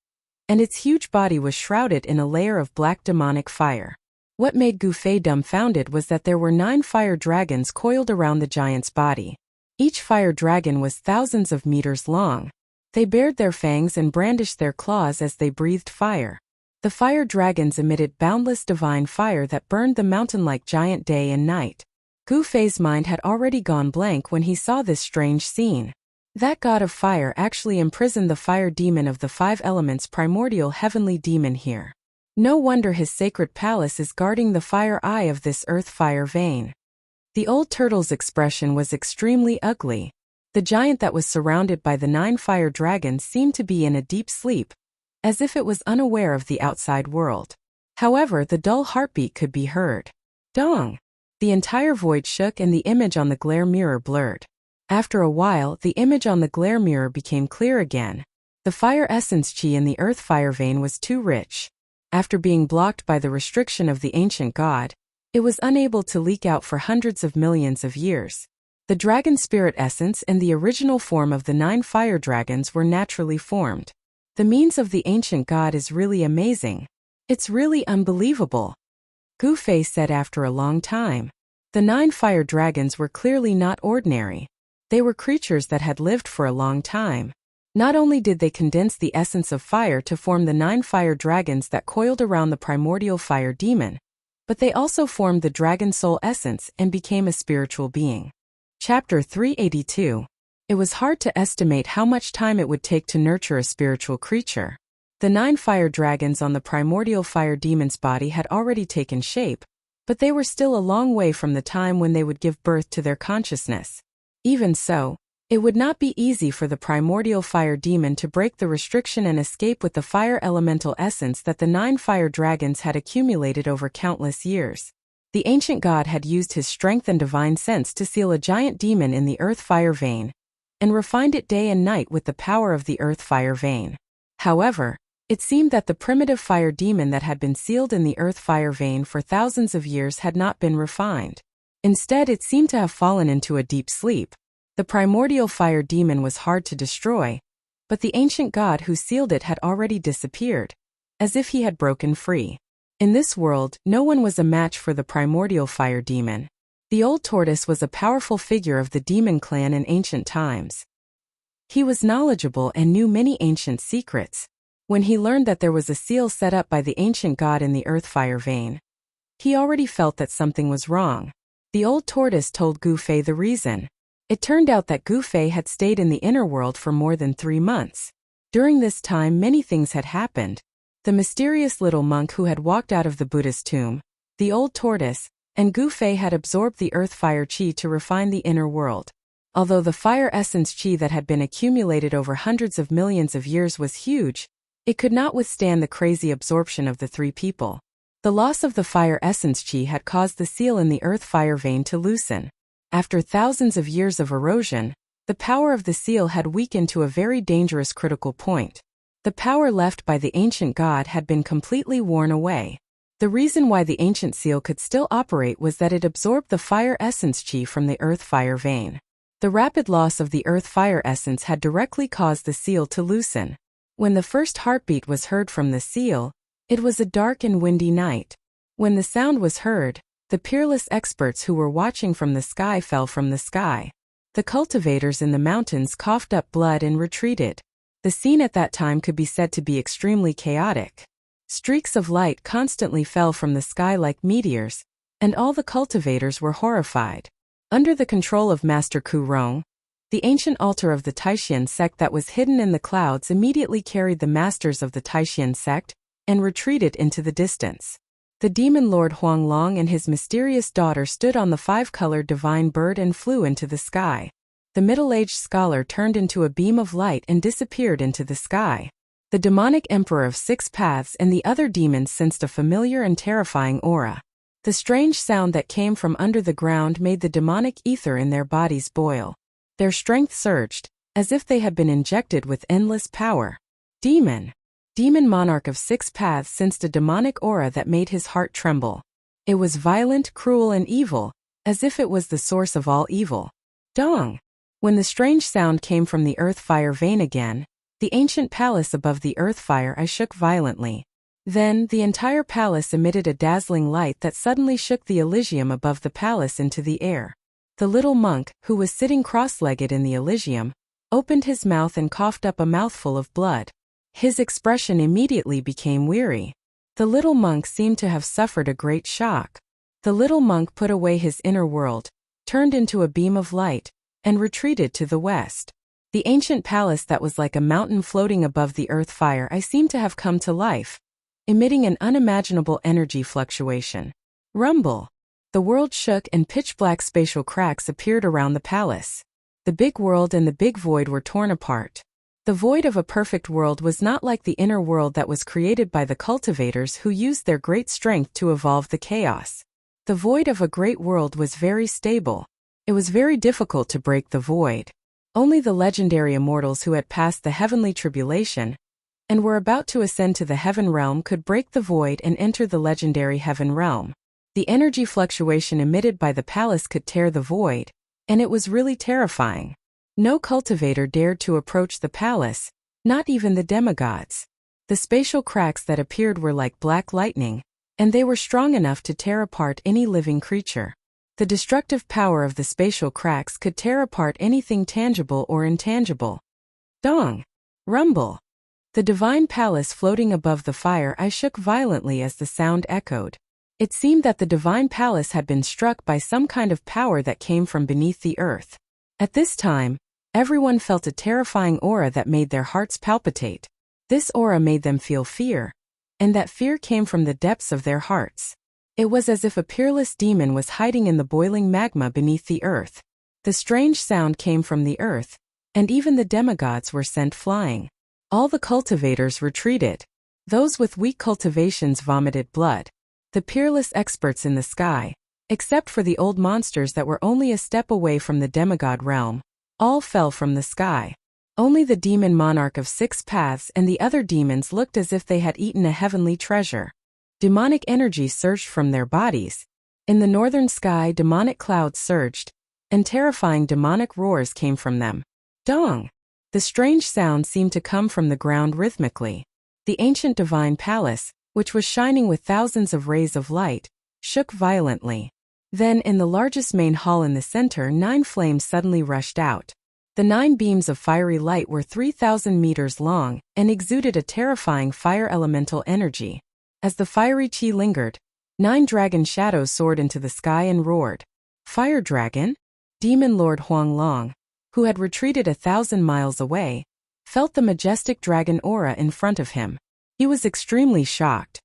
and its huge body was shrouded in a layer of black demonic fire. What made Gu Fei dumbfounded was that there were 9 fire dragons coiled around the giant's body. Each fire dragon was thousands of meters long. They bared their fangs and brandished their claws as they breathed fire. The fire dragons emitted boundless divine fire that burned the mountain-like giant day and night. Gu Fei's mind had already gone blank when he saw this strange scene. That god of fire actually imprisoned the fire demon of the 5 elements, primordial heavenly demon here. No wonder his sacred palace is guarding the fire eye of this earth fire vein. The old turtle's expression was extremely ugly. The giant that was surrounded by the 9 fire dragons seemed to be in a deep sleep, as if it was unaware of the outside world. However, the dull heartbeat could be heard. Dong! The entire void shook and the image on the glare mirror blurred. After a while, the image on the glare mirror became clear again. The fire essence chi in the earth fire vein was too rich. After being blocked by the restriction of the ancient god, it was unable to leak out for hundreds of millions of years. The dragon spirit essence and the original form of the 9 fire dragons were naturally formed. The means of the ancient god is really amazing. It's really unbelievable. Gu Fei said after a long time. The 9 fire dragons were clearly not ordinary. They were creatures that had lived for a long time. Not only did they condense the essence of fire to form the 9 fire dragons that coiled around the primordial fire demon, but they also formed the dragon soul essence and became a spiritual being. Chapter 382. It was hard to estimate how much time it would take to nurture a spiritual creature. The 9 fire dragons on the primordial fire demon's body had already taken shape, but they were still a long way from the time when they would give birth to their consciousness. Even so, it would not be easy for the primordial fire demon to break the restriction and escape with the fire elemental essence that the 9 fire dragons had accumulated over countless years. The ancient god had used his strength and divine sense to seal a giant demon in the earth fire vein, and refined it day and night with the power of the earth fire vein. However, it seemed that the primitive fire demon that had been sealed in the earth fire vein for thousands of years had not been refined. Instead, it seemed to have fallen into a deep sleep. The primordial fire demon was hard to destroy, but the ancient god who sealed it had already disappeared, as if he had broken free. In this world, no one was a match for the primordial fire demon. The old tortoise was a powerful figure of the demon clan in ancient times. He was knowledgeable and knew many ancient secrets. When he learned that there was a seal set up by the ancient god in the earth fire vein, he already felt that something was wrong. The old tortoise told Gufei the reason. It turned out that Gufei had stayed in the inner world for more than 3 months. During this time, many things had happened. The mysterious little monk who had walked out of the Buddhist tomb, the old tortoise, and Gufei had absorbed the earth fire chi to refine the inner world. Although the fire essence chi that had been accumulated over hundreds of millions of years was huge, it could not withstand the crazy absorption of the 3 people. The loss of the fire essence chi had caused the seal in the earth fire vein to loosen. After thousands of years of erosion, the power of the seal had weakened to a very dangerous critical point. The power left by the ancient god had been completely worn away. The reason why the ancient seal could still operate was that it absorbed the fire essence chi from the earth fire vein. The rapid loss of the earth fire essence had directly caused the seal to loosen. When the first heartbeat was heard from the seal, it was a dark and windy night. When the sound was heard, the peerless experts who were watching from the sky fell from the sky. The cultivators in the mountains coughed up blood and retreated. The scene at that time could be said to be extremely chaotic. Streaks of light constantly fell from the sky like meteors, and all the cultivators were horrified. Under the control of Master Ku Rong, the ancient altar of the Taishan sect that was hidden in the clouds immediately carried the masters of the Taishan sect and retreated into the distance. The demon lord Huang Long and his mysterious daughter stood on the 5-colored divine bird and flew into the sky. The middle-aged scholar turned into a beam of light and disappeared into the sky. The demonic emperor of 6 paths and the other demons sensed a familiar and terrifying aura. The strange sound that came from under the ground made the demonic ether in their bodies boil. Their strength surged, as if they had been injected with endless power. Demon monarch of 6 paths sensed a demonic aura that made his heart tremble. It was violent, cruel, and evil, as if it was the source of all evil. Dong! When the strange sound came from the earth fire vein again, the ancient palace above the earth fire shook violently. Then, the entire palace emitted a dazzling light that suddenly shook the Elysium above the palace into the air. The little monk, who was sitting cross-legged in the Elysium, opened his mouth and coughed up a mouthful of blood. His expression immediately became weary. The little monk seemed to have suffered a great shock. The little monk put away his inner world, turned into a beam of light, and retreated to the west. The ancient palace that was like a mountain floating above the earth fire seemed to have come to life, emitting an unimaginable energy fluctuation. Rumble! The world shook and pitch-black spatial cracks appeared around the palace. The big world and the big void were torn apart. The void of a perfect world was not like the inner world that was created by the cultivators who used their great strength to evolve the chaos. The void of a great world was very stable. It was very difficult to break the void. Only the legendary immortals who had passed the heavenly tribulation and were about to ascend to the heaven realm could break the void and enter the legendary heaven realm. The energy fluctuation emitted by the palace could tear the void, and it was really terrifying. No cultivator dared to approach the palace, not even the demigods. The spatial cracks that appeared were like black lightning, and they were strong enough to tear apart any living creature. The destructive power of the spatial cracks could tear apart anything tangible or intangible. Dong! Rumble. The divine palace floating above the fire I shook violently as the sound echoed. It seemed that the divine palace had been struck by some kind of power that came from beneath the earth. At this time, everyone felt a terrifying aura that made their hearts palpitate. This aura made them feel fear, and that fear came from the depths of their hearts. It was as if a peerless demon was hiding in the boiling magma beneath the earth. The strange sound came from the earth, and even the demigods were sent flying. All the cultivators retreated. Those with weak cultivations vomited blood. The peerless experts in the sky, except for the old monsters that were only a step away from the demigod realm, all fell from the sky. Only the demon monarch of 6 paths and the other demons looked as if they had eaten a heavenly treasure. Demonic energy surged from their bodies. In the northern sky, demonic clouds surged, and terrifying demonic roars came from them. Dong! The strange sound seemed to come from the ground rhythmically. The ancient divine palace, which was shining with thousands of rays of light, shook violently. Then, in the largest main hall in the center, 9 flames suddenly rushed out. The 9 beams of fiery light were 3,000 meters long and exuded a terrifying fire elemental energy. As the fiery chi lingered, 9 dragon shadows soared into the sky and roared. Fire dragon? Demon Lord Huang Long, who had retreated 1,000 miles away, felt the majestic dragon aura in front of him. He was extremely shocked.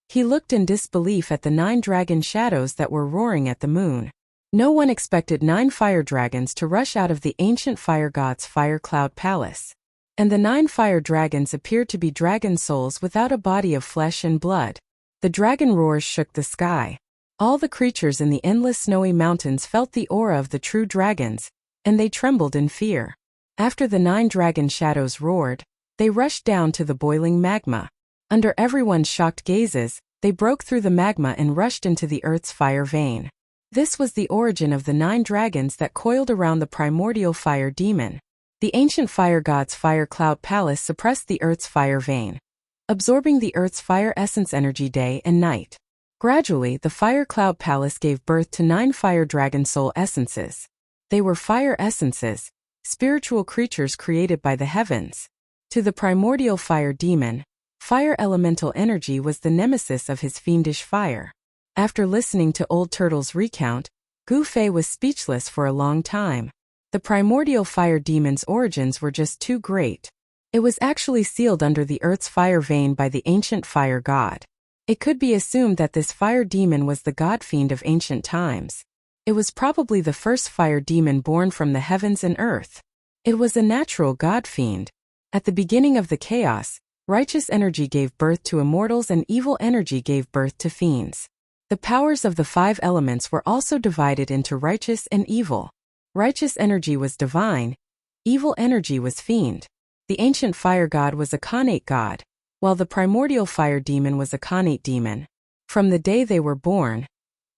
He looked in disbelief at the 9 dragon shadows that were roaring at the moon. No one expected 9 fire dragons to rush out of the ancient fire god's fire cloud palace. And the 9 fire dragons appeared to be dragon souls without a body of flesh and blood. The dragon roars shook the sky. All the creatures in the endless snowy mountains felt the aura of the true dragons, and they trembled in fear. After the 9 dragon shadows roared, they rushed down to the boiling magma. Under everyone's shocked gazes, they broke through the magma and rushed into the earth's fire vein. This was the origin of the 9 dragons that coiled around the primordial fire demon. The ancient fire god's fire cloud palace suppressed the earth's fire vein, absorbing the earth's fire essence energy day and night. Gradually, the fire cloud palace gave birth to 9 fire dragon soul essences. They were fire essences, spiritual creatures created by the heavens. To the primordial fire demon, fire elemental energy was the nemesis of his fiendish fire. After listening to Old Turtle's recount, Gu Fei was speechless for a long time. The primordial fire demon's origins were just too great. It was actually sealed under the earth's fire vein by the ancient fire god. It could be assumed that this fire demon was the god fiend of ancient times. It was probably the first fire demon born from the heavens and earth. It was a natural god fiend. At the beginning of the chaos, righteous energy gave birth to immortals and evil energy gave birth to fiends. The powers of the 5 elements were also divided into righteous and evil. Righteous energy was divine, evil energy was fiend. The ancient fire god was a khanate god, while the primordial fire demon was a khanate demon. From the day they were born,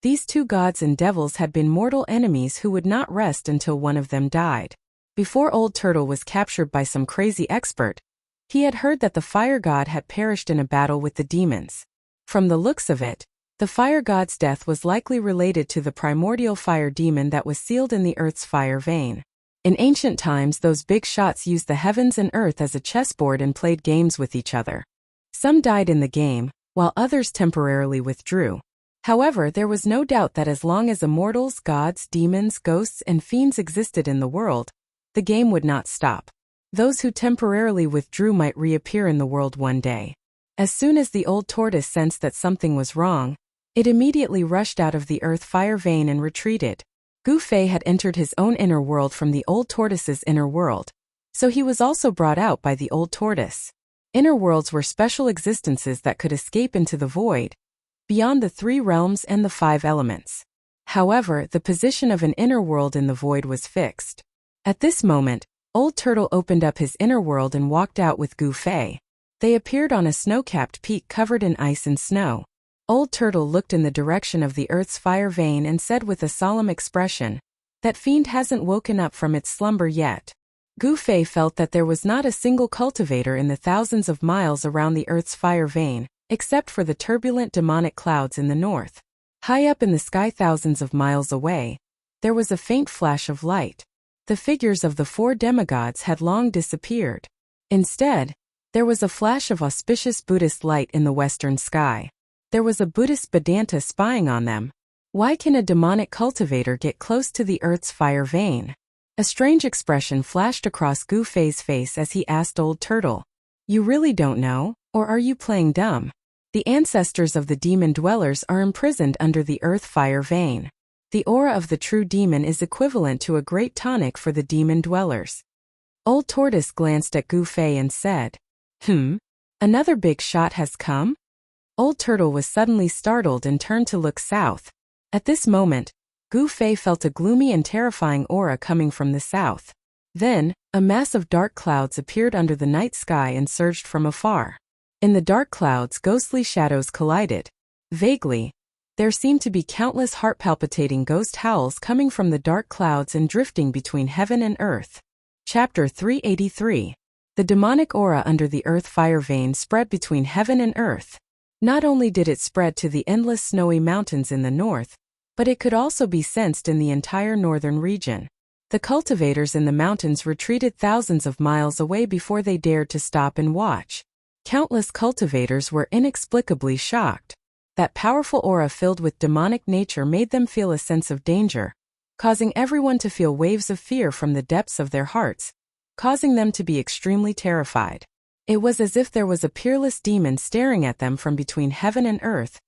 these 2 gods and devils had been mortal enemies who would not rest until one of them died. Before Old Turtle was captured by some crazy expert, he had heard that the fire god had perished in a battle with the demons. From the looks of it, the fire god's death was likely related to the primordial fire demon that was sealed in the earth's fire vein. In ancient times, those big shots used the heavens and earth as a chessboard and played games with each other. Some died in the game, while others temporarily withdrew. However, there was no doubt that as long as immortals, gods, demons, ghosts, and fiends existed in the world, the game would not stop. Those who temporarily withdrew might reappear in the world one day. As soon as the old tortoise sensed that something was wrong, it immediately rushed out of the earth fire vein and retreated. Gu Fei had entered his own inner world from the old tortoise's inner world, so he was also brought out by the old tortoise. Inner worlds were special existences that could escape into the void, beyond the 3 realms and the 5 elements. However, the position of an inner world in the void was fixed. At this moment, Old Turtle opened up his inner world and walked out with Gu Fei. They appeared on a snow-capped peak covered in ice and snow. Old Turtle looked in the direction of the earth's fire vein and said with a solemn expression, "That fiend hasn't woken up from its slumber yet." Gu Fei felt that there was not a single cultivator in the thousands of miles around the earth's fire vein, except for the turbulent demonic clouds in the north. High up in the sky thousands of miles away, there was a faint flash of light. The figures of the 4 demigods had long disappeared. Instead, there was a flash of auspicious Buddhist light in the western sky. There was a Buddhist Vedanta spying on them. Why can a demonic cultivator get close to the earth's fire vein? A strange expression flashed across Gu Fei's face as he asked Old Turtle. You really don't know, or are you playing dumb? The ancestors of the demon dwellers are imprisoned under the earth fire vein. The aura of the true demon is equivalent to a great tonic for the demon dwellers. Old Tortoise glanced at Gu Fei and said, Another big shot has come? Old Turtle was suddenly startled and turned to look south. At this moment, Gu Fei felt a gloomy and terrifying aura coming from the south. Then, a mass of dark clouds appeared under the night sky and surged from afar. In the dark clouds, ghostly shadows collided. Vaguely, there seemed to be countless heart-palpitating ghost howls coming from the dark clouds and drifting between heaven and earth. Chapter 383. The demonic aura under the earth fire vein spread between heaven and earth. Not only did it spread to the endless snowy mountains in the north, but it could also be sensed in the entire northern region. The cultivators in the mountains retreated thousands of miles away before they dared to stop and watch. Countless cultivators were inexplicably shocked. That powerful aura filled with demonic nature made them feel a sense of danger, causing everyone to feel waves of fear from the depths of their hearts, causing them to be extremely terrified. It was as if there was a peerless demon staring at them from between heaven and earth,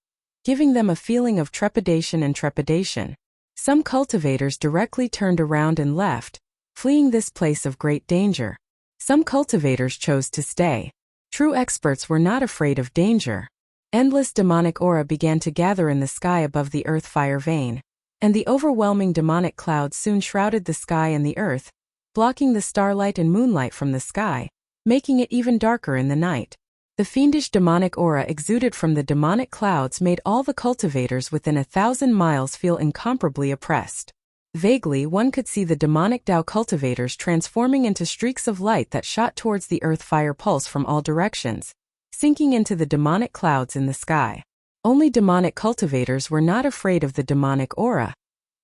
giving them a feeling of trepidation. Some cultivators directly turned around and left, fleeing this place of great danger. Some cultivators chose to stay. True experts were not afraid of danger. Endless demonic aura began to gather in the sky above the earth fire vein, and the overwhelming demonic clouds soon shrouded the sky and the earth, blocking the starlight and moonlight from the sky, making it even darker in the night. The fiendish demonic aura exuded from the demonic clouds made all the cultivators within 1,000 miles feel incomparably oppressed. Vaguely, one could see the demonic Tao cultivators transforming into streaks of light that shot towards the earth fire pulse from all directions, sinking into the demonic clouds in the sky. Only demonic cultivators were not afraid of the demonic aura,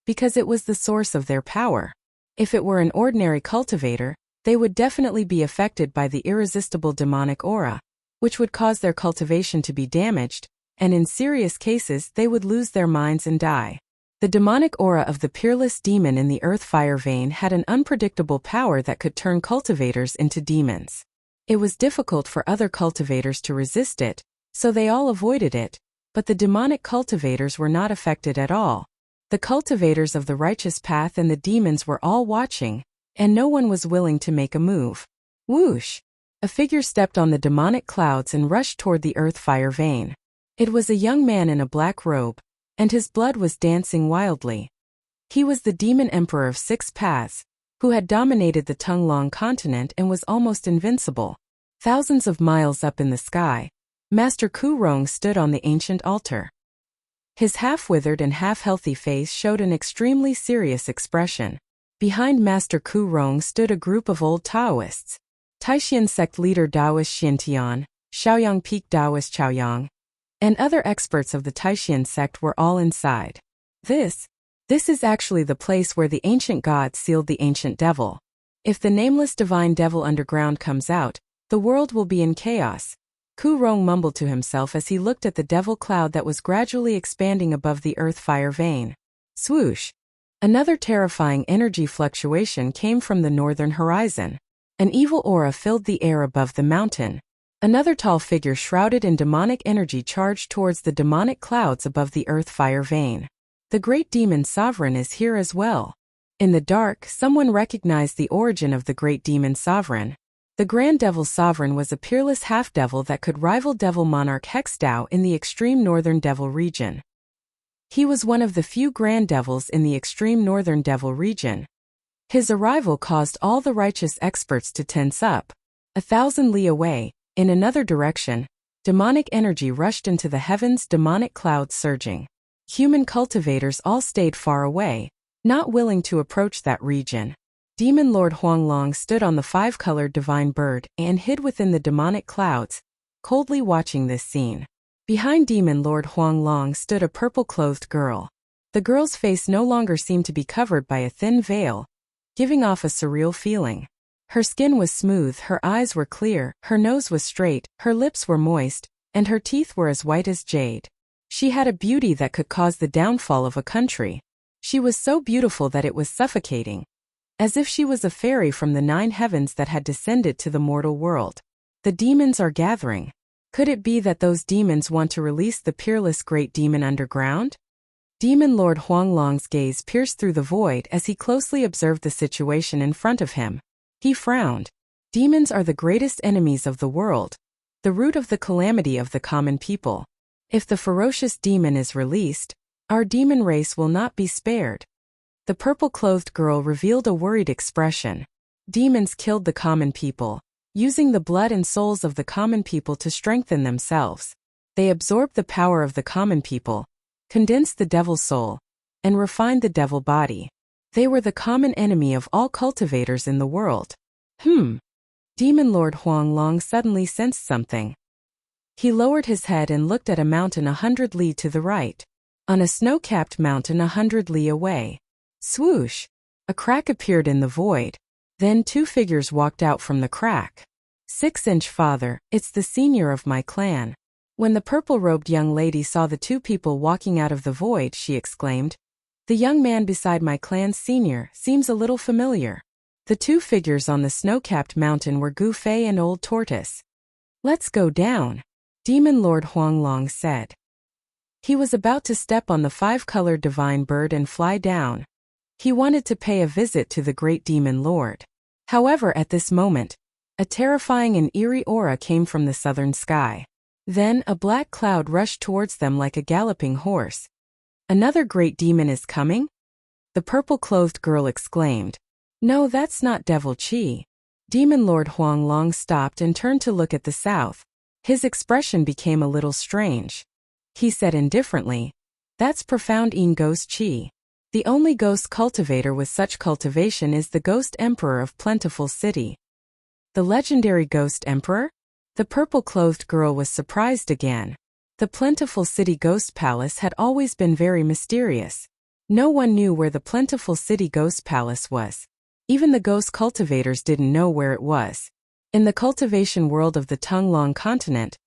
because it was the source of their power. If it were an ordinary cultivator, they would definitely be affected by the irresistible demonic aura, which would cause their cultivation to be damaged, and in serious cases they would lose their minds and die. The demonic aura of the peerless demon in the earth fire vein had an unpredictable power that could turn cultivators into demons. It was difficult for other cultivators to resist it, so they all avoided it, but the demonic cultivators were not affected at all. The cultivators of the righteous path and the demons were all watching, and no one was willing to make a move. Whoosh! A figure stepped on the demonic clouds and rushed toward the earth fire vein. It was a young man in a black robe, and his blood was dancing wildly. He was the demon emperor of 6 paths, who had dominated the Tung-Long continent and was almost invincible. Thousands of miles up in the sky, Master Ku Rong stood on the ancient altar. His half-withered and half-healthy face showed an extremely serious expression. Behind Master Ku Rong stood a group of old Taoists. Taishan sect leader Taoist Xiantian, Shaoyang Peak Taoist Chaoyang, and other experts of the Taishan sect were all inside. This is actually the place where the ancient gods sealed the ancient devil. If the nameless divine devil underground comes out, the world will be in chaos. Ku Rong mumbled to himself as he looked at the devil cloud that was gradually expanding above the earth fire vein. Swoosh! Another terrifying energy fluctuation came from the northern horizon. An evil aura filled the air above the mountain. Another tall figure shrouded in demonic energy charged towards the demonic clouds above the earth fire vein. The great demon sovereign is here as well. In the dark, someone recognized the origin of the great demon sovereign. The Grand Devil Sovereign was a peerless half-devil that could rival Devil Monarch Hextao in the extreme northern devil region. He was one of the few Grand Devils in the extreme northern devil region. His arrival caused all the righteous experts to tense up. 1,000 li away, in another direction, demonic energy rushed into the heavens, demonic clouds surging. Human cultivators all stayed far away, not willing to approach that region. Demon Lord Huanglong stood on the 5-colored divine bird and hid within the demonic clouds, coldly watching this scene. Behind Demon Lord Huanglong stood a purple-clothed girl. The girl's face no longer seemed to be covered by a thin veil, giving off a surreal feeling. Her skin was smooth, her eyes were clear, her nose was straight, her lips were moist, and her teeth were as white as jade. She had a beauty that could cause the downfall of a country. She was so beautiful that it was suffocating, as if she was a fairy from the 9 heavens that had descended to the mortal world. The demons are gathering. Could it be that those demons want to release the peerless great demon underground? Demon Lord Huanglong's gaze pierced through the void as he closely observed the situation in front of him. He frowned. Demons are the greatest enemies of the world, the root of the calamity of the common people. If the ferocious demon is released, our demon race will not be spared. The purple-clothed girl revealed a worried expression. Demons killed the common people, using the blood and souls of the common people to strengthen themselves. They absorbed the power of the common people, condensed the devil's soul, and refined the devil body. They were the common enemy of all cultivators in the world. Demon Lord Huanglong suddenly sensed something. He lowered his head and looked at a mountain 100 li to the right. On a snow-capped mountain 100 li away. Swoosh! A crack appeared in the void. Then 2 figures walked out from the crack. 6-inch father, it's the senior of my clan. When the purple-robed young lady saw the 2 people walking out of the void, she exclaimed, "The young man beside my clan's senior seems a little familiar." The 2 figures on the snow-capped mountain were Gu Fei and Old Tortoise. "Let's go down," Demon Lord Huanglong said. He was about to step on the 5-colored divine bird and fly down. He wanted to pay a visit to the great Demon Lord. However, at this moment, a terrifying and eerie aura came from the southern sky. Then a black cloud rushed towards them like a galloping horse. "Another great demon is coming?" the purple-clothed girl exclaimed. "No, that's not Devil Chi." Demon Lord Huanglong stopped and turned to look at the south. His expression became a little strange. He said indifferently, "That's profound in Ghost Chi. The only ghost cultivator with such cultivation is the Ghost Emperor of Plentiful City." "The legendary Ghost Emperor?" The purple-clothed girl was surprised again. The Plentiful City Ghost Palace had always been very mysterious. No one knew where the Plentiful City Ghost Palace was. Even the ghost cultivators didn't know where it was. In the cultivation world of the Tunglong continent,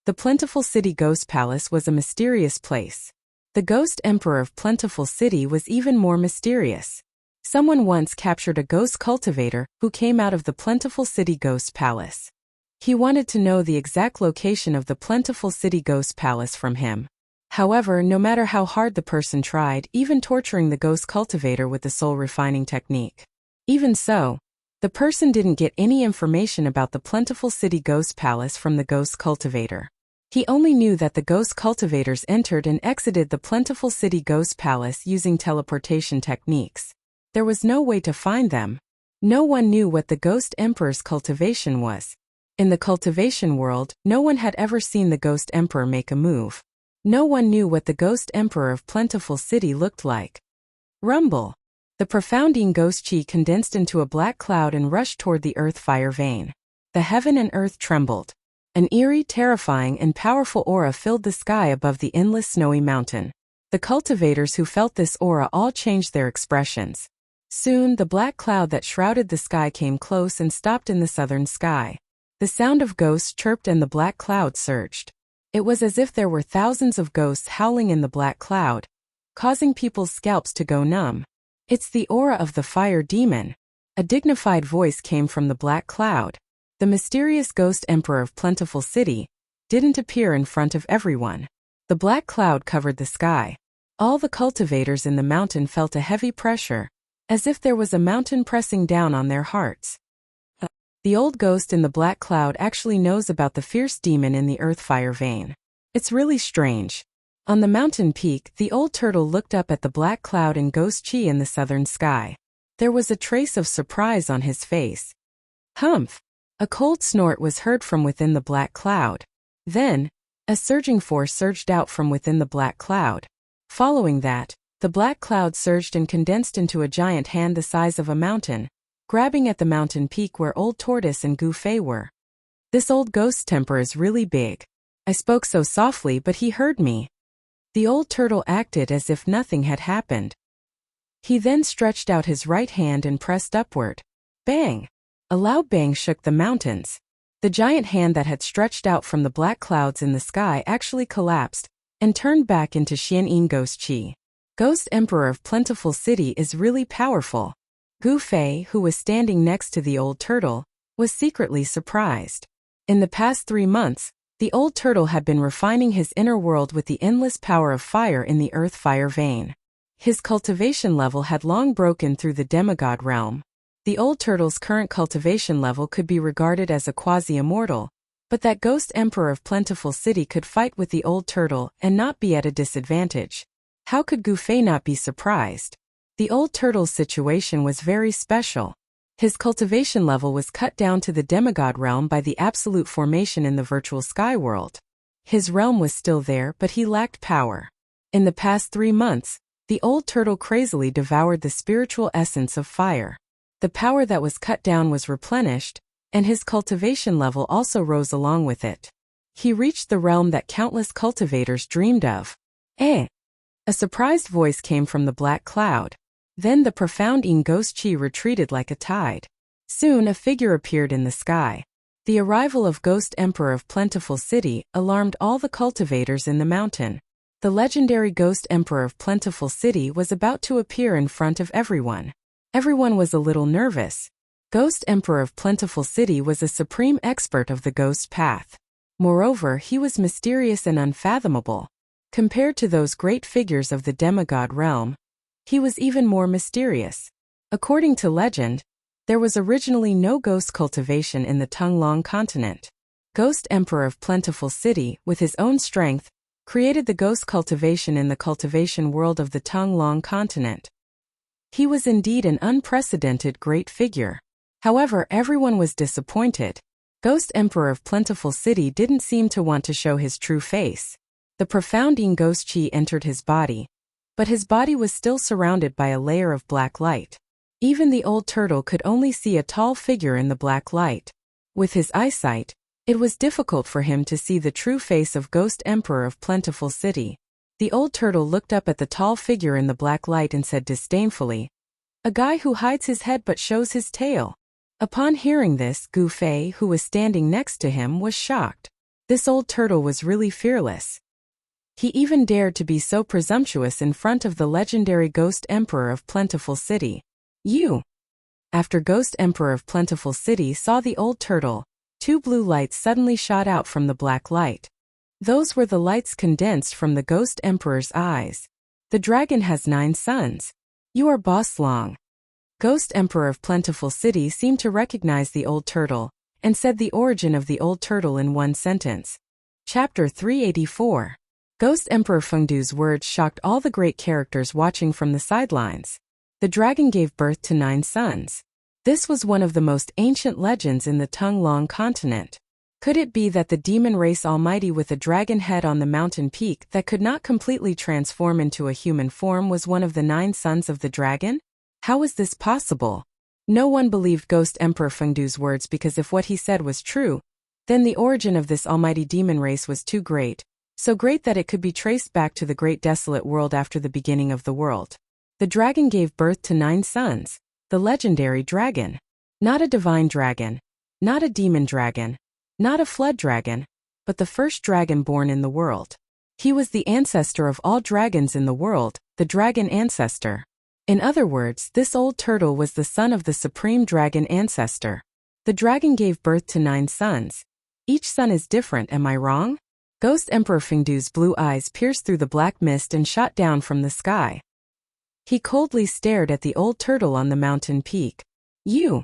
the Plentiful City Ghost Palace was a mysterious place. The Ghost Emperor of Plentiful City was even more mysterious. Someone once captured a ghost cultivator who came out of the Plentiful City Ghost Palace. He wanted to know the exact location of the Plentiful City Ghost Palace from him. However, no matter how hard the person tried, even torturing the ghost cultivator with the soul refining technique, even so, the person didn't get any information about the Plentiful City Ghost Palace from the ghost cultivator. He only knew that the ghost cultivators entered and exited the Plentiful City Ghost Palace using teleportation techniques. There was no way to find them. No one knew what the Ghost Emperor's cultivation was. In the cultivation world, no one had ever seen the Ghost Emperor make a move. No one knew what the Ghost Emperor of Plentiful City looked like. Rumble! The profounding ghost chi condensed into a black cloud and rushed toward the earth fire vein. The heaven and earth trembled. An eerie, terrifying, and powerful aura filled the sky above the endless snowy mountain. The cultivators who felt this aura all changed their expressions. Soon, the black cloud that shrouded the sky came close and stopped in the southern sky. The sound of ghosts chirped and the black cloud surged. It was as if there were thousands of ghosts howling in the black cloud, causing people's scalps to go numb. "It's the aura of the fire demon." A dignified voice came from the black cloud. The mysterious Ghost Emperor of Plentiful City didn't appear in front of everyone. The black cloud covered the sky. All the cultivators in the mountain felt a heavy pressure, as if there was a mountain pressing down on their hearts. The old ghost in the black cloud actually knows about the fierce demon in the earth fire vein. It's really strange. On the mountain peak, the old turtle looked up at the black cloud and ghost chi in the southern sky. There was a trace of surprise on his face. Humph! A cold snort was heard from within the black cloud. Then, a surging force surged out from within the black cloud. Following that, the black cloud surged and condensed into a giant hand the size of a mountain, grabbing at the mountain peak where Old Tortoise and Gu Fei were. "This old ghost temper is really big. I spoke so softly, but he heard me." The old turtle acted as if nothing had happened. He then stretched out his right hand and pressed upward. Bang! A loud bang shook the mountains. The giant hand that had stretched out from the black clouds in the sky actually collapsed and turned back into Xianyin Ghost Qi. Ghost Emperor of Plentiful City is really powerful. Gu Fei, who was standing next to the old turtle, was secretly surprised. In the past 3 months, the old turtle had been refining his inner world with the endless power of fire in the earth fire vein. His cultivation level had long broken through the demigod realm. The old turtle's current cultivation level could be regarded as a quasi-immortal, but that Ghost Emperor of Plentiful City could fight with the old turtle and not be at a disadvantage. How could Gu Fei not be surprised? The old turtle's situation was very special. His cultivation level was cut down to the demigod realm by the absolute formation in the virtual sky world. His realm was still there, but he lacked power. In the past 3 months, the old turtle crazily devoured the spiritual essence of fire. The power that was cut down was replenished, and his cultivation level also rose along with it. He reached the realm that countless cultivators dreamed of. Eh? A surprised voice came from the black cloud. Then the profound Yin Ghost Qi retreated like a tide. Soon a figure appeared in the sky. The arrival of Ghost Emperor of Plentiful City alarmed all the cultivators in the mountain. The legendary Ghost Emperor of Plentiful City was about to appear in front of everyone. Everyone was a little nervous. Ghost Emperor of Plentiful City was a supreme expert of the ghost path. Moreover, he was mysterious and unfathomable. Compared to those great figures of the demigod realm, he was even more mysterious. According to legend, there was originally no ghost cultivation in the Tunglong continent. Ghost Emperor of Plentiful City, with his own strength, created the ghost cultivation in the cultivation world of the Tunglong continent. He was indeed an unprecedented great figure. However, everyone was disappointed. Ghost Emperor of Plentiful City didn't seem to want to show his true face. The profound Yin Ghost Qi entered his body, but his body was still surrounded by a layer of black light. Even the old turtle could only see a tall figure in the black light. With his eyesight, it was difficult for him to see the true face of Ghost Emperor of Plentiful City. The old turtle looked up at the tall figure in the black light and said disdainfully, "A guy who hides his head but shows his tail." Upon hearing this, Gu Fei, who was standing next to him, was shocked. This old turtle was really fearless. He even dared to be so presumptuous in front of the legendary Ghost Emperor of Plentiful City. You! After Ghost Emperor of Plentiful City saw the old turtle, 2 blue lights suddenly shot out from the black light. Those were the lights condensed from the Ghost Emperor's eyes. The dragon has 9 sons. You are Boss Long. Ghost Emperor of Plentiful City seemed to recognize the old turtle, and said the origin of the old turtle in one sentence. Chapter 384. Ghost Emperor Fengdu's words shocked all the great characters watching from the sidelines. The dragon gave birth to 9 sons. This was one of the most ancient legends in the Tunglong continent. Could it be that the demon race almighty with a dragon head on the mountain peak that could not completely transform into a human form was one of the 9 sons of the dragon? How was this possible? No one believed Ghost Emperor Fengdu's words because if what he said was true, then the origin of this almighty demon race was too great, so great that it could be traced back to the great desolate world after the beginning of the world. The dragon gave birth to 9 sons, the legendary dragon. Not a divine dragon, not a demon dragon, not a flood dragon, but the first dragon born in the world. He was the ancestor of all dragons in the world, the dragon ancestor. In other words, this old turtle was the son of the supreme dragon ancestor. The dragon gave birth to 9 sons. Each son is different, am I wrong? Ghost Emperor Fengdu's blue eyes pierced through the black mist and shot down from the sky. He coldly stared at the old turtle on the mountain peak. You!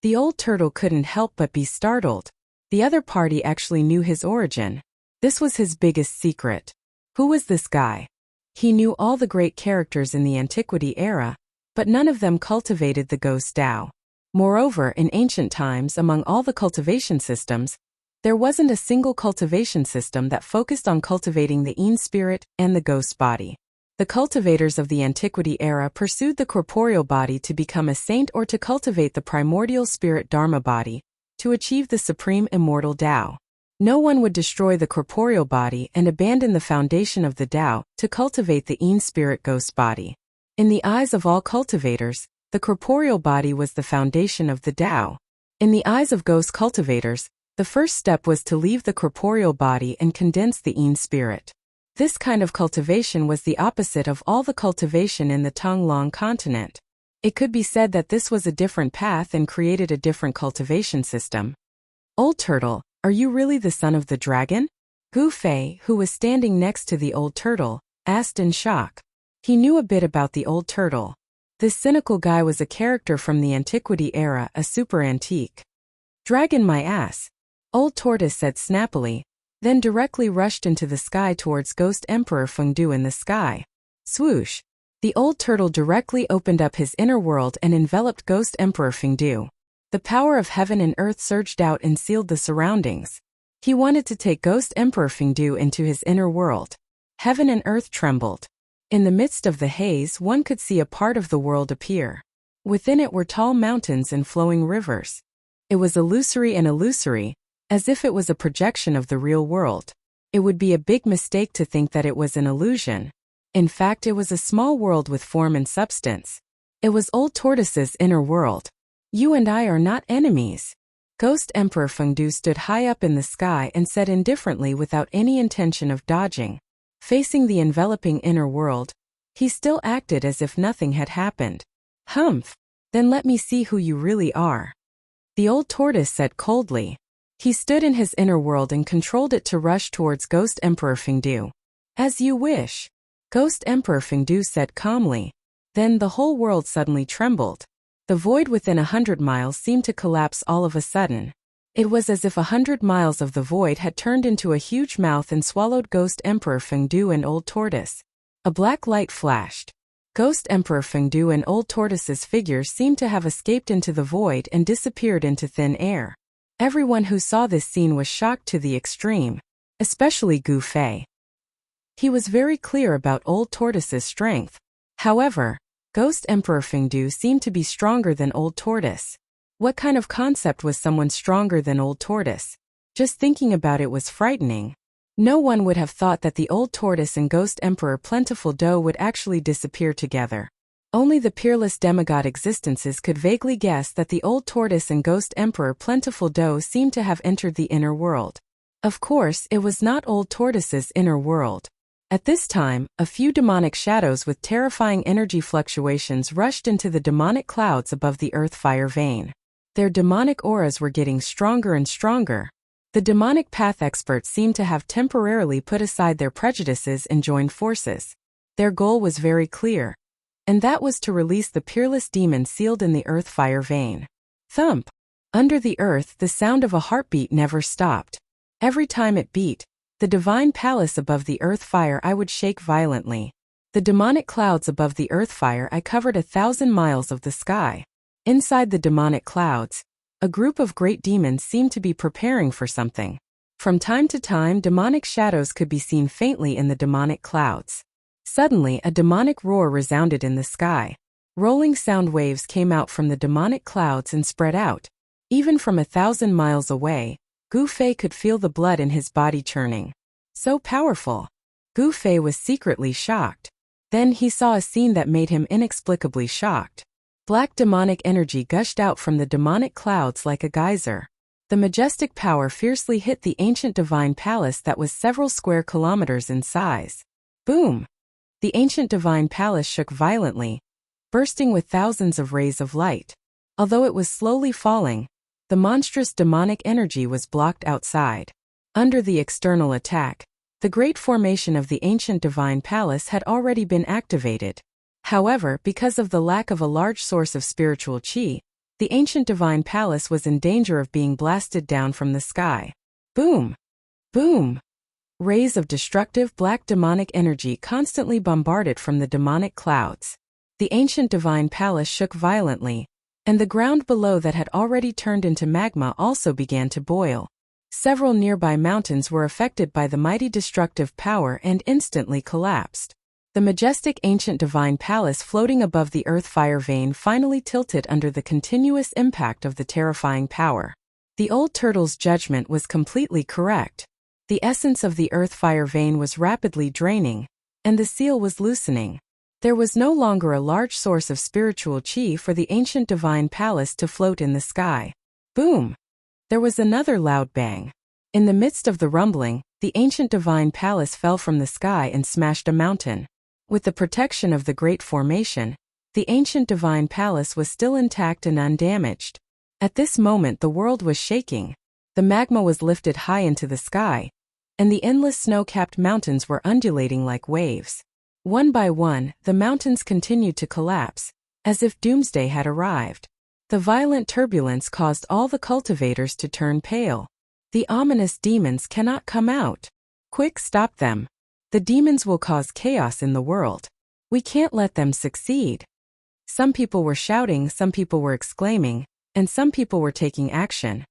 The old turtle couldn't help but be startled. The other party actually knew his origin. This was his biggest secret. Who was this guy? He knew all the great characters in the Antiquity era, but none of them cultivated the Ghost Tao. Moreover, in ancient times, among all the cultivation systems, there wasn't a single cultivation system that focused on cultivating the Yin spirit and the ghost body. The cultivators of the Antiquity era pursued the corporeal body to become a saint or to cultivate the primordial spirit Dharma body, to achieve the supreme immortal Tao. No one would destroy the corporeal body and abandon the foundation of the Tao to cultivate the Yin spirit ghost body. In the eyes of all cultivators, the corporeal body was the foundation of the Tao. In the eyes of ghost cultivators, the first step was to leave the corporeal body and condense the Yin spirit. This kind of cultivation was the opposite of all the cultivation in the Tonglong continent. It could be said that this was a different path and created a different cultivation system. Old Turtle, are you really the son of the dragon? Gu Fei, who was standing next to the old turtle, asked in shock. He knew a bit about the old turtle. This cynical guy was a character from the antiquity era, a super antique. Dragon my ass, Old Tortoise said snappily, then directly rushed into the sky towards Ghost Emperor Fengdu in the sky. Swoosh! The old turtle directly opened up his inner world and enveloped Ghost Emperor Fengdu. The power of heaven and earth surged out and sealed the surroundings. He wanted to take Ghost Emperor Fengdu into his inner world. Heaven and earth trembled. In the midst of the haze, one could see a part of the world appear. Within it were tall mountains and flowing rivers. It was illusory and illusory, as if it was a projection of the real world. It would be a big mistake to think that it was an illusion. In fact, it was a small world with form and substance. It was Old Tortoise's inner world. You and I are not enemies. Ghost Emperor Fengdu stood high up in the sky and said indifferently without any intention of dodging. Facing the enveloping inner world, he still acted as if nothing had happened. Humph! Then let me see who you really are. The old tortoise said coldly. He stood in his inner world and controlled it to rush towards Ghost Emperor Fengdu. As you wish. Ghost Emperor Fengdu said calmly. Then the whole world suddenly trembled. The void within 100 miles seemed to collapse all of a sudden. It was as if 100 miles of the void had turned into a huge mouth and swallowed Ghost Emperor Fengdu and Old Tortoise. A black light flashed. Ghost Emperor Fengdu and Old Tortoise's figures seemed to have escaped into the void and disappeared into thin air. Everyone who saw this scene was shocked to the extreme, especially Gu Fei. He was very clear about Old Tortoise's strength. However, Ghost Emperor Fengdu seemed to be stronger than Old Tortoise. What kind of concept was someone stronger than Old Tortoise? Just thinking about it was frightening. No one would have thought that the Old Tortoise and Ghost Emperor Plentiful Doe would actually disappear together. Only the peerless demigod existences could vaguely guess that the Old Tortoise and Ghost Emperor Plentiful Doe seemed to have entered the inner world. Of course, it was not Old Tortoise's inner world. At this time, a few demonic shadows with terrifying energy fluctuations rushed into the demonic clouds above the earth fire vein. Their demonic auras were getting stronger and stronger. The demonic path experts seemed to have temporarily put aside their prejudices and joined forces. Their goal was very clear, and that was to release the peerless demon sealed in the earth fire vein. Thump! Under the earth, the sound of a heartbeat never stopped. Every time it beat, the divine palace above the earth fire I would shake violently. The demonic clouds above the earth fire I covered 1,000 miles of the sky. Inside the demonic clouds, a group of great demons seemed to be preparing for something. From time to time, demonic shadows could be seen faintly in the demonic clouds. Suddenly, a demonic roar resounded in the sky. Rolling sound waves came out from the demonic clouds and spread out. Even from 1,000 miles away, Gu Fei could feel the blood in his body churning. So powerful. Gu Fei was secretly shocked. Then he saw a scene that made him inexplicably shocked. Black demonic energy gushed out from the demonic clouds like a geyser. The majestic power fiercely hit the ancient divine palace that was several square kilometers in size. Boom! The ancient divine palace shook violently, bursting with thousands of rays of light. Although it was slowly falling, the monstrous demonic energy was blocked outside. Under the external attack, the great formation of the ancient divine palace had already been activated. However, because of the lack of a large source of spiritual qi, the ancient divine palace was in danger of being blasted down from the sky. Boom! Boom! Rays of destructive black demonic energy constantly bombarded from the demonic clouds. The ancient divine palace shook violently, and the ground below that had already turned into magma also began to boil. Several nearby mountains were affected by the mighty destructive power and instantly collapsed. The majestic ancient divine palace floating above the earth fire vein finally tilted under the continuous impact of the terrifying power. The old turtle's judgment was completely correct. The essence of the earth fire vein was rapidly draining, and the seal was loosening. There was no longer a large source of spiritual qi for the ancient divine palace to float in the sky. Boom! There was another loud bang. In the midst of the rumbling, the ancient divine palace fell from the sky and smashed a mountain. With the protection of the Great Formation, the ancient divine palace was still intact and undamaged. At this moment the world was shaking. The magma was lifted high into the sky, and the endless snow-capped mountains were undulating like waves. One by one, the mountains continued to collapse, as if doomsday had arrived. The violent turbulence caused all the cultivators to turn pale. The ominous demons cannot come out. Quick, stop them. The demons will cause chaos in the world. We can't let them succeed. Some people were shouting, some people were exclaiming, and some people were taking action.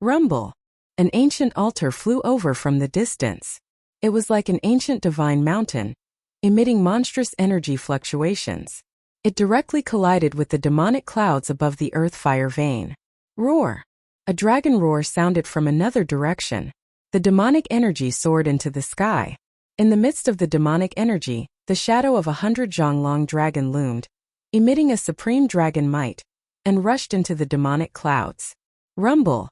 Rumble! An ancient altar flew over from the distance. It was like an ancient divine mountain, emitting monstrous energy fluctuations. It directly collided with the demonic clouds above the earth fire vein. Roar! A dragon roar sounded from another direction. The demonic energy soared into the sky. In the midst of the demonic energy, the shadow of 100-zhang-long dragon loomed, emitting a supreme dragon might, and rushed into the demonic clouds. Rumble!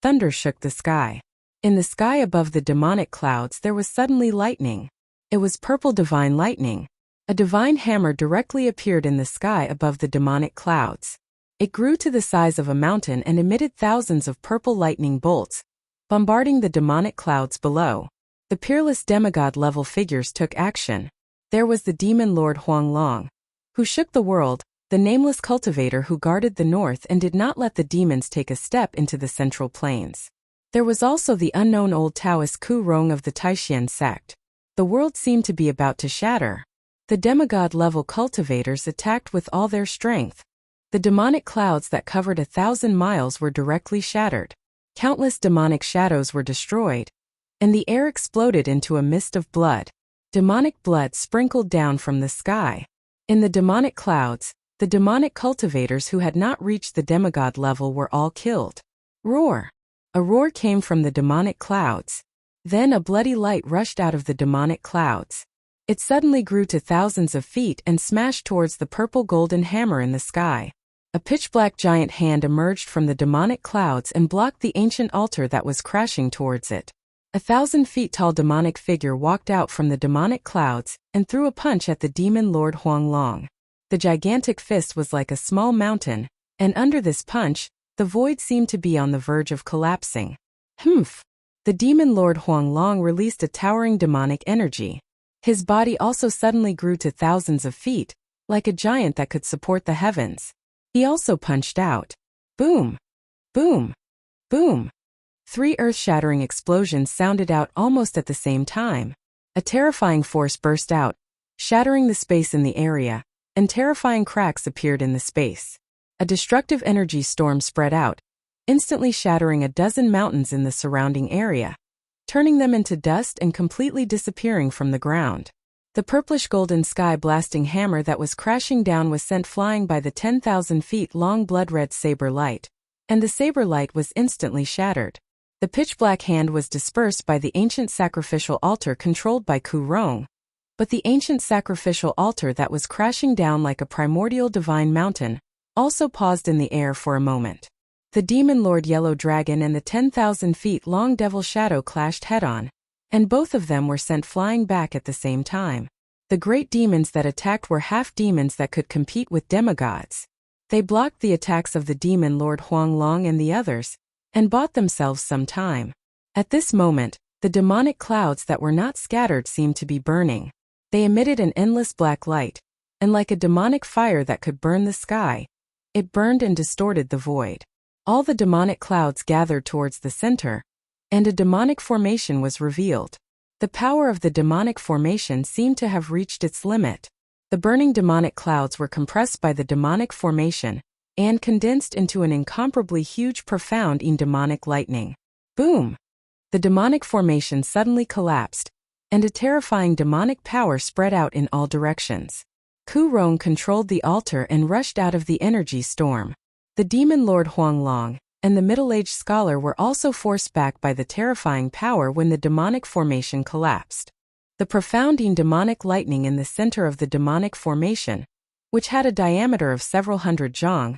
Thunder shook the sky. In the sky above the demonic clouds there was suddenly lightning. It was purple divine lightning. A divine hammer directly appeared in the sky above the demonic clouds. It grew to the size of a mountain and emitted thousands of purple lightning bolts, bombarding the demonic clouds below. The peerless demigod-level figures took action. There was the demon lord Huanglong, who shook the world, the nameless cultivator who guarded the north and did not let the demons take a step into the central plains. There was also the unknown old Taoist Ku Rong of the Taixian sect. The world seemed to be about to shatter. The demigod-level cultivators attacked with all their strength. The demonic clouds that covered 1,000 miles were directly shattered. Countless demonic shadows were destroyed, and the air exploded into a mist of blood. Demonic blood sprinkled down from the sky. In the demonic clouds, the demonic cultivators who had not reached the demigod level were all killed. Roar! A roar came from the demonic clouds. Then a bloody light rushed out of the demonic clouds. It suddenly grew to thousands of feet and smashed towards the purple golden hammer in the sky. A pitch-black giant hand emerged from the demonic clouds and blocked the ancient altar that was crashing towards it. 1,000 feet tall demonic figure walked out from the demonic clouds and threw a punch at the demon lord Huanglong. The gigantic fist was like a small mountain, and under this punch, the void seemed to be on the verge of collapsing. Humph! The demon lord Huanglong released a towering demonic energy. His body also suddenly grew to thousands of feet, like a giant that could support the heavens. He also punched out. Boom! Boom! Boom! 3 earth-shattering explosions sounded out almost at the same time. A terrifying force burst out, shattering the space in the area, and terrifying cracks appeared in the space. A destructive energy storm spread out, instantly shattering a dozen mountains in the surrounding area, turning them into dust and completely disappearing from the ground. The purplish golden sky blasting hammer that was crashing down was sent flying by the 10,000 feet long blood-red saber light, and the saber light was instantly shattered. The pitch-black hand was dispersed by the ancient sacrificial altar controlled by Ku Rong, but the ancient sacrificial altar that was crashing down like a primordial divine mountain also paused in the air for a moment. The demon lord Yellow Dragon and the 10,000 feet long devil shadow clashed head-on, and both of them were sent flying back at the same time. The great demons that attacked were half-demons that could compete with demigods. They blocked the attacks of the demon lord Huanglong and the others, and bought themselves some time. At this moment, the demonic clouds that were not scattered seemed to be burning. They emitted an endless black light, and like a demonic fire that could burn the sky, it burned and distorted the void. All the demonic clouds gathered towards the center, and a demonic formation was revealed. The power of the demonic formation seemed to have reached its limit. The burning demonic clouds were compressed by the demonic formation, and condensed into an incomparably huge profound demonic lightning. Boom! The demonic formation suddenly collapsed, and a terrifying demonic power spread out in all directions. Ku Rong controlled the altar and rushed out of the energy storm. The demon lord Huanglong and the middle-aged scholar were also forced back by the terrifying power when the demonic formation collapsed. The profound demonic lightning in the center of the demonic formation, which had a diameter of several hundred zhang,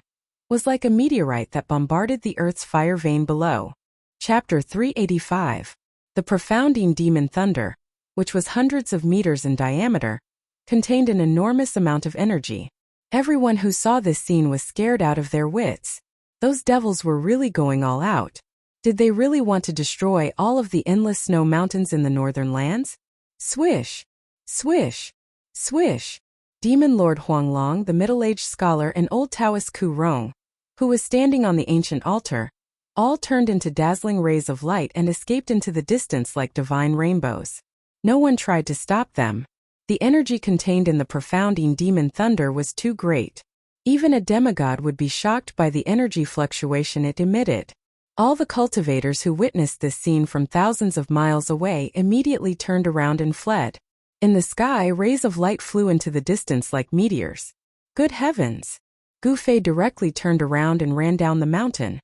was like a meteorite that bombarded the earth's fire vein below. Chapter 385. The profounding demon thunder, which was hundreds of meters in diameter, contained an enormous amount of energy. Everyone who saw this scene was scared out of their wits. Those devils were really going all out. Did they really want to destroy all of the endless snow mountains in the northern lands? Swish! Swish! Swish! Demon Lord Huanglong, the middle-aged scholar, and old Taoist Ku Rong, who was standing on the ancient altar, all turned into dazzling rays of light and escaped into the distance like divine rainbows. No one tried to stop them. The energy contained in the profounding demon thunder was too great. Even a demigod would be shocked by the energy fluctuation it emitted. All the cultivators who witnessed this scene from thousands of miles away immediately turned around and fled. In the sky, rays of light flew into the distance like meteors. Good heavens! Gu Fei directly turned around and ran down the mountain.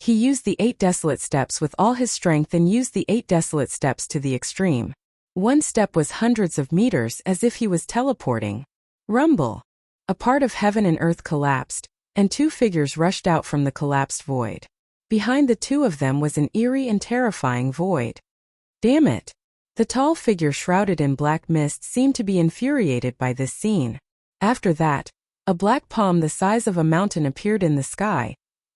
He used the 8 desolate steps with all his strength and used the 8 desolate steps to the extreme. One step was hundreds of meters, as if he was teleporting. Rumble! A part of heaven and earth collapsed, and 2 figures rushed out from the collapsed void. Behind the 2 of them was an eerie and terrifying void. Damn it! The tall figure shrouded in black mist seemed to be infuriated by this scene. After that, a black palm the size of a mountain appeared in the sky,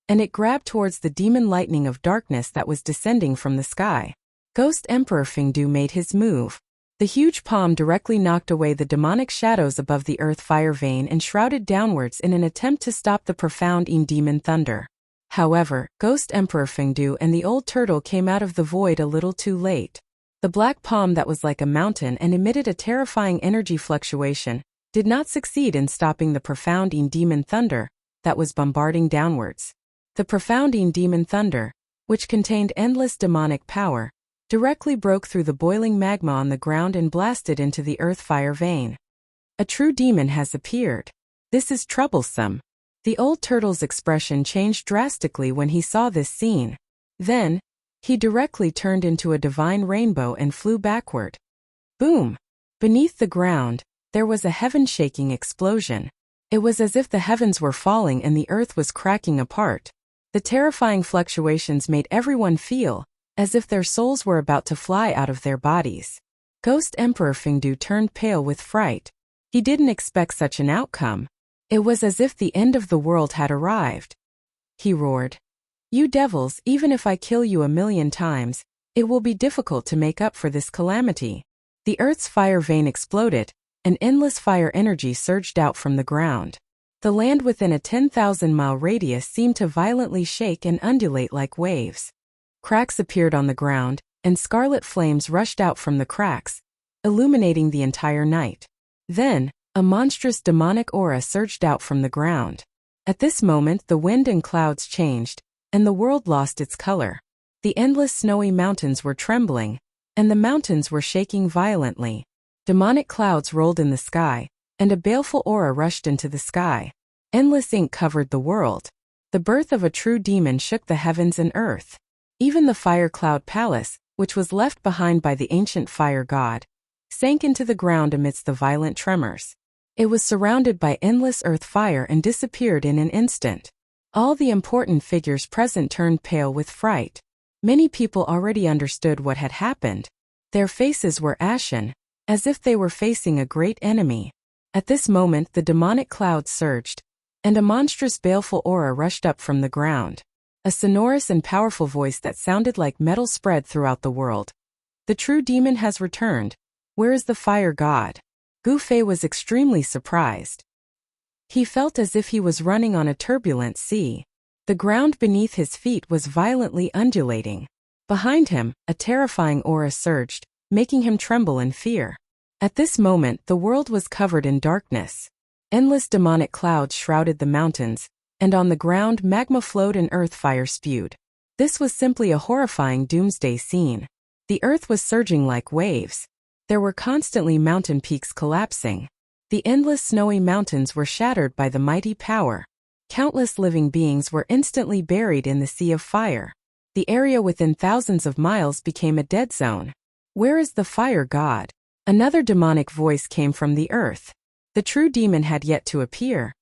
and it grabbed towards the demon lightning of darkness that was descending from the sky. Ghost Emperor Fengdu made his move. The huge palm directly knocked away the demonic shadows above the earth fire vein and shrouded downwards in an attempt to stop the profounding demon thunder. However, Ghost Emperor Fengdu and the old turtle came out of the void a little too late. The black palm that was like a mountain and emitted a terrifying energy fluctuation did not succeed in stopping the profounding demon thunder that was bombarding downwards. The profounding demon thunder, which contained endless demonic power, directly broke through the boiling magma on the ground and blasted into the earth fire vein. A true demon has appeared. This is troublesome. The old turtle's expression changed drastically when he saw this scene. Then, he directly turned into a divine rainbow and flew backward. Boom! Beneath the ground, there was a heaven-shaking explosion. It was as if the heavens were falling and the earth was cracking apart. The terrifying fluctuations made everyone feel as if their souls were about to fly out of their bodies. Ghost Emperor Fengdu turned pale with fright. He didn't expect such an outcome. It was as if the end of the world had arrived. He roared, "You devils, even if I kill you 1,000,000 times, it will be difficult to make up for this calamity." The earth's fire vein exploded, and endless fire energy surged out from the ground. The land within a 10,000-mile radius seemed to violently shake and undulate like waves. Cracks appeared on the ground, and scarlet flames rushed out from the cracks, illuminating the entire night. Then, a monstrous demonic aura surged out from the ground. At this moment, the wind and clouds changed, and the world lost its color. The endless snowy mountains were trembling, and the mountains were shaking violently. Demonic clouds rolled in the sky, and a baleful aura rushed into the sky. Endless ink covered the world. The birth of a true demon shook the heavens and earth. Even the fire cloud palace, which was left behind by the ancient fire god, sank into the ground amidst the violent tremors. It was surrounded by endless earth fire and disappeared in an instant. All the important figures present turned pale with fright. Many people already understood what had happened. Their faces were ashen, as if they were facing a great enemy. At this moment the demonic clouds surged, and a monstrous baleful aura rushed up from the ground. A sonorous and powerful voice that sounded like metal spread throughout the world. "The true demon has returned. Where is the fire god?" Gu Fei was extremely surprised. He felt as if he was running on a turbulent sea. The ground beneath his feet was violently undulating. Behind him, a terrifying aura surged, making him tremble in fear. At this moment, the world was covered in darkness. Endless demonic clouds shrouded the mountains, and on the ground magma flowed and earth fire spewed. This was simply a horrifying doomsday scene. The earth was surging like waves. There were constantly mountain peaks collapsing. The endless snowy mountains were shattered by the mighty power. Countless living beings were instantly buried in the sea of fire. The area within thousands of miles became a dead zone. "Where is the fire god?" Another demonic voice came from the earth. The true demon had yet to appear.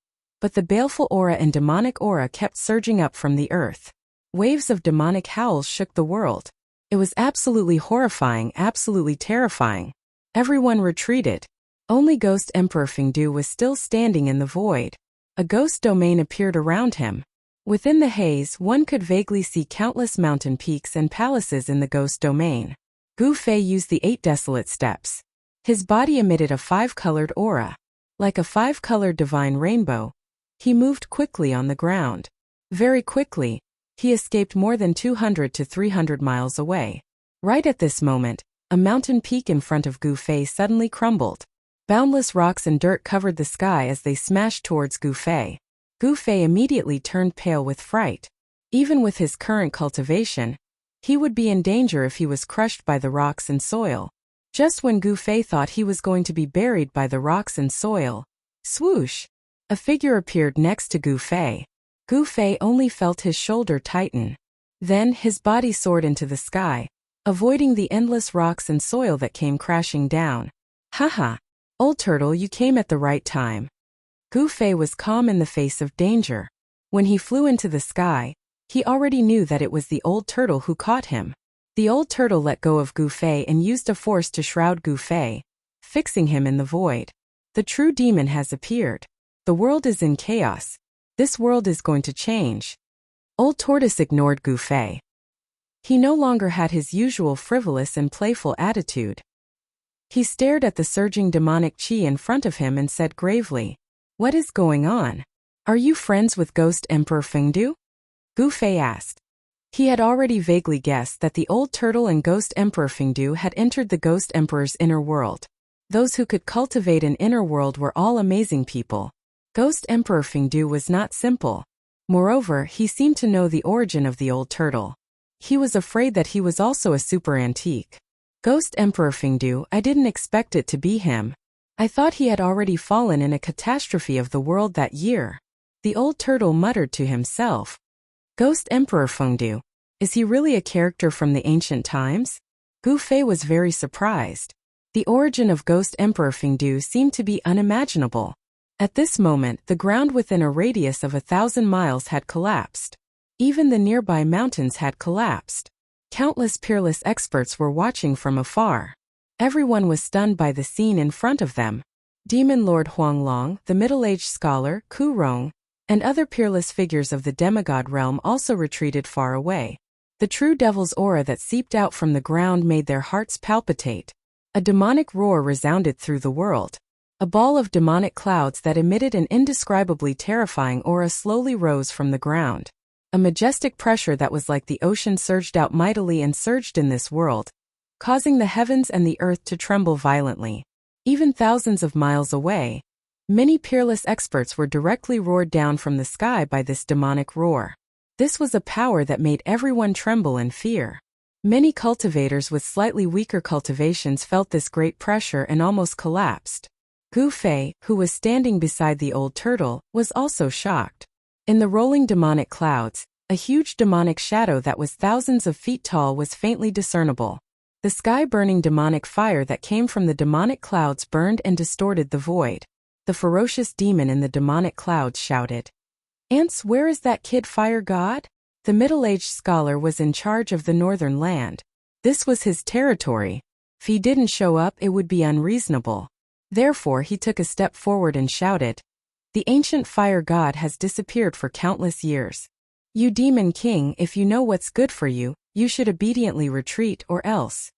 But the baleful aura and demonic aura kept surging up from the earth. Waves of demonic howls shook the world. It was absolutely horrifying, absolutely terrifying. Everyone retreated. Only Ghost Emperor Fengdu was still standing in the void. A ghost domain appeared around him. Within the haze, one could vaguely see countless mountain peaks and palaces in the ghost domain. Gu Fei used the 8 desolate steps. His body emitted a 5-colored aura. Like a 5-colored divine rainbow, he moved quickly on the ground. Very quickly, he escaped more than 200 to 300 miles away. Right at this moment, a mountain peak in front of Gu Fei suddenly crumbled. Boundless rocks and dirt covered the sky as they smashed towards Gu Fei. Gu Fei immediately turned pale with fright. Even with his current cultivation, he would be in danger if he was crushed by the rocks and soil. Just when Gu Fei thought he was going to be buried by the rocks and soil, swoosh! A figure appeared next to Gu Fei. Gu Fei only felt his shoulder tighten. Then his body soared into the sky, avoiding the endless rocks and soil that came crashing down. Haha! Old turtle, you came at the right time. Gu Fei was calm in the face of danger. When he flew into the sky, he already knew that it was the old turtle who caught him. The old turtle let go of Gu Fei and used a force to shroud Gu Fei, fixing him in the void. The true demon has appeared. The world is in chaos. This world is going to change. Old Tortoise ignored Gu Fei. He no longer had his usual frivolous and playful attitude. He stared at the surging demonic chi in front of him and said gravely, "What is going on? Are you friends with Ghost Emperor Fengdu?" Gu Fei asked. He had already vaguely guessed that the old turtle and Ghost Emperor Fengdu had entered the Ghost Emperor's inner world. Those who could cultivate an inner world were all amazing people. Ghost Emperor Fengdu was not simple. Moreover, he seemed to know the origin of the old turtle. He was afraid that he was also a super antique. Ghost Emperor Fengdu, I didn't expect it to be him. I thought he had already fallen in a catastrophe of the world that year. The old turtle muttered to himself. Ghost Emperor Fengdu, is he really a character from the ancient times? Gu Fei was very surprised. The origin of Ghost Emperor Fengdu seemed to be unimaginable. At this moment, the ground within a radius of 1,000 miles had collapsed. Even the nearby mountains had collapsed. Countless peerless experts were watching from afar. Everyone was stunned by the scene in front of them. Demon Lord Huanglong, the middle-aged scholar, Ku Rong, and other peerless figures of the demigod realm also retreated far away. The true devil's aura that seeped out from the ground made their hearts palpitate. A demonic roar resounded through the world. A ball of demonic clouds that emitted an indescribably terrifying aura slowly rose from the ground. A majestic pressure that was like the ocean surged out mightily and surged in this world, causing the heavens and the earth to tremble violently. Even thousands of miles away, many peerless experts were directly roared down from the sky by this demonic roar. This was a power that made everyone tremble in fear. Many cultivators with slightly weaker cultivations felt this great pressure and almost collapsed. Gu Fei, who was standing beside the old turtle, was also shocked. In the rolling demonic clouds, a huge demonic shadow that was thousands of feet tall was faintly discernible. The sky-burning demonic fire that came from the demonic clouds burned and distorted the void. The ferocious demon in the demonic clouds shouted, "Ants, where is that kid fire god?" The middle-aged scholar was in charge of the northern land. This was his territory. If he didn't show up, it would be unreasonable. Therefore, he took a step forward and shouted, "The ancient fire god has disappeared for countless years. You demon king, if you know what's good for you, you should obediently retreat or else."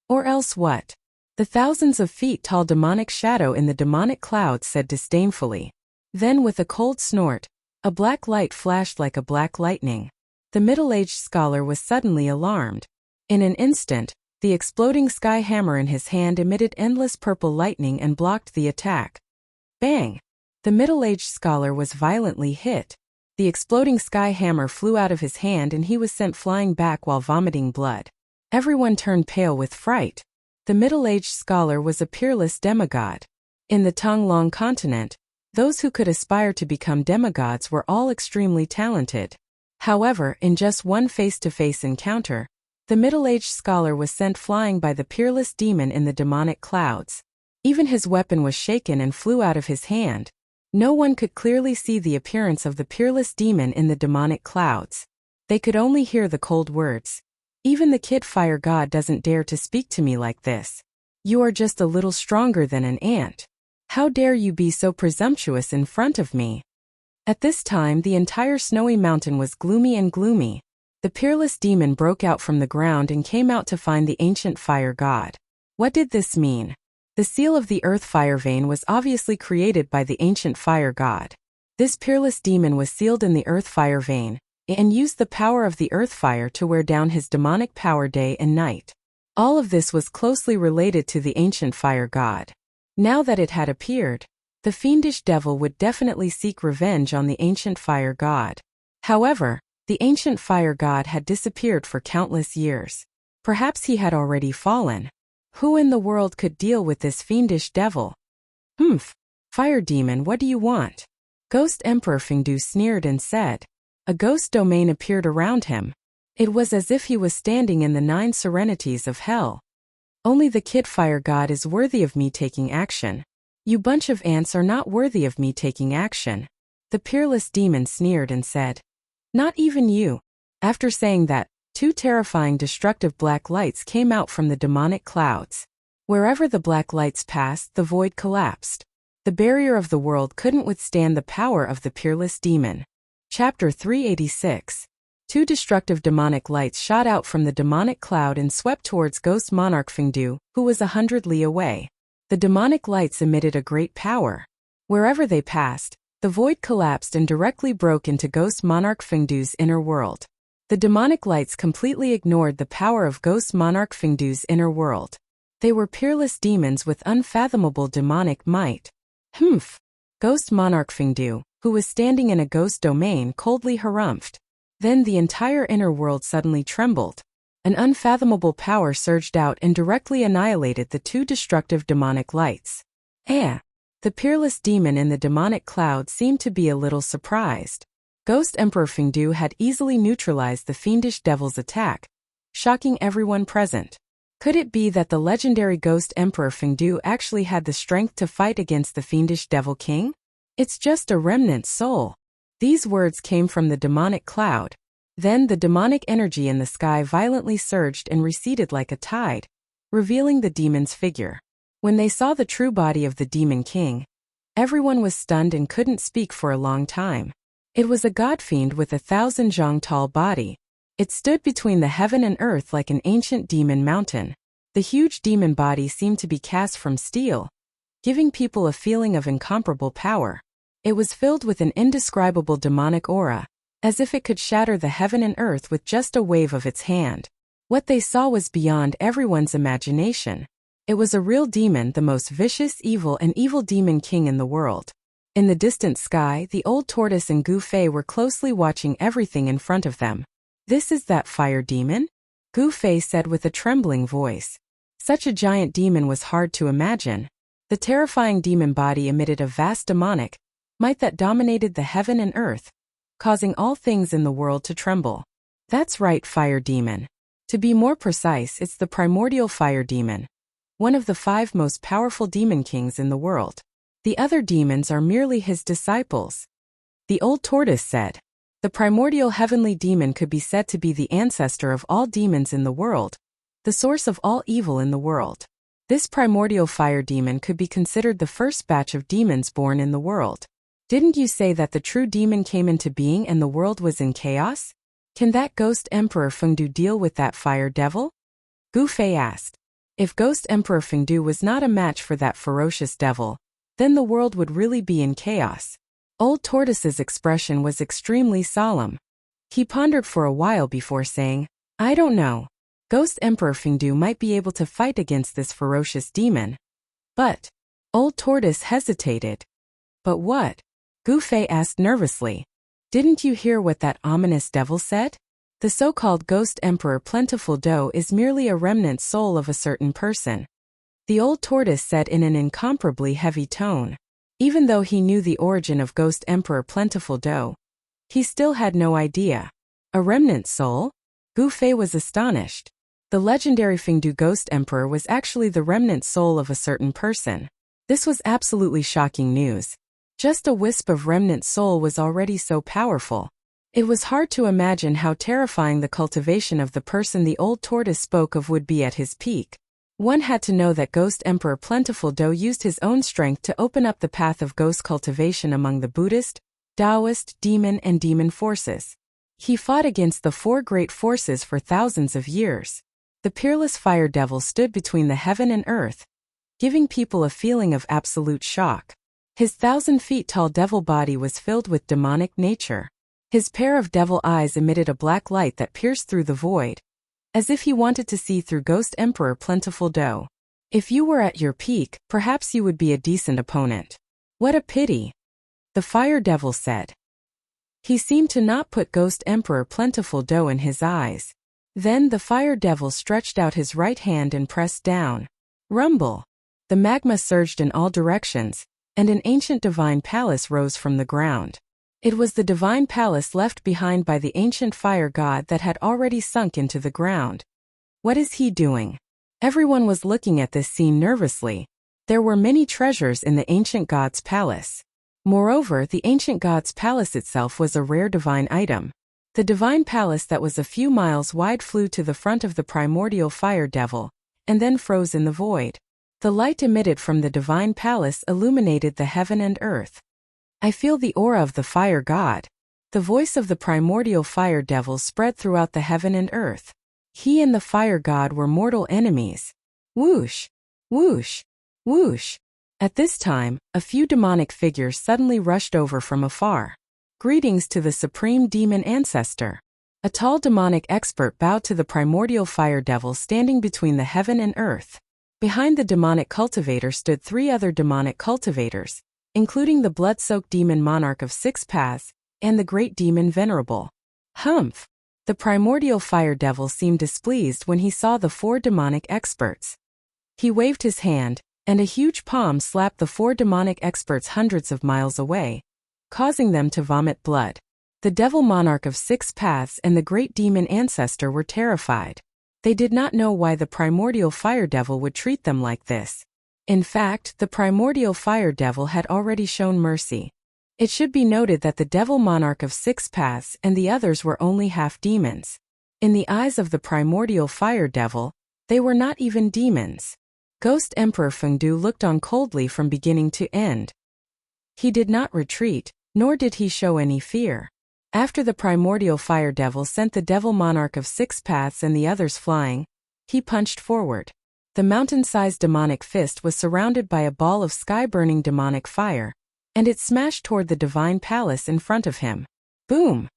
"Or else what?" The thousands of feet tall demonic shadow in the demonic clouds said disdainfully. Then with a cold snort, a black light flashed like a black lightning. The middle-aged scholar was suddenly alarmed. In an instant, the exploding sky hammer in his hand emitted endless purple lightning and blocked the attack. Bang! The middle-aged scholar was violently hit. The exploding sky hammer flew out of his hand and he was sent flying back while vomiting blood. Everyone turned pale with fright. The middle-aged scholar was a peerless demigod. In the Tonglong continent, those who could aspire to become demigods were all extremely talented. However, in just one face-to-face encounter, the middle-aged scholar was sent flying by the peerless demon in the demonic clouds. Even his weapon was shaken and flew out of his hand. No one could clearly see the appearance of the peerless demon in the demonic clouds. They could only hear the cold words. Even the kid fire god doesn't dare to speak to me like this. You are just a little stronger than an ant. How dare you be so presumptuous in front of me? At this time the entire snowy mountain was gloomy and gloomy. The peerless demon broke out from the ground and came out to find the ancient fire god. What did this mean? The seal of the earth fire vein was obviously created by the ancient fire god. This peerless demon was sealed in the earth fire vein, and used the power of the earth fire to wear down his demonic power day and night. All of this was closely related to the ancient fire god. Now that it had appeared, the fiendish devil would definitely seek revenge on the ancient fire god. However, the ancient fire god had disappeared for countless years. Perhaps he had already fallen. Who in the world could deal with this fiendish devil? Fire demon, what do you want? Ghost Emperor Fengdu sneered and said. A ghost domain appeared around him. It was as if he was standing in the 9 serenities of hell. Only the kid fire god is worthy of me taking action. You bunch of ants are not worthy of me taking action. The peerless demon sneered and said. Not even you. After saying that, 2 terrifying destructive black lights came out from the demonic clouds. Wherever the black lights passed, the void collapsed. The barrier of the world couldn't withstand the power of the peerless demon. Chapter 386. 2 destructive demonic lights shot out from the demonic cloud and swept towards Ghost Monarch Fengdu, who was 100 li away. The demonic lights emitted a great power. Wherever they passed, the void collapsed and directly broke into Ghost Monarch Fengdu's inner world. The demonic lights completely ignored the power of Ghost Monarch Fengdu's inner world. They were peerless demons with unfathomable demonic might. Ghost Monarch Fengdu, who was standing in a ghost domain, coldly harumphed. Then the entire inner world suddenly trembled. An unfathomable power surged out and directly annihilated the 2 destructive demonic lights. The peerless demon in the demonic cloud seemed to be a little surprised. Ghost Emperor Fengdu had easily neutralized the fiendish devil's attack, shocking everyone present. Could it be that the legendary Ghost Emperor Fengdu actually had the strength to fight against the fiendish devil king? It's just a remnant soul. These words came from the demonic cloud. Then the demonic energy in the sky violently surged and receded like a tide, revealing the demon's figure. When they saw the true body of the demon king, everyone was stunned and couldn't speak for a long time. It was a god fiend with 1,000 zhang tall body. It stood between the heaven and earth like an ancient demon mountain. The huge demon body seemed to be cast from steel, giving people a feeling of incomparable power. It was filled with an indescribable demonic aura, as if it could shatter the heaven and earth with just a wave of its hand. What they saw was beyond everyone's imagination. It was a real demon, the most vicious, evil demon king in the world. In the distant sky, the old tortoise and Gu Fei were closely watching everything in front of them. This is that fire demon? Gu Fei said with a trembling voice. Such a giant demon was hard to imagine. The terrifying demon body emitted a vast demonic might that dominated the heaven and earth, causing all things in the world to tremble. That's right, fire demon. To be more precise, it's the primordial fire demon, one of the 5 most powerful demon kings in the world. The other demons are merely his disciples. The old tortoise said. The primordial heavenly demon could be said to be the ancestor of all demons in the world, the source of all evil in the world. This primordial fire demon could be considered the first batch of demons born in the world. Didn't you say that the true demon came into being and the world was in chaos? Can that Ghost Emperor Fengdu deal with that fire devil? Gu Fei asked. If Ghost Emperor Fengdu was not a match for that ferocious devil, then the world would really be in chaos. Old Tortoise's expression was extremely solemn. He pondered for a while before saying, I don't know. Ghost Emperor Fengdu might be able to fight against this ferocious demon. But, Old Tortoise hesitated. But what? Gu Fei asked nervously. Didn't you hear what that ominous devil said? The so-called Ghost Emperor Plentiful Do is merely a remnant soul of a certain person. The old tortoise said in an incomparably heavy tone. Even though he knew the origin of Ghost Emperor Plentiful Do, he still had no idea. A remnant soul? Gu Fei was astonished. The legendary Fengdu Ghost Emperor was actually the remnant soul of a certain person. This was absolutely shocking news. Just a wisp of remnant soul was already so powerful. It was hard to imagine how terrifying the cultivation of the person the old tortoise spoke of would be at his peak. One had to know that Ghost Emperor Plentiful Do used his own strength to open up the path of ghost cultivation among the Buddhist, Taoist, demon and demon forces. He fought against the four great forces for thousands of years. The peerless fire devil stood between the heaven and earth, giving people a feeling of absolute shock. His 1,000-feet-tall devil body was filled with demonic nature. His pair of devil eyes emitted a black light that pierced through the void, as if he wanted to see through Ghost Emperor Plentiful Do. If you were at your peak, perhaps you would be a decent opponent. What a pity, the fire devil said. He seemed to not put Ghost Emperor Plentiful Do in his eyes. Then the fire devil stretched out his right hand and pressed down. Rumble. The magma surged in all directions, and an ancient divine palace rose from the ground. It was the divine palace left behind by the ancient fire god that had already sunk into the ground. What is he doing? Everyone was looking at this scene nervously. There were many treasures in the ancient god's palace. Moreover, the ancient god's palace itself was a rare divine item. The divine palace that was a few miles wide flew to the front of the primordial fire devil, and then froze in the void. The light emitted from the divine palace illuminated the heaven and earth. I feel the aura of the fire god. The voice of the primordial fire devil spread throughout the heaven and earth. He and the fire god were mortal enemies. Whoosh! Whoosh! Whoosh! At this time, a few demonic figures suddenly rushed over from afar. Greetings to the supreme demon ancestor. A tall demonic expert bowed to the primordial fire devil standing between the heaven and earth. Behind the demonic cultivator stood 3 other demonic cultivators, including the blood-soaked demon monarch of 6 paths, and the great demon venerable. Humph! The primordial fire devil seemed displeased when he saw the 4 demonic experts. He waved his hand, and a huge palm slapped the 4 demonic experts hundreds of miles away, causing them to vomit blood. The devil monarch of 6 paths and the great demon ancestor were terrified. They did not know why the primordial fire devil would treat them like this. In fact, the primordial fire devil had already shown mercy. It should be noted that the devil monarch of 6 paths and the others were only half demons. In the eyes of the primordial fire devil, they were not even demons. Ghost Emperor Fengdu looked on coldly from beginning to end. He did not retreat, nor did he show any fear. After the primordial fire devil sent the devil monarch of 6 paths and the others flying, he punched forward. The mountain-sized demonic fist was surrounded by a ball of sky-burning demonic fire, and it smashed toward the divine palace in front of him. Boom!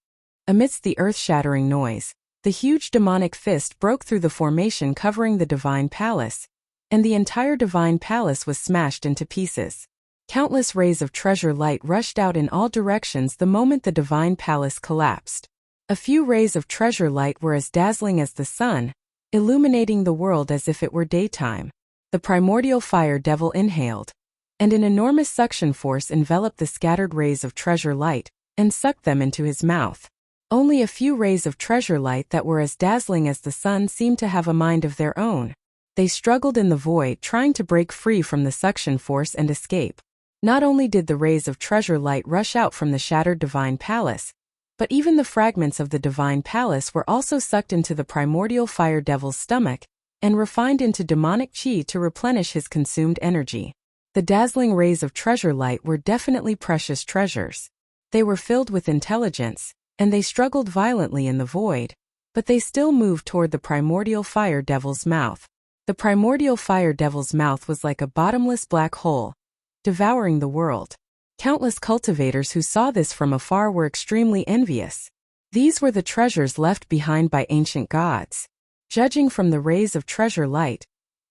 Amidst the earth-shattering noise, the huge demonic fist broke through the formation covering the divine palace, and the entire divine palace was smashed into pieces. Countless rays of treasure light rushed out in all directions the moment the divine palace collapsed. A few rays of treasure light were as dazzling as the sun, illuminating the world as if it were daytime. The primordial fire devil inhaled, and an enormous suction force enveloped the scattered rays of treasure light and sucked them into his mouth. Only a few rays of treasure light that were as dazzling as the sun seemed to have a mind of their own. They struggled in the void, trying to break free from the suction force and escape. Not only did the rays of treasure light rush out from the shattered divine palace, but even the fragments of the divine palace were also sucked into the primordial fire devil's stomach and refined into demonic chi to replenish his consumed energy. The dazzling rays of treasure light were definitely precious treasures. They were filled with intelligence, and they struggled violently in the void, but they still moved toward the primordial fire devil's mouth. The primordial fire devil's mouth was like a bottomless black hole, devouring the world. Countless cultivators who saw this from afar were extremely envious. These were the treasures left behind by ancient gods. Judging from the rays of treasure light,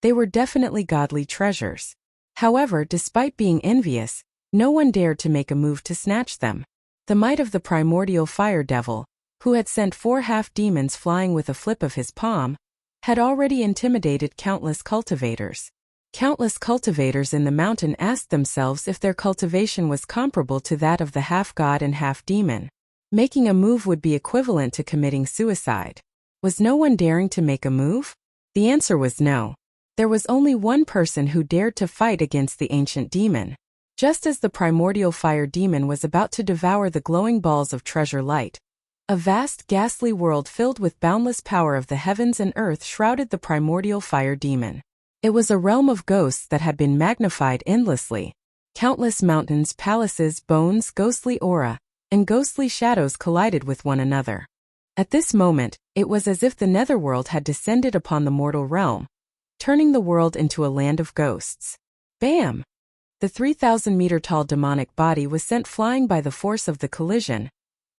they were definitely godly treasures. However, despite being envious, no one dared to make a move to snatch them. The might of the primordial fire devil, who had sent 4 half-demons flying with a flip of his palm, had already intimidated countless cultivators. Countless cultivators in the mountain asked themselves if their cultivation was comparable to that of the half-god and half-demon. Making a move would be equivalent to committing suicide. Was no one daring to make a move? The answer was no. There was only one person who dared to fight against the ancient demon. Just as the primordial fire demon was about to devour the glowing balls of treasure light, a vast, ghastly world filled with boundless power of the heavens and earth shrouded the primordial fire demon. It was a realm of ghosts that had been magnified endlessly. Countless mountains, palaces, bones, ghostly aura, and ghostly shadows collided with one another. At this moment, it was as if the netherworld had descended upon the mortal realm, turning the world into a land of ghosts. Bam! The 3,000-meter-tall demonic body was sent flying by the force of the collision,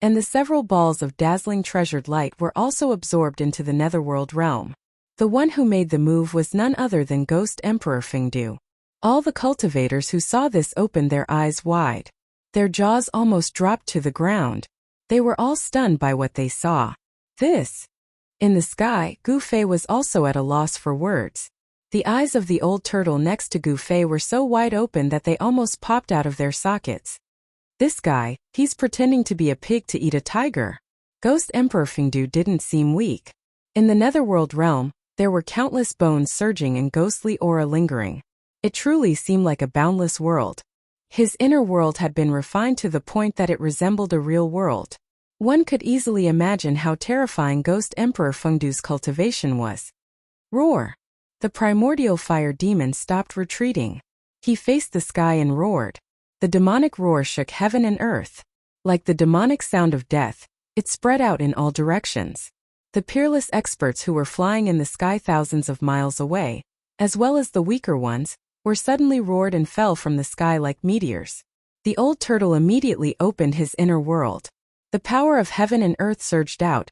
and the several balls of dazzling treasured light were also absorbed into the netherworld realm. The one who made the move was none other than Ghost Emperor Fengdu. All the cultivators who saw this opened their eyes wide. Their jaws almost dropped to the ground. They were all stunned by what they saw. This! In the sky, Gu Fei was also at a loss for words. The eyes of the old turtle next to Gu Fei were so wide open that they almost popped out of their sockets. This guy, he's pretending to be a pig to eat a tiger. Ghost Emperor Fengdu didn't seem weak. In the netherworld realm, there were countless bones surging and ghostly aura lingering. It truly seemed like a boundless world. His inner world had been refined to the point that it resembled a real world. One could easily imagine how terrifying Ghost Emperor Fengdu's cultivation was. Roar! The primordial fire demon stopped retreating. He faced the sky and roared. The demonic roar shook heaven and earth. Like the demonic sound of death, it spread out in all directions. The peerless experts who were flying in the sky thousands of miles away, as well as the weaker ones, were suddenly roared and fell from the sky like meteors. The old turtle immediately opened his inner world. The power of heaven and earth surged out,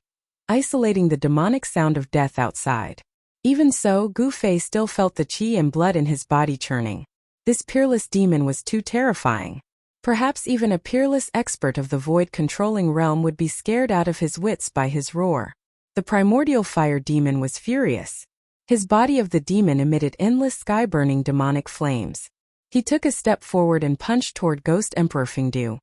isolating the demonic sound of death outside. Even so, Gu Fei still felt the qi and blood in his body churning. This peerless demon was too terrifying. Perhaps even a peerless expert of the void-controlling realm would be scared out of his wits by his roar. The primordial fire demon was furious. His body of the demon emitted endless sky-burning demonic flames. He took a step forward and punched toward Ghost Emperor Fengdu,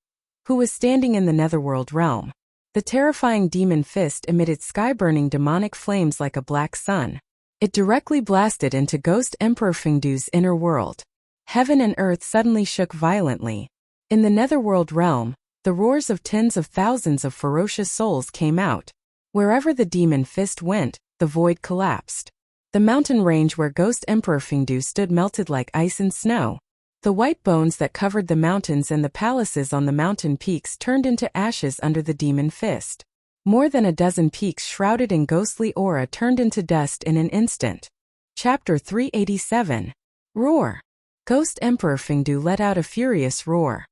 who was standing in the netherworld realm. The terrifying demon fist emitted sky-burning demonic flames like a black sun. It directly blasted into Ghost Emperor Fengdu's inner world. Heaven and earth suddenly shook violently. In the netherworld realm, the roars of tens of thousands of ferocious souls came out. Wherever the demon fist went, the void collapsed. The mountain range where Ghost Emperor Fengdu stood melted like ice and snow. The white bones that covered the mountains and the palaces on the mountain peaks turned into ashes under the demon fist. More than a dozen peaks shrouded in ghostly aura turned into dust in an instant. Chapter 387. Roar! Ghost Emperor Fengdu let out a furious roar.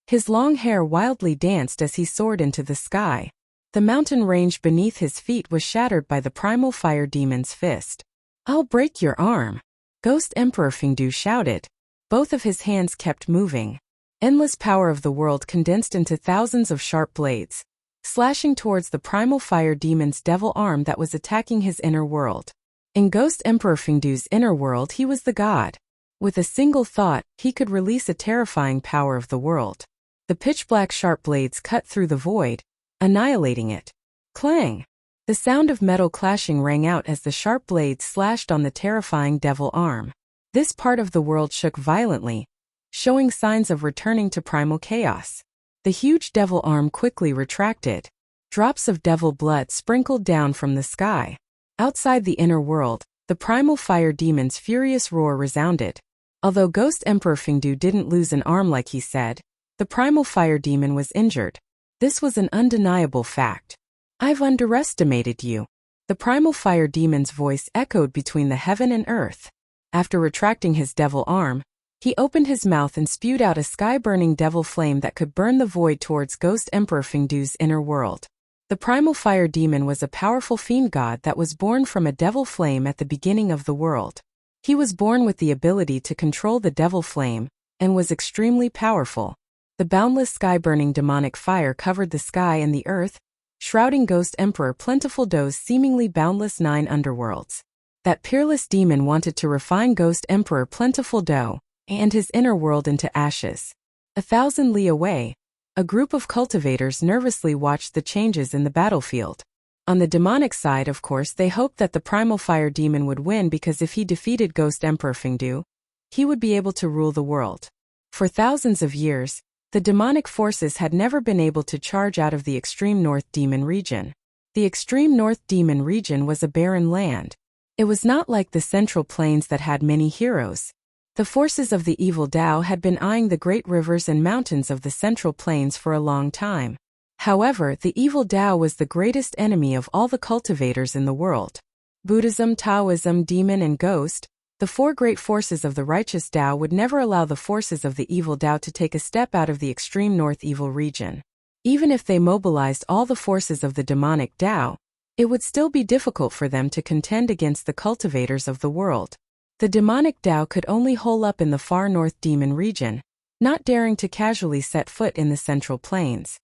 His long hair wildly danced as he soared into the sky. The mountain range beneath his feet was shattered by the primal fire demon's fist. "I'll break your arm!" Ghost Emperor Fengdu shouted. Both of his hands kept moving. Endless power of the world condensed into thousands of sharp blades, slashing towards the primal fire demon's devil arm that was attacking his inner world. In Ghost Emperor Fengdu's inner world he was the god. With a single thought, he could release a terrifying power of the world. The pitch-black sharp blades cut through the void, annihilating it. Clang! The sound of metal clashing rang out as the sharp blades slashed on the terrifying devil arm. This part of the world shook violently, showing signs of returning to primal chaos. The huge devil arm quickly retracted. Drops of devil blood sprinkled down from the sky. Outside the inner world, the primal fire demon's furious roar resounded. Although Ghost Emperor Fengdu didn't lose an arm like he said, the primal fire demon was injured. This was an undeniable fact. "I've underestimated you." The primal fire demon's voice echoed between the heaven and earth. After retracting his devil arm, he opened his mouth and spewed out a sky-burning devil flame that could burn the void towards Ghost Emperor Fengdu's inner world. The primal fire demon was a powerful fiend god that was born from a devil flame at the beginning of the world. He was born with the ability to control the devil flame, and was extremely powerful. The boundless sky-burning demonic fire covered the sky and the earth, shrouding Ghost Emperor Plentiful Do's seemingly boundless 9 underworlds. That peerless demon wanted to refine Ghost Emperor Plentiful Do and his inner world into ashes. 1,000 li away, a group of cultivators nervously watched the changes in the battlefield. On the demonic side, of course, they hoped that the primal fire demon would win because if he defeated Ghost Emperor Fengdu, he would be able to rule the world. For thousands of years, the demonic forces had never been able to charge out of the extreme north demon region. The extreme north demon region was a barren land. It was not like the central plains that had many heroes. The forces of the evil Tao had been eyeing the great rivers and mountains of the central plains for a long time. However, the evil Tao was the greatest enemy of all the cultivators in the world. Buddhism, Taoism, demon and ghost, the four great forces of the righteous Tao would never allow the forces of the evil Tao to take a step out of the extreme north evil region. Even if they mobilized all the forces of the demonic Tao, it would still be difficult for them to contend against the cultivators of the world. The demonic Tao could only hole up in the far north demon region, not daring to casually set foot in the central plains.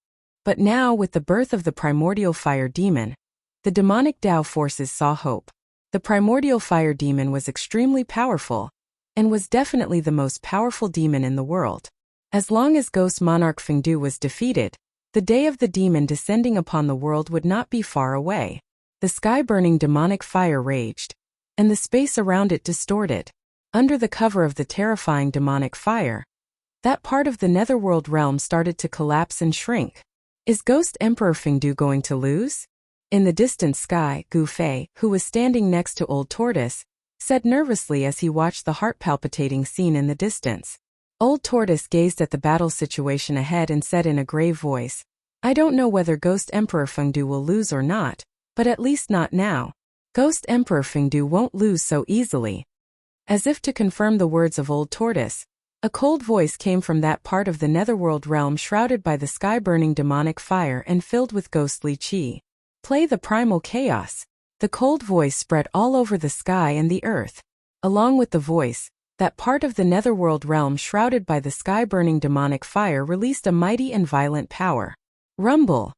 But now, with the birth of the primordial fire demon, the demonic Tao forces saw hope. The primordial fire demon was extremely powerful, and was definitely the most powerful demon in the world. As long as ghost monarch Fengdu was defeated, the day of the demon descending upon the world would not be far away. The sky-burning demonic fire raged, and the space around it distorted. Under the cover of the terrifying demonic fire, that part of the netherworld realm started to collapse and shrink. Is Ghost Emperor Fengdu going to lose? In the distant sky, Gu Fei, who was standing next to Old Tortoise, said nervously as he watched the heart-palpitating scene in the distance. Old Tortoise gazed at the battle situation ahead and said in a grave voice, "I don't know whether Ghost Emperor Fengdu will lose or not, but at least not now. Ghost Emperor Fengdu won't lose so easily." As if to confirm the words of Old Tortoise, a cold voice came from that part of the netherworld realm shrouded by the sky-burning demonic fire and filled with ghostly chi. "Play the primal chaos." The cold voice spread all over the sky and the earth. Along with the voice, that part of the netherworld realm shrouded by the sky-burning demonic fire released a mighty and violent power. Rumble!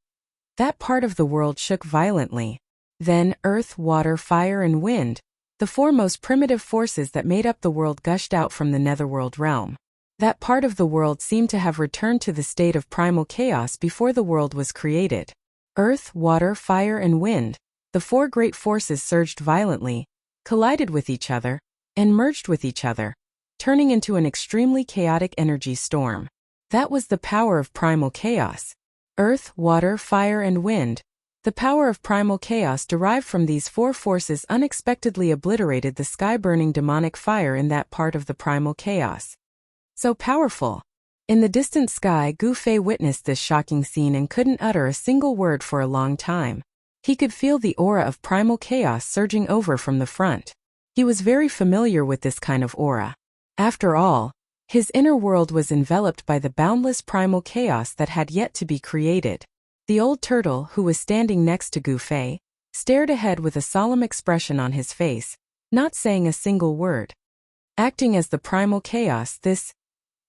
That part of the world shook violently. Then, earth, water, fire and wind, the four most primitive forces that made up the world, gushed out from the netherworld realm. That part of the world seemed to have returned to the state of primal chaos before the world was created. Earth, water, fire and wind, the four great forces surged violently, collided with each other, and merged with each other, turning into an extremely chaotic energy storm. That was the power of primal chaos. Earth, water, fire and wind. The power of primal chaos derived from these four forces unexpectedly obliterated the sky-burning demonic fire in that part of the primal chaos. So powerful. In the distant sky, Gu Fei witnessed this shocking scene and couldn't utter a single word for a long time. He could feel the aura of primal chaos surging over from the front. He was very familiar with this kind of aura. After all, his inner world was enveloped by the boundless primal chaos that had yet to be created. The old turtle, who was standing next to Gu Fei, stared ahead with a solemn expression on his face, not saying a single word. Acting as the primal chaos,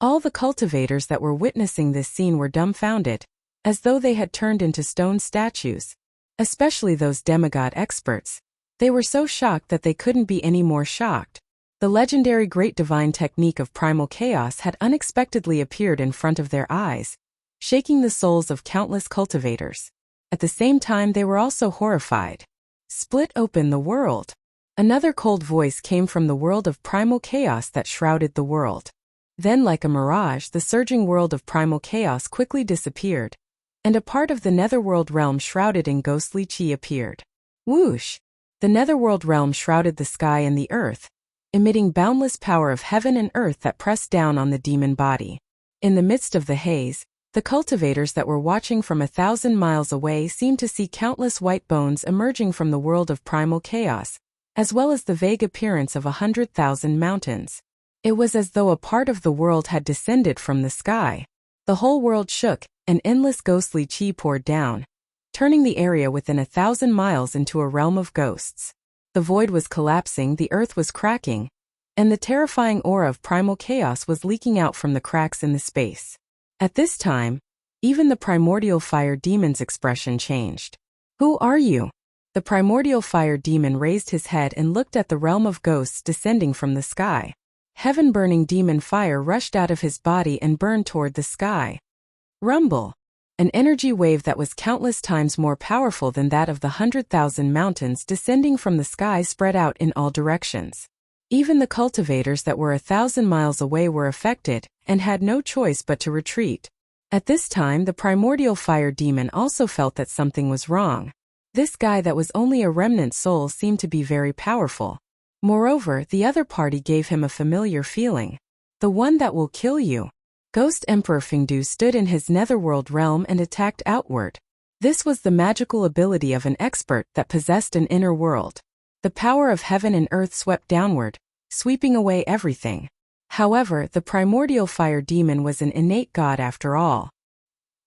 all the cultivators that were witnessing this scene were dumbfounded, as though they had turned into stone statues. Especially those demigod experts. They were so shocked that they couldn't be any more shocked. The legendary great divine technique of primal chaos had unexpectedly appeared in front of their eyes, shaking the souls of countless cultivators. At the same time, they were also horrified. Split open the world. Another cold voice came from the world of primal chaos that shrouded the world. Then, like a mirage, the surging world of primal chaos quickly disappeared, and a part of the netherworld realm shrouded in ghostly chi appeared. Whoosh! The netherworld realm shrouded the sky and the earth, emitting boundless power of heaven and earth that pressed down on the demon body. In the midst of the haze, the cultivators that were watching from 1,000 miles away seemed to see countless white bones emerging from the world of primal chaos, as well as the vague appearance of 100,000 mountains. It was as though a part of the world had descended from the sky. The whole world shook, and endless ghostly chi poured down, turning the area within 1,000 miles into a realm of ghosts. The void was collapsing, the earth was cracking, and the terrifying aura of primal chaos was leaking out from the cracks in the space. At this time, even the primordial fire demon's expression changed. "Who are you?" The primordial fire demon raised his head and looked at the realm of ghosts descending from the sky. Heaven-burning demon fire rushed out of his body and burned toward the sky. Rumble! An energy wave that was countless times more powerful than that of the 100,000 mountains descending from the sky spread out in all directions. Even the cultivators that were 1,000 miles away were affected, and had no choice but to retreat. At this time the primordial fire demon also felt that something was wrong. This guy that was only a remnant soul seemed to be very powerful. Moreover, the other party gave him a familiar feeling. The one that will kill you. Ghost Emperor Fingdu stood in his netherworld realm and attacked outward. This was the magical ability of an expert that possessed an inner world. The power of heaven and earth swept downward, sweeping away everything. However, the primordial fire demon was an innate god after all.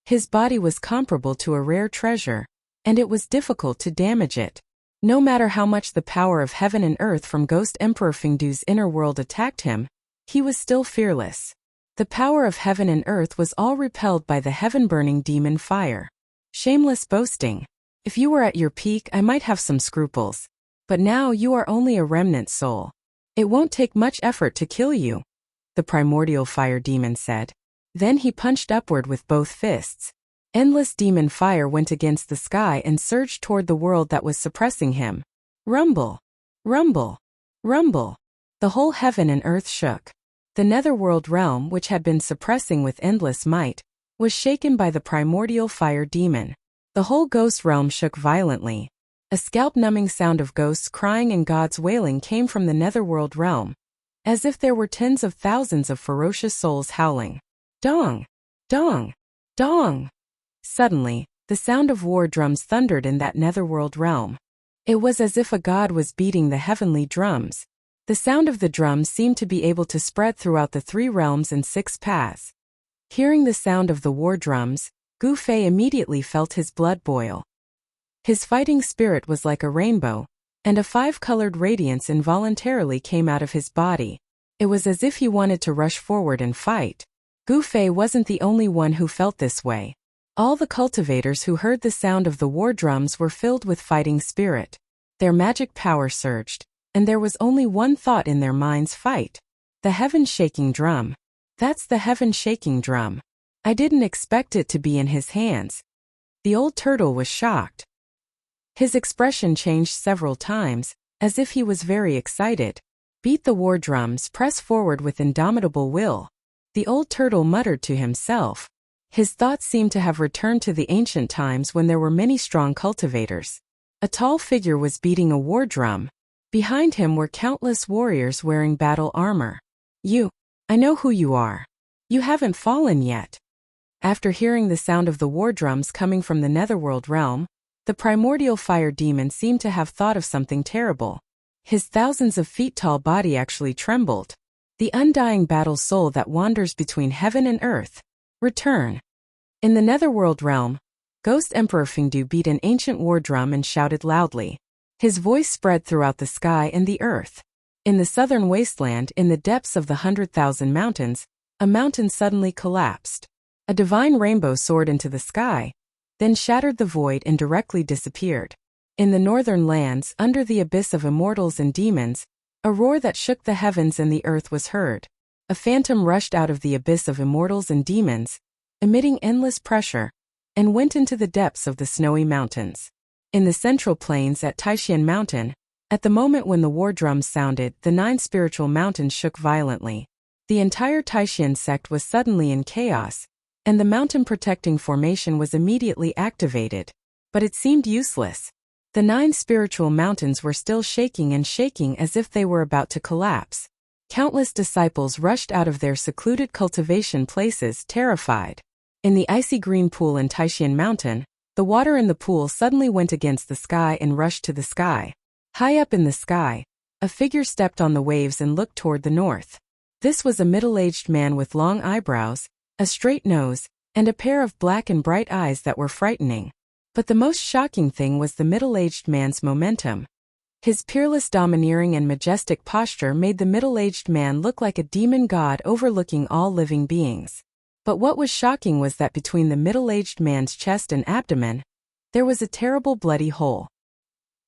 His body was comparable to a rare treasure, and it was difficult to damage it. No matter how much the power of heaven and earth from Ghost Emperor Fingdu's inner world attacked him, he was still fearless. The power of heaven and earth was all repelled by the heaven-burning demon fire. Shameless boasting. If you were at your peak, I might have some scruples. But now you are only a remnant soul. It won't take much effort to kill you, the primordial fire demon said. Then he punched upward with both fists. Endless demon fire went against the sky and surged toward the world that was suppressing him. Rumble! Rumble! Rumble! The whole heaven and earth shook. The netherworld realm, which had been suppressing with endless might, was shaken by the primordial fire demon. The whole ghost realm shook violently. A scalp-numbing sound of ghosts crying and gods wailing came from the netherworld realm, as if there were tens of thousands of ferocious souls howling. Dong! Dong! Dong! Suddenly, the sound of war drums thundered in that netherworld realm. It was as if a god was beating the heavenly drums. The sound of the drums seemed to be able to spread throughout the 3 realms and 6 paths. Hearing the sound of the war drums, Gu Fei immediately felt his blood boil. His fighting spirit was like a rainbow, and a 5-colored radiance involuntarily came out of his body. It was as if he wanted to rush forward and fight. Gu Fei wasn't the only one who felt this way. All the cultivators who heard the sound of the war drums were filled with fighting spirit. Their magic power surged, and there was only one thought in their minds: fight. The heaven-shaking drum. That's the heaven-shaking drum. I didn't expect it to be in his hands. The old turtle was shocked. His expression changed several times, as if he was very excited. Beat the war drums, press forward with indomitable will. The old turtle muttered to himself. His thoughts seemed to have returned to the ancient times when there were many strong cultivators. A tall figure was beating a war drum. Behind him were countless warriors wearing battle armor. I know who you are. You haven't fallen yet. After hearing the sound of the war drums coming from the netherworld realm, the primordial fire demon seemed to have thought of something terrible. His thousands of feet tall body actually trembled. The undying battle soul that wanders between heaven and earth. Return. In the netherworld realm, Ghost Emperor Fingdu beat an ancient war drum and shouted loudly. His voice spread throughout the sky and the earth. In the southern wasteland, in the depths of the 100,000 mountains, a mountain suddenly collapsed. A divine rainbow soared into the sky, then shattered the void and directly disappeared. In the northern lands, under the abyss of immortals and demons, a roar that shook the heavens and the earth was heard. A phantom rushed out of the abyss of immortals and demons, emitting endless pressure, and went into the depths of the snowy mountains. In the central plains at Taishan Mountain, at the moment when the war drums sounded, the 9 spiritual mountains shook violently. The entire Taishan sect was suddenly in chaos, and the mountain-protecting formation was immediately activated. But it seemed useless. The 9 spiritual mountains were still shaking and shaking as if they were about to collapse. Countless disciples rushed out of their secluded cultivation places, terrified. In the icy green pool in Taishan Mountain, the water in the pool suddenly went against the sky and rushed to the sky. High up in the sky, a figure stepped on the waves and looked toward the north. This was a middle-aged man with long eyebrows, a straight nose, and a pair of black and bright eyes that were frightening. But the most shocking thing was the middle-aged man's momentum. His peerless domineering and majestic posture made the middle-aged man look like a demon god overlooking all living beings. But what was shocking was that between the middle-aged man's chest and abdomen, there was a terrible bloody hole.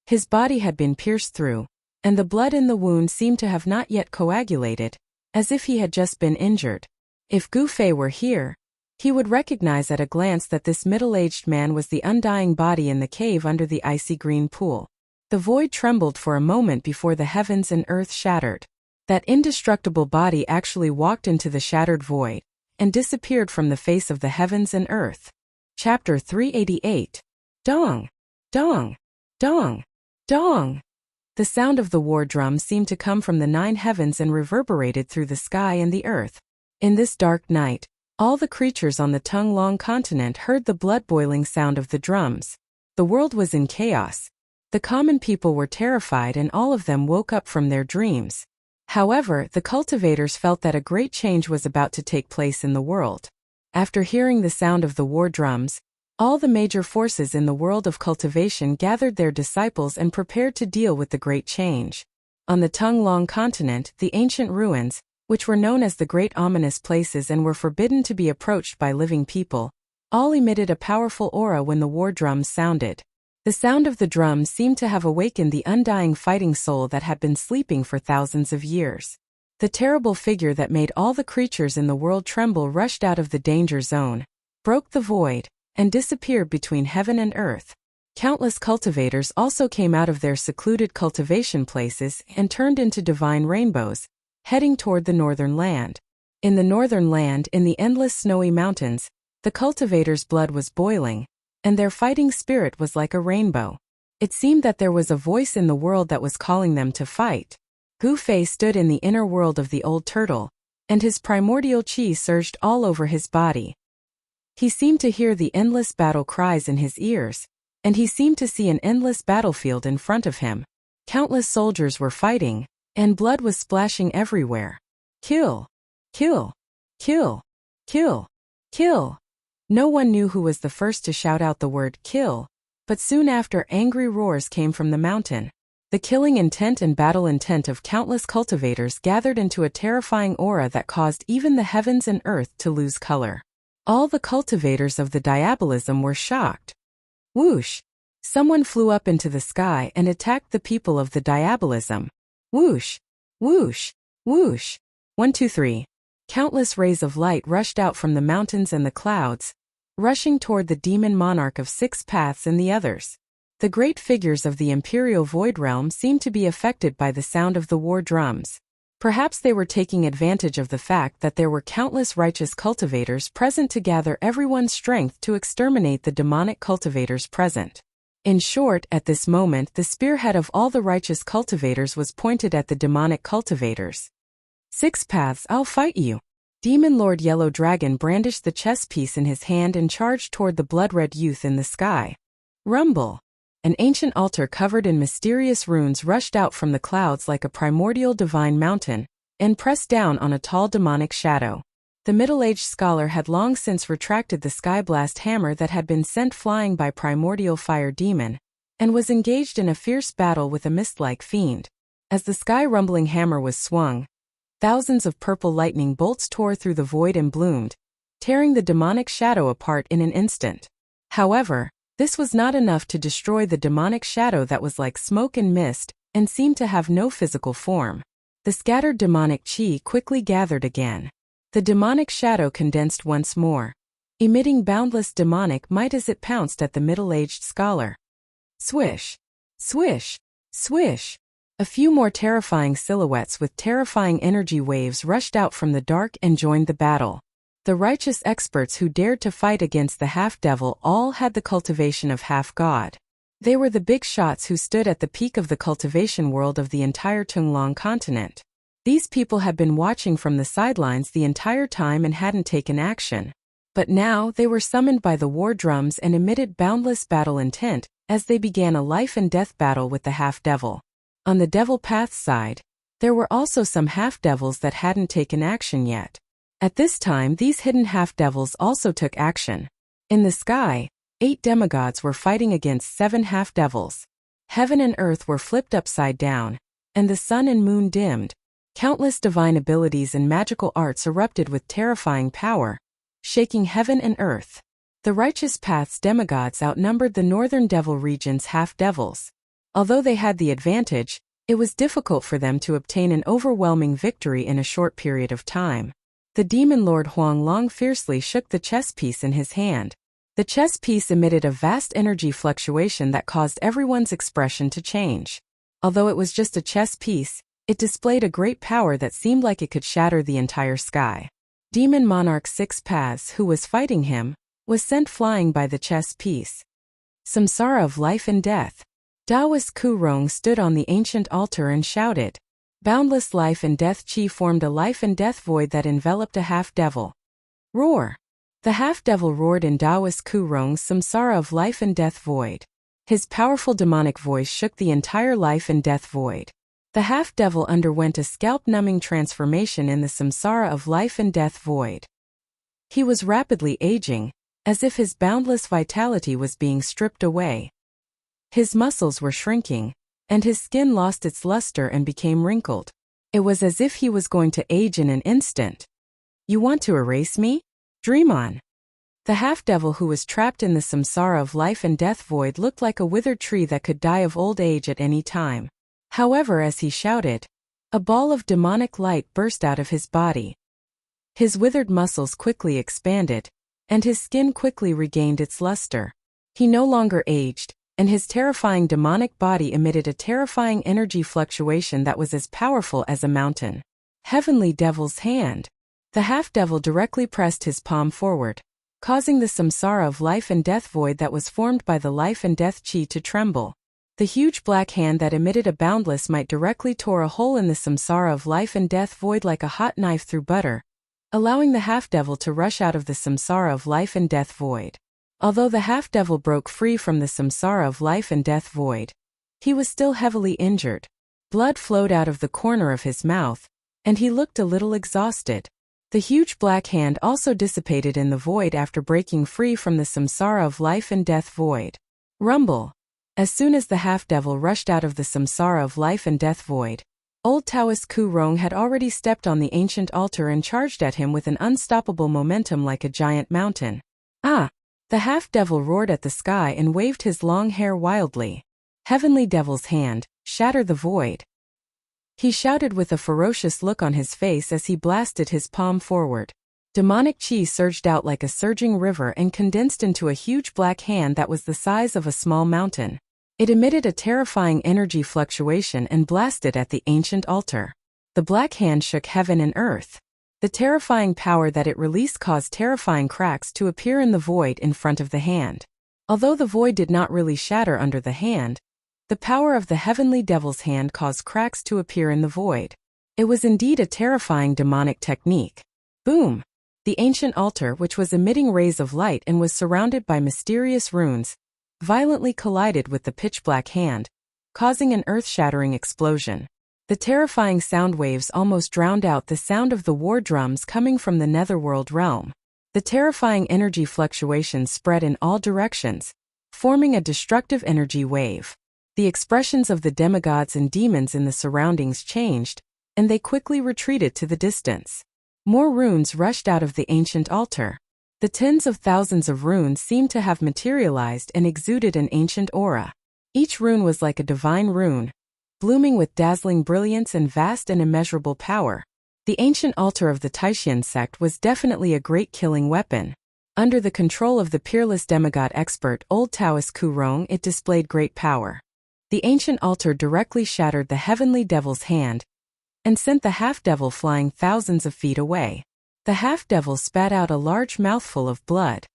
His body had been pierced through, and the blood in the wound seemed to have not yet coagulated, as if he had just been injured. If Gu Fei were here, he would recognize at a glance that this middle-aged man was the undying body in the cave under the icy green pool. The void trembled for a moment before the heavens and earth shattered. That indestructible body actually walked into the shattered void and disappeared from the face of the heavens and earth. Chapter 388. Dong! Dong! Dong! Dong! The sound of the war drum seemed to come from the 9 heavens and reverberated through the sky and the earth. In this dark night, all the creatures on the Tunglong continent heard the blood-boiling sound of the drums. The world was in chaos. The common people were terrified and all of them woke up from their dreams. However, the cultivators felt that a great change was about to take place in the world. After hearing the sound of the war drums, all the major forces in the world of cultivation gathered their disciples and prepared to deal with the great change. On the Tunglong continent, the ancient ruins, which were known as the Great Ominous Places and were forbidden to be approached by living people, all emitted a powerful aura when the war drums sounded. The sound of the drums seemed to have awakened the undying fighting soul that had been sleeping for thousands of years. The terrible figure that made all the creatures in the world tremble rushed out of the danger zone, broke the void, and disappeared between heaven and earth. Countless cultivators also came out of their secluded cultivation places and turned into divine rainbows, heading toward the northern land. In the northern land, in the endless snowy mountains, the cultivators' blood was boiling, and their fighting spirit was like a rainbow. It seemed that there was a voice in the world that was calling them to fight. Hu Fei stood in the inner world of the old turtle, and his primordial chi surged all over his body. He seemed to hear the endless battle cries in his ears, and he seemed to see an endless battlefield in front of him. Countless soldiers were fighting, and blood was splashing everywhere. Kill! Kill! Kill! Kill! Kill! No one knew who was the first to shout out the word kill, but soon after angry roars came from the mountain. The killing intent and battle intent of countless cultivators gathered into a terrifying aura that caused even the heavens and earth to lose color. All the cultivators of the diabolism were shocked. Whoosh! Someone flew up into the sky and attacked the people of the diabolism. Whoosh! Whoosh! Whoosh! 1, 2, 3. Countless rays of light rushed out from the mountains and the clouds, rushing toward the demon monarch of 6 paths and the others. The great figures of the imperial void realm seemed to be affected by the sound of the war drums. Perhaps they were taking advantage of the fact that there were countless righteous cultivators present to gather everyone's strength to exterminate the demonic cultivators present. In short, at this moment the spearhead of all the righteous cultivators was pointed at the demonic cultivators. 6 paths, I'll fight you. Demon Lord Yellow Dragon brandished the chess piece in his hand and charged toward the blood-red youth in the sky. Rumble! An ancient altar covered in mysterious runes rushed out from the clouds like a primordial divine mountain, and pressed down on a tall demonic shadow. The middle-aged scholar had long since retracted the skyblast hammer that had been sent flying by primordial fire demon, and was engaged in a fierce battle with a mist-like fiend. As the sky-rumbling hammer was swung, thousands of purple lightning bolts tore through the void and bloomed, tearing the demonic shadow apart in an instant. However, this was not enough to destroy the demonic shadow that was like smoke and mist, and seemed to have no physical form. The scattered demonic chi quickly gathered again. The demonic shadow condensed once more, emitting boundless demonic might as it pounced at the middle-aged scholar. Swish! Swish! Swish! A few more terrifying silhouettes with terrifying energy waves rushed out from the dark and joined the battle. The righteous experts who dared to fight against the half-devil all had the cultivation of half-god. They were the big shots who stood at the peak of the cultivation world of the entire Tunglong continent. These people had been watching from the sidelines the entire time and hadn't taken action. But now they were summoned by the war drums and emitted boundless battle intent as they began a life-and-death battle with the half-devil. On the devil path side, there were also some half-devils that hadn't taken action yet. At this time these hidden half-devils also took action. In the sky, 8 demigods were fighting against 7 half-devils. Heaven and earth were flipped upside down, and the sun and moon dimmed. Countless divine abilities and magical arts erupted with terrifying power, shaking heaven and earth. The righteous path's demigods outnumbered the northern devil region's half-devils. Although they had the advantage, it was difficult for them to obtain an overwhelming victory in a short period of time. The demon lord Huang Long fiercely shook the chess piece in his hand. The chess piece emitted a vast energy fluctuation that caused everyone's expression to change. Although it was just a chess piece, It displayed a great power that seemed like it could shatter the entire sky. Demon Monarch Six Paths, who was fighting him, was sent flying by the chess piece. Samsara of life and death. Taoist Kurong stood on the ancient altar and shouted. Boundless life and death chi formed a life and death void that enveloped a half-devil. Roar! The half-devil roared in Taoist Kurong's Samsara of life and death void. His powerful demonic voice shook the entire life and death void. The half-devil underwent a scalp-numbing transformation in the Samsara of life and death void. He was rapidly aging, as if his boundless vitality was being stripped away. His muscles were shrinking, and his skin lost its luster and became wrinkled. It was as if he was going to age in an instant. You want to erase me? Dream on. The half-devil who was trapped in the samsara of life and death void looked like a withered tree that could die of old age at any time. However, as he shouted, a ball of demonic light burst out of his body. His withered muscles quickly expanded, and his skin quickly regained its luster. He no longer aged, and his terrifying demonic body emitted a terrifying energy fluctuation that was as powerful as a mountain. Heavenly Devil's Hand. The half-devil directly pressed his palm forward, causing the samsara of life and death void that was formed by the life and death chi to tremble. The huge black hand that emitted a boundless might directly tore a hole in the samsara of life and death void like a hot knife through butter, allowing the half-devil to rush out of the samsara of life and death void. Although the half-devil broke free from the samsara of life and death void, he was still heavily injured. Blood flowed out of the corner of his mouth, and he looked a little exhausted. The huge black hand also dissipated in the void after breaking free from the samsara of life and death void. Rumble. As soon as the half-devil rushed out of the samsara of life and death void, old Taoist Kurong had already stepped on the ancient altar and charged at him with an unstoppable momentum like a giant mountain. Ah! The half-devil roared at the sky and waved his long hair wildly. Heavenly Devil's Hand, shatter the void. He shouted with a ferocious look on his face as he blasted his palm forward. Demonic chi surged out like a surging river and condensed into a huge black hand that was the size of a small mountain. It emitted a terrifying energy fluctuation and blasted at the ancient altar. The black hand shook heaven and earth. The terrifying power that it released caused terrifying cracks to appear in the void in front of the hand. Although the void did not really shatter under the hand, the power of the Heavenly Devil's Hand caused cracks to appear in the void. It was indeed a terrifying demonic technique. Boom! The ancient altar, which was emitting rays of light and was surrounded by mysterious runes, violently collided with the pitch-black hand, causing an earth-shattering explosion. The terrifying sound waves almost drowned out the sound of the war drums coming from the netherworld realm. The terrifying energy fluctuations spread in all directions, forming a destructive energy wave. The expressions of the demigods and demons in the surroundings changed, and they quickly retreated to the distance. More runes rushed out of the ancient altar. The tens of thousands of runes seemed to have materialized and exuded an ancient aura. Each rune was like a divine rune, blooming with dazzling brilliance and vast and immeasurable power. The ancient altar of the Taishan sect was definitely a great killing weapon. Under the control of the peerless demigod expert old Taoist Kurong, it displayed great power. The ancient altar directly shattered the Heavenly Devil's Hand and sent the half-devil flying thousands of feet away. The half-devil spat out a large mouthful of blood.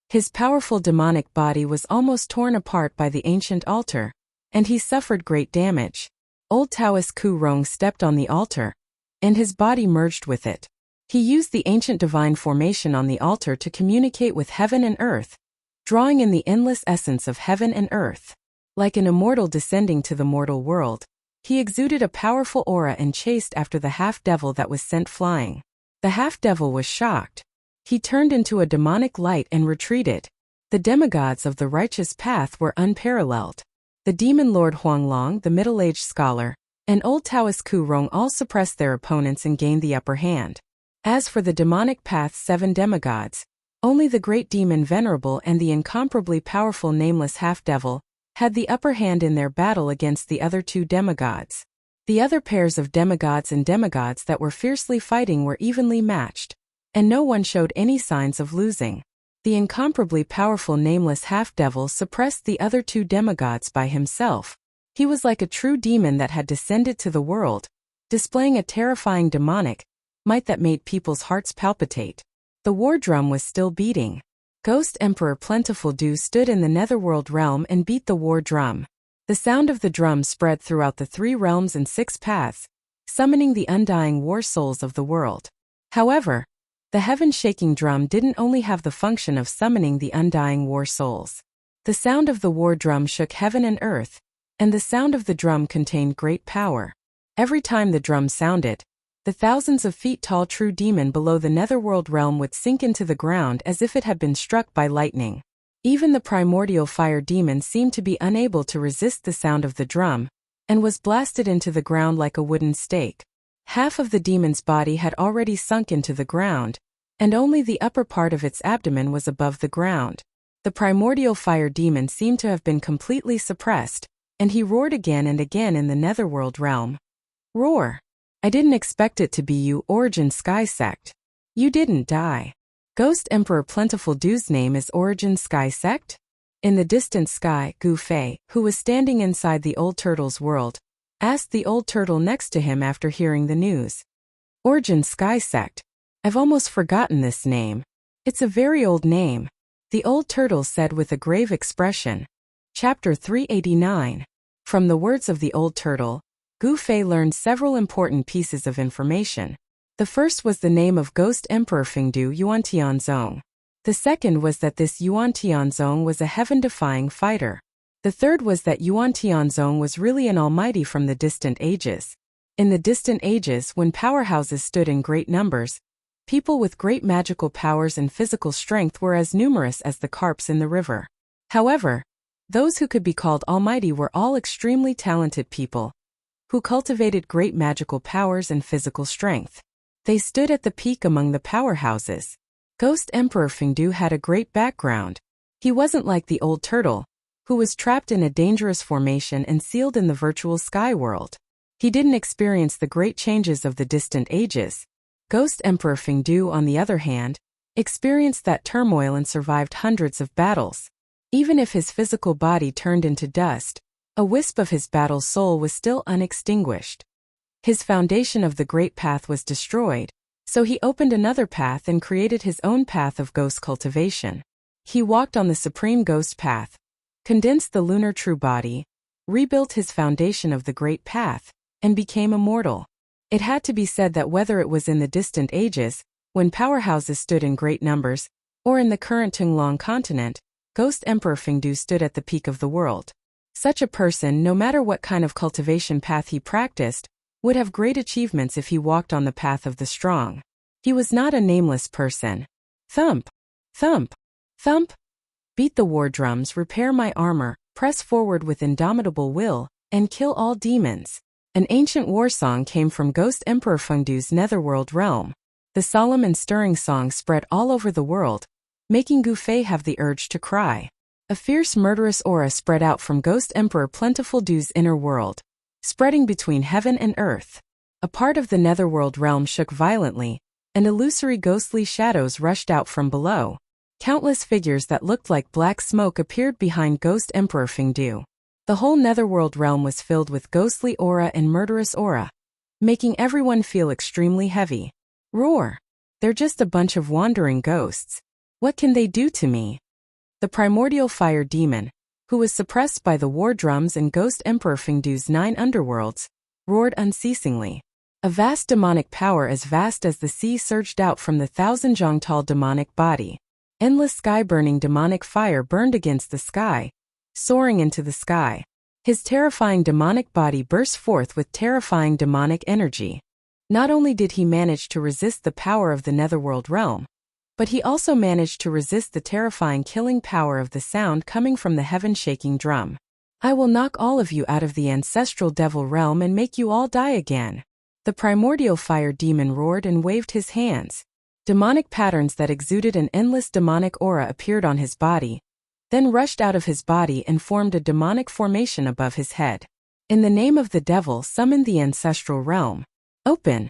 His powerful demonic body was almost torn apart by the ancient altar, and he suffered great damage. Old Taoist Kurong stepped on the altar, and his body merged with it. He used the ancient divine formation on the altar to communicate with heaven and earth, drawing in the endless essence of heaven and earth. Like an immortal descending to the mortal world, he exuded a powerful aura and chased after the half-devil that was sent flying. The half-devil was shocked. He turned into a demonic light and retreated. The demigods of the righteous path were unparalleled. The demon lord Huanglong, the middle-aged scholar, and old Taoist Kurong all suppressed their opponents and gained the upper hand. As for the demonic path's 7 demigods, only the great demon Venerable and the incomparably powerful nameless half-devil had the upper hand in their battle against the other 2 demigods. The other pairs of demigods and demigods that were fiercely fighting were evenly matched, and no one showed any signs of losing. The incomparably powerful nameless half-devil suppressed the other 2 demigods by himself. He was like a true demon that had descended to the world, displaying a terrifying demonic might that made people's hearts palpitate. The war drum was still beating. Ghost Emperor Plentiful Dew stood in the netherworld realm and beat the war drum. The sound of the drum spread throughout the 3 realms and 6 paths, summoning the undying war souls of the world. However, the heaven-shaking drum didn't only have the function of summoning the undying war souls. The sound of the war drum shook heaven and earth, and the sound of the drum contained great power. Every time the drum sounded, the thousands of feet tall true demon below the netherworld realm would sink into the ground as if it had been struck by lightning. Even the primordial fire demon seemed to be unable to resist the sound of the drum, and was blasted into the ground like a wooden stake. Half of the demon's body had already sunk into the ground, and only the upper part of its abdomen was above the ground. The primordial fire demon seemed to have been completely suppressed, and he roared again and again in the netherworld realm. Roar! I didn't expect it to be you, Origin Sky Sect. You didn't die. Ghost Emperor Plentiful Dew's name is Origin Sky Sect? In the distant sky, Gu Fei, who was standing inside the old turtle's world, asked the old turtle next to him after hearing the news. Origin Sky Sect. I've almost forgotten this name. It's a very old name, the old turtle said with a grave expression. Chapter 389. From the words of the old turtle, Gu Fei learned several important pieces of information. The first was the name of Ghost Emperor Fengdu Yuan Tianzong. The second was that this Yuan Tianzong was a heaven-defying fighter. The third was that Yuan Tianzong was really an almighty from the distant ages. In the distant ages, when powerhouses stood in great numbers, people with great magical powers and physical strength were as numerous as the carps in the river. However, those who could be called almighty were all extremely talented people, who cultivated great magical powers and physical strength. They stood at the peak among the powerhouses. Ghost Emperor Fengdu had a great background. He wasn't like the old turtle, who was trapped in a dangerous formation and sealed in the virtual sky world. He didn't experience the great changes of the distant ages. Ghost Emperor Fengdu, on the other hand, experienced that turmoil and survived hundreds of battles. Even if his physical body turned into dust, a wisp of his battle soul was still unextinguished. His foundation of the great path was destroyed, so he opened another path and created his own path of ghost cultivation. He walked on the supreme ghost path, condensed the lunar true body, rebuilt his foundation of the great path, and became immortal. It had to be said that whether it was in the distant ages, when powerhouses stood in great numbers, or in the current Tunglong continent, Ghost Emperor Fengdu stood at the peak of the world. Such a person, no matter what kind of cultivation path he practiced, would have great achievements if he walked on the path of the strong. He was not a nameless person. Thump! Thump! Thump! Beat the war drums, repair my armor, press forward with indomitable will, and kill all demons. An ancient war song came from Ghost Emperor Fengdu's netherworld realm. The solemn and stirring song spread all over the world, making Gu Fei have the urge to cry. A fierce murderous aura spread out from Ghost Emperor Plentiful Dew's inner world, spreading between heaven and earth. A part of the netherworld realm shook violently, and illusory ghostly shadows rushed out from below. Countless figures that looked like black smoke appeared behind Ghost Emperor Fengdu. The whole netherworld realm was filled with ghostly aura and murderous aura, making everyone feel extremely heavy. Roar! They're just a bunch of wandering ghosts. What can they do to me? The primordial fire demon, who was suppressed by the war drums and Ghost Emperor Fengdu's 9 underworlds, roared unceasingly. A vast demonic power as vast as the sea surged out from the 1,000-jong-tall demonic body. Endless sky-burning demonic fire burned against the sky, soaring into the sky. His terrifying demonic body burst forth with terrifying demonic energy. Not only did he manage to resist the power of the netherworld realm, but he also managed to resist the terrifying killing power of the sound coming from the heaven-shaking drum. I will knock all of you out of the ancestral devil realm and make you all die again. The primordial fire demon roared and waved his hands. Demonic patterns that exuded an endless demonic aura appeared on his body, then rushed out of his body and formed a demonic formation above his head. In the name of the devil, summon the ancestral realm. Open!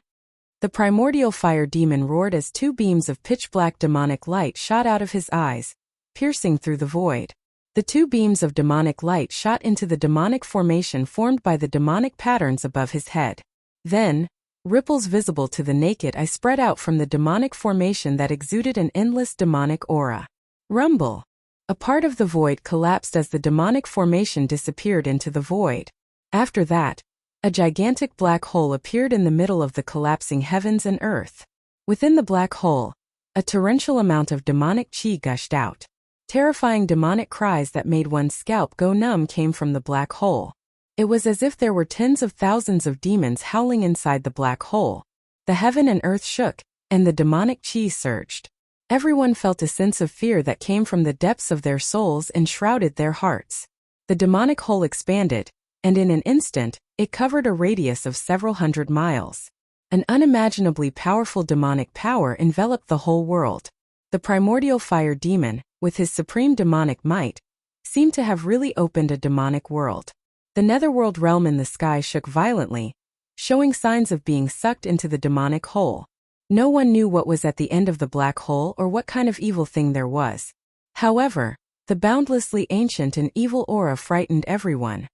The primordial fire demon roared as 2 beams of pitch-black demonic light shot out of his eyes, piercing through the void. The 2 beams of demonic light shot into the demonic formation formed by the demonic patterns above his head. Then, ripples visible to the naked eye spread out from the demonic formation that exuded an endless demonic aura. Rumble. A part of the void collapsed as the demonic formation disappeared into the void. After that, a gigantic black hole appeared in the middle of the collapsing heavens and earth. Within the black hole, a torrential amount of demonic chi gushed out. Terrifying demonic cries that made one's scalp go numb came from the black hole. It was as if there were tens of thousands of demons howling inside the black hole. The heaven and earth shook, and the demonic chi surged. Everyone felt a sense of fear that came from the depths of their souls and shrouded their hearts. The demonic hole expanded, and in an instant, it covered a radius of several hundred miles. An unimaginably powerful demonic power enveloped the whole world. The primordial fire demon, with his supreme demonic might, seemed to have really opened a demonic world. The netherworld realm in the sky shook violently, showing signs of being sucked into the demonic hole. No one knew what was at the end of the black hole or what kind of evil thing there was. However, the boundlessly ancient and evil aura frightened everyone.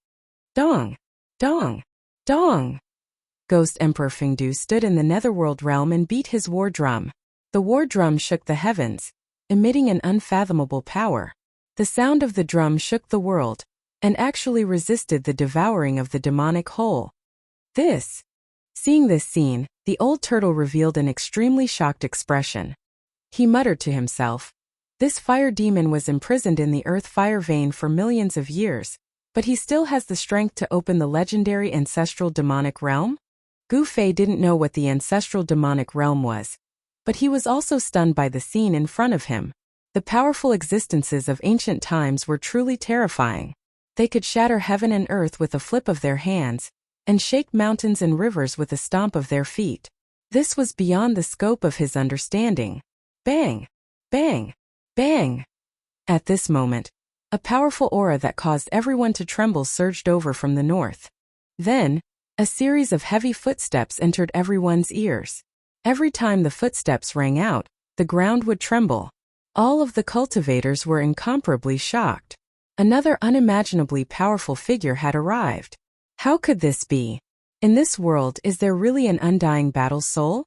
Dong! Dong! Dong! Ghost Emperor Fengdu stood in the netherworld realm and beat his war drum. The war drum shook the heavens, emitting an unfathomable power. The sound of the drum shook the world, and actually resisted the devouring of the demonic hole. Seeing this scene, the old turtle revealed an extremely shocked expression. He muttered to himself, "This fire demon was imprisoned in the earth fire vein for millions of years, but he still has the strength to open the legendary ancestral demonic realm?" Gu Fei didn't know what the ancestral demonic realm was, but he was also stunned by the scene in front of him. The powerful existences of ancient times were truly terrifying. They could shatter heaven and earth with a flip of their hands, and shake mountains and rivers with a stomp of their feet. This was beyond the scope of his understanding. Bang! Bang! Bang! At this moment, a powerful aura that caused everyone to tremble surged over from the north. Then, a series of heavy footsteps entered everyone's ears. Every time the footsteps rang out, the ground would tremble. All of the cultivators were incomparably shocked. Another unimaginably powerful figure had arrived. How could this be? In this world, is there really an undying battle soul?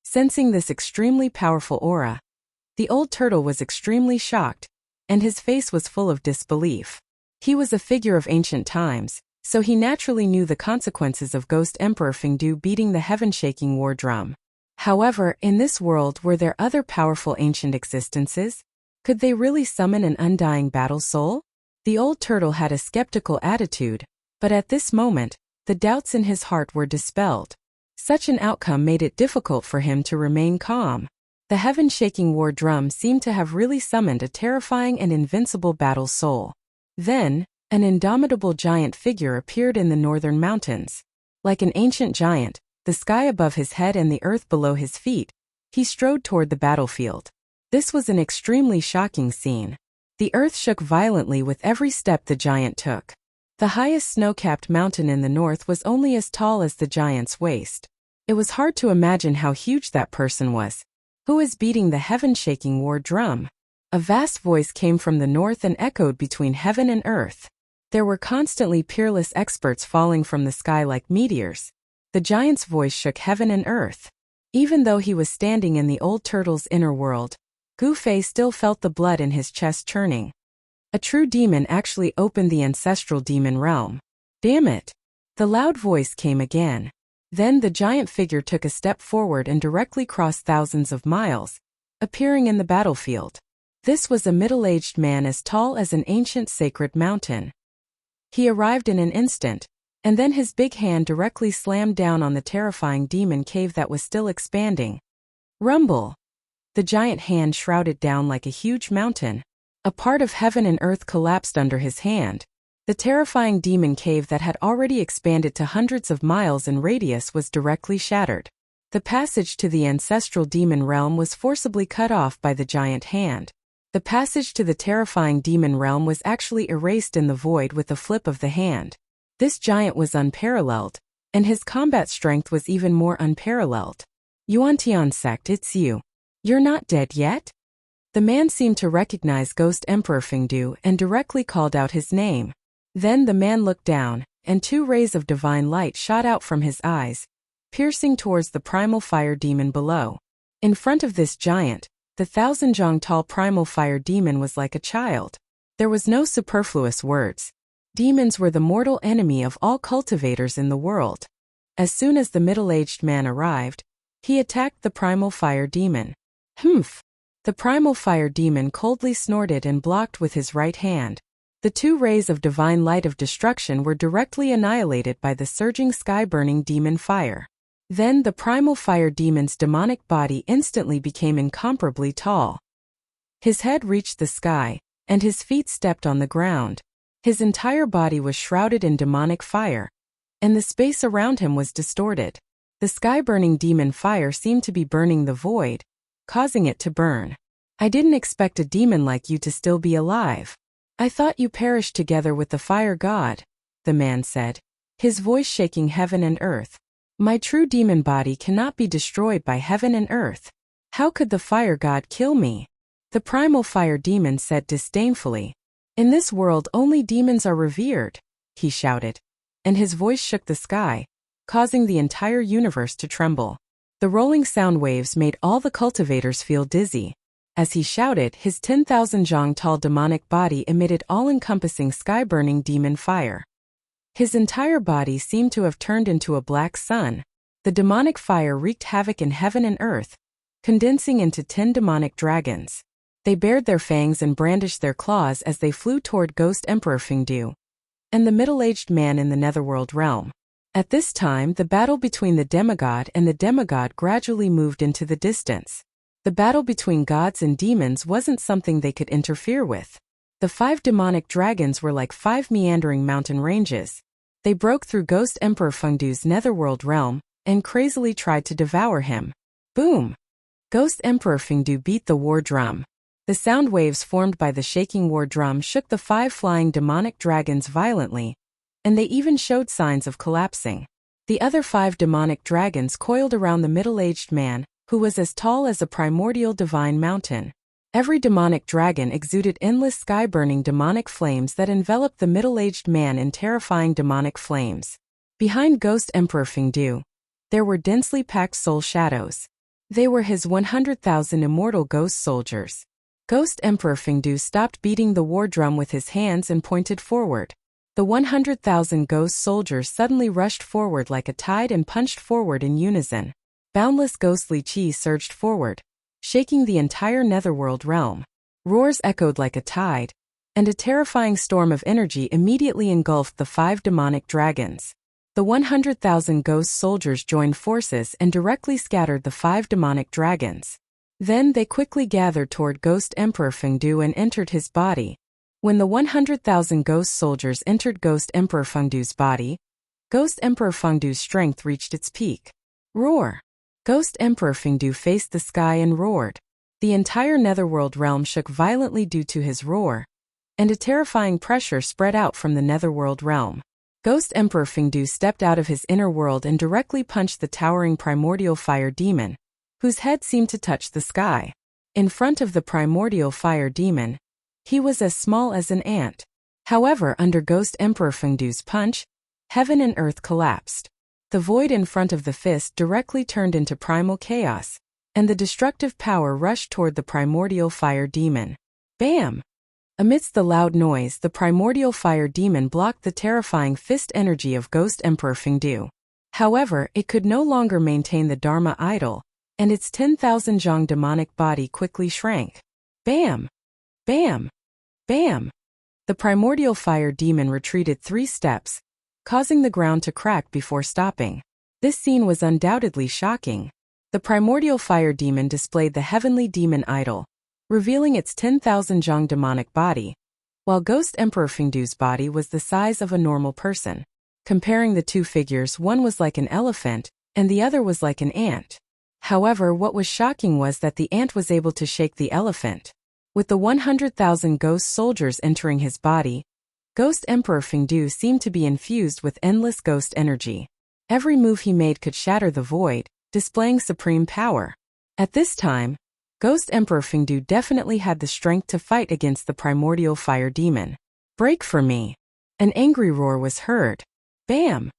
Sensing this extremely powerful aura, the old turtle was extremely shocked, and his face was full of disbelief. He was a figure of ancient times, so he naturally knew the consequences of Ghost Emperor Fengdu beating the heaven-shaking war drum. However, in this world were there other powerful ancient existences? Could they really summon an undying battle soul? The old turtle had a skeptical attitude, but at this moment, the doubts in his heart were dispelled. Such an outcome made it difficult for him to remain calm. The heaven-shaking war drum seemed to have really summoned a terrifying and invincible battle soul. Then, an indomitable giant figure appeared in the northern mountains. Like an ancient giant, the sky above his head and the earth below his feet, he strode toward the battlefield. This was an extremely shocking scene. The earth shook violently with every step the giant took. The highest snow-capped mountain in the north was only as tall as the giant's waist. It was hard to imagine how huge that person was. Who is beating the heaven-shaking war drum? A vast voice came from the north and echoed between heaven and earth. There were constantly peerless experts falling from the sky like meteors. The giant's voice shook heaven and earth. Even though he was standing in the old turtle's inner world, Gu Fei still felt the blood in his chest churning. A true demon actually opened the ancestral demon realm. Damn it! The loud voice came again. Then the giant figure took a step forward and directly crossed thousands of miles, appearing in the battlefield. This was a middle-aged man as tall as an ancient sacred mountain. He arrived in an instant, and then his big hand directly slammed down on the terrifying demon cave that was still expanding. Rumble! The giant hand shrouded down like a huge mountain. A part of heaven and earth collapsed under his hand. The terrifying demon cave that had already expanded to hundreds of miles in radius was directly shattered. The passage to the ancestral demon realm was forcibly cut off by the giant hand. The passage to the terrifying demon realm was actually erased in the void with a flip of the hand. This giant was unparalleled, and his combat strength was even more unparalleled. Yuantian sect, it's you. You're not dead yet? The man seemed to recognize Ghost Emperor Fengdu and directly called out his name. Then the man looked down, and two rays of divine light shot out from his eyes, piercing towards the primal fire demon below. In front of this giant, the 1,000-jong-tall primal fire demon was like a child. There was no superfluous words. Demons were the mortal enemy of all cultivators in the world. As soon as the middle-aged man arrived, he attacked the primal fire demon. Humph! The primal fire demon coldly snorted and blocked with his right hand. The two rays of divine light of destruction were directly annihilated by the surging sky-burning demon fire. Then the primal fire demon's demonic body instantly became incomparably tall. His head reached the sky, and his feet stepped on the ground. His entire body was shrouded in demonic fire, and the space around him was distorted. The sky-burning demon fire seemed to be burning the void, causing it to burn. I didn't expect a demon like you to still be alive. I thought you perished together with the fire god, the man said, his voice shaking heaven and earth. My true demon body cannot be destroyed by heaven and earth. How could the fire god kill me? The primal fire demon said disdainfully. In this world only demons are revered, he shouted, and his voice shook the sky, causing the entire universe to tremble. The rolling sound waves made all the cultivators feel dizzy. As he shouted, his 10,000-jong-tall demonic body emitted all-encompassing sky-burning demon fire. His entire body seemed to have turned into a black sun. The demonic fire wreaked havoc in heaven and earth, condensing into 10 demonic dragons. They bared their fangs and brandished their claws as they flew toward Ghost Emperor Fengdu and the middle-aged man in the netherworld realm. At this time, the battle between the demigod and the demigod gradually moved into the distance. The battle between gods and demons wasn't something they could interfere with. The 5 demonic dragons were like 5 meandering mountain ranges. They broke through Ghost Emperor Fengdu's netherworld realm and crazily tried to devour him. Boom! Ghost Emperor Fengdu beat the war drum. The sound waves formed by the shaking war drum shook the 5 flying demonic dragons violently, and they even showed signs of collapsing. The other 5 demonic dragons coiled around the middle-aged man, who was as tall as a primordial divine mountain. Every demonic dragon exuded endless sky-burning demonic flames that enveloped the middle-aged man in terrifying demonic flames. Behind Ghost Emperor Fengdu, there were densely packed soul shadows. They were his 100,000 immortal ghost soldiers. Ghost Emperor Fengdu stopped beating the war drum with his hands and pointed forward. The 100,000 ghost soldiers suddenly rushed forward like a tide and punched forward in unison. Boundless ghostly chi surged forward, shaking the entire netherworld realm. Roars echoed like a tide, and a terrifying storm of energy immediately engulfed the 5 demonic dragons. The 100,000 ghost soldiers joined forces and directly scattered the 5 demonic dragons. Then they quickly gathered toward Ghost Emperor Fengdu and entered his body. When the 100,000 ghost soldiers entered Ghost Emperor Fengdu's body, Ghost Emperor Fengdu's strength reached its peak. Roar! Ghost Emperor Fengdu faced the sky and roared. The entire netherworld realm shook violently due to his roar, and a terrifying pressure spread out from the netherworld realm. Ghost Emperor Fengdu stepped out of his inner world and directly punched the towering primordial fire demon, whose head seemed to touch the sky. In front of the primordial fire demon, he was as small as an ant. However, under Ghost Emperor Fengdu's punch, heaven and earth collapsed. The void in front of the fist directly turned into primal chaos, and the destructive power rushed toward the primordial fire demon. Bam! Amidst the loud noise, the primordial fire demon blocked the terrifying fist energy of Ghost Emperor Fengdu. However, it could no longer maintain the Dharma idol, and its 10,000 zhang demonic body quickly shrank. Bam! Bam! Bam! The primordial fire demon retreated 3 steps, causing the ground to crack before stopping. This scene was undoubtedly shocking. The primordial fire demon displayed the heavenly demon idol, revealing its 10,000 zhang demonic body, while Ghost Emperor Fengdu's body was the size of a normal person. Comparing the 2 figures, one was like an elephant, and the other was like an ant. However, what was shocking was that the ant was able to shake the elephant. With the 100,000 ghost soldiers entering his body, Ghost Emperor Fengdu seemed to be infused with endless ghost energy. Every move he made could shatter the void, displaying supreme power. At this time, Ghost Emperor Fengdu definitely had the strength to fight against the primordial fire demon. Break for me! An angry roar was heard. Bam!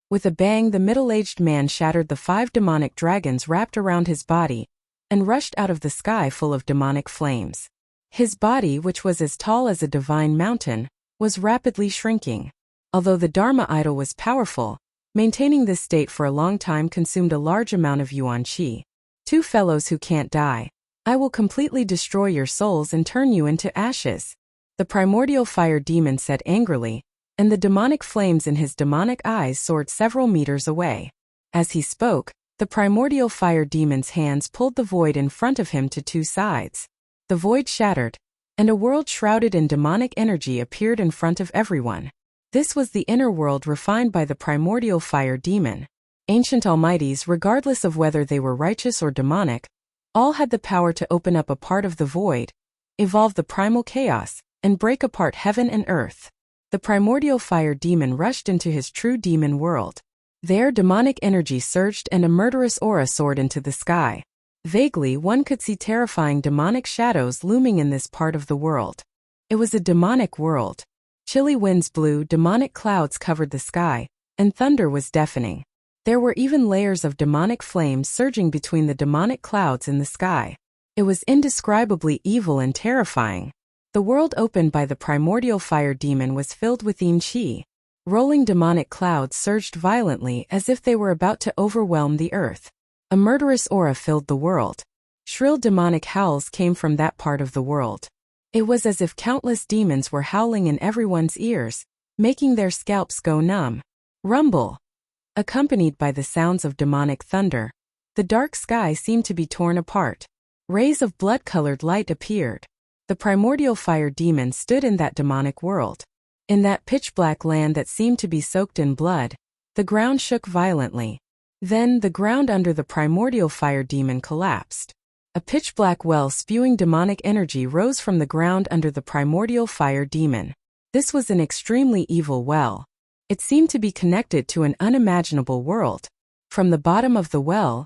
With a bang, the middle-aged man shattered the 5 demonic dragons wrapped around his body and rushed out of the sky full of demonic flames. His body, which was as tall as a divine mountain, was rapidly shrinking. Although the Dharma idol was powerful, maintaining this state for a long time consumed a large amount of yuan qi. 2 fellows who can't die. I will completely destroy your souls and turn you into ashes. The primordial fire demon said angrily, and the demonic flames in his demonic eyes soared several meters away. As he spoke, the primordial fire demon's hands pulled the void in front of him to 2 sides. The void shattered, and a world shrouded in demonic energy appeared in front of everyone. This was the inner world refined by the primordial fire demon. Ancient almighties, regardless of whether they were righteous or demonic, all had the power to open up a part of the void, evolve the primal chaos, and break apart heaven and earth. The primordial fire demon rushed into his true demon world. There, demonic energy surged and a murderous aura soared into the sky. Vaguely, one could see terrifying demonic shadows looming in this part of the world. It was a demonic world. Chilly winds blew, demonic clouds covered the sky, and thunder was deafening. There were even layers of demonic flames surging between the demonic clouds in the sky. It was indescribably evil and terrifying. The world opened by the primordial fire demon was filled with yin qi. Rolling demonic clouds surged violently as if they were about to overwhelm the earth. A murderous aura filled the world. Shrill demonic howls came from that part of the world. It was as if countless demons were howling in everyone's ears, making their scalps go numb. Rumble. Accompanied by the sounds of demonic thunder, the dark sky seemed to be torn apart. Rays of blood-colored light appeared. The primordial fire demon stood in that demonic world. In that pitch-black land that seemed to be soaked in blood, the ground shook violently. Then, the ground under the primordial fire demon collapsed. A pitch-black well spewing demonic energy rose from the ground under the primordial fire demon. This was an extremely evil well. It seemed to be connected to an unimaginable world. From the bottom of the well,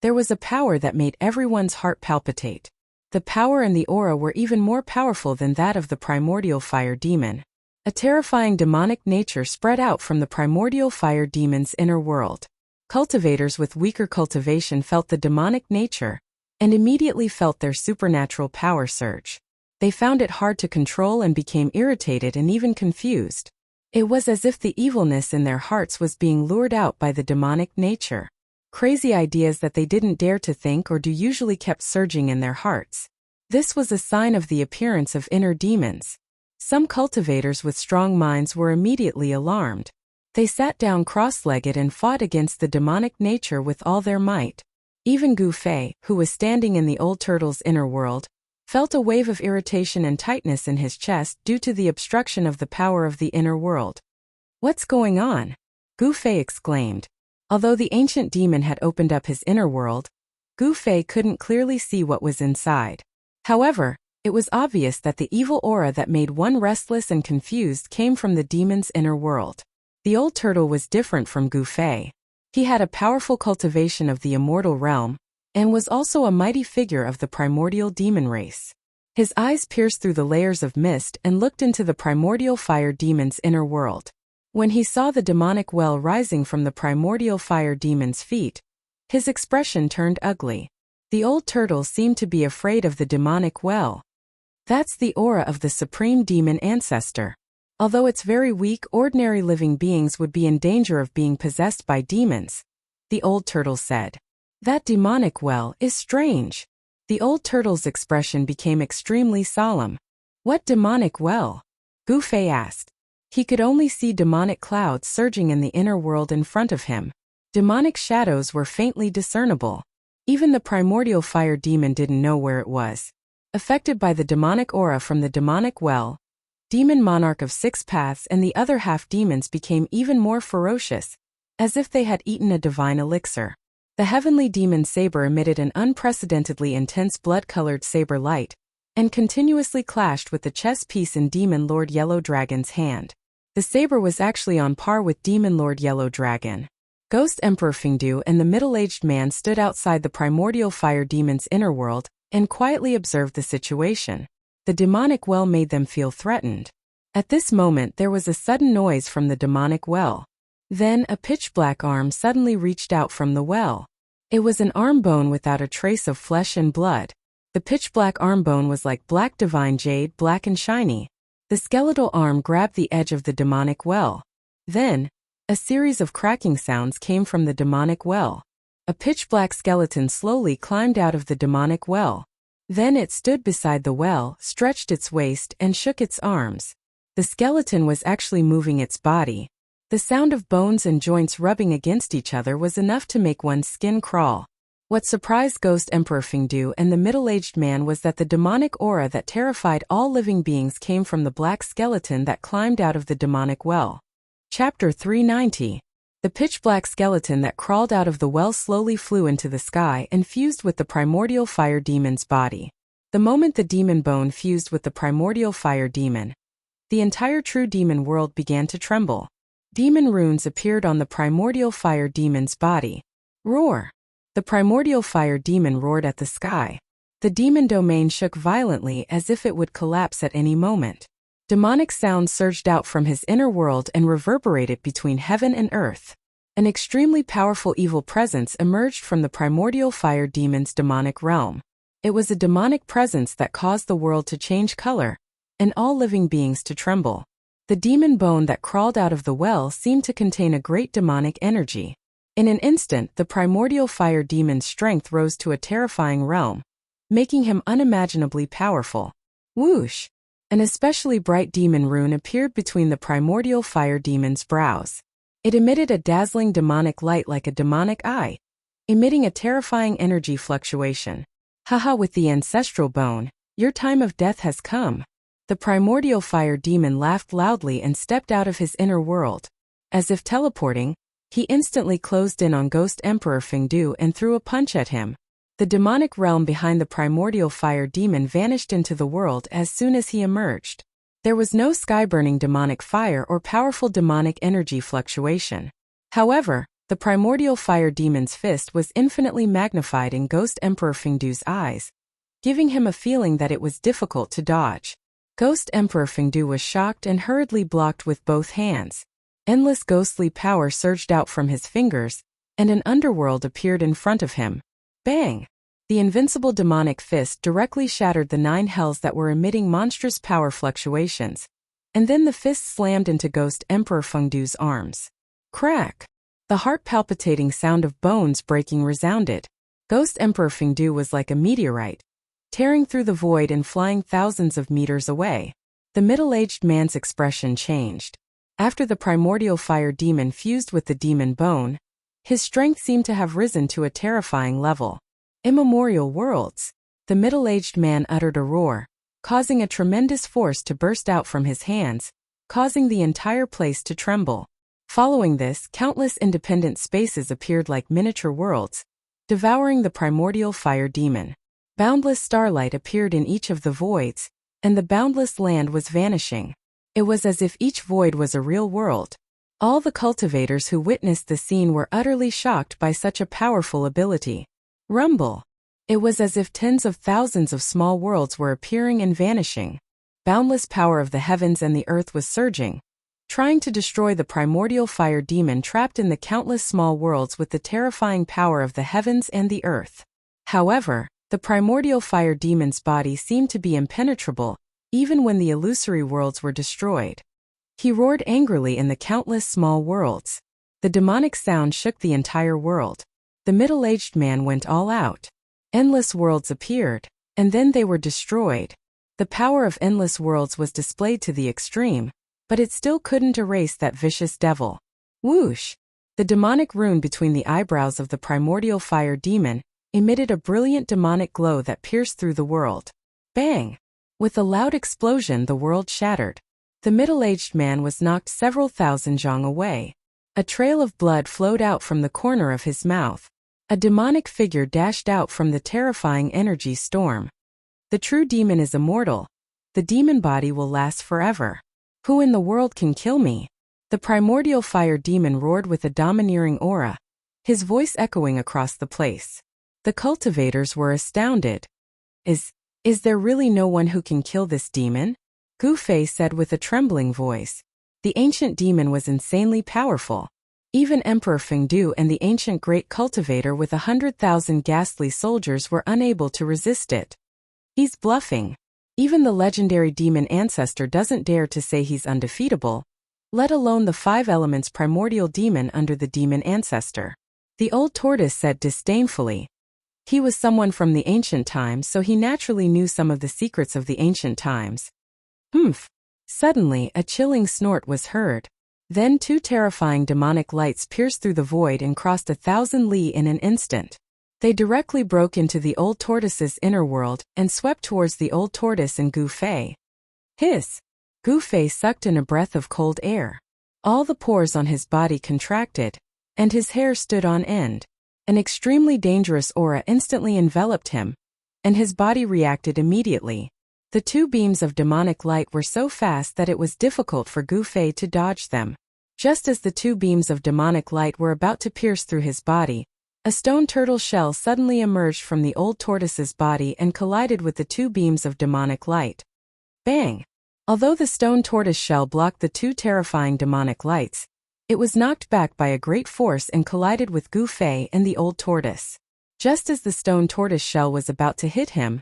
there was a power that made everyone's heart palpitate. The power and the aura were even more powerful than that of the primordial fire demon. A terrifying demonic nature spread out from the primordial fire demon's inner world. Cultivators with weaker cultivation felt the demonic nature, and immediately felt their supernatural power surge. They found it hard to control and became irritated and even confused. It was as if the evilness in their hearts was being lured out by the demonic nature. Crazy ideas that they didn't dare to think or do usually kept surging in their hearts. This was a sign of the appearance of inner demons. Some cultivators with strong minds were immediately alarmed. They sat down cross-legged and fought against the demonic nature with all their might. Even Gu Fei, who was standing in the old turtle's inner world, felt a wave of irritation and tightness in his chest due to the obstruction of the power of the inner world. "What's going on?" Gu Fei exclaimed. Although the ancient demon had opened up his inner world, Gu Fei couldn't clearly see what was inside. However, it was obvious that the evil aura that made one restless and confused came from the demon's inner world. The old turtle was different from Gu Fei. He had a powerful cultivation of the immortal realm, and was also a mighty figure of the primordial demon race. His eyes pierced through the layers of mist and looked into the primordial fire demon's inner world. When he saw the demonic well rising from the primordial fire demon's feet, his expression turned ugly. The old turtle seemed to be afraid of the demonic well. That's the aura of the supreme demon ancestor. Although it's very weak, ordinary living beings would be in danger of being possessed by demons, the old turtle said. That demonic well is strange. The old turtle's expression became extremely solemn. What demonic well? Gu Fei asked. He could only see demonic clouds surging in the inner world in front of him. Demonic shadows were faintly discernible. Even the primordial fire demon didn't know where it was. Affected by the demonic aura from the demonic well, Demon Monarch of 6 Paths and the other half-demons became even more ferocious, as if they had eaten a divine elixir. The heavenly demon saber emitted an unprecedentedly intense blood-colored saber light, and continuously clashed with the chess piece in Demon Lord Yellow Dragon's hand. The saber was actually on par with Demon Lord Yellow Dragon. Ghost Emperor Fingdu and the middle-aged man stood outside the primordial fire demon's inner world and quietly observed the situation. The demonic well made them feel threatened. At this moment there was a sudden noise from the demonic well. Then a pitch-black arm suddenly reached out from the well. It was an arm bone without a trace of flesh and blood. The pitch-black arm bone was like black divine jade, black and shiny. The skeletal arm grabbed the edge of the demonic well. Then, a series of cracking sounds came from the demonic well. A pitch-black skeleton slowly climbed out of the demonic well. Then it stood beside the well, stretched its waist, and shook its arms. The skeleton was actually moving its body. The sound of bones and joints rubbing against each other was enough to make one's skin crawl. What surprised Ghost Emperor Fengdu and the middle-aged man was that the demonic aura that terrified all living beings came from the black skeleton that climbed out of the demonic well. Chapter 390. The pitch-black skeleton that crawled out of the well slowly flew into the sky and fused with the primordial fire demon's body. The moment the demon bone fused with the primordial fire demon, the entire true demon world began to tremble. Demon runes appeared on the primordial fire demon's body. Roar! The primordial fire demon roared at the sky. The demon domain shook violently as if it would collapse at any moment. Demonic sounds surged out from his inner world and reverberated between heaven and earth. An extremely powerful evil presence emerged from the primordial fire demon's demonic realm. It was a demonic presence that caused the world to change color, and all living beings to tremble. The demon bone that crawled out of the well seemed to contain a great demonic energy. In an instant, the primordial fire demon's strength rose to a terrifying realm, making him unimaginably powerful. Whoosh! An especially bright demon rune appeared between the primordial fire demon's brows. It emitted a dazzling demonic light like a demonic eye, emitting a terrifying energy fluctuation. Haha, with the ancestral bone, your time of death has come. The primordial fire demon laughed loudly and stepped out of his inner world. As if teleporting, he instantly closed in on Ghost Emperor Fengdu and threw a punch at him. The demonic realm behind the primordial fire demon vanished into the world as soon as he emerged. There was no sky-burning demonic fire or powerful demonic energy fluctuation. However, the primordial fire demon's fist was infinitely magnified in Ghost Emperor Fengdu's eyes, giving him a feeling that it was difficult to dodge. Ghost Emperor Fengdu was shocked and hurriedly blocked with both hands. Endless ghostly power surged out from his fingers, and an underworld appeared in front of him. Bang! The invincible demonic fist directly shattered the 9 hells that were emitting monstrous power fluctuations, and then the fist slammed into Ghost Emperor Fengdu's arms. Crack! The heart-palpitating sound of bones breaking resounded. Ghost Emperor Fengdu was like a meteorite, tearing through the void and flying thousands of meters away. The middle-aged man's expression changed. After the primordial fire demon fused with the demon bone, his strength seemed to have risen to a terrifying level. Immemorial worlds! The middle-aged man uttered a roar, causing a tremendous force to burst out from his hands, causing the entire place to tremble. Following this, countless independent spaces appeared like miniature worlds, devouring the primordial fire demon. Boundless starlight appeared in each of the voids, and the boundless land was vanishing. It was as if each void was a real world. All the cultivators who witnessed the scene were utterly shocked by such a powerful ability. Rumble! It was as if tens of thousands of small worlds were appearing and vanishing. Boundless power of the heavens and the earth was surging, trying to destroy the primordial fire demon trapped in the countless small worlds with the terrifying power of the heavens and the earth. However, the primordial fire demon's body seemed to be impenetrable, even when the illusory worlds were destroyed. He roared angrily in the countless small worlds. The demonic sound shook the entire world. The middle-aged man went all out. Endless worlds appeared, and then they were destroyed. The power of endless worlds was displayed to the extreme, but it still couldn't erase that vicious devil. Whoosh! The demonic rune between the eyebrows of the primordial fire demon emitted a brilliant demonic glow that pierced through the world. Bang! With a loud explosion, the world shattered. The middle-aged man was knocked several thousand zhang away. A trail of blood flowed out from the corner of his mouth. A demonic figure dashed out from the terrifying energy storm. The true demon is immortal. The demon body will last forever. Who in the world can kill me? The primordial fire demon roared with a domineering aura, his voice echoing across the place. The cultivators were astounded. Is there really no one who can kill this demon? Gu Fei said with a trembling voice. The ancient demon was insanely powerful. Even Emperor Fengdu and the ancient great cultivator with 100,000 ghastly soldiers were unable to resist it. He's bluffing. Even the legendary demon ancestor doesn't dare to say he's undefeatable, let alone the 5 elements primordial demon under the demon ancestor. The old tortoise said disdainfully. He was someone from the ancient times, so he naturally knew some of the secrets of the ancient times. Humph. Suddenly, a chilling snort was heard. Then 2 terrifying demonic lights pierced through the void and crossed 1,000 li in an instant. They directly broke into the old tortoise's inner world and swept towards the old tortoise and Gu Fei. Hiss! Gu Fei sucked in a breath of cold air. All the pores on his body contracted, and his hair stood on end. An extremely dangerous aura instantly enveloped him, and his body reacted immediately. The 2 beams of demonic light were so fast that it was difficult for Gu Fei to dodge them. Just as the 2 beams of demonic light were about to pierce through his body, a stone turtle shell suddenly emerged from the old tortoise's body and collided with the 2 beams of demonic light. Bang! Although the stone tortoise shell blocked the 2 terrifying demonic lights, it was knocked back by a great force and collided with Gu Fei and the old tortoise. Just as the stone tortoise shell was about to hit him,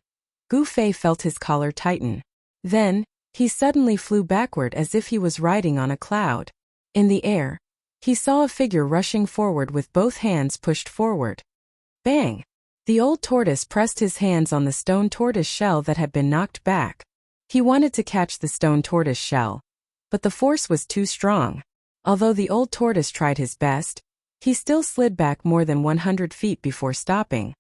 Gu Fei felt his collar tighten. Then, he suddenly flew backward as if he was riding on a cloud. In the air, he saw a figure rushing forward with both hands pushed forward. Bang! The old tortoise pressed his hands on the stone tortoise shell that had been knocked back. He wanted to catch the stone tortoise shell, but the force was too strong. Although the old tortoise tried his best, he still slid back more than 100 feet before stopping.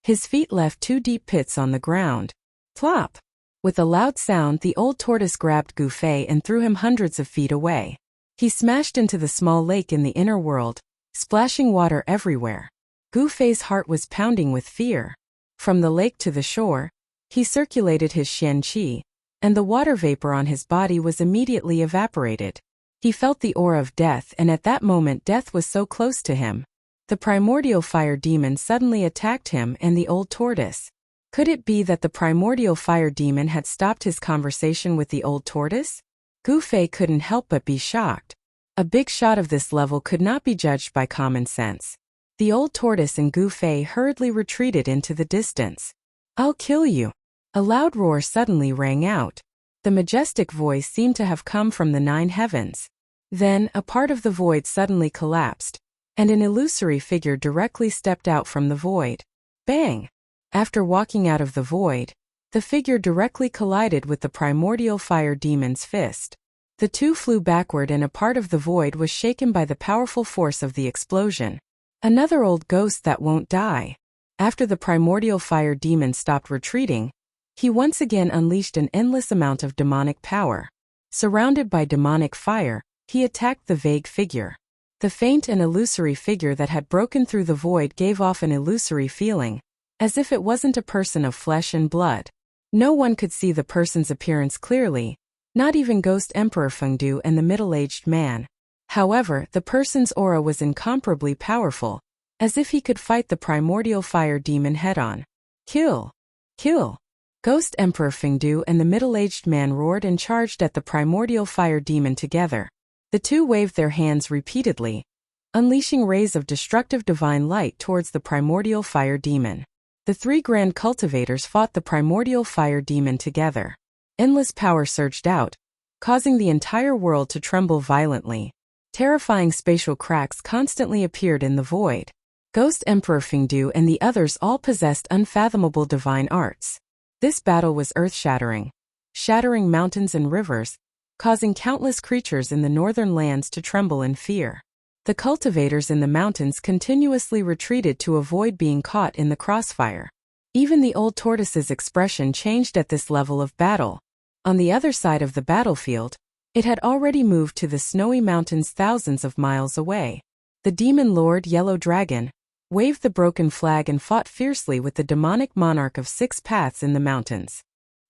His feet left 2 deep pits on the ground. Plop! With a loud sound, the old tortoise grabbed Gu Fei and threw him hundreds of feet away. He smashed into the small lake in the inner world, splashing water everywhere. Gu Fei's heart was pounding with fear. From the lake to the shore, he circulated his Xian Qi, and the water vapor on his body was immediately evaporated. He felt the aura of death, and at that moment death was so close to him. The primordial fire demon suddenly attacked him and the old tortoise. Could it be that the primordial fire demon had stopped his conversation with the old tortoise? Gu Fei couldn't help but be shocked. A big shot of this level could not be judged by common sense. The old tortoise and Gu Fei hurriedly retreated into the distance. "I'll kill you!" A loud roar suddenly rang out. The majestic voice seemed to have come from the 9 heavens. Then, a part of the void suddenly collapsed, and an illusory figure directly stepped out from the void. Bang! After walking out of the void, the figure directly collided with the primordial fire demon's fist. The 2 flew backward and a part of the void was shaken by the powerful force of the explosion. Another old ghost that won't die. After the primordial fire demon stopped retreating, he once again unleashed an endless amount of demonic power. Surrounded by demonic fire, he attacked the vague figure. The faint and illusory figure that had broken through the void gave off an illusory feeling, as if it wasn't a person of flesh and blood. No one could see the person's appearance clearly, not even Ghost Emperor Fengdu and the middle-aged man. However, the person's aura was incomparably powerful, as if he could fight the primordial fire demon head-on. Kill! Kill! Ghost Emperor Fengdu and the middle-aged man roared and charged at the primordial fire demon together. The 2 waved their hands repeatedly, unleashing rays of destructive divine light towards the primordial fire demon. The 3 grand cultivators fought the primordial fire demon together. Endless power surged out, causing the entire world to tremble violently. Terrifying spatial cracks constantly appeared in the void. Ghost Emperor Fengdu and the others all possessed unfathomable divine arts. This battle was earth-shattering, shattering mountains and rivers, causing countless creatures in the northern lands to tremble in fear. The cultivators in the mountains continuously retreated to avoid being caught in the crossfire. Even the old tortoise's expression changed at this level of battle. On the other side of the battlefield, it had already moved to the snowy mountains thousands of miles away. The demon lord Yellow Dragon waved the broken flag and fought fiercely with the demonic monarch of 6 paths in the mountains.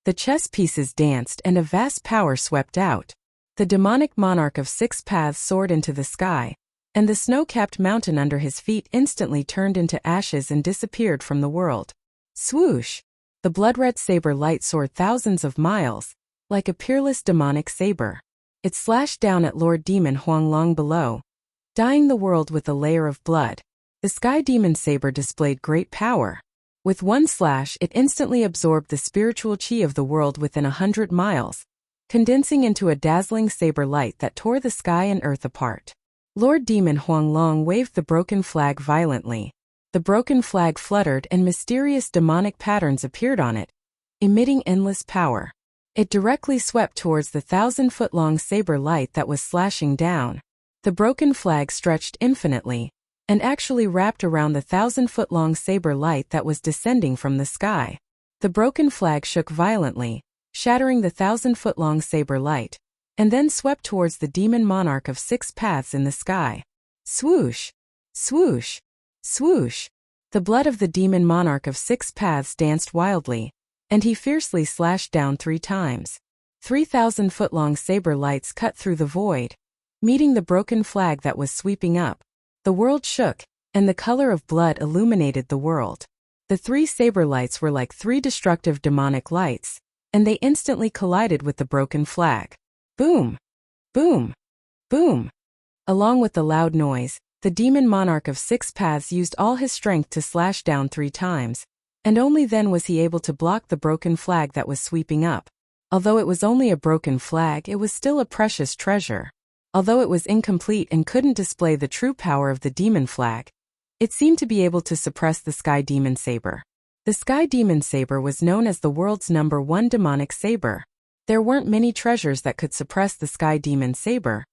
The chess pieces danced and a vast power swept out. The demonic monarch of 6 paths soared into the sky, and the snow-capped mountain under his feet instantly turned into ashes and disappeared from the world. Swoosh! The blood-red saber light soared thousands of miles, like a peerless demonic saber. It slashed down at Lord Demon Huanglong below. dyeing the world with a layer of blood. The sky demon saber displayed great power. With one slash, it instantly absorbed the spiritual chi of the world within 100 miles, condensing into a dazzling saber light that tore the sky and earth apart. Lord Demon Huanglong waved the broken flag violently. The broken flag fluttered and mysterious demonic patterns appeared on it, emitting endless power. It directly swept towards the 1,000-foot-long saber light that was slashing down. The broken flag stretched infinitely, and actually wrapped around the 1,000-foot-long saber light that was descending from the sky. The broken flag shook violently, shattering the 1,000-foot-long saber light, and then swept towards the demon monarch of 6 paths in the sky. Swoosh! Swoosh! Swoosh! The blood of the demon monarch of 6 paths danced wildly, and he fiercely slashed down 3 times. 3,000-foot-long saber lights cut through the void, meeting the broken flag that was sweeping up. The world shook, and the color of blood illuminated the world. The 3 saber lights were like 3 destructive demonic lights, and they instantly collided with the broken flag. Boom! Boom! Boom! Along with the loud noise, the demon monarch of 6 paths used all his strength to slash down 3 times, and only then was he able to block the broken flag that was sweeping up. Although it was only a broken flag, it was still a precious treasure. Although it was incomplete and couldn't display the true power of the demon flag, it seemed to be able to suppress the sky demon saber. The sky demon saber was known as the world's #1 demonic saber. There weren't many treasures that could suppress the sky demon saber,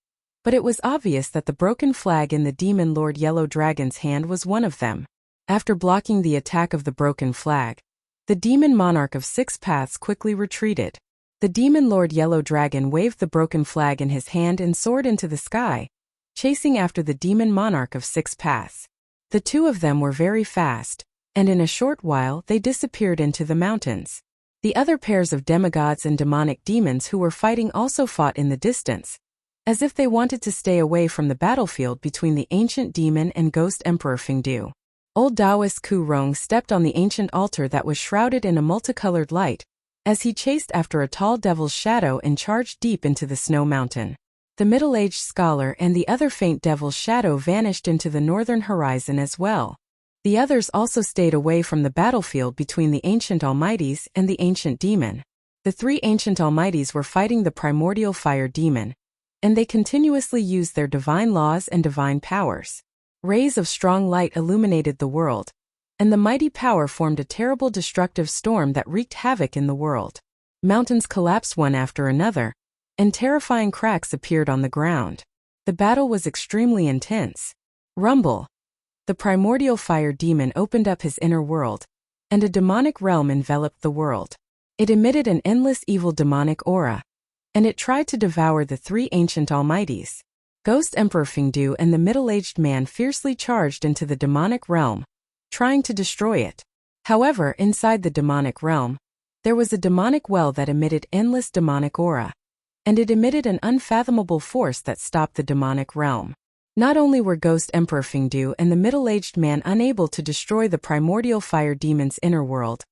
but it was obvious that the broken flag in the demon lord Yellow Dragon's hand was one of them. After blocking the attack of the broken flag, the demon monarch of 6 paths quickly retreated. The demon lord Yellow Dragon waved the broken flag in his hand and soared into the sky, chasing after the demon monarch of 6 paths. The 2 of them were very fast, and in a short while they disappeared into the mountains. The other pairs of demigods and demonic demons who were fighting also fought in the distance, as if they wanted to stay away from the battlefield between the ancient demon and ghost emperor Fengdu. Old Taoist Ku Rong stepped on the ancient altar that was shrouded in a multicolored light, as he chased after a tall devil's shadow and charged deep into the snow mountain. The middle-aged scholar and the other faint devil's shadow vanished into the northern horizon as well. The others also stayed away from the battlefield between the ancient almighties and the ancient demon. The 3 ancient almighties were fighting the primordial fire demon, and they continuously used their divine laws and divine powers. Rays of strong light illuminated the world, and the mighty power formed a terrible destructive storm that wreaked havoc in the world. Mountains collapsed one after another, and terrifying cracks appeared on the ground. The battle was extremely intense. Rumble! The primordial fire demon opened up his inner world, and a demonic realm enveloped the world. It emitted an endless evil demonic aura, and it tried to devour the 3 ancient almighties. Ghost Emperor Fengdu and the middle-aged man fiercely charged into the demonic realm, trying to destroy it. However, inside the demonic realm, there was a demonic well that emitted endless demonic aura, and it emitted an unfathomable force that stopped the demonic realm. Not only were Ghost Emperor Fengdu and the middle-aged man unable to destroy the primordial fire demon's inner world,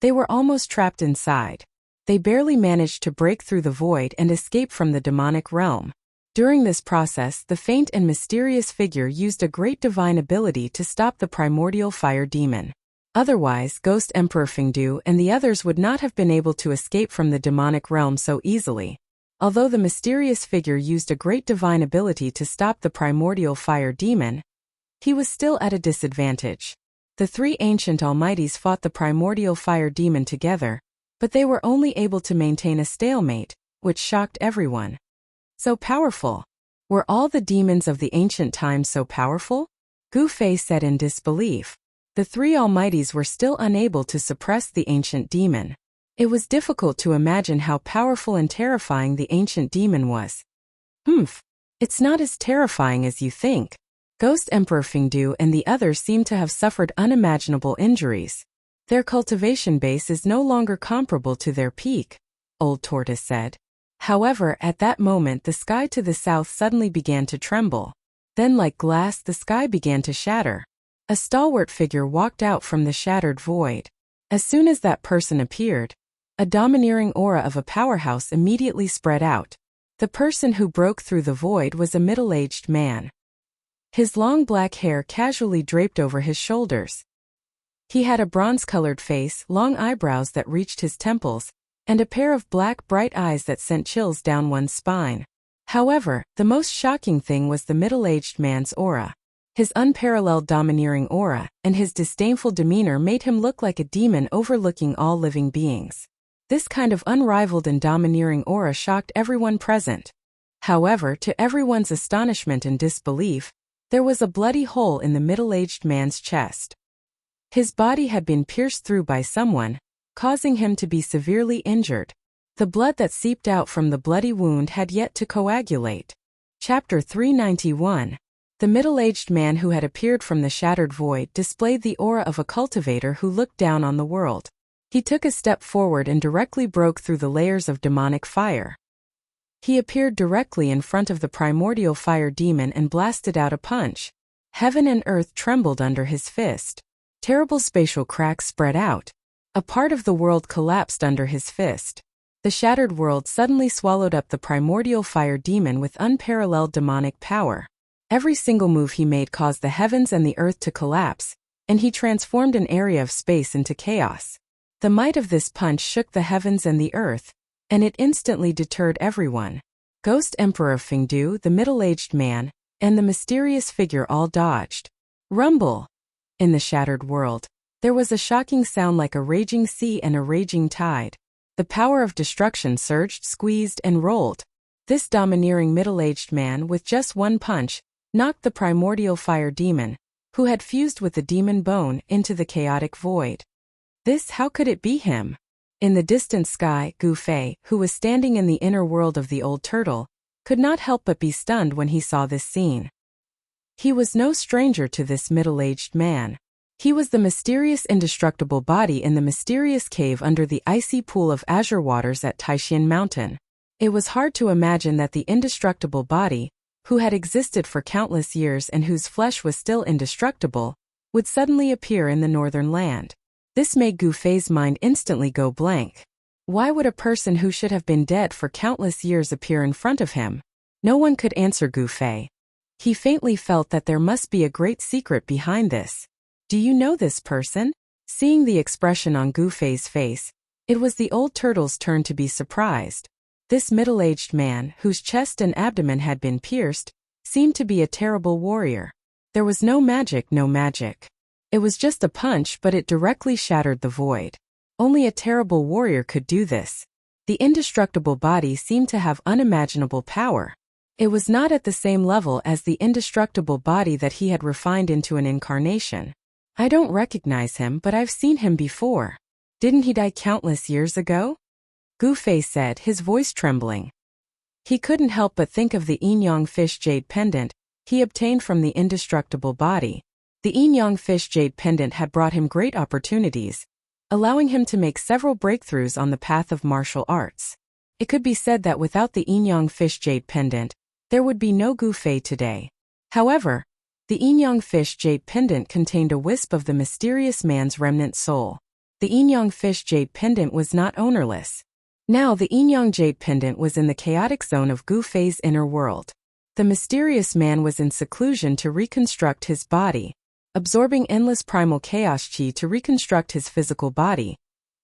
they were almost trapped inside. They barely managed to break through the void and escape from the demonic realm. During this process, the faint and mysterious figure used a great divine ability to stop the primordial fire demon. Otherwise, Ghost Emperor Fengdu and the others would not have been able to escape from the demonic realm so easily. Although the mysterious figure used a great divine ability to stop the primordial fire demon, he was still at a disadvantage. The 3 ancient almighties fought the primordial fire demon together, but they were only able to maintain a stalemate, which shocked everyone. So powerful. Were all the demons of the ancient times so powerful? Gu Fei said in disbelief. The 3 almighties were still unable to suppress the ancient demon. It was difficult to imagine how powerful and terrifying the ancient demon was. It's not as terrifying as you think. Ghost Emperor Fengdu and the others seem to have suffered unimaginable injuries. Their cultivation base is no longer comparable to their peak, Old Tortoise said. However, at that moment the sky to the south suddenly began to tremble. Then like glass the sky began to shatter. A stalwart figure walked out from the shattered void. As soon as that person appeared, a domineering aura of a powerhouse immediately spread out. The person who broke through the void was a middle-aged man. his long black hair casually draped over his shoulders. He had a bronze-colored face, long eyebrows that reached his temples, and a pair of black, bright eyes that sent chills down one's spine. However, the most shocking thing was the middle-aged man's aura. His unparalleled domineering aura and his disdainful demeanor made him look like a demon overlooking all living beings. This kind of unrivaled and domineering aura shocked everyone present. However, to everyone's astonishment and disbelief, there was a bloody hole in the middle-aged man's chest. His body had been pierced through by someone, causing him to be severely injured. The blood that seeped out from the bloody wound had yet to coagulate. Chapter 391. The middle-aged man who had appeared from the shattered void displayed the aura of a cultivator who looked down on the world. He took a step forward and directly broke through the layers of demonic fire. He appeared directly in front of the primordial fire demon and blasted out a punch. Heaven and earth trembled under his fist. Terrible spatial cracks spread out. A part of the world collapsed under his fist. The shattered world suddenly swallowed up the primordial fire demon with unparalleled demonic power. Every single move he made caused the heavens and the earth to collapse, and he transformed an area of space into chaos. The might of this punch shook the heavens and the earth, and it instantly deterred everyone. Ghost Emperor Fengdu, the middle-aged man, and the mysterious figure all dodged. Rumble! In the shattered world, there was a shocking sound like a raging sea and a raging tide. The power of destruction surged, squeezed, and rolled. This domineering middle-aged man, with just one punch, knocked the primordial fire demon, who had fused with the demon bone, into the chaotic void. How could it be him? In the distant sky, Gu Fei, who was standing in the inner world of the old turtle, could not help but be stunned when he saw this scene. He was no stranger to this middle-aged man. He was the mysterious indestructible body in the mysterious cave under the icy pool of azure waters at Taishan Mountain. It was hard to imagine that the indestructible body, who had existed for countless years and whose flesh was still indestructible, would suddenly appear in the northern land. This made Gu Fei's mind instantly go blank. Why would a person who should have been dead for countless years appear in front of him? No one could answer Gu Fei. He faintly felt that there must be a great secret behind this. Do you know this person? Seeing the expression on Gu Fei's face, it was the old turtle's turn to be surprised. This middle-aged man, whose chest and abdomen had been pierced, seemed to be a terrible warrior. There was no magic. It was just a punch, but it directly shattered the void. Only a terrible warrior could do this. The indestructible body seemed to have unimaginable power. It was not at the same level as the indestructible body that he had refined into an incarnation. I don't recognize him, but I've seen him before. Didn't he die countless years ago? Gu Fei said, his voice trembling. He couldn't help but think of the yin-yang fish jade pendant he obtained from the indestructible body. The yin-yang fish jade pendant had brought him great opportunities, allowing him to make several breakthroughs on the path of martial arts. It could be said that without the yin-yang fish jade pendant, there would be no Gu Fei today. However, the yin-yang fish jade pendant contained a wisp of the mysterious man's remnant soul. The yin-yang fish jade pendant was not ownerless. Now the yin-yang jade pendant was in the chaotic zone of Gu Fei's inner world. The mysterious man was in seclusion to reconstruct his body, absorbing endless primal chaos chi to reconstruct his physical body.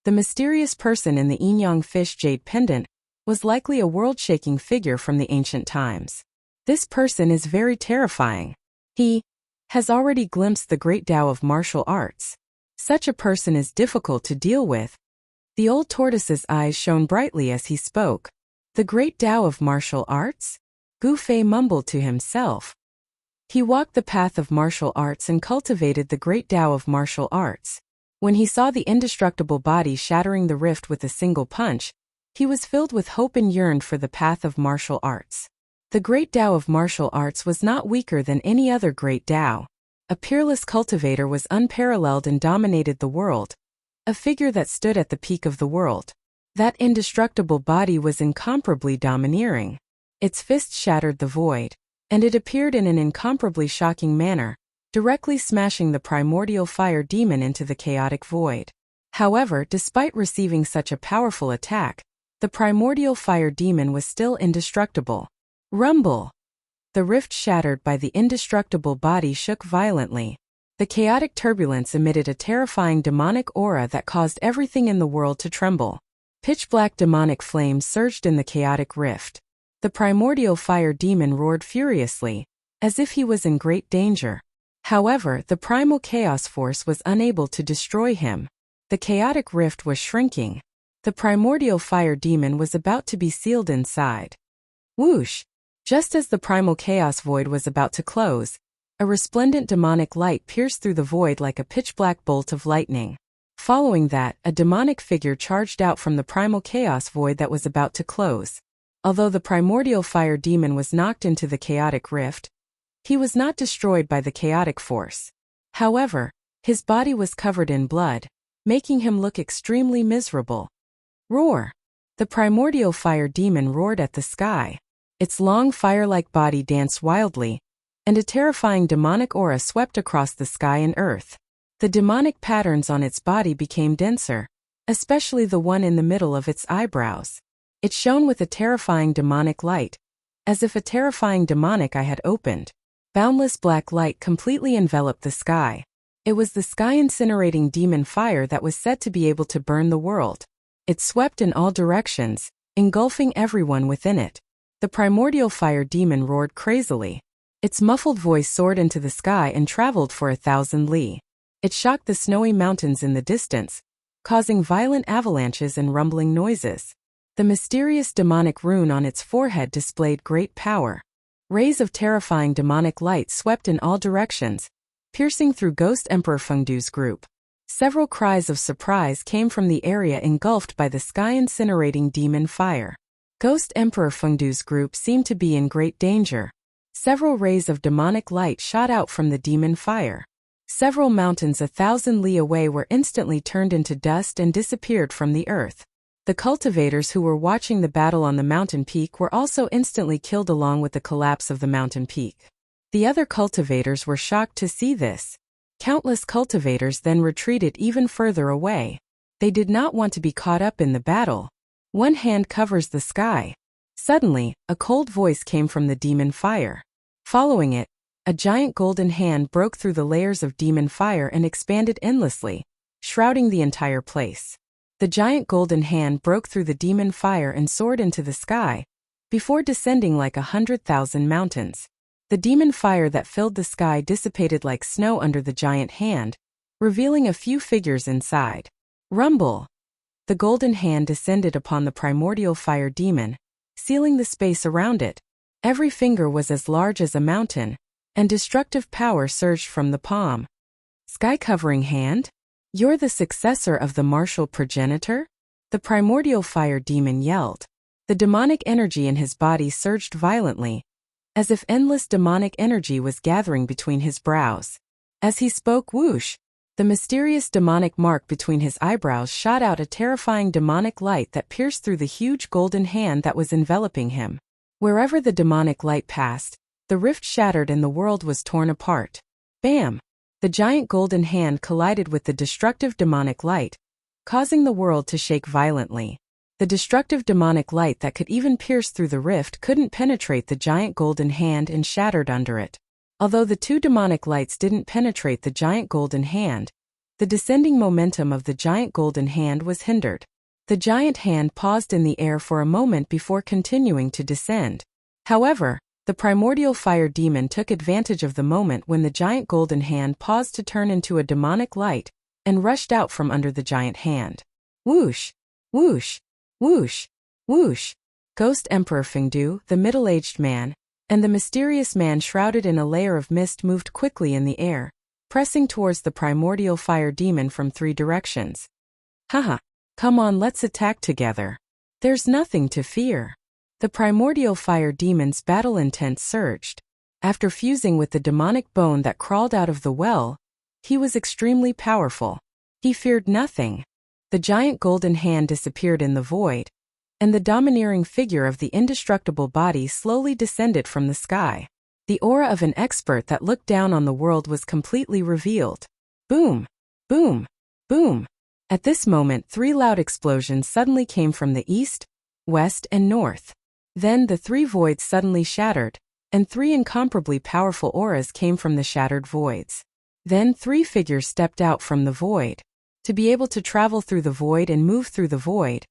The mysterious person in the yin-yang fish jade pendant was likely a world-shaking figure from the ancient times. This person is very terrifying. He has already glimpsed the great Tao of martial arts. Such a person is difficult to deal with. The old tortoise's eyes shone brightly as he spoke. The great Tao of martial arts? Gu Fei mumbled to himself. He walked the path of martial arts and cultivated the great Tao of martial arts. When he saw the indestructible body shattering the rift with a single punch, he was filled with hope and yearned for the path of martial arts. The great Tao of martial arts was not weaker than any other great Tao. A peerless cultivator was unparalleled and dominated the world. A figure that stood at the peak of the world. That indestructible body was incomparably domineering. Its fist shattered the void, and it appeared in an incomparably shocking manner, directly smashing the primordial fire demon into the chaotic void. However, despite receiving such a powerful attack, the primordial fire demon was still indestructible. Rumble! The rift shattered by the indestructible body shook violently. The chaotic turbulence emitted a terrifying demonic aura that caused everything in the world to tremble. Pitch-black demonic flames surged in the chaotic rift. The primordial fire demon roared furiously, as if he was in great danger. However, the primal chaos force was unable to destroy him. The chaotic rift was shrinking. The primordial fire demon was about to be sealed inside. Whoosh! Just as the primal chaos void was about to close, a resplendent demonic light pierced through the void like a pitch-black bolt of lightning. Following that, a demonic figure charged out from the primal chaos void that was about to close. Although the primordial fire demon was knocked into the chaotic rift, he was not destroyed by the chaotic force. However, his body was covered in blood, making him look extremely miserable. Roar! The primordial fire demon roared at the sky. Its long fire-like body danced wildly, and a terrifying demonic aura swept across the sky and earth. The demonic patterns on its body became denser, especially the one in the middle of its eyebrows. It shone with a terrifying demonic light, as if a terrifying demonic eye had opened. Boundless black light completely enveloped the sky. It was the sky-incinerating demon fire that was said to be able to burn the world. It swept in all directions, engulfing everyone within it. The primordial fire demon roared crazily. Its muffled voice soared into the sky and traveled for 1,000 li. It shocked the snowy mountains in the distance, causing violent avalanches and rumbling noises. The mysterious demonic rune on its forehead displayed great power. Rays of terrifying demonic light swept in all directions, piercing through Ghost Emperor Fengdu's group. Several cries of surprise came from the area engulfed by the sky-incinerating demon fire. Ghost Emperor Fengdu's group seemed to be in great danger. Several rays of demonic light shot out from the demon fire. Several mountains 1,000 li away were instantly turned into dust and disappeared from the earth. The cultivators who were watching the battle on the mountain peak were also instantly killed along with the collapse of the mountain peak. The other cultivators were shocked to see this. Countless cultivators then retreated even further away. They did not want to be caught up in the battle. One hand covers the sky. Suddenly, a cold voice came from the demon fire. Following it, a giant golden hand broke through the layers of demon fire and expanded endlessly, shrouding the entire place. The giant golden hand broke through the demon fire and soared into the sky, before descending like 100,000 mountains. The demon fire that filled the sky dissipated like snow under the giant hand, revealing a few figures inside. Rumble! The golden hand descended upon the primordial fire demon, sealing the space around it. Every finger was as large as a mountain, and destructive power surged from the palm. Sky-covering hand? You're the successor of the martial progenitor? The primordial fire demon yelled. The demonic energy in his body surged violently, as if endless demonic energy was gathering between his brows. As he spoke, whoosh! The mysterious demonic mark between his eyebrows shot out a terrifying demonic light that pierced through the huge golden hand that was enveloping him. Wherever the demonic light passed, the rift shattered and the world was torn apart. Bam! The giant golden hand collided with the destructive demonic light, causing the world to shake violently. The destructive demonic light that could even pierce through the rift couldn't penetrate the giant golden hand and shattered under it. Although the two demonic lights didn't penetrate the giant golden hand, the descending momentum of the giant golden hand was hindered. The giant hand paused in the air for a moment before continuing to descend. However, the primordial fire demon took advantage of the moment when the giant golden hand paused to turn into a demonic light and rushed out from under the giant hand. Whoosh! Whoosh! Whoosh! Whoosh! Ghost Emperor Fengdu, the middle-aged man, and the mysterious man shrouded in a layer of mist moved quickly in the air, pressing towards the primordial fire demon from 3 directions. Haha! Come on, let's attack together. There's nothing to fear. The primordial fire demon's battle intent surged. After fusing with the demonic bone that crawled out of the well, he was extremely powerful. He feared nothing. The giant golden hand disappeared in the void, and the domineering figure of the indestructible body slowly descended from the sky. The aura of an expert that looked down on the world was completely revealed. Boom! Boom! Boom! At this moment 3 loud explosions suddenly came from the east, west and north. Then the 3 voids suddenly shattered, and 3 incomparably powerful auras came from the shattered voids. Then 3 figures stepped out from the void. To be able to travel through the void and move through the void,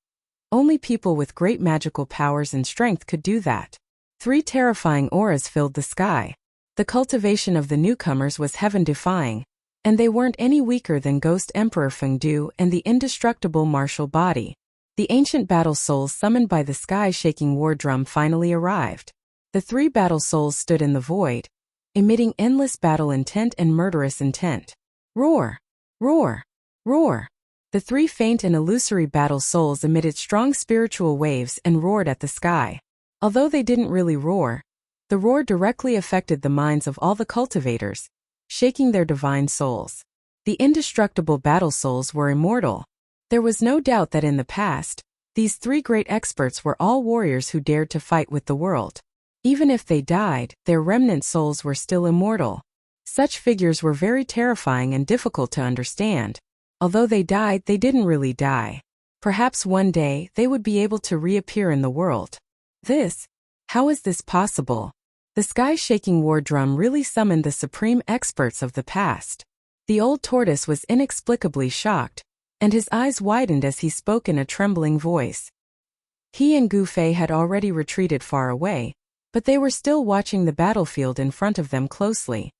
only people with great magical powers and strength could do that. 3 terrifying auras filled the sky. The cultivation of the newcomers was heaven-defying, and they weren't any weaker than Ghost Emperor Fengdu and the indestructible martial body. The ancient battle souls summoned by the sky-shaking war drum finally arrived. The 3 battle souls stood in the void, emitting endless battle intent and murderous intent. Roar! Roar! Roar! The 3 faint and illusory battle souls emitted strong spiritual waves and roared at the sky. Although they didn't really roar, the roar directly affected the minds of all the cultivators, shaking their divine souls. The indestructible battle souls were immortal. There was no doubt that in the past, these 3 great experts were all warriors who dared to fight with the world. Even if they died, their remnant souls were still immortal. Such figures were very terrifying and difficult to understand. Although they died, they didn't really die. Perhaps one day they would be able to reappear in the world. How is this possible? The sky-shaking war drum really summoned the supreme experts of the past. The old tortoise was inexplicably shocked, and his eyes widened as he spoke in a trembling voice. He and Gu Fei had already retreated far away, but they were still watching the battlefield in front of them closely.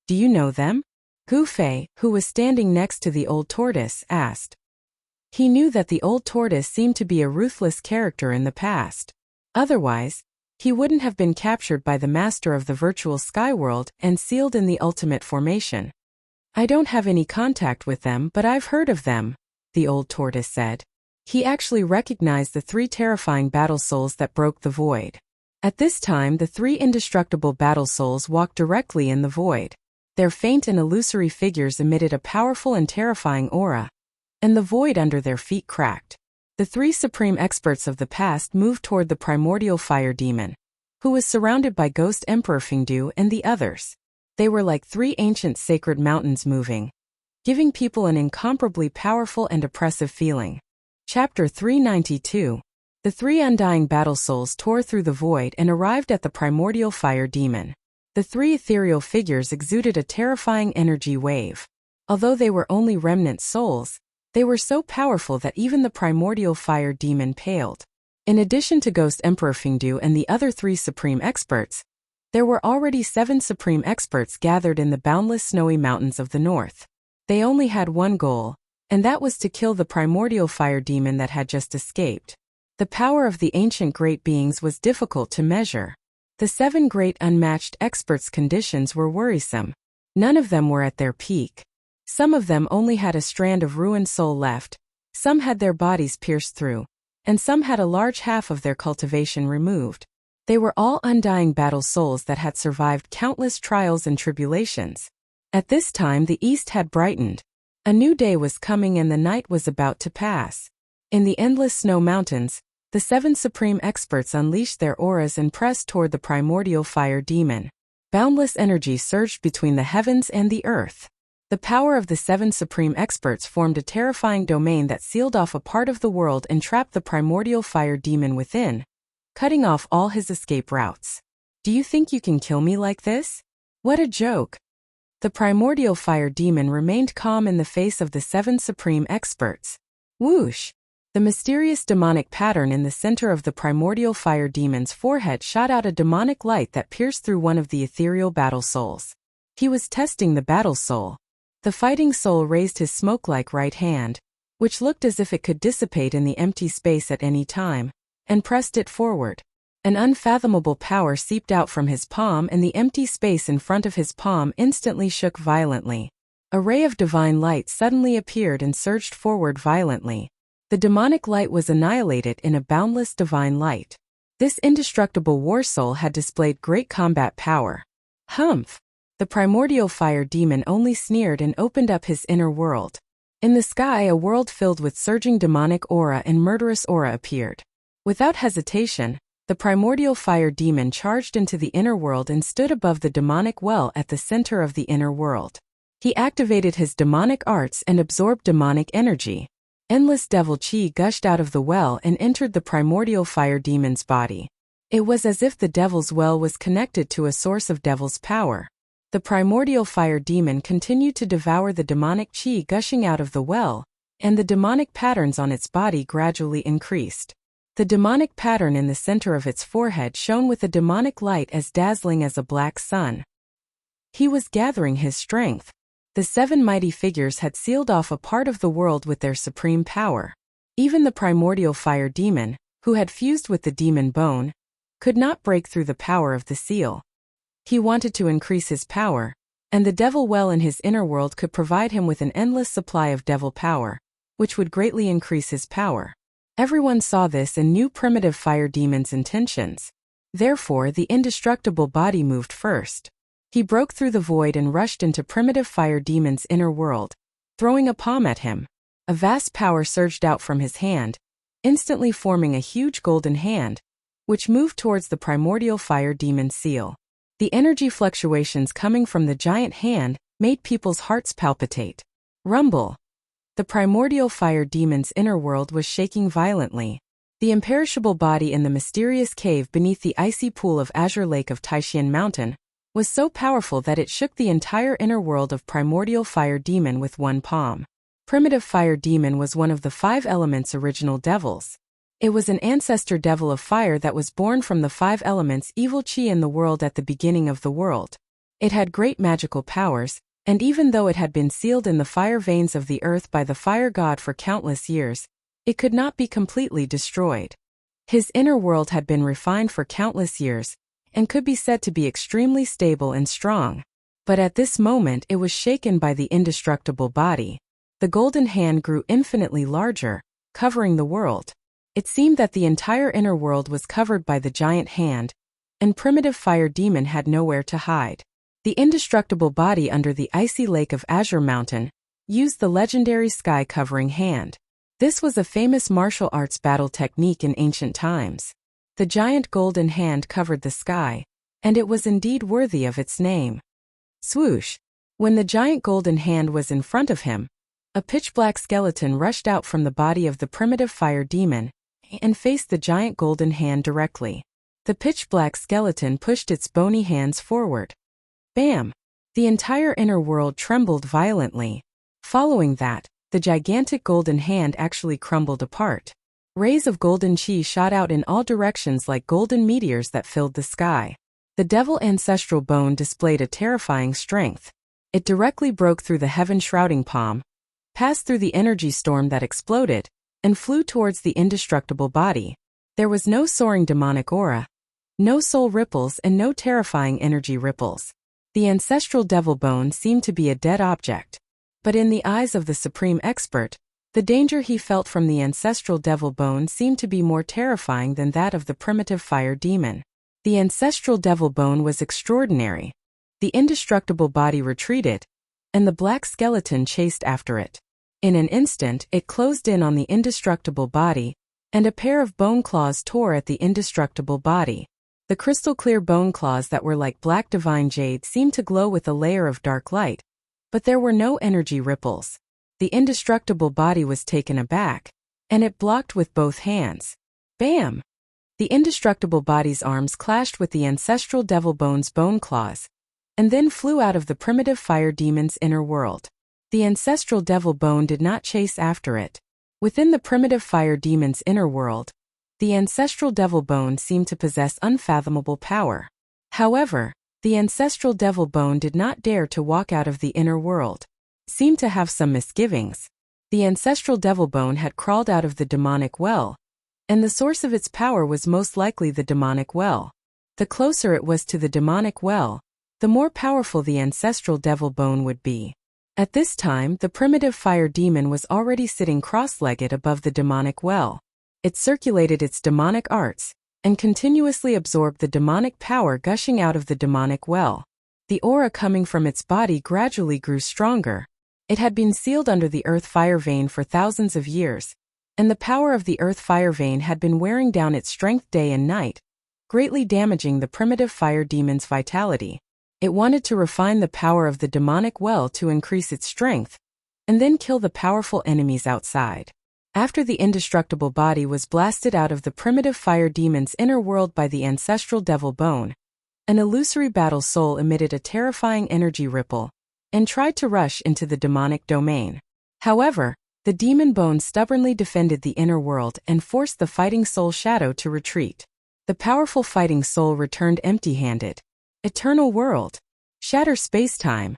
Do you know them? Gu Fei, who was standing next to the old tortoise, asked. He knew that the old tortoise seemed to be a ruthless character in the past. Otherwise, he wouldn't have been captured by the master of the virtual sky world and sealed in the ultimate formation. I don't have any contact with them, but I've heard of them, the old tortoise said. He actually recognized the 3 terrifying battle souls that broke the void. At this time, the 3 indestructible battle souls walked directly in the void. Their faint and illusory figures emitted a powerful and terrifying aura, and the void under their feet cracked. The 3 supreme experts of the past moved toward the primordial fire demon, who was surrounded by Ghost Emperor Fengdu and the others. They were like 3 ancient sacred mountains moving, giving people an incomparably powerful and oppressive feeling. Chapter 392. The 3 undying battle souls tore through the void and arrived at the primordial fire demon. The 3 ethereal figures exuded a terrifying energy wave. Although they were only remnant souls, they were so powerful that even the primordial fire demon paled. In addition to Ghost Emperor Fengdu and the other 3 supreme experts, there were already 7 supreme experts gathered in the boundless snowy mountains of the north. They only had one goal, and that was to kill the primordial fire demon that had just escaped. The power of the ancient great beings was difficult to measure. The 7 great unmatched experts' conditions were worrisome. None of them were at their peak. Some of them only had a strand of ruined soul left, some had their bodies pierced through, and some had a large half of their cultivation removed. They were all undying battle souls that had survived countless trials and tribulations. At this time the east had brightened. A new day was coming and the night was about to pass. In the endless snow mountains, the 7 supreme experts unleashed their auras and pressed toward the primordial fire demon. Boundless energy surged between the heavens and the earth. The power of the 7 supreme experts formed a terrifying domain that sealed off a part of the world and trapped the primordial fire demon within, cutting off all his escape routes. Do you think you can kill me like this? What a joke! The primordial fire demon remained calm in the face of the 7 supreme experts. Whoosh! The mysterious demonic pattern in the center of the primordial fire demon's forehead shot out a demonic light that pierced through one of the ethereal battle souls. He was testing the battle soul. The fighting soul raised his smoke-like right hand, which looked as if it could dissipate in the empty space at any time, and pressed it forward. An unfathomable power seeped out from his palm and the empty space in front of his palm instantly shook violently. A ray of divine light suddenly appeared and surged forward violently. The demonic light was annihilated in a boundless divine light. This indestructible war soul had displayed great combat power. Humph! The primordial fire demon only sneered and opened up his inner world. In the sky, a world filled with surging demonic aura and murderous aura appeared. Without hesitation, the primordial fire demon charged into the inner world and stood above the demonic well at the center of the inner world. He activated his demonic arts and absorbed demonic energy. Endless devil chi gushed out of the well and entered the primordial fire demon's body. It was as if the devil's well was connected to a source of devil's power. The primordial fire demon continued to devour the demonic chi gushing out of the well, and the demonic patterns on its body gradually increased. The demonic pattern in the center of its forehead shone with a demonic light as dazzling as a black sun. He was gathering his strength. The 7 mighty figures had sealed off a part of the world with their supreme power. Even the primordial fire demon, who had fused with the demon bone, could not break through the power of the seal. He wanted to increase his power, and the devil well in his inner world could provide him with an endless supply of devil power, which would greatly increase his power. Everyone saw this and knew primitive fire demon's intentions. Therefore, the indestructible body moved first. He broke through the void and rushed into primitive fire demon's inner world, throwing a palm at him. A vast power surged out from his hand, instantly forming a huge golden hand, which moved towards the primordial fire demon's seal. The energy fluctuations coming from the giant hand made people's hearts palpitate. Rumble. The primordial fire demon's inner world was shaking violently. The imperishable body in the mysterious cave beneath the icy pool of azure lake of Taishan Mountain was so powerful that it shook the entire inner world of primordial fire demon with one palm. Primitive fire demon was one of the 5 elements' original devils. It was an ancestor devil of fire that was born from the 5 elements evil chi in the world at the beginning of the world. It had great magical powers, and even though it had been sealed in the fire veins of the earth by the fire god for countless years, it could not be completely destroyed. His inner world had been refined for countless years, and could be said to be extremely stable and strong. But at this moment it was shaken by the indestructible body. The golden hand grew infinitely larger, covering the world. It seemed that the entire inner world was covered by the giant hand, and primitive fire demon had nowhere to hide. The indestructible body under the icy lake of Azure Mountain used the legendary sky-covering hand. This was a famous martial arts battle technique in ancient times. The giant golden hand covered the sky, and it was indeed worthy of its name. Swoosh! When the giant golden hand was in front of him, a pitch-black skeleton rushed out from the body of the primitive fire demon and faced the giant golden hand directly. The pitch-black skeleton pushed its bony hands forward. Bam! The entire inner world trembled violently. Following that, the gigantic golden hand actually crumbled apart. Rays of golden chi shot out in all directions like golden meteors that filled the sky. The devil ancestral bone displayed a terrifying strength. It directly broke through the heaven-shrouding palm, passed through the energy storm that exploded, and flew towards the indestructible body. There was no soaring demonic aura, no soul ripples and no terrifying energy ripples. The ancestral devil bone seemed to be a dead object. But in the eyes of the supreme expert, the danger he felt from the ancestral devil bone seemed to be more terrifying than that of the primitive fire demon. The ancestral devil bone was extraordinary. The indestructible body retreated, and the black skeleton chased after it. In an instant, it closed in on the indestructible body, and a pair of bone claws tore at the indestructible body. The crystal-clear bone claws that were like black divine jade seemed to glow with a layer of dark light, but there were no energy ripples. The indestructible body was taken aback, and it blocked with both hands. Bam! The indestructible body's arms clashed with the ancestral devil bone's bone claws, and then flew out of the primitive fire demon's inner world. The ancestral devil bone did not chase after it. Within the primitive fire demon's inner world, the ancestral devil bone seemed to possess unfathomable power. However, the ancestral devil bone did not dare to walk out of the inner world. Seemed to have some misgivings. The ancestral devil bone had crawled out of the demonic well, and the source of its power was most likely the demonic well. The closer it was to the demonic well, the more powerful the ancestral devil bone would be. At this time, the primitive fire demon was already sitting cross-legged above the demonic well. It circulated its demonic arts, and continuously absorbed the demonic power gushing out of the demonic well. The aura coming from its body gradually grew stronger. It had been sealed under the earth fire vein for thousands of years, and the power of the earth fire vein had been wearing down its strength day and night, greatly damaging the primitive fire demon's vitality. It wanted to refine the power of the demonic well to increase its strength, and then kill the powerful enemies outside. After the indestructible body was blasted out of the primitive fire demon's inner world by the ancestral devil bone, an illusory battle soul emitted a terrifying energy ripple and tried to rush into the demonic domain. However, the demon bone stubbornly defended the inner world and forced the fighting soul shadow to retreat. The powerful fighting soul returned empty-handed. Eternal world. Shatter space-time.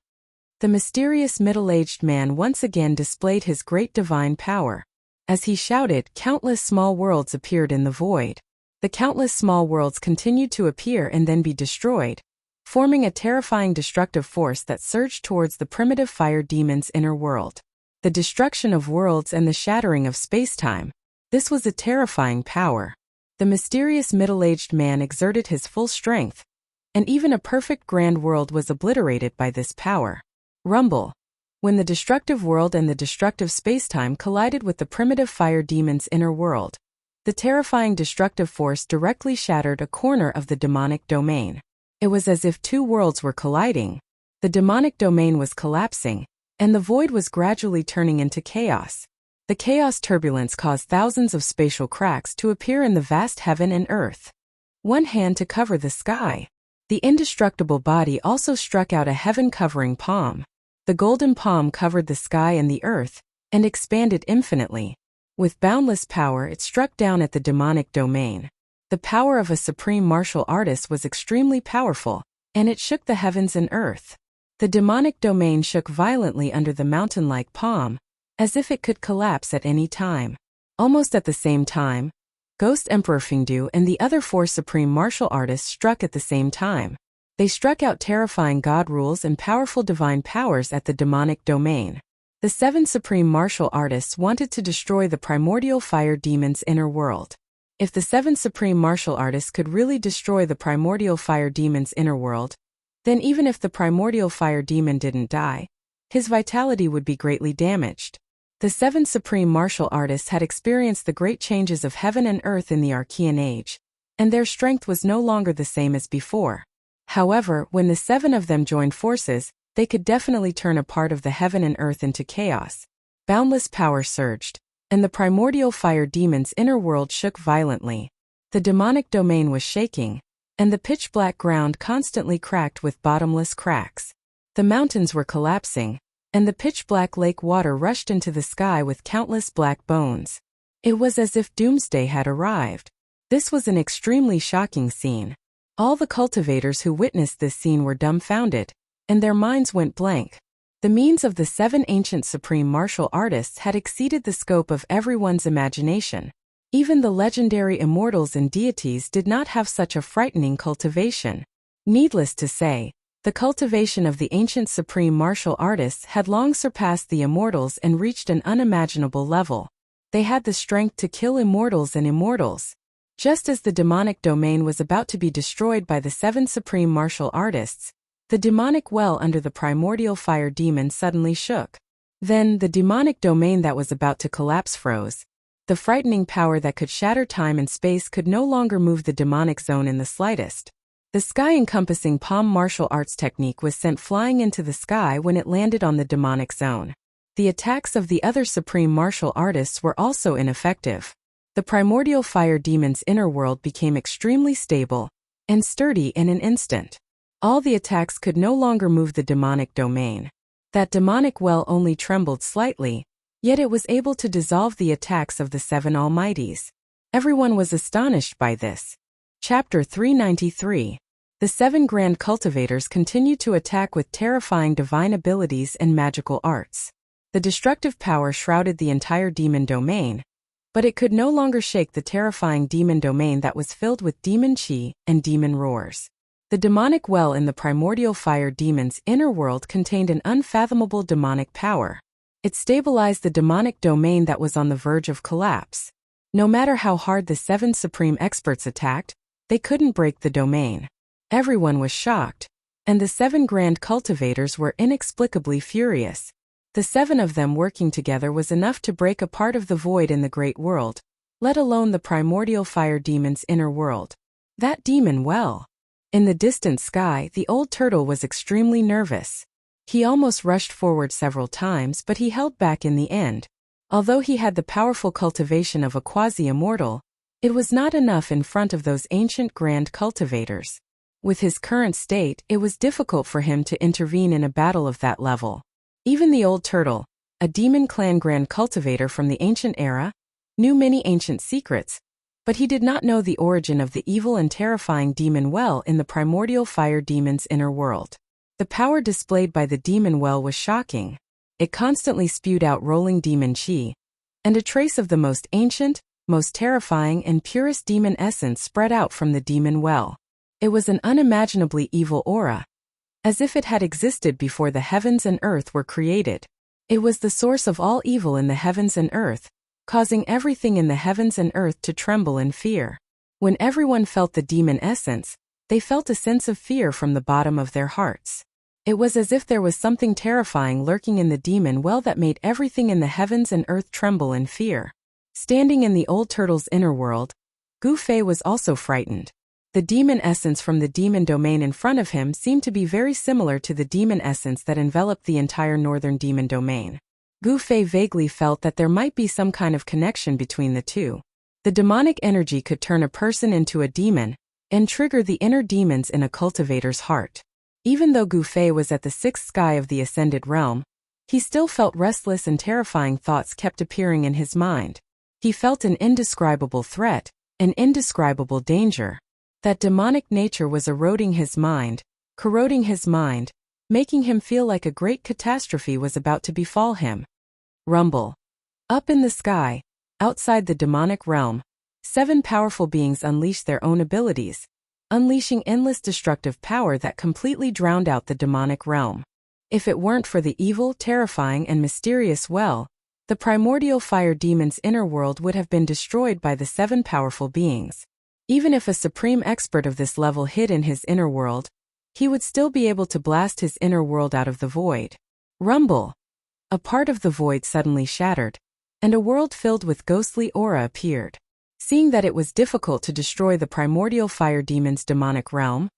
The mysterious middle-aged man once again displayed his great divine power. As he shouted, countless small worlds appeared in the void. The countless small worlds continued to appear and then be destroyed, forming a terrifying destructive force that surged towards the primitive fire demon's inner world. The destruction of worlds and the shattering of space-time. This was a terrifying power. The mysterious middle-aged man exerted his full strength, and even a perfect grand world was obliterated by this power. Rumble. When the destructive world and the destructive spacetime collided with the primitive fire demon's inner world, the terrifying destructive force directly shattered a corner of the demonic domain. It was as if two worlds were colliding. The demonic domain was collapsing, and the void was gradually turning into chaos. The chaos turbulence caused thousands of spatial cracks to appear in the vast heaven and earth. One hand to cover the sky. The indestructible body also struck out a heaven-covering palm. The golden palm covered the sky and the earth, and expanded infinitely. With boundless power, it struck down at the demonic domain. The power of a supreme martial artist was extremely powerful, and it shook the heavens and earth. The demonic domain shook violently under the mountain-like palm, as if it could collapse at any time. Almost at the same time, Ghost Emperor Fengdu and the other four supreme martial artists struck at the same time. They struck out terrifying god rules and powerful divine powers at the demonic domain. The seven supreme martial artists wanted to destroy the primordial fire demon's inner world. If the seven supreme martial artists could really destroy the primordial fire demon's inner world, then even if the primordial fire demon didn't die, his vitality would be greatly damaged. The seven supreme martial artists had experienced the great changes of heaven and earth in the Archean Age, and their strength was no longer the same as before. However, when the seven of them joined forces, they could definitely turn a part of the heaven and earth into chaos. Boundless power surged, and the primordial fire demon's inner world shook violently. The demonic domain was shaking, and the pitch-black ground constantly cracked with bottomless cracks. The mountains were collapsing, and the pitch-black lake water rushed into the sky with countless black bones. It was as if doomsday had arrived. This was an extremely shocking scene. All the cultivators who witnessed this scene were dumbfounded, and their minds went blank. The means of the seven ancient supreme martial artists had exceeded the scope of everyone's imagination. Even the legendary immortals and deities did not have such a frightening cultivation. Needless to say, the cultivation of the ancient supreme martial artists had long surpassed the immortals and reached an unimaginable level. They had the strength to kill immortals and immortals. Just as the demonic domain was about to be destroyed by the seven supreme martial artists, the demonic well under the primordial fire demon suddenly shook. Then, the demonic domain that was about to collapse froze. The frightening power that could shatter time and space could no longer move the demonic zone in the slightest. The sky-encompassing palm martial arts technique was sent flying into the sky when it landed on the demonic zone. The attacks of the other supreme martial artists were also ineffective. The primordial fire demon's inner world became extremely stable and sturdy in an instant. All the attacks could no longer move the demonic domain. That demonic well only trembled slightly, yet it was able to dissolve the attacks of the seven almighties. Everyone was astonished by this. Chapter 393. The seven grand cultivators continued to attack with terrifying divine abilities and magical arts. The destructive power shrouded the entire demon domain, but it could no longer shake the terrifying demon domain that was filled with demon chi and demon roars. The demonic well in the primordial fire demon's inner world contained an unfathomable demonic power. It stabilized the demonic domain that was on the verge of collapse. No matter how hard the seven supreme experts attacked, they couldn't break the domain. Everyone was shocked, and the seven grand cultivators were inexplicably furious. The seven of them working together was enough to break a part of the void in the great world, let alone the primordial fire demon's inner world. That demon well. In the distant sky, the old turtle was extremely nervous. He almost rushed forward several times, but he held back in the end. Although he had the powerful cultivation of a quasi-immortal, it was not enough in front of those ancient grand cultivators. With his current state, it was difficult for him to intervene in a battle of that level. Even the old turtle, a demon clan grand cultivator from the ancient era, knew many ancient secrets, but he did not know the origin of the evil and terrifying demon well in the primordial fire demon's inner world. The power displayed by the demon well was shocking. It constantly spewed out rolling demon chi, and a trace of the most ancient, most terrifying and purest demon essence spread out from the demon well. It was an unimaginably evil aura, as if it had existed before the heavens and earth were created. It was the source of all evil in the heavens and earth, causing everything in the heavens and earth to tremble in fear. When everyone felt the demon essence, they felt a sense of fear from the bottom of their hearts. It was as if there was something terrifying lurking in the demon well that made everything in the heavens and earth tremble in fear. Standing in the old turtle's inner world, Gu Fei was also frightened. The demon essence from the demon domain in front of him seemed to be very similar to the demon essence that enveloped the entire northern demon domain. Gu Fei vaguely felt that there might be some kind of connection between the two. The demonic energy could turn a person into a demon and trigger the inner demons in a cultivator's heart. Even though Gu Fei was at the sixth sky of the ascended realm, he still felt restless and terrifying thoughts kept appearing in his mind. He felt an indescribable threat, an indescribable danger. That demonic nature was eroding his mind, corroding his mind, making him feel like a great catastrophe was about to befall him. Rumble. Up in the sky, outside the demonic realm, 7 powerful beings unleashed their own abilities, unleashing endless destructive power that completely drowned out the demonic realm. If it weren't for the evil, terrifying, and mysterious well, the primordial fire demon's inner world would have been destroyed by the 7 powerful beings. Even if a supreme expert of this level hid in his inner world, he would still be able to blast his inner world out of the void. Rumble. A part of the void suddenly shattered, and a world filled with ghostly aura appeared. Seeing that it was difficult to destroy the primordial fire demon's demonic realm,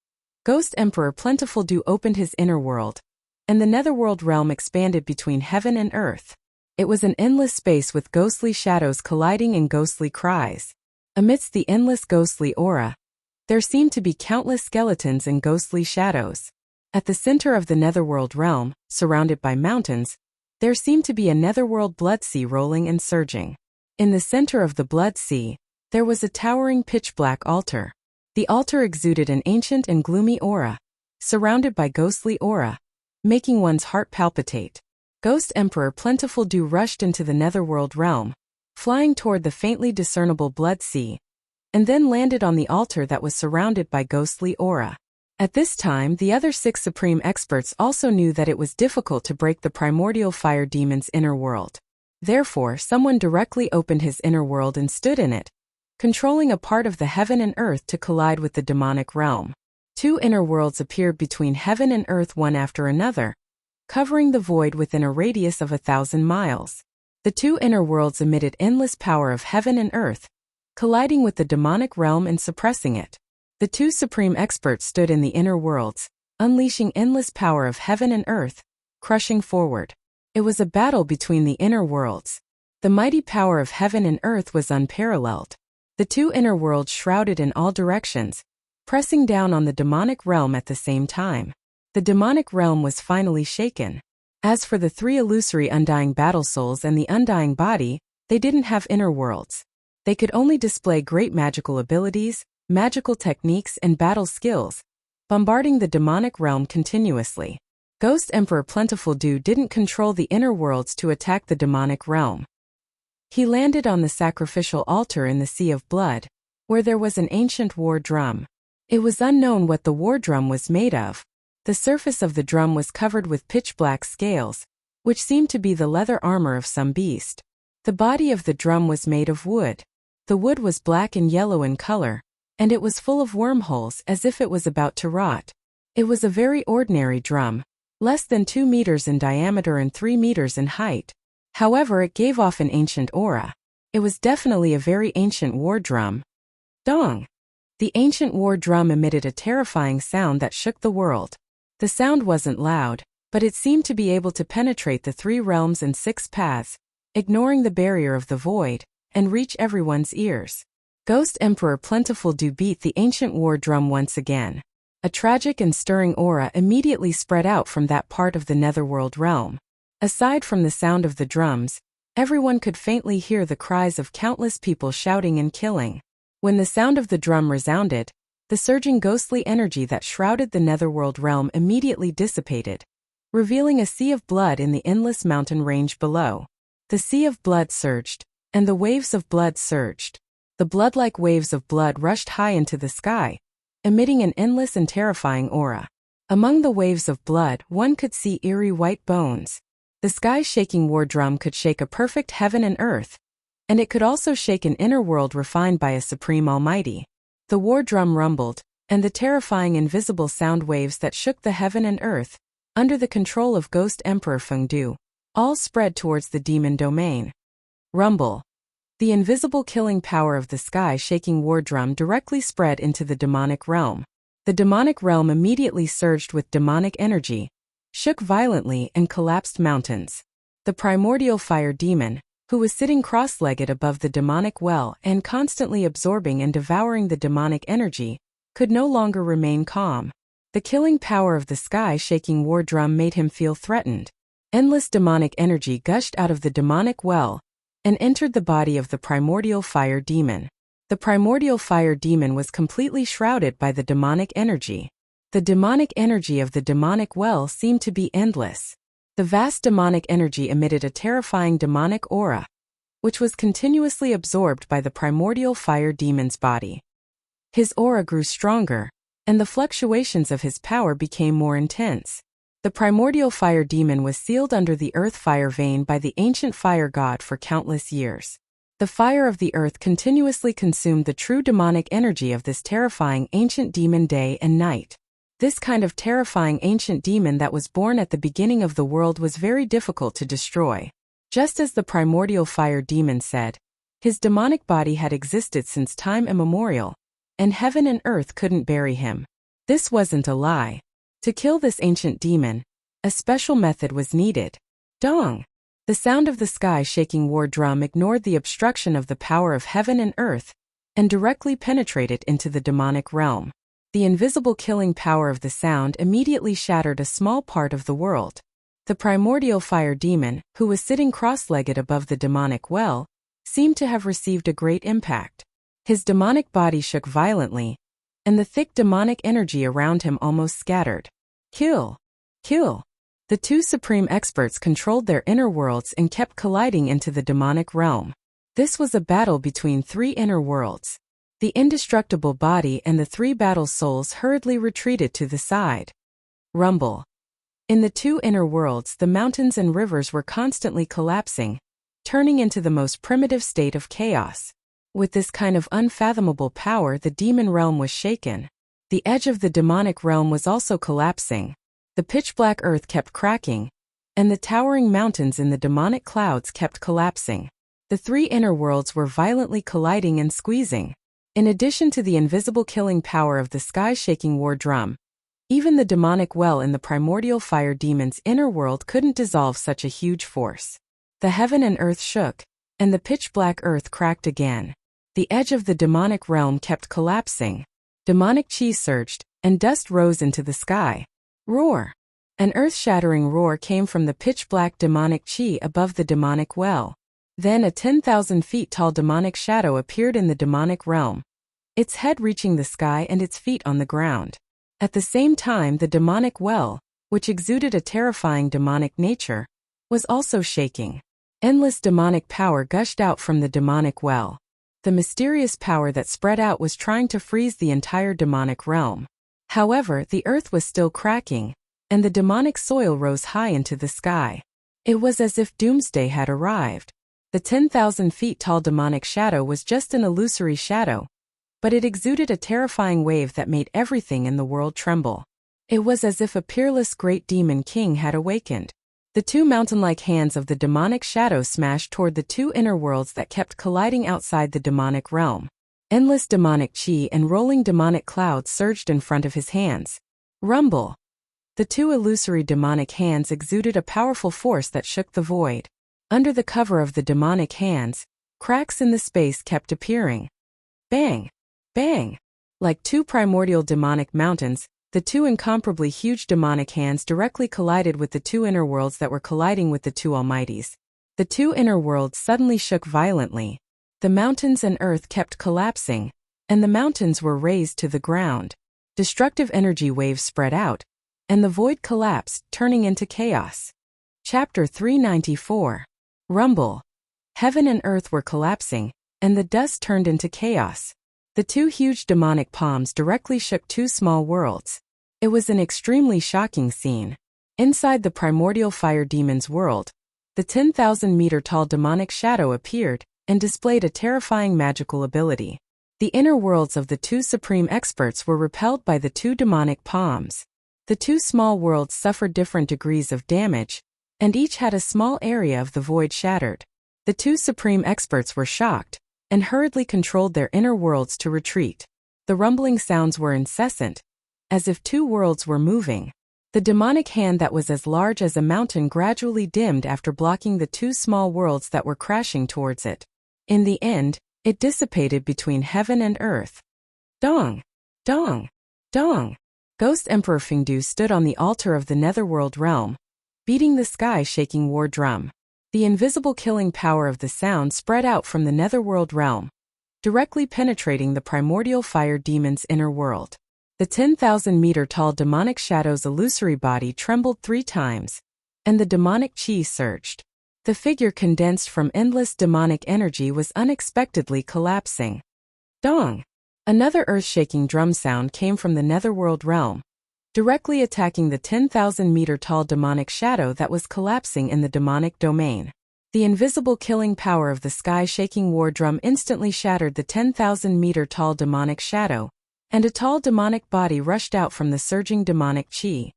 Ghost Emperor Plentiful Dew opened his inner world, and the netherworld realm expanded between heaven and earth. It was an endless space with ghostly shadows colliding in ghostly cries. Amidst the endless ghostly aura, there seemed to be countless skeletons and ghostly shadows. At the center of the netherworld realm, surrounded by mountains, there seemed to be a netherworld blood sea rolling and surging. In the center of the blood sea, there was a towering pitch-black altar. The altar exuded an ancient and gloomy aura, surrounded by ghostly aura, making one's heart palpitate. Ghost Emperor Plentiful Dew rushed into the netherworld realm, flying toward the faintly discernible blood sea, and then landed on the altar that was surrounded by ghostly aura. At this time, the other 6 supreme experts also knew that it was difficult to break the primordial fire demon's inner world. Therefore, someone directly opened his inner world and stood in it, controlling a part of the heaven and earth to collide with the demonic realm. 2 inner worlds appeared between heaven and earth one after another, covering the void within a radius of 1,000 miles. The 2 inner worlds emitted endless power of heaven and earth, colliding with the demonic realm and suppressing it. The 2 supreme experts stood in the inner worlds, unleashing endless power of heaven and earth, crushing forward. It was a battle between the inner worlds. The mighty power of heaven and earth was unparalleled. The 2 inner worlds shrouded in all directions, pressing down on the demonic realm at the same time. The demonic realm was finally shaken. As for the 3 illusory Undying battle souls and the Undying body, they didn't have inner worlds. They could only display great magical abilities, magical techniques, and battle skills, bombarding the demonic realm continuously. Ghost Emperor Plentiful Dew didn't control the inner worlds to attack the demonic realm. He landed on the sacrificial altar in the Sea of Blood, where there was an ancient war drum. It was unknown what the war drum was made of. The surface of the drum was covered with pitch-black scales, which seemed to be the leather armor of some beast. The body of the drum was made of wood. The wood was black and yellow in color, and it was full of wormholes as if it was about to rot. It was a very ordinary drum, less than 2 meters in diameter and 3 meters in height. However, it gave off an ancient aura. It was definitely a very ancient war drum. Dong! The ancient war drum emitted a terrifying sound that shook the world. The sound wasn't loud, but it seemed to be able to penetrate the 3 realms and 6 paths. ignoring the barrier of the void, and reach everyone's ears. Ghost Emperor Plentiful do beat the ancient war drum once again. A tragic and stirring aura immediately spread out from that part of the netherworld realm. Aside from the sound of the drums, everyone could faintly hear the cries of countless people shouting and killing. When the sound of the drum resounded, the surging ghostly energy that shrouded the netherworld realm immediately dissipated, revealing a sea of blood in the endless mountain range below. The sea of blood surged, and the waves of blood surged. The blood-like waves of blood rushed high into the sky, emitting an endless and terrifying aura. Among the waves of blood, one could see eerie white bones. The sky-shaking war drum could shake a perfect heaven and earth, and it could also shake an inner world refined by a supreme almighty. The war drum rumbled, and the terrifying invisible sound waves that shook the heaven and earth, under the control of Ghost Emperor Fengdu, all spread towards the demon domain. Rumble. The invisible killing power of the sky-shaking war drum directly spread into the demonic realm. The demonic realm immediately surged with demonic energy, shook violently and collapsed mountains. The primordial fire demon, who was sitting cross-legged above the demonic well and constantly absorbing and devouring the demonic energy, could no longer remain calm. The killing power of the sky-shaking war drum made him feel threatened. Endless demonic energy gushed out of the demonic well and entered the body of the primordial fire demon. The primordial fire demon was completely shrouded by the demonic energy. The demonic energy of the demonic well seemed to be endless. The vast demonic energy emitted a terrifying demonic aura, which was continuously absorbed by the primordial fire demon's body. His aura grew stronger, and the fluctuations of his power became more intense. The primordial fire demon was sealed under the earth fire vein by the ancient fire god for countless years. The fire of the earth continuously consumed the true demonic energy of this terrifying ancient demon day and night. This kind of terrifying ancient demon that was born at the beginning of the world was very difficult to destroy. Just as the primordial fire demon said, his demonic body had existed since time immemorial, and heaven and earth couldn't bury him. This wasn't a lie. To kill this ancient demon, a special method was needed. Dong! The sound of the sky-shaking war drum ignored the obstruction of the power of heaven and earth, and directly penetrated into the demonic realm. The invisible killing power of the sound immediately shattered a small part of the world. The primordial fire demon, who was sitting cross-legged above the demonic well, seemed to have received a great impact. His demonic body shook violently, and the thick demonic energy around him almost scattered. Kill! Kill! The two supreme experts controlled their inner worlds and kept colliding into the demonic realm. This was a battle between three inner worlds. The indestructible body and the three battle souls hurriedly retreated to the side. Rumble. In the two inner worlds, the mountains and rivers were constantly collapsing, turning into the most primitive state of chaos. With this kind of unfathomable power, the demon realm was shaken. The edge of the demonic realm was also collapsing. The pitch-black earth kept cracking, and the towering mountains in the demonic clouds kept collapsing. The three inner worlds were violently colliding and squeezing. In addition to the invisible killing power of the sky-shaking war drum, even the demonic well in the primordial fire demon's inner world couldn't dissolve such a huge force. The heaven and earth shook, and the pitch-black earth cracked again. The edge of the demonic realm kept collapsing. Demonic chi surged, and dust rose into the sky. Roar! An earth-shattering roar came from the pitch-black demonic chi above the demonic well. Then a 10,000 feet tall demonic shadow appeared in the demonic realm, its head reaching the sky and its feet on the ground. At the same time, the demonic well, which exuded a terrifying demonic nature, was also shaking. Endless demonic power gushed out from the demonic well. The mysterious power that spread out was trying to freeze the entire demonic realm. However, the earth was still cracking, and the demonic soil rose high into the sky. It was as if doomsday had arrived. The 10,000 feet tall demonic shadow was just an illusory shadow, but it exuded a terrifying wave that made everything in the world tremble. It was as if a peerless great demon king had awakened. The two mountain-like hands of the demonic shadow smashed toward the two inner worlds that kept colliding outside the demonic realm. Endless demonic chi and rolling demonic clouds surged in front of his hands. Rumble! The two illusory demonic hands exuded a powerful force that shook the void. Under the cover of the demonic hands, cracks in the space kept appearing. Bang! Bang! Like two primordial demonic mountains, the two incomparably huge demonic hands directly collided with the two inner worlds that were colliding with the two almighties. The two inner worlds suddenly shook violently. The mountains and earth kept collapsing, and the mountains were razed to the ground. Destructive energy waves spread out, and the void collapsed, turning into chaos. Chapter 394. Rumble. Heaven and earth were collapsing, and the dust turned into chaos. The two huge demonic palms directly shook two small worlds. It was an extremely shocking scene. Inside the primordial fire demon's world, the 10,000-meter-tall demonic shadow appeared and displayed a terrifying magical ability. The inner worlds of the two supreme experts were repelled by the two demonic palms. The two small worlds suffered different degrees of damage, and each had a small area of the void shattered. The two supreme experts were shocked, and hurriedly controlled their inner worlds to retreat. The rumbling sounds were incessant, as if two worlds were moving. The demonic hand that was as large as a mountain gradually dimmed after blocking the two small worlds that were crashing towards it. In the end, it dissipated between heaven and earth. Dong! Dong! Dong! Ghost Emperor Fengdu stood on the altar of the netherworld realm, beating the sky-shaking war drum. The invisible killing power of the sound spread out from the netherworld realm, directly penetrating the primordial fire demon's inner world. The 10,000-meter-tall demonic shadow's illusory body trembled 3 times, and the demonic chi surged. The figure condensed from endless demonic energy was unexpectedly collapsing. Dong! Another earth-shaking drum sound came from the netherworld realm, directly attacking the 10,000-meter-tall demonic shadow that was collapsing in the demonic domain. The invisible killing power of the sky-shaking war drum instantly shattered the 10,000-meter-tall demonic shadow, and a tall demonic body rushed out from the surging demonic chi.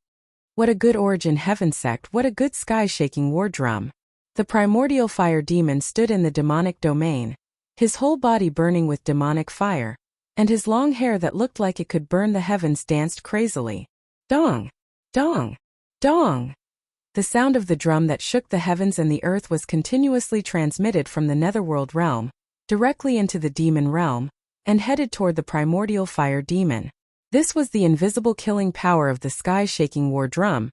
What a good origin heaven sect, what a good sky-shaking war drum. The primordial fire demon stood in the demonic domain, his whole body burning with demonic fire, and his long hair that looked like it could burn the heavens danced crazily. Dong! Dong! Dong! The sound of the drum that shook the heavens and the earth was continuously transmitted from the netherworld realm, directly into the demon realm, and headed toward the primordial fire demon. This was the invisible killing power of the sky-shaking war drum,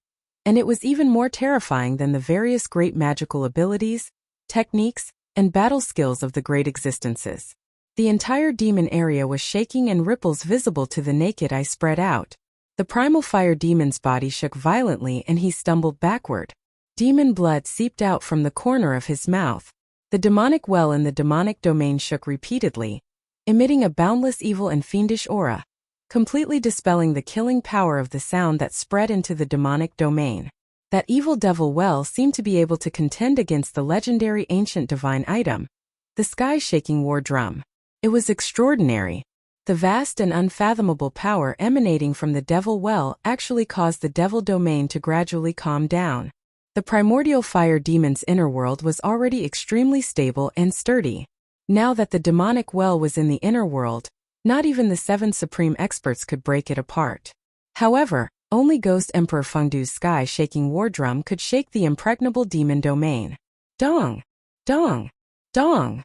and it was even more terrifying than the various great magical abilities, techniques, and battle skills of the great existences. The entire demon area was shaking and ripples visible to the naked eye spread out. The primal fire demon's body shook violently and he stumbled backward. Demon blood seeped out from the corner of his mouth. The demonic well in the demonic domain shook repeatedly, emitting a boundless evil and fiendish aura, completely dispelling the killing power of the sound that spread into the demonic domain. That evil devil well seemed to be able to contend against the legendary ancient divine item, the sky-shaking war drum. It was extraordinary. The vast and unfathomable power emanating from the devil well actually caused the devil domain to gradually calm down. The primordial fire demon's inner world was already extremely stable and sturdy. Now that the demonic well was in the inner world, not even the 7 supreme experts could break it apart. However, only Ghost Emperor Fengdu's sky-shaking war drum could shake the impregnable demon domain. Dong! Dong! Dong!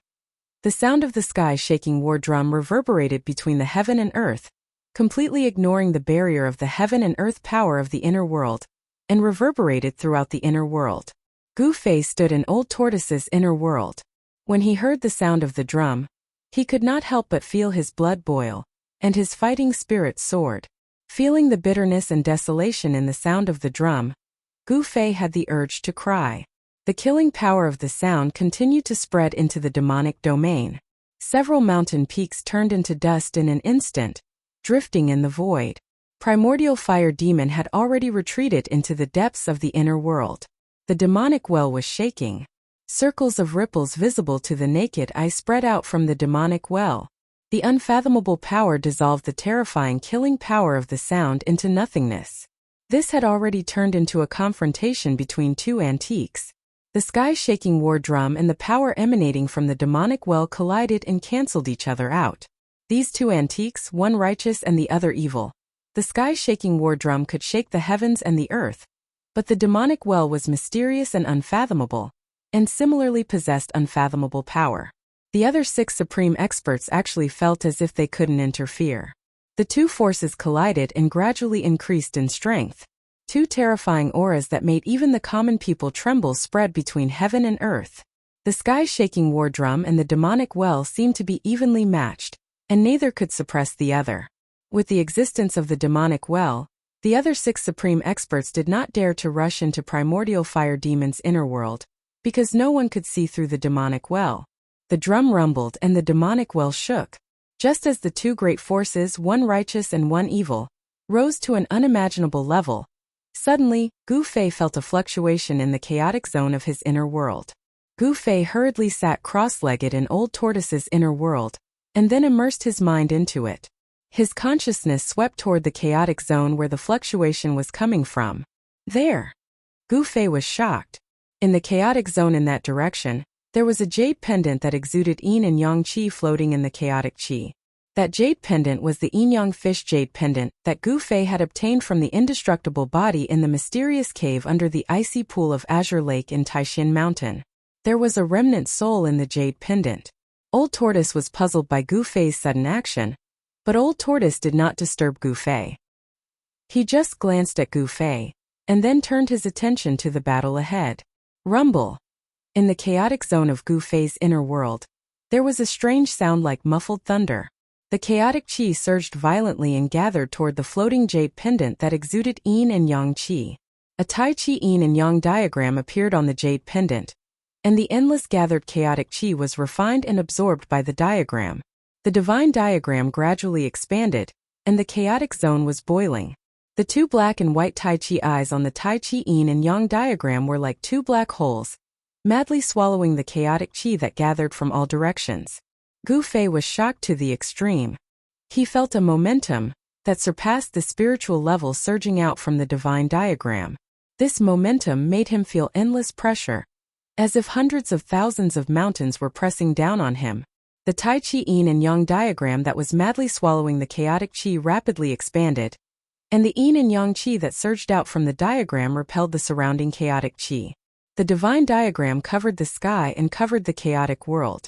The sound of the sky-shaking war drum reverberated between the heaven and earth, completely ignoring the barrier of the heaven and earth power of the inner world, and reverberated throughout the inner world. Gu Fei stood in Old Tortoise's inner world. When he heard the sound of the drum, he could not help but feel his blood boil, and his fighting spirit soared. Feeling the bitterness and desolation in the sound of the drum, Gu Fei had the urge to cry. The killing power of the sound continued to spread into the demonic domain. Several mountain peaks turned into dust in an instant, drifting in the void. Primordial fire demon had already retreated into the depths of the inner world. The demonic well was shaking. Circles of ripples visible to the naked eye spread out from the demonic well. The unfathomable power dissolved the terrifying killing power of the sound into nothingness. This had already turned into a confrontation between two antiques. The sky-shaking war drum and the power emanating from the demonic well collided and cancelled each other out. These two antiques, one righteous and the other evil. The sky-shaking war drum could shake the heavens and the earth, but the demonic well was mysterious and unfathomable. and similarly possessed unfathomable power. The other 6 supreme experts actually felt as if they couldn't interfere. The two forces collided and gradually increased in strength. 2 terrifying auras that made even the common people tremble spread between heaven and earth. The sky-shaking war drum and the demonic well seemed to be evenly matched, and neither could suppress the other. With the existence of the demonic well, the other 6 supreme experts did not dare to rush into primordial fire demon's inner world, because no one could see through the demonic well. The drum rumbled and the demonic well shook. Just as the 2 great forces, one righteous and one evil, rose to an unimaginable level, suddenly, Gu Fei felt a fluctuation in the chaotic zone of his inner world. Gu Fei hurriedly sat cross-legged in Old Tortoise's inner world, and then immersed his mind into it. His consciousness swept toward the chaotic zone where the fluctuation was coming from. There! Gu Fei was shocked. In the chaotic zone in that direction, there was a jade pendant that exuded yin and yang qi floating in the chaotic qi. That jade pendant was the yin-yang fish jade pendant that Gu Fei had obtained from the indestructible body in the mysterious cave under the icy pool of Azure Lake in Taishin Mountain. There was a remnant soul in the jade pendant. Old Tortoise was puzzled by Gu Fei's sudden action, but Old Tortoise did not disturb Gu Fei. He just glanced at Gu Fei, and then turned his attention to the battle ahead. Rumble! In the chaotic zone of Gu Fei's inner world, there was a strange sound like muffled thunder. The chaotic qi surged violently and gathered toward the floating jade pendant that exuded yin and yang qi. A Tai Chi yin and yang diagram appeared on the jade pendant, and the endless gathered chaotic qi was refined and absorbed by the diagram. The divine diagram gradually expanded, and the chaotic zone was boiling. The 2 black and white Tai Chi eyes on the Tai Chi yin and yang diagram were like 2 black holes, madly swallowing the chaotic qi that gathered from all directions. Gu Fei was shocked to the extreme. He felt a momentum that surpassed the spiritual level surging out from the divine diagram. This momentum made him feel endless pressure, as if hundreds of thousands of mountains were pressing down on him. The Tai Chi yin and yang diagram that was madly swallowing the chaotic qi rapidly expanded, and the yin and yang qi that surged out from the diagram repelled the surrounding chaotic qi. The divine diagram covered the sky and covered the chaotic world.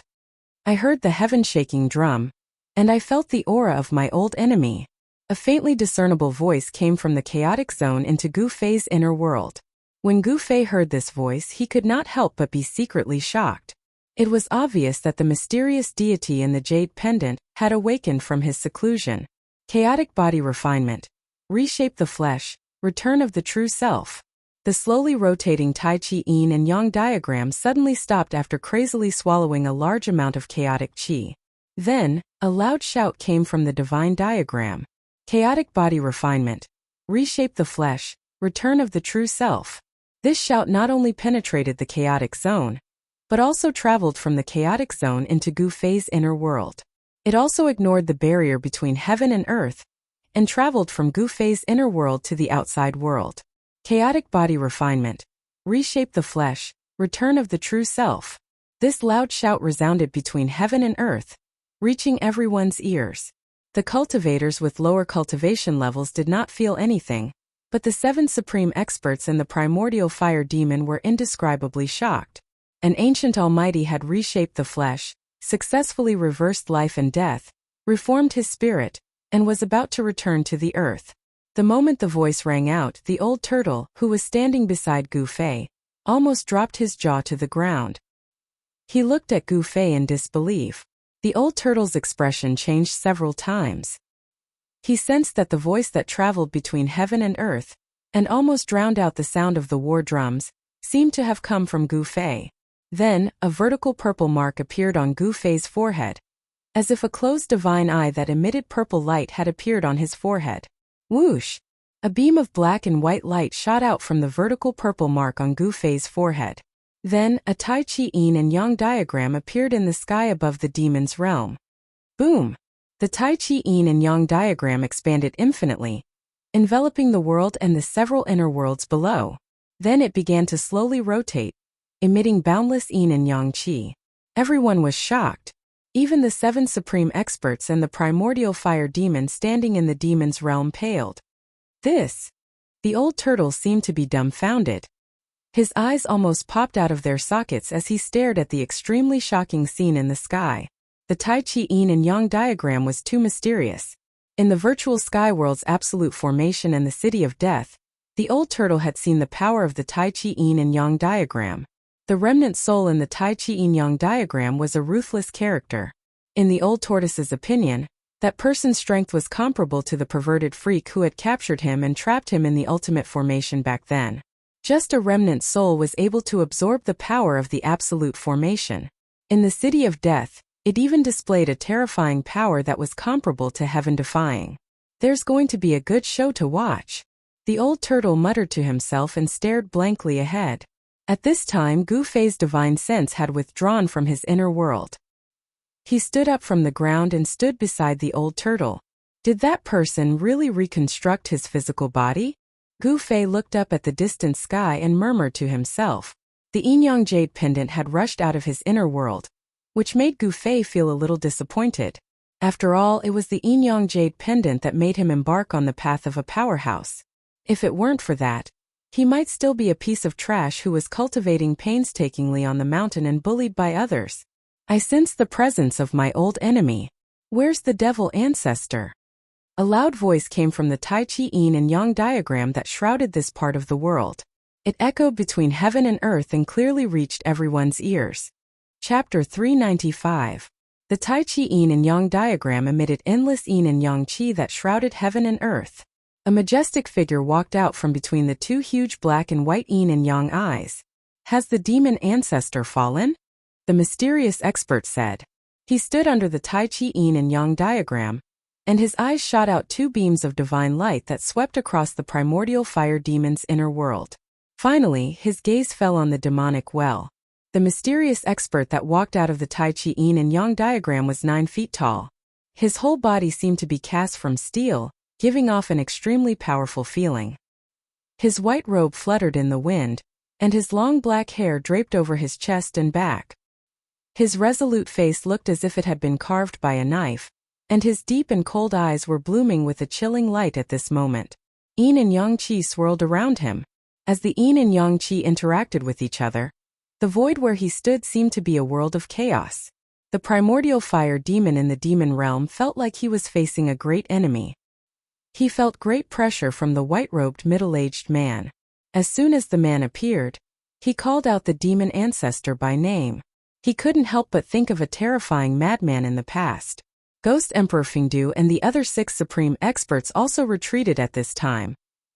I heard the heaven-shaking drum, and I felt the aura of my old enemy. A faintly discernible voice came from the chaotic zone into Gu Fei's inner world. When Gu Fei heard this voice, he could not help but be secretly shocked. It was obvious that the mysterious deity in the jade pendant had awakened from his seclusion. Chaotic body refinement. Reshape the flesh. Return of the true self. The slowly rotating Tai Chi yin and yang diagram suddenly stopped after crazily swallowing a large amount of chaotic qi. Then, a loud shout came from the divine diagram. Chaotic body refinement. Reshape the flesh. Return of the true self. This shout not only penetrated the chaotic zone, but also traveled from the chaotic zone into Gu Fei's inner world. It also ignored the barrier between heaven and earth, and traveled from Gu Fei's inner world to the outside world. Chaotic body refinement. Reshape the flesh. Return of the true self. This loud shout resounded between heaven and earth, reaching everyone's ears. The cultivators with lower cultivation levels did not feel anything, but the 7 supreme experts and the primordial fire demon were indescribably shocked. An ancient almighty had reshaped the flesh, successfully reversed life and death, reformed his spirit, and was about to return to the earth. The moment the voice rang out, the old turtle, who was standing beside Gu Fei, almost dropped his jaw to the ground. He looked at Gu Fei in disbelief. The old turtle's expression changed several times. He sensed that the voice that traveled between heaven and earth, and almost drowned out the sound of the war drums, seemed to have come from Gu Fei. Then, a vertical purple mark appeared on Gu Fei's forehead, as if a closed divine eye that emitted purple light had appeared on his forehead. Whoosh! A beam of black and white light shot out from the vertical purple mark on Gu Fei's forehead. Then, a Tai Chi yin and yang diagram appeared in the sky above the demon's realm. Boom! The Tai Chi yin and yang diagram expanded infinitely, enveloping the world and the several inner worlds below. Then it began to slowly rotate, emitting boundless yin and yang qi. Everyone was shocked. Even the 7 supreme experts and the primordial fire demon standing in the demon's realm paled. The old turtle seemed to be dumbfounded. His eyes almost popped out of their sockets as he stared at the extremely shocking scene in the sky. The Tai Chi Yin and Yang diagram was too mysterious. In the virtual sky world's absolute formation and the city of death, the old turtle had seen the power of the Tai Chi Yin and Yang diagram. The remnant soul in the Tai Chi Yin Yang diagram was a ruthless character. In the old tortoise's opinion, that person's strength was comparable to the perverted freak who had captured him and trapped him in the ultimate formation back then. Just a remnant soul was able to absorb the power of the absolute formation. In the city of death, it even displayed a terrifying power that was comparable to heaven-defying. There's going to be a good show to watch. The old turtle muttered to himself and stared blankly ahead. At this time, Gu Fei's divine sense had withdrawn from his inner world. He stood up from the ground and stood beside the old turtle. Did that person really reconstruct his physical body? Gu Fei looked up at the distant sky and murmured to himself. The yin-yang jade pendant had rushed out of his inner world, which made Gu Fei feel a little disappointed. After all, it was the yin-yang jade pendant that made him embark on the path of a powerhouse. If it weren't for that, he might still be a piece of trash who was cultivating painstakingly on the mountain and bullied by others. I sense the presence of my old enemy. Where's the devil ancestor? A loud voice came from the Tai Chi Yin and Yang diagram that shrouded this part of the world. It echoed between heaven and earth and clearly reached everyone's ears. Chapter 395. The Tai Chi Yin and Yang diagram emitted endless yin and yang qi that shrouded heaven and earth. A majestic figure walked out from between the two huge black and white yin and yang eyes. Has the demon ancestor fallen? The mysterious expert said. He stood under the Tai Chi Yin and Yang diagram, and his eyes shot out two beams of divine light that swept across the primordial fire demon's inner world. Finally, his gaze fell on the demonic well. The mysterious expert that walked out of the Tai Chi Yin and Yang diagram was 9 feet tall. His whole body seemed to be cast from steel, giving off an extremely powerful feeling. His white robe fluttered in the wind, and his long black hair draped over his chest and back. His resolute face looked as if it had been carved by a knife, and his deep and cold eyes were blooming with a chilling light at this moment. Yin and Yang Qi swirled around him. As the Yin and Yang Qi interacted with each other, the void where he stood seemed to be a world of chaos. The primordial fire demon in the demon realm felt like he was facing a great enemy. He felt great pressure from the white-robed middle-aged man. As soon as the man appeared, he called out the demon ancestor by name. He couldn't help but think of a terrifying madman in the past. Ghost Emperor Fengdu and the other 6 supreme experts also retreated at this time,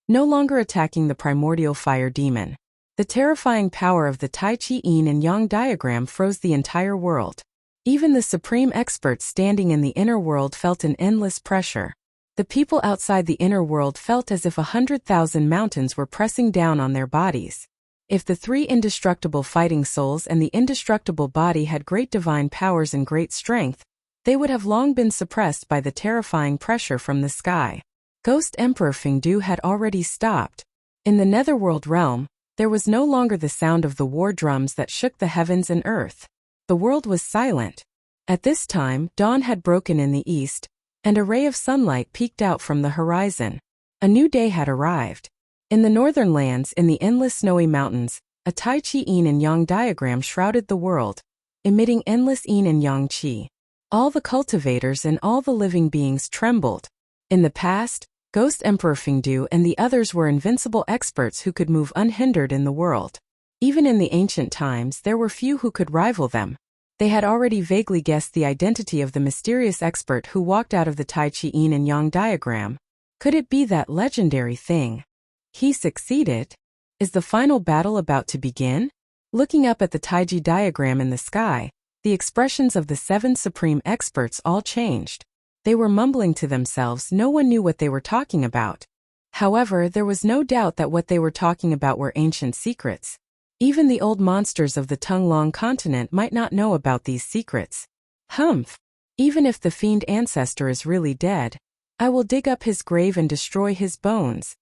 no longer attacking the primordial fire demon. The terrifying power of the Tai Chi Yin and Yang diagram froze the entire world. Even the supreme experts standing in the inner world felt an endless pressure. The people outside the inner world felt as if 100,000 mountains were pressing down on their bodies. If the 3 indestructible fighting souls and the indestructible body had great divine powers and great strength, they would have long been suppressed by the terrifying pressure from the sky. Ghost Emperor Fengdu had already stopped. In the netherworld realm, there was no longer the sound of the war drums that shook the heavens and earth. The world was silent. At this time, dawn had broken in the east, and a ray of sunlight peeked out from the horizon. A new day had arrived. In the northern lands, in the endless snowy mountains, a Tai Chi Yin and Yang diagram shrouded the world, emitting endless yin and yang qi. All the cultivators and all the living beings trembled. In the past, Ghost Emperor Fengdu and the others were invincible experts who could move unhindered in the world. Even in the ancient times, there were few who could rival them. They had already vaguely guessed the identity of the mysterious expert who walked out of the Tai Chi Yin and Yang diagram. Could it be that legendary thing? He succeeded. Is the final battle about to begin? Looking up at the Taiji diagram in the sky, the expressions of the 7 supreme experts all changed. They were mumbling to themselves. No one knew what they were talking about. However, there was no doubt that what they were talking about were ancient secrets. Even the old monsters of the Tonglong continent might not know about these secrets. Humph! Even if the fiend ancestor is really dead, I will dig up his grave and destroy his bones.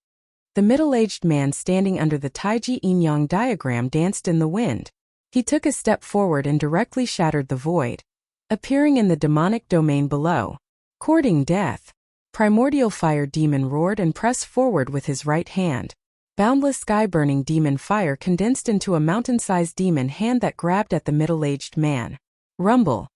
The middle-aged man standing under the Taiji Yin-Yang diagram danced in the wind. He took a step forward and directly shattered the void, appearing in the demonic domain below. Courting death, primordial fire demon roared and pressed forward with his right hand. Boundless sky-burning demon fire condensed into a mountain-sized demon hand that grabbed at the middle-aged man. Rumble.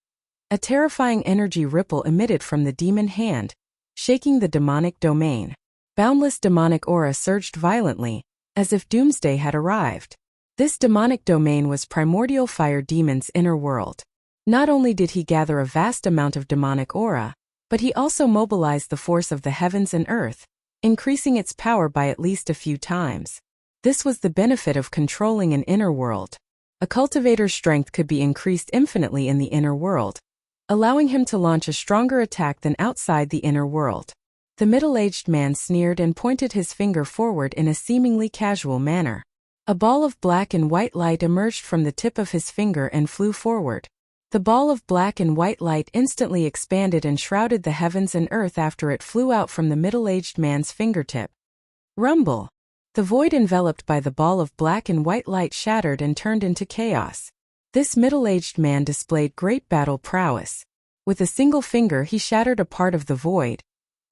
A terrifying energy ripple emitted from the demon hand, shaking the demonic domain. Boundless demonic aura surged violently, as if doomsday had arrived. This demonic domain was primordial fire demon's inner world. Not only did he gather a vast amount of demonic aura, but he also mobilized the force of the heavens and earth, increasing its power by at least a few times. This was the benefit of controlling an inner world. A cultivator's strength could be increased infinitely in the inner world, allowing him to launch a stronger attack than outside the inner world. The middle-aged man sneered and pointed his finger forward in a seemingly casual manner. A ball of black and white light emerged from the tip of his finger and flew forward. The ball of black and white light instantly expanded and shrouded the heavens and earth after it flew out from the middle-aged man's fingertip. Rumble. The void enveloped by the ball of black and white light shattered and turned into chaos. This middle-aged man displayed great battle prowess. With a single finger he shattered a part of the void,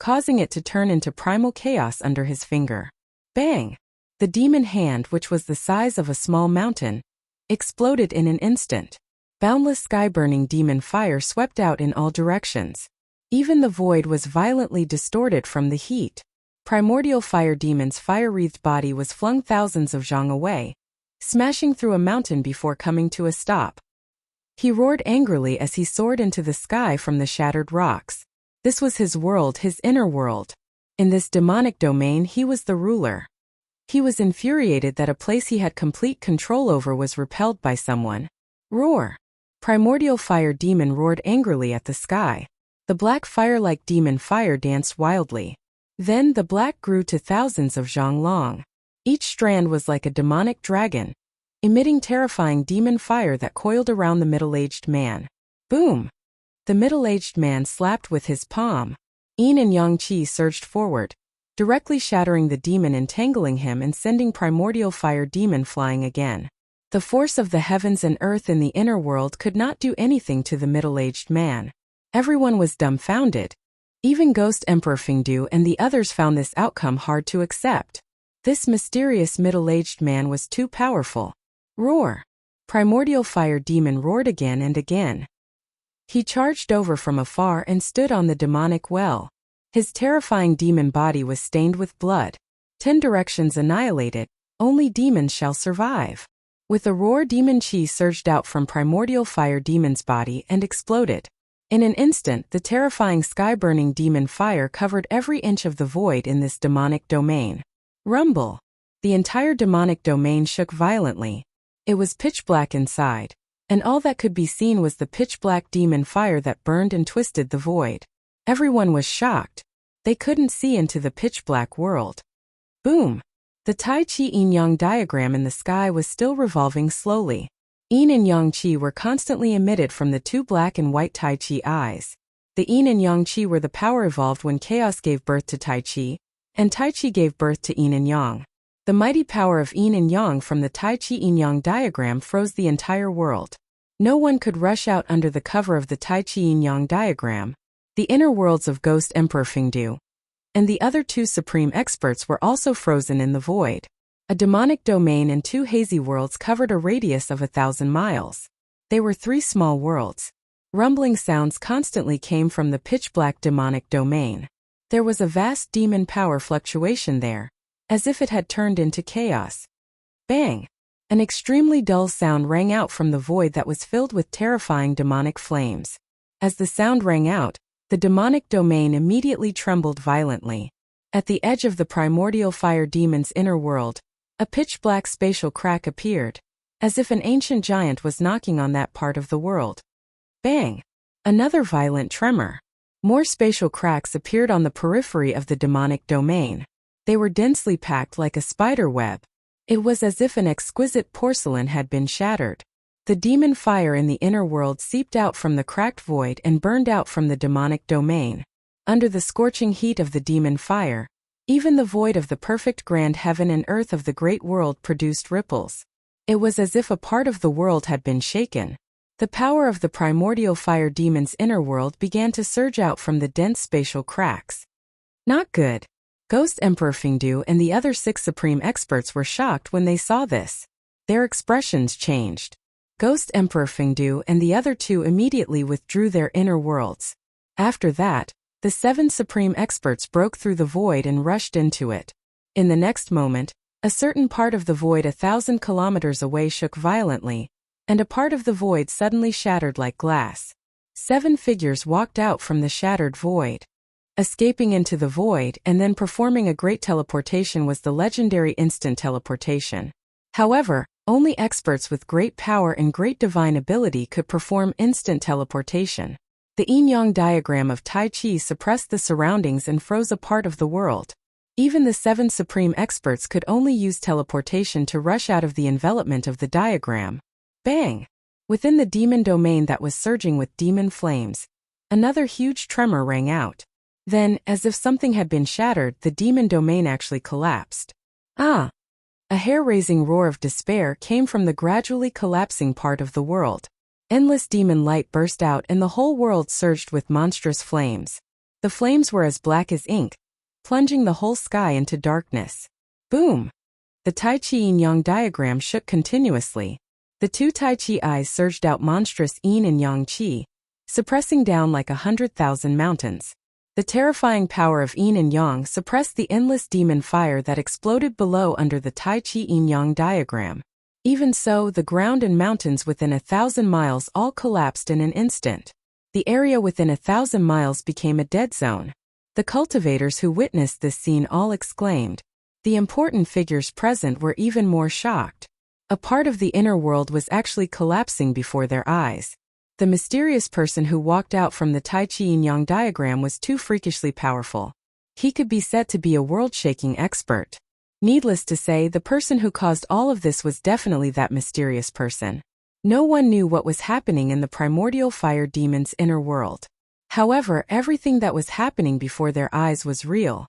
causing it to turn into primal chaos under his finger. Bang! The demon hand, which was the size of a small mountain, exploded in an instant. Boundless sky-burning demon fire swept out in all directions. Even the void was violently distorted from the heat. Primordial fire demon's fire-wreathed body was flung thousands of zhang away, smashing through a mountain before coming to a stop. He roared angrily as he soared into the sky from the shattered rocks. This was his world, his inner world. In this demonic domain he was the ruler. He was infuriated that a place he had complete control over was repelled by someone. Roar! Primordial fire demon roared angrily at the sky. The black fire-like demon fire danced wildly. Then the black grew to thousands of zhang long. Each strand was like a demonic dragon, emitting terrifying demon fire that coiled around the middle-aged man. Boom! The middle-aged man slapped with his palm. Yin and yang qi surged forward, directly shattering the demon, entangling him and sending primordial fire demon flying again. The force of the heavens and earth in the inner world could not do anything to the middle-aged man. Everyone was dumbfounded. Even Ghost Emperor Fengdu and the others found this outcome hard to accept. This mysterious middle-aged man was too powerful. Roar! Primordial fire demon roared again and again. He charged over from afar and stood on the demonic well. His terrifying demon body was stained with blood. 10 directions annihilated, only demons shall survive. With a roar, demon chi surged out from primordial fire demon's body and exploded. In an instant, the terrifying sky-burning demon fire covered every inch of the void in this demonic domain. Rumble! The entire demonic domain shook violently. It was pitch black inside, and all that could be seen was the pitch-black demon fire that burned and twisted the void. Everyone was shocked. They couldn't see into the pitch-black world. Boom! The Tai Chi yin-yang diagram in the sky was still revolving slowly. Yin and yang qi were constantly emitted from the two black and white Tai Chi eyes. The yin and yang qi were the power evolved when chaos gave birth to Tai Chi, and Tai Chi gave birth to yin and yang. The mighty power of yin and yang from the Tai Chi yin-yang diagram froze the entire world. No one could rush out under the cover of the Tai Chi yin-yang diagram. The inner worlds of Ghost Emperor Fengdu and the other 2 supreme experts were also frozen in the void. A demonic domain and 2 hazy worlds covered a radius of 1,000 miles. They were 3 small worlds. Rumbling sounds constantly came from the pitch-black demonic domain. There was a vast demon power fluctuation there, as if it had turned into chaos. Bang! An extremely dull sound rang out from the void that was filled with terrifying demonic flames. As the sound rang out, the demonic domain immediately trembled violently. At the edge of the primordial fire demon's inner world, a pitch-black spatial crack appeared, as if an ancient giant was knocking on that part of the world. Bang! Another violent tremor. More spatial cracks appeared on the periphery of the demonic domain. They were densely packed like a spider web. It was as if an exquisite porcelain had been shattered. The demon fire in the inner world seeped out from the cracked void and burned out from the demonic domain. Under the scorching heat of the demon fire, even the void of the perfect grand heaven and earth of the great world produced ripples. It was as if a part of the world had been shaken. The power of the primordial fire demon's inner world began to surge out from the dense spatial cracks. Not good. Ghost Emperor Fengdu and the other 6 supreme experts were shocked when they saw this. Their expressions changed. Ghost Emperor Fengdu and the other 2 immediately withdrew their inner worlds. After that, the 7 supreme experts broke through the void and rushed into it. In the next moment, a certain part of the void 1,000 kilometers away shook violently, and a part of the void suddenly shattered like glass. 7 figures walked out from the shattered void. Escaping into the void and then performing a great teleportation was the legendary instant teleportation. However, only experts with great power and great divine ability could perform instant teleportation. The yin-yang diagram of Tai Chi suppressed the surroundings and froze a part of the world. Even the 7 supreme experts could only use teleportation to rush out of the envelopment of the diagram. Bang! Within the demon domain that was surging with demon flames, another huge tremor rang out. Then, as if something had been shattered, the demon domain actually collapsed. Ah! A hair-raising roar of despair came from the gradually collapsing part of the world. Endless demon light burst out and the whole world surged with monstrous flames. The flames were as black as ink, plunging the whole sky into darkness. Boom! The Tai Chi yin-yang diagram shook continuously. The 2 Tai Chi eyes surged out monstrous yin and yang chi, suppressing down like 100,000 mountains. The terrifying power of yin and yang suppressed the endless demon fire that exploded below under the Tai Chi yin-yang diagram. Even so, the ground and mountains within 1,000 miles all collapsed in an instant. The area within 1,000 miles became a dead zone. The cultivators who witnessed this scene all exclaimed. The important figures present were even more shocked. A part of the inner world was actually collapsing before their eyes. The mysterious person who walked out from the Tai Chi yin-yang diagram was too freakishly powerful. He could be said to be a world-shaking expert. Needless to say, the person who caused all of this was definitely that mysterious person. No one knew what was happening in the primordial fire demon's inner world. However, everything that was happening before their eyes was real.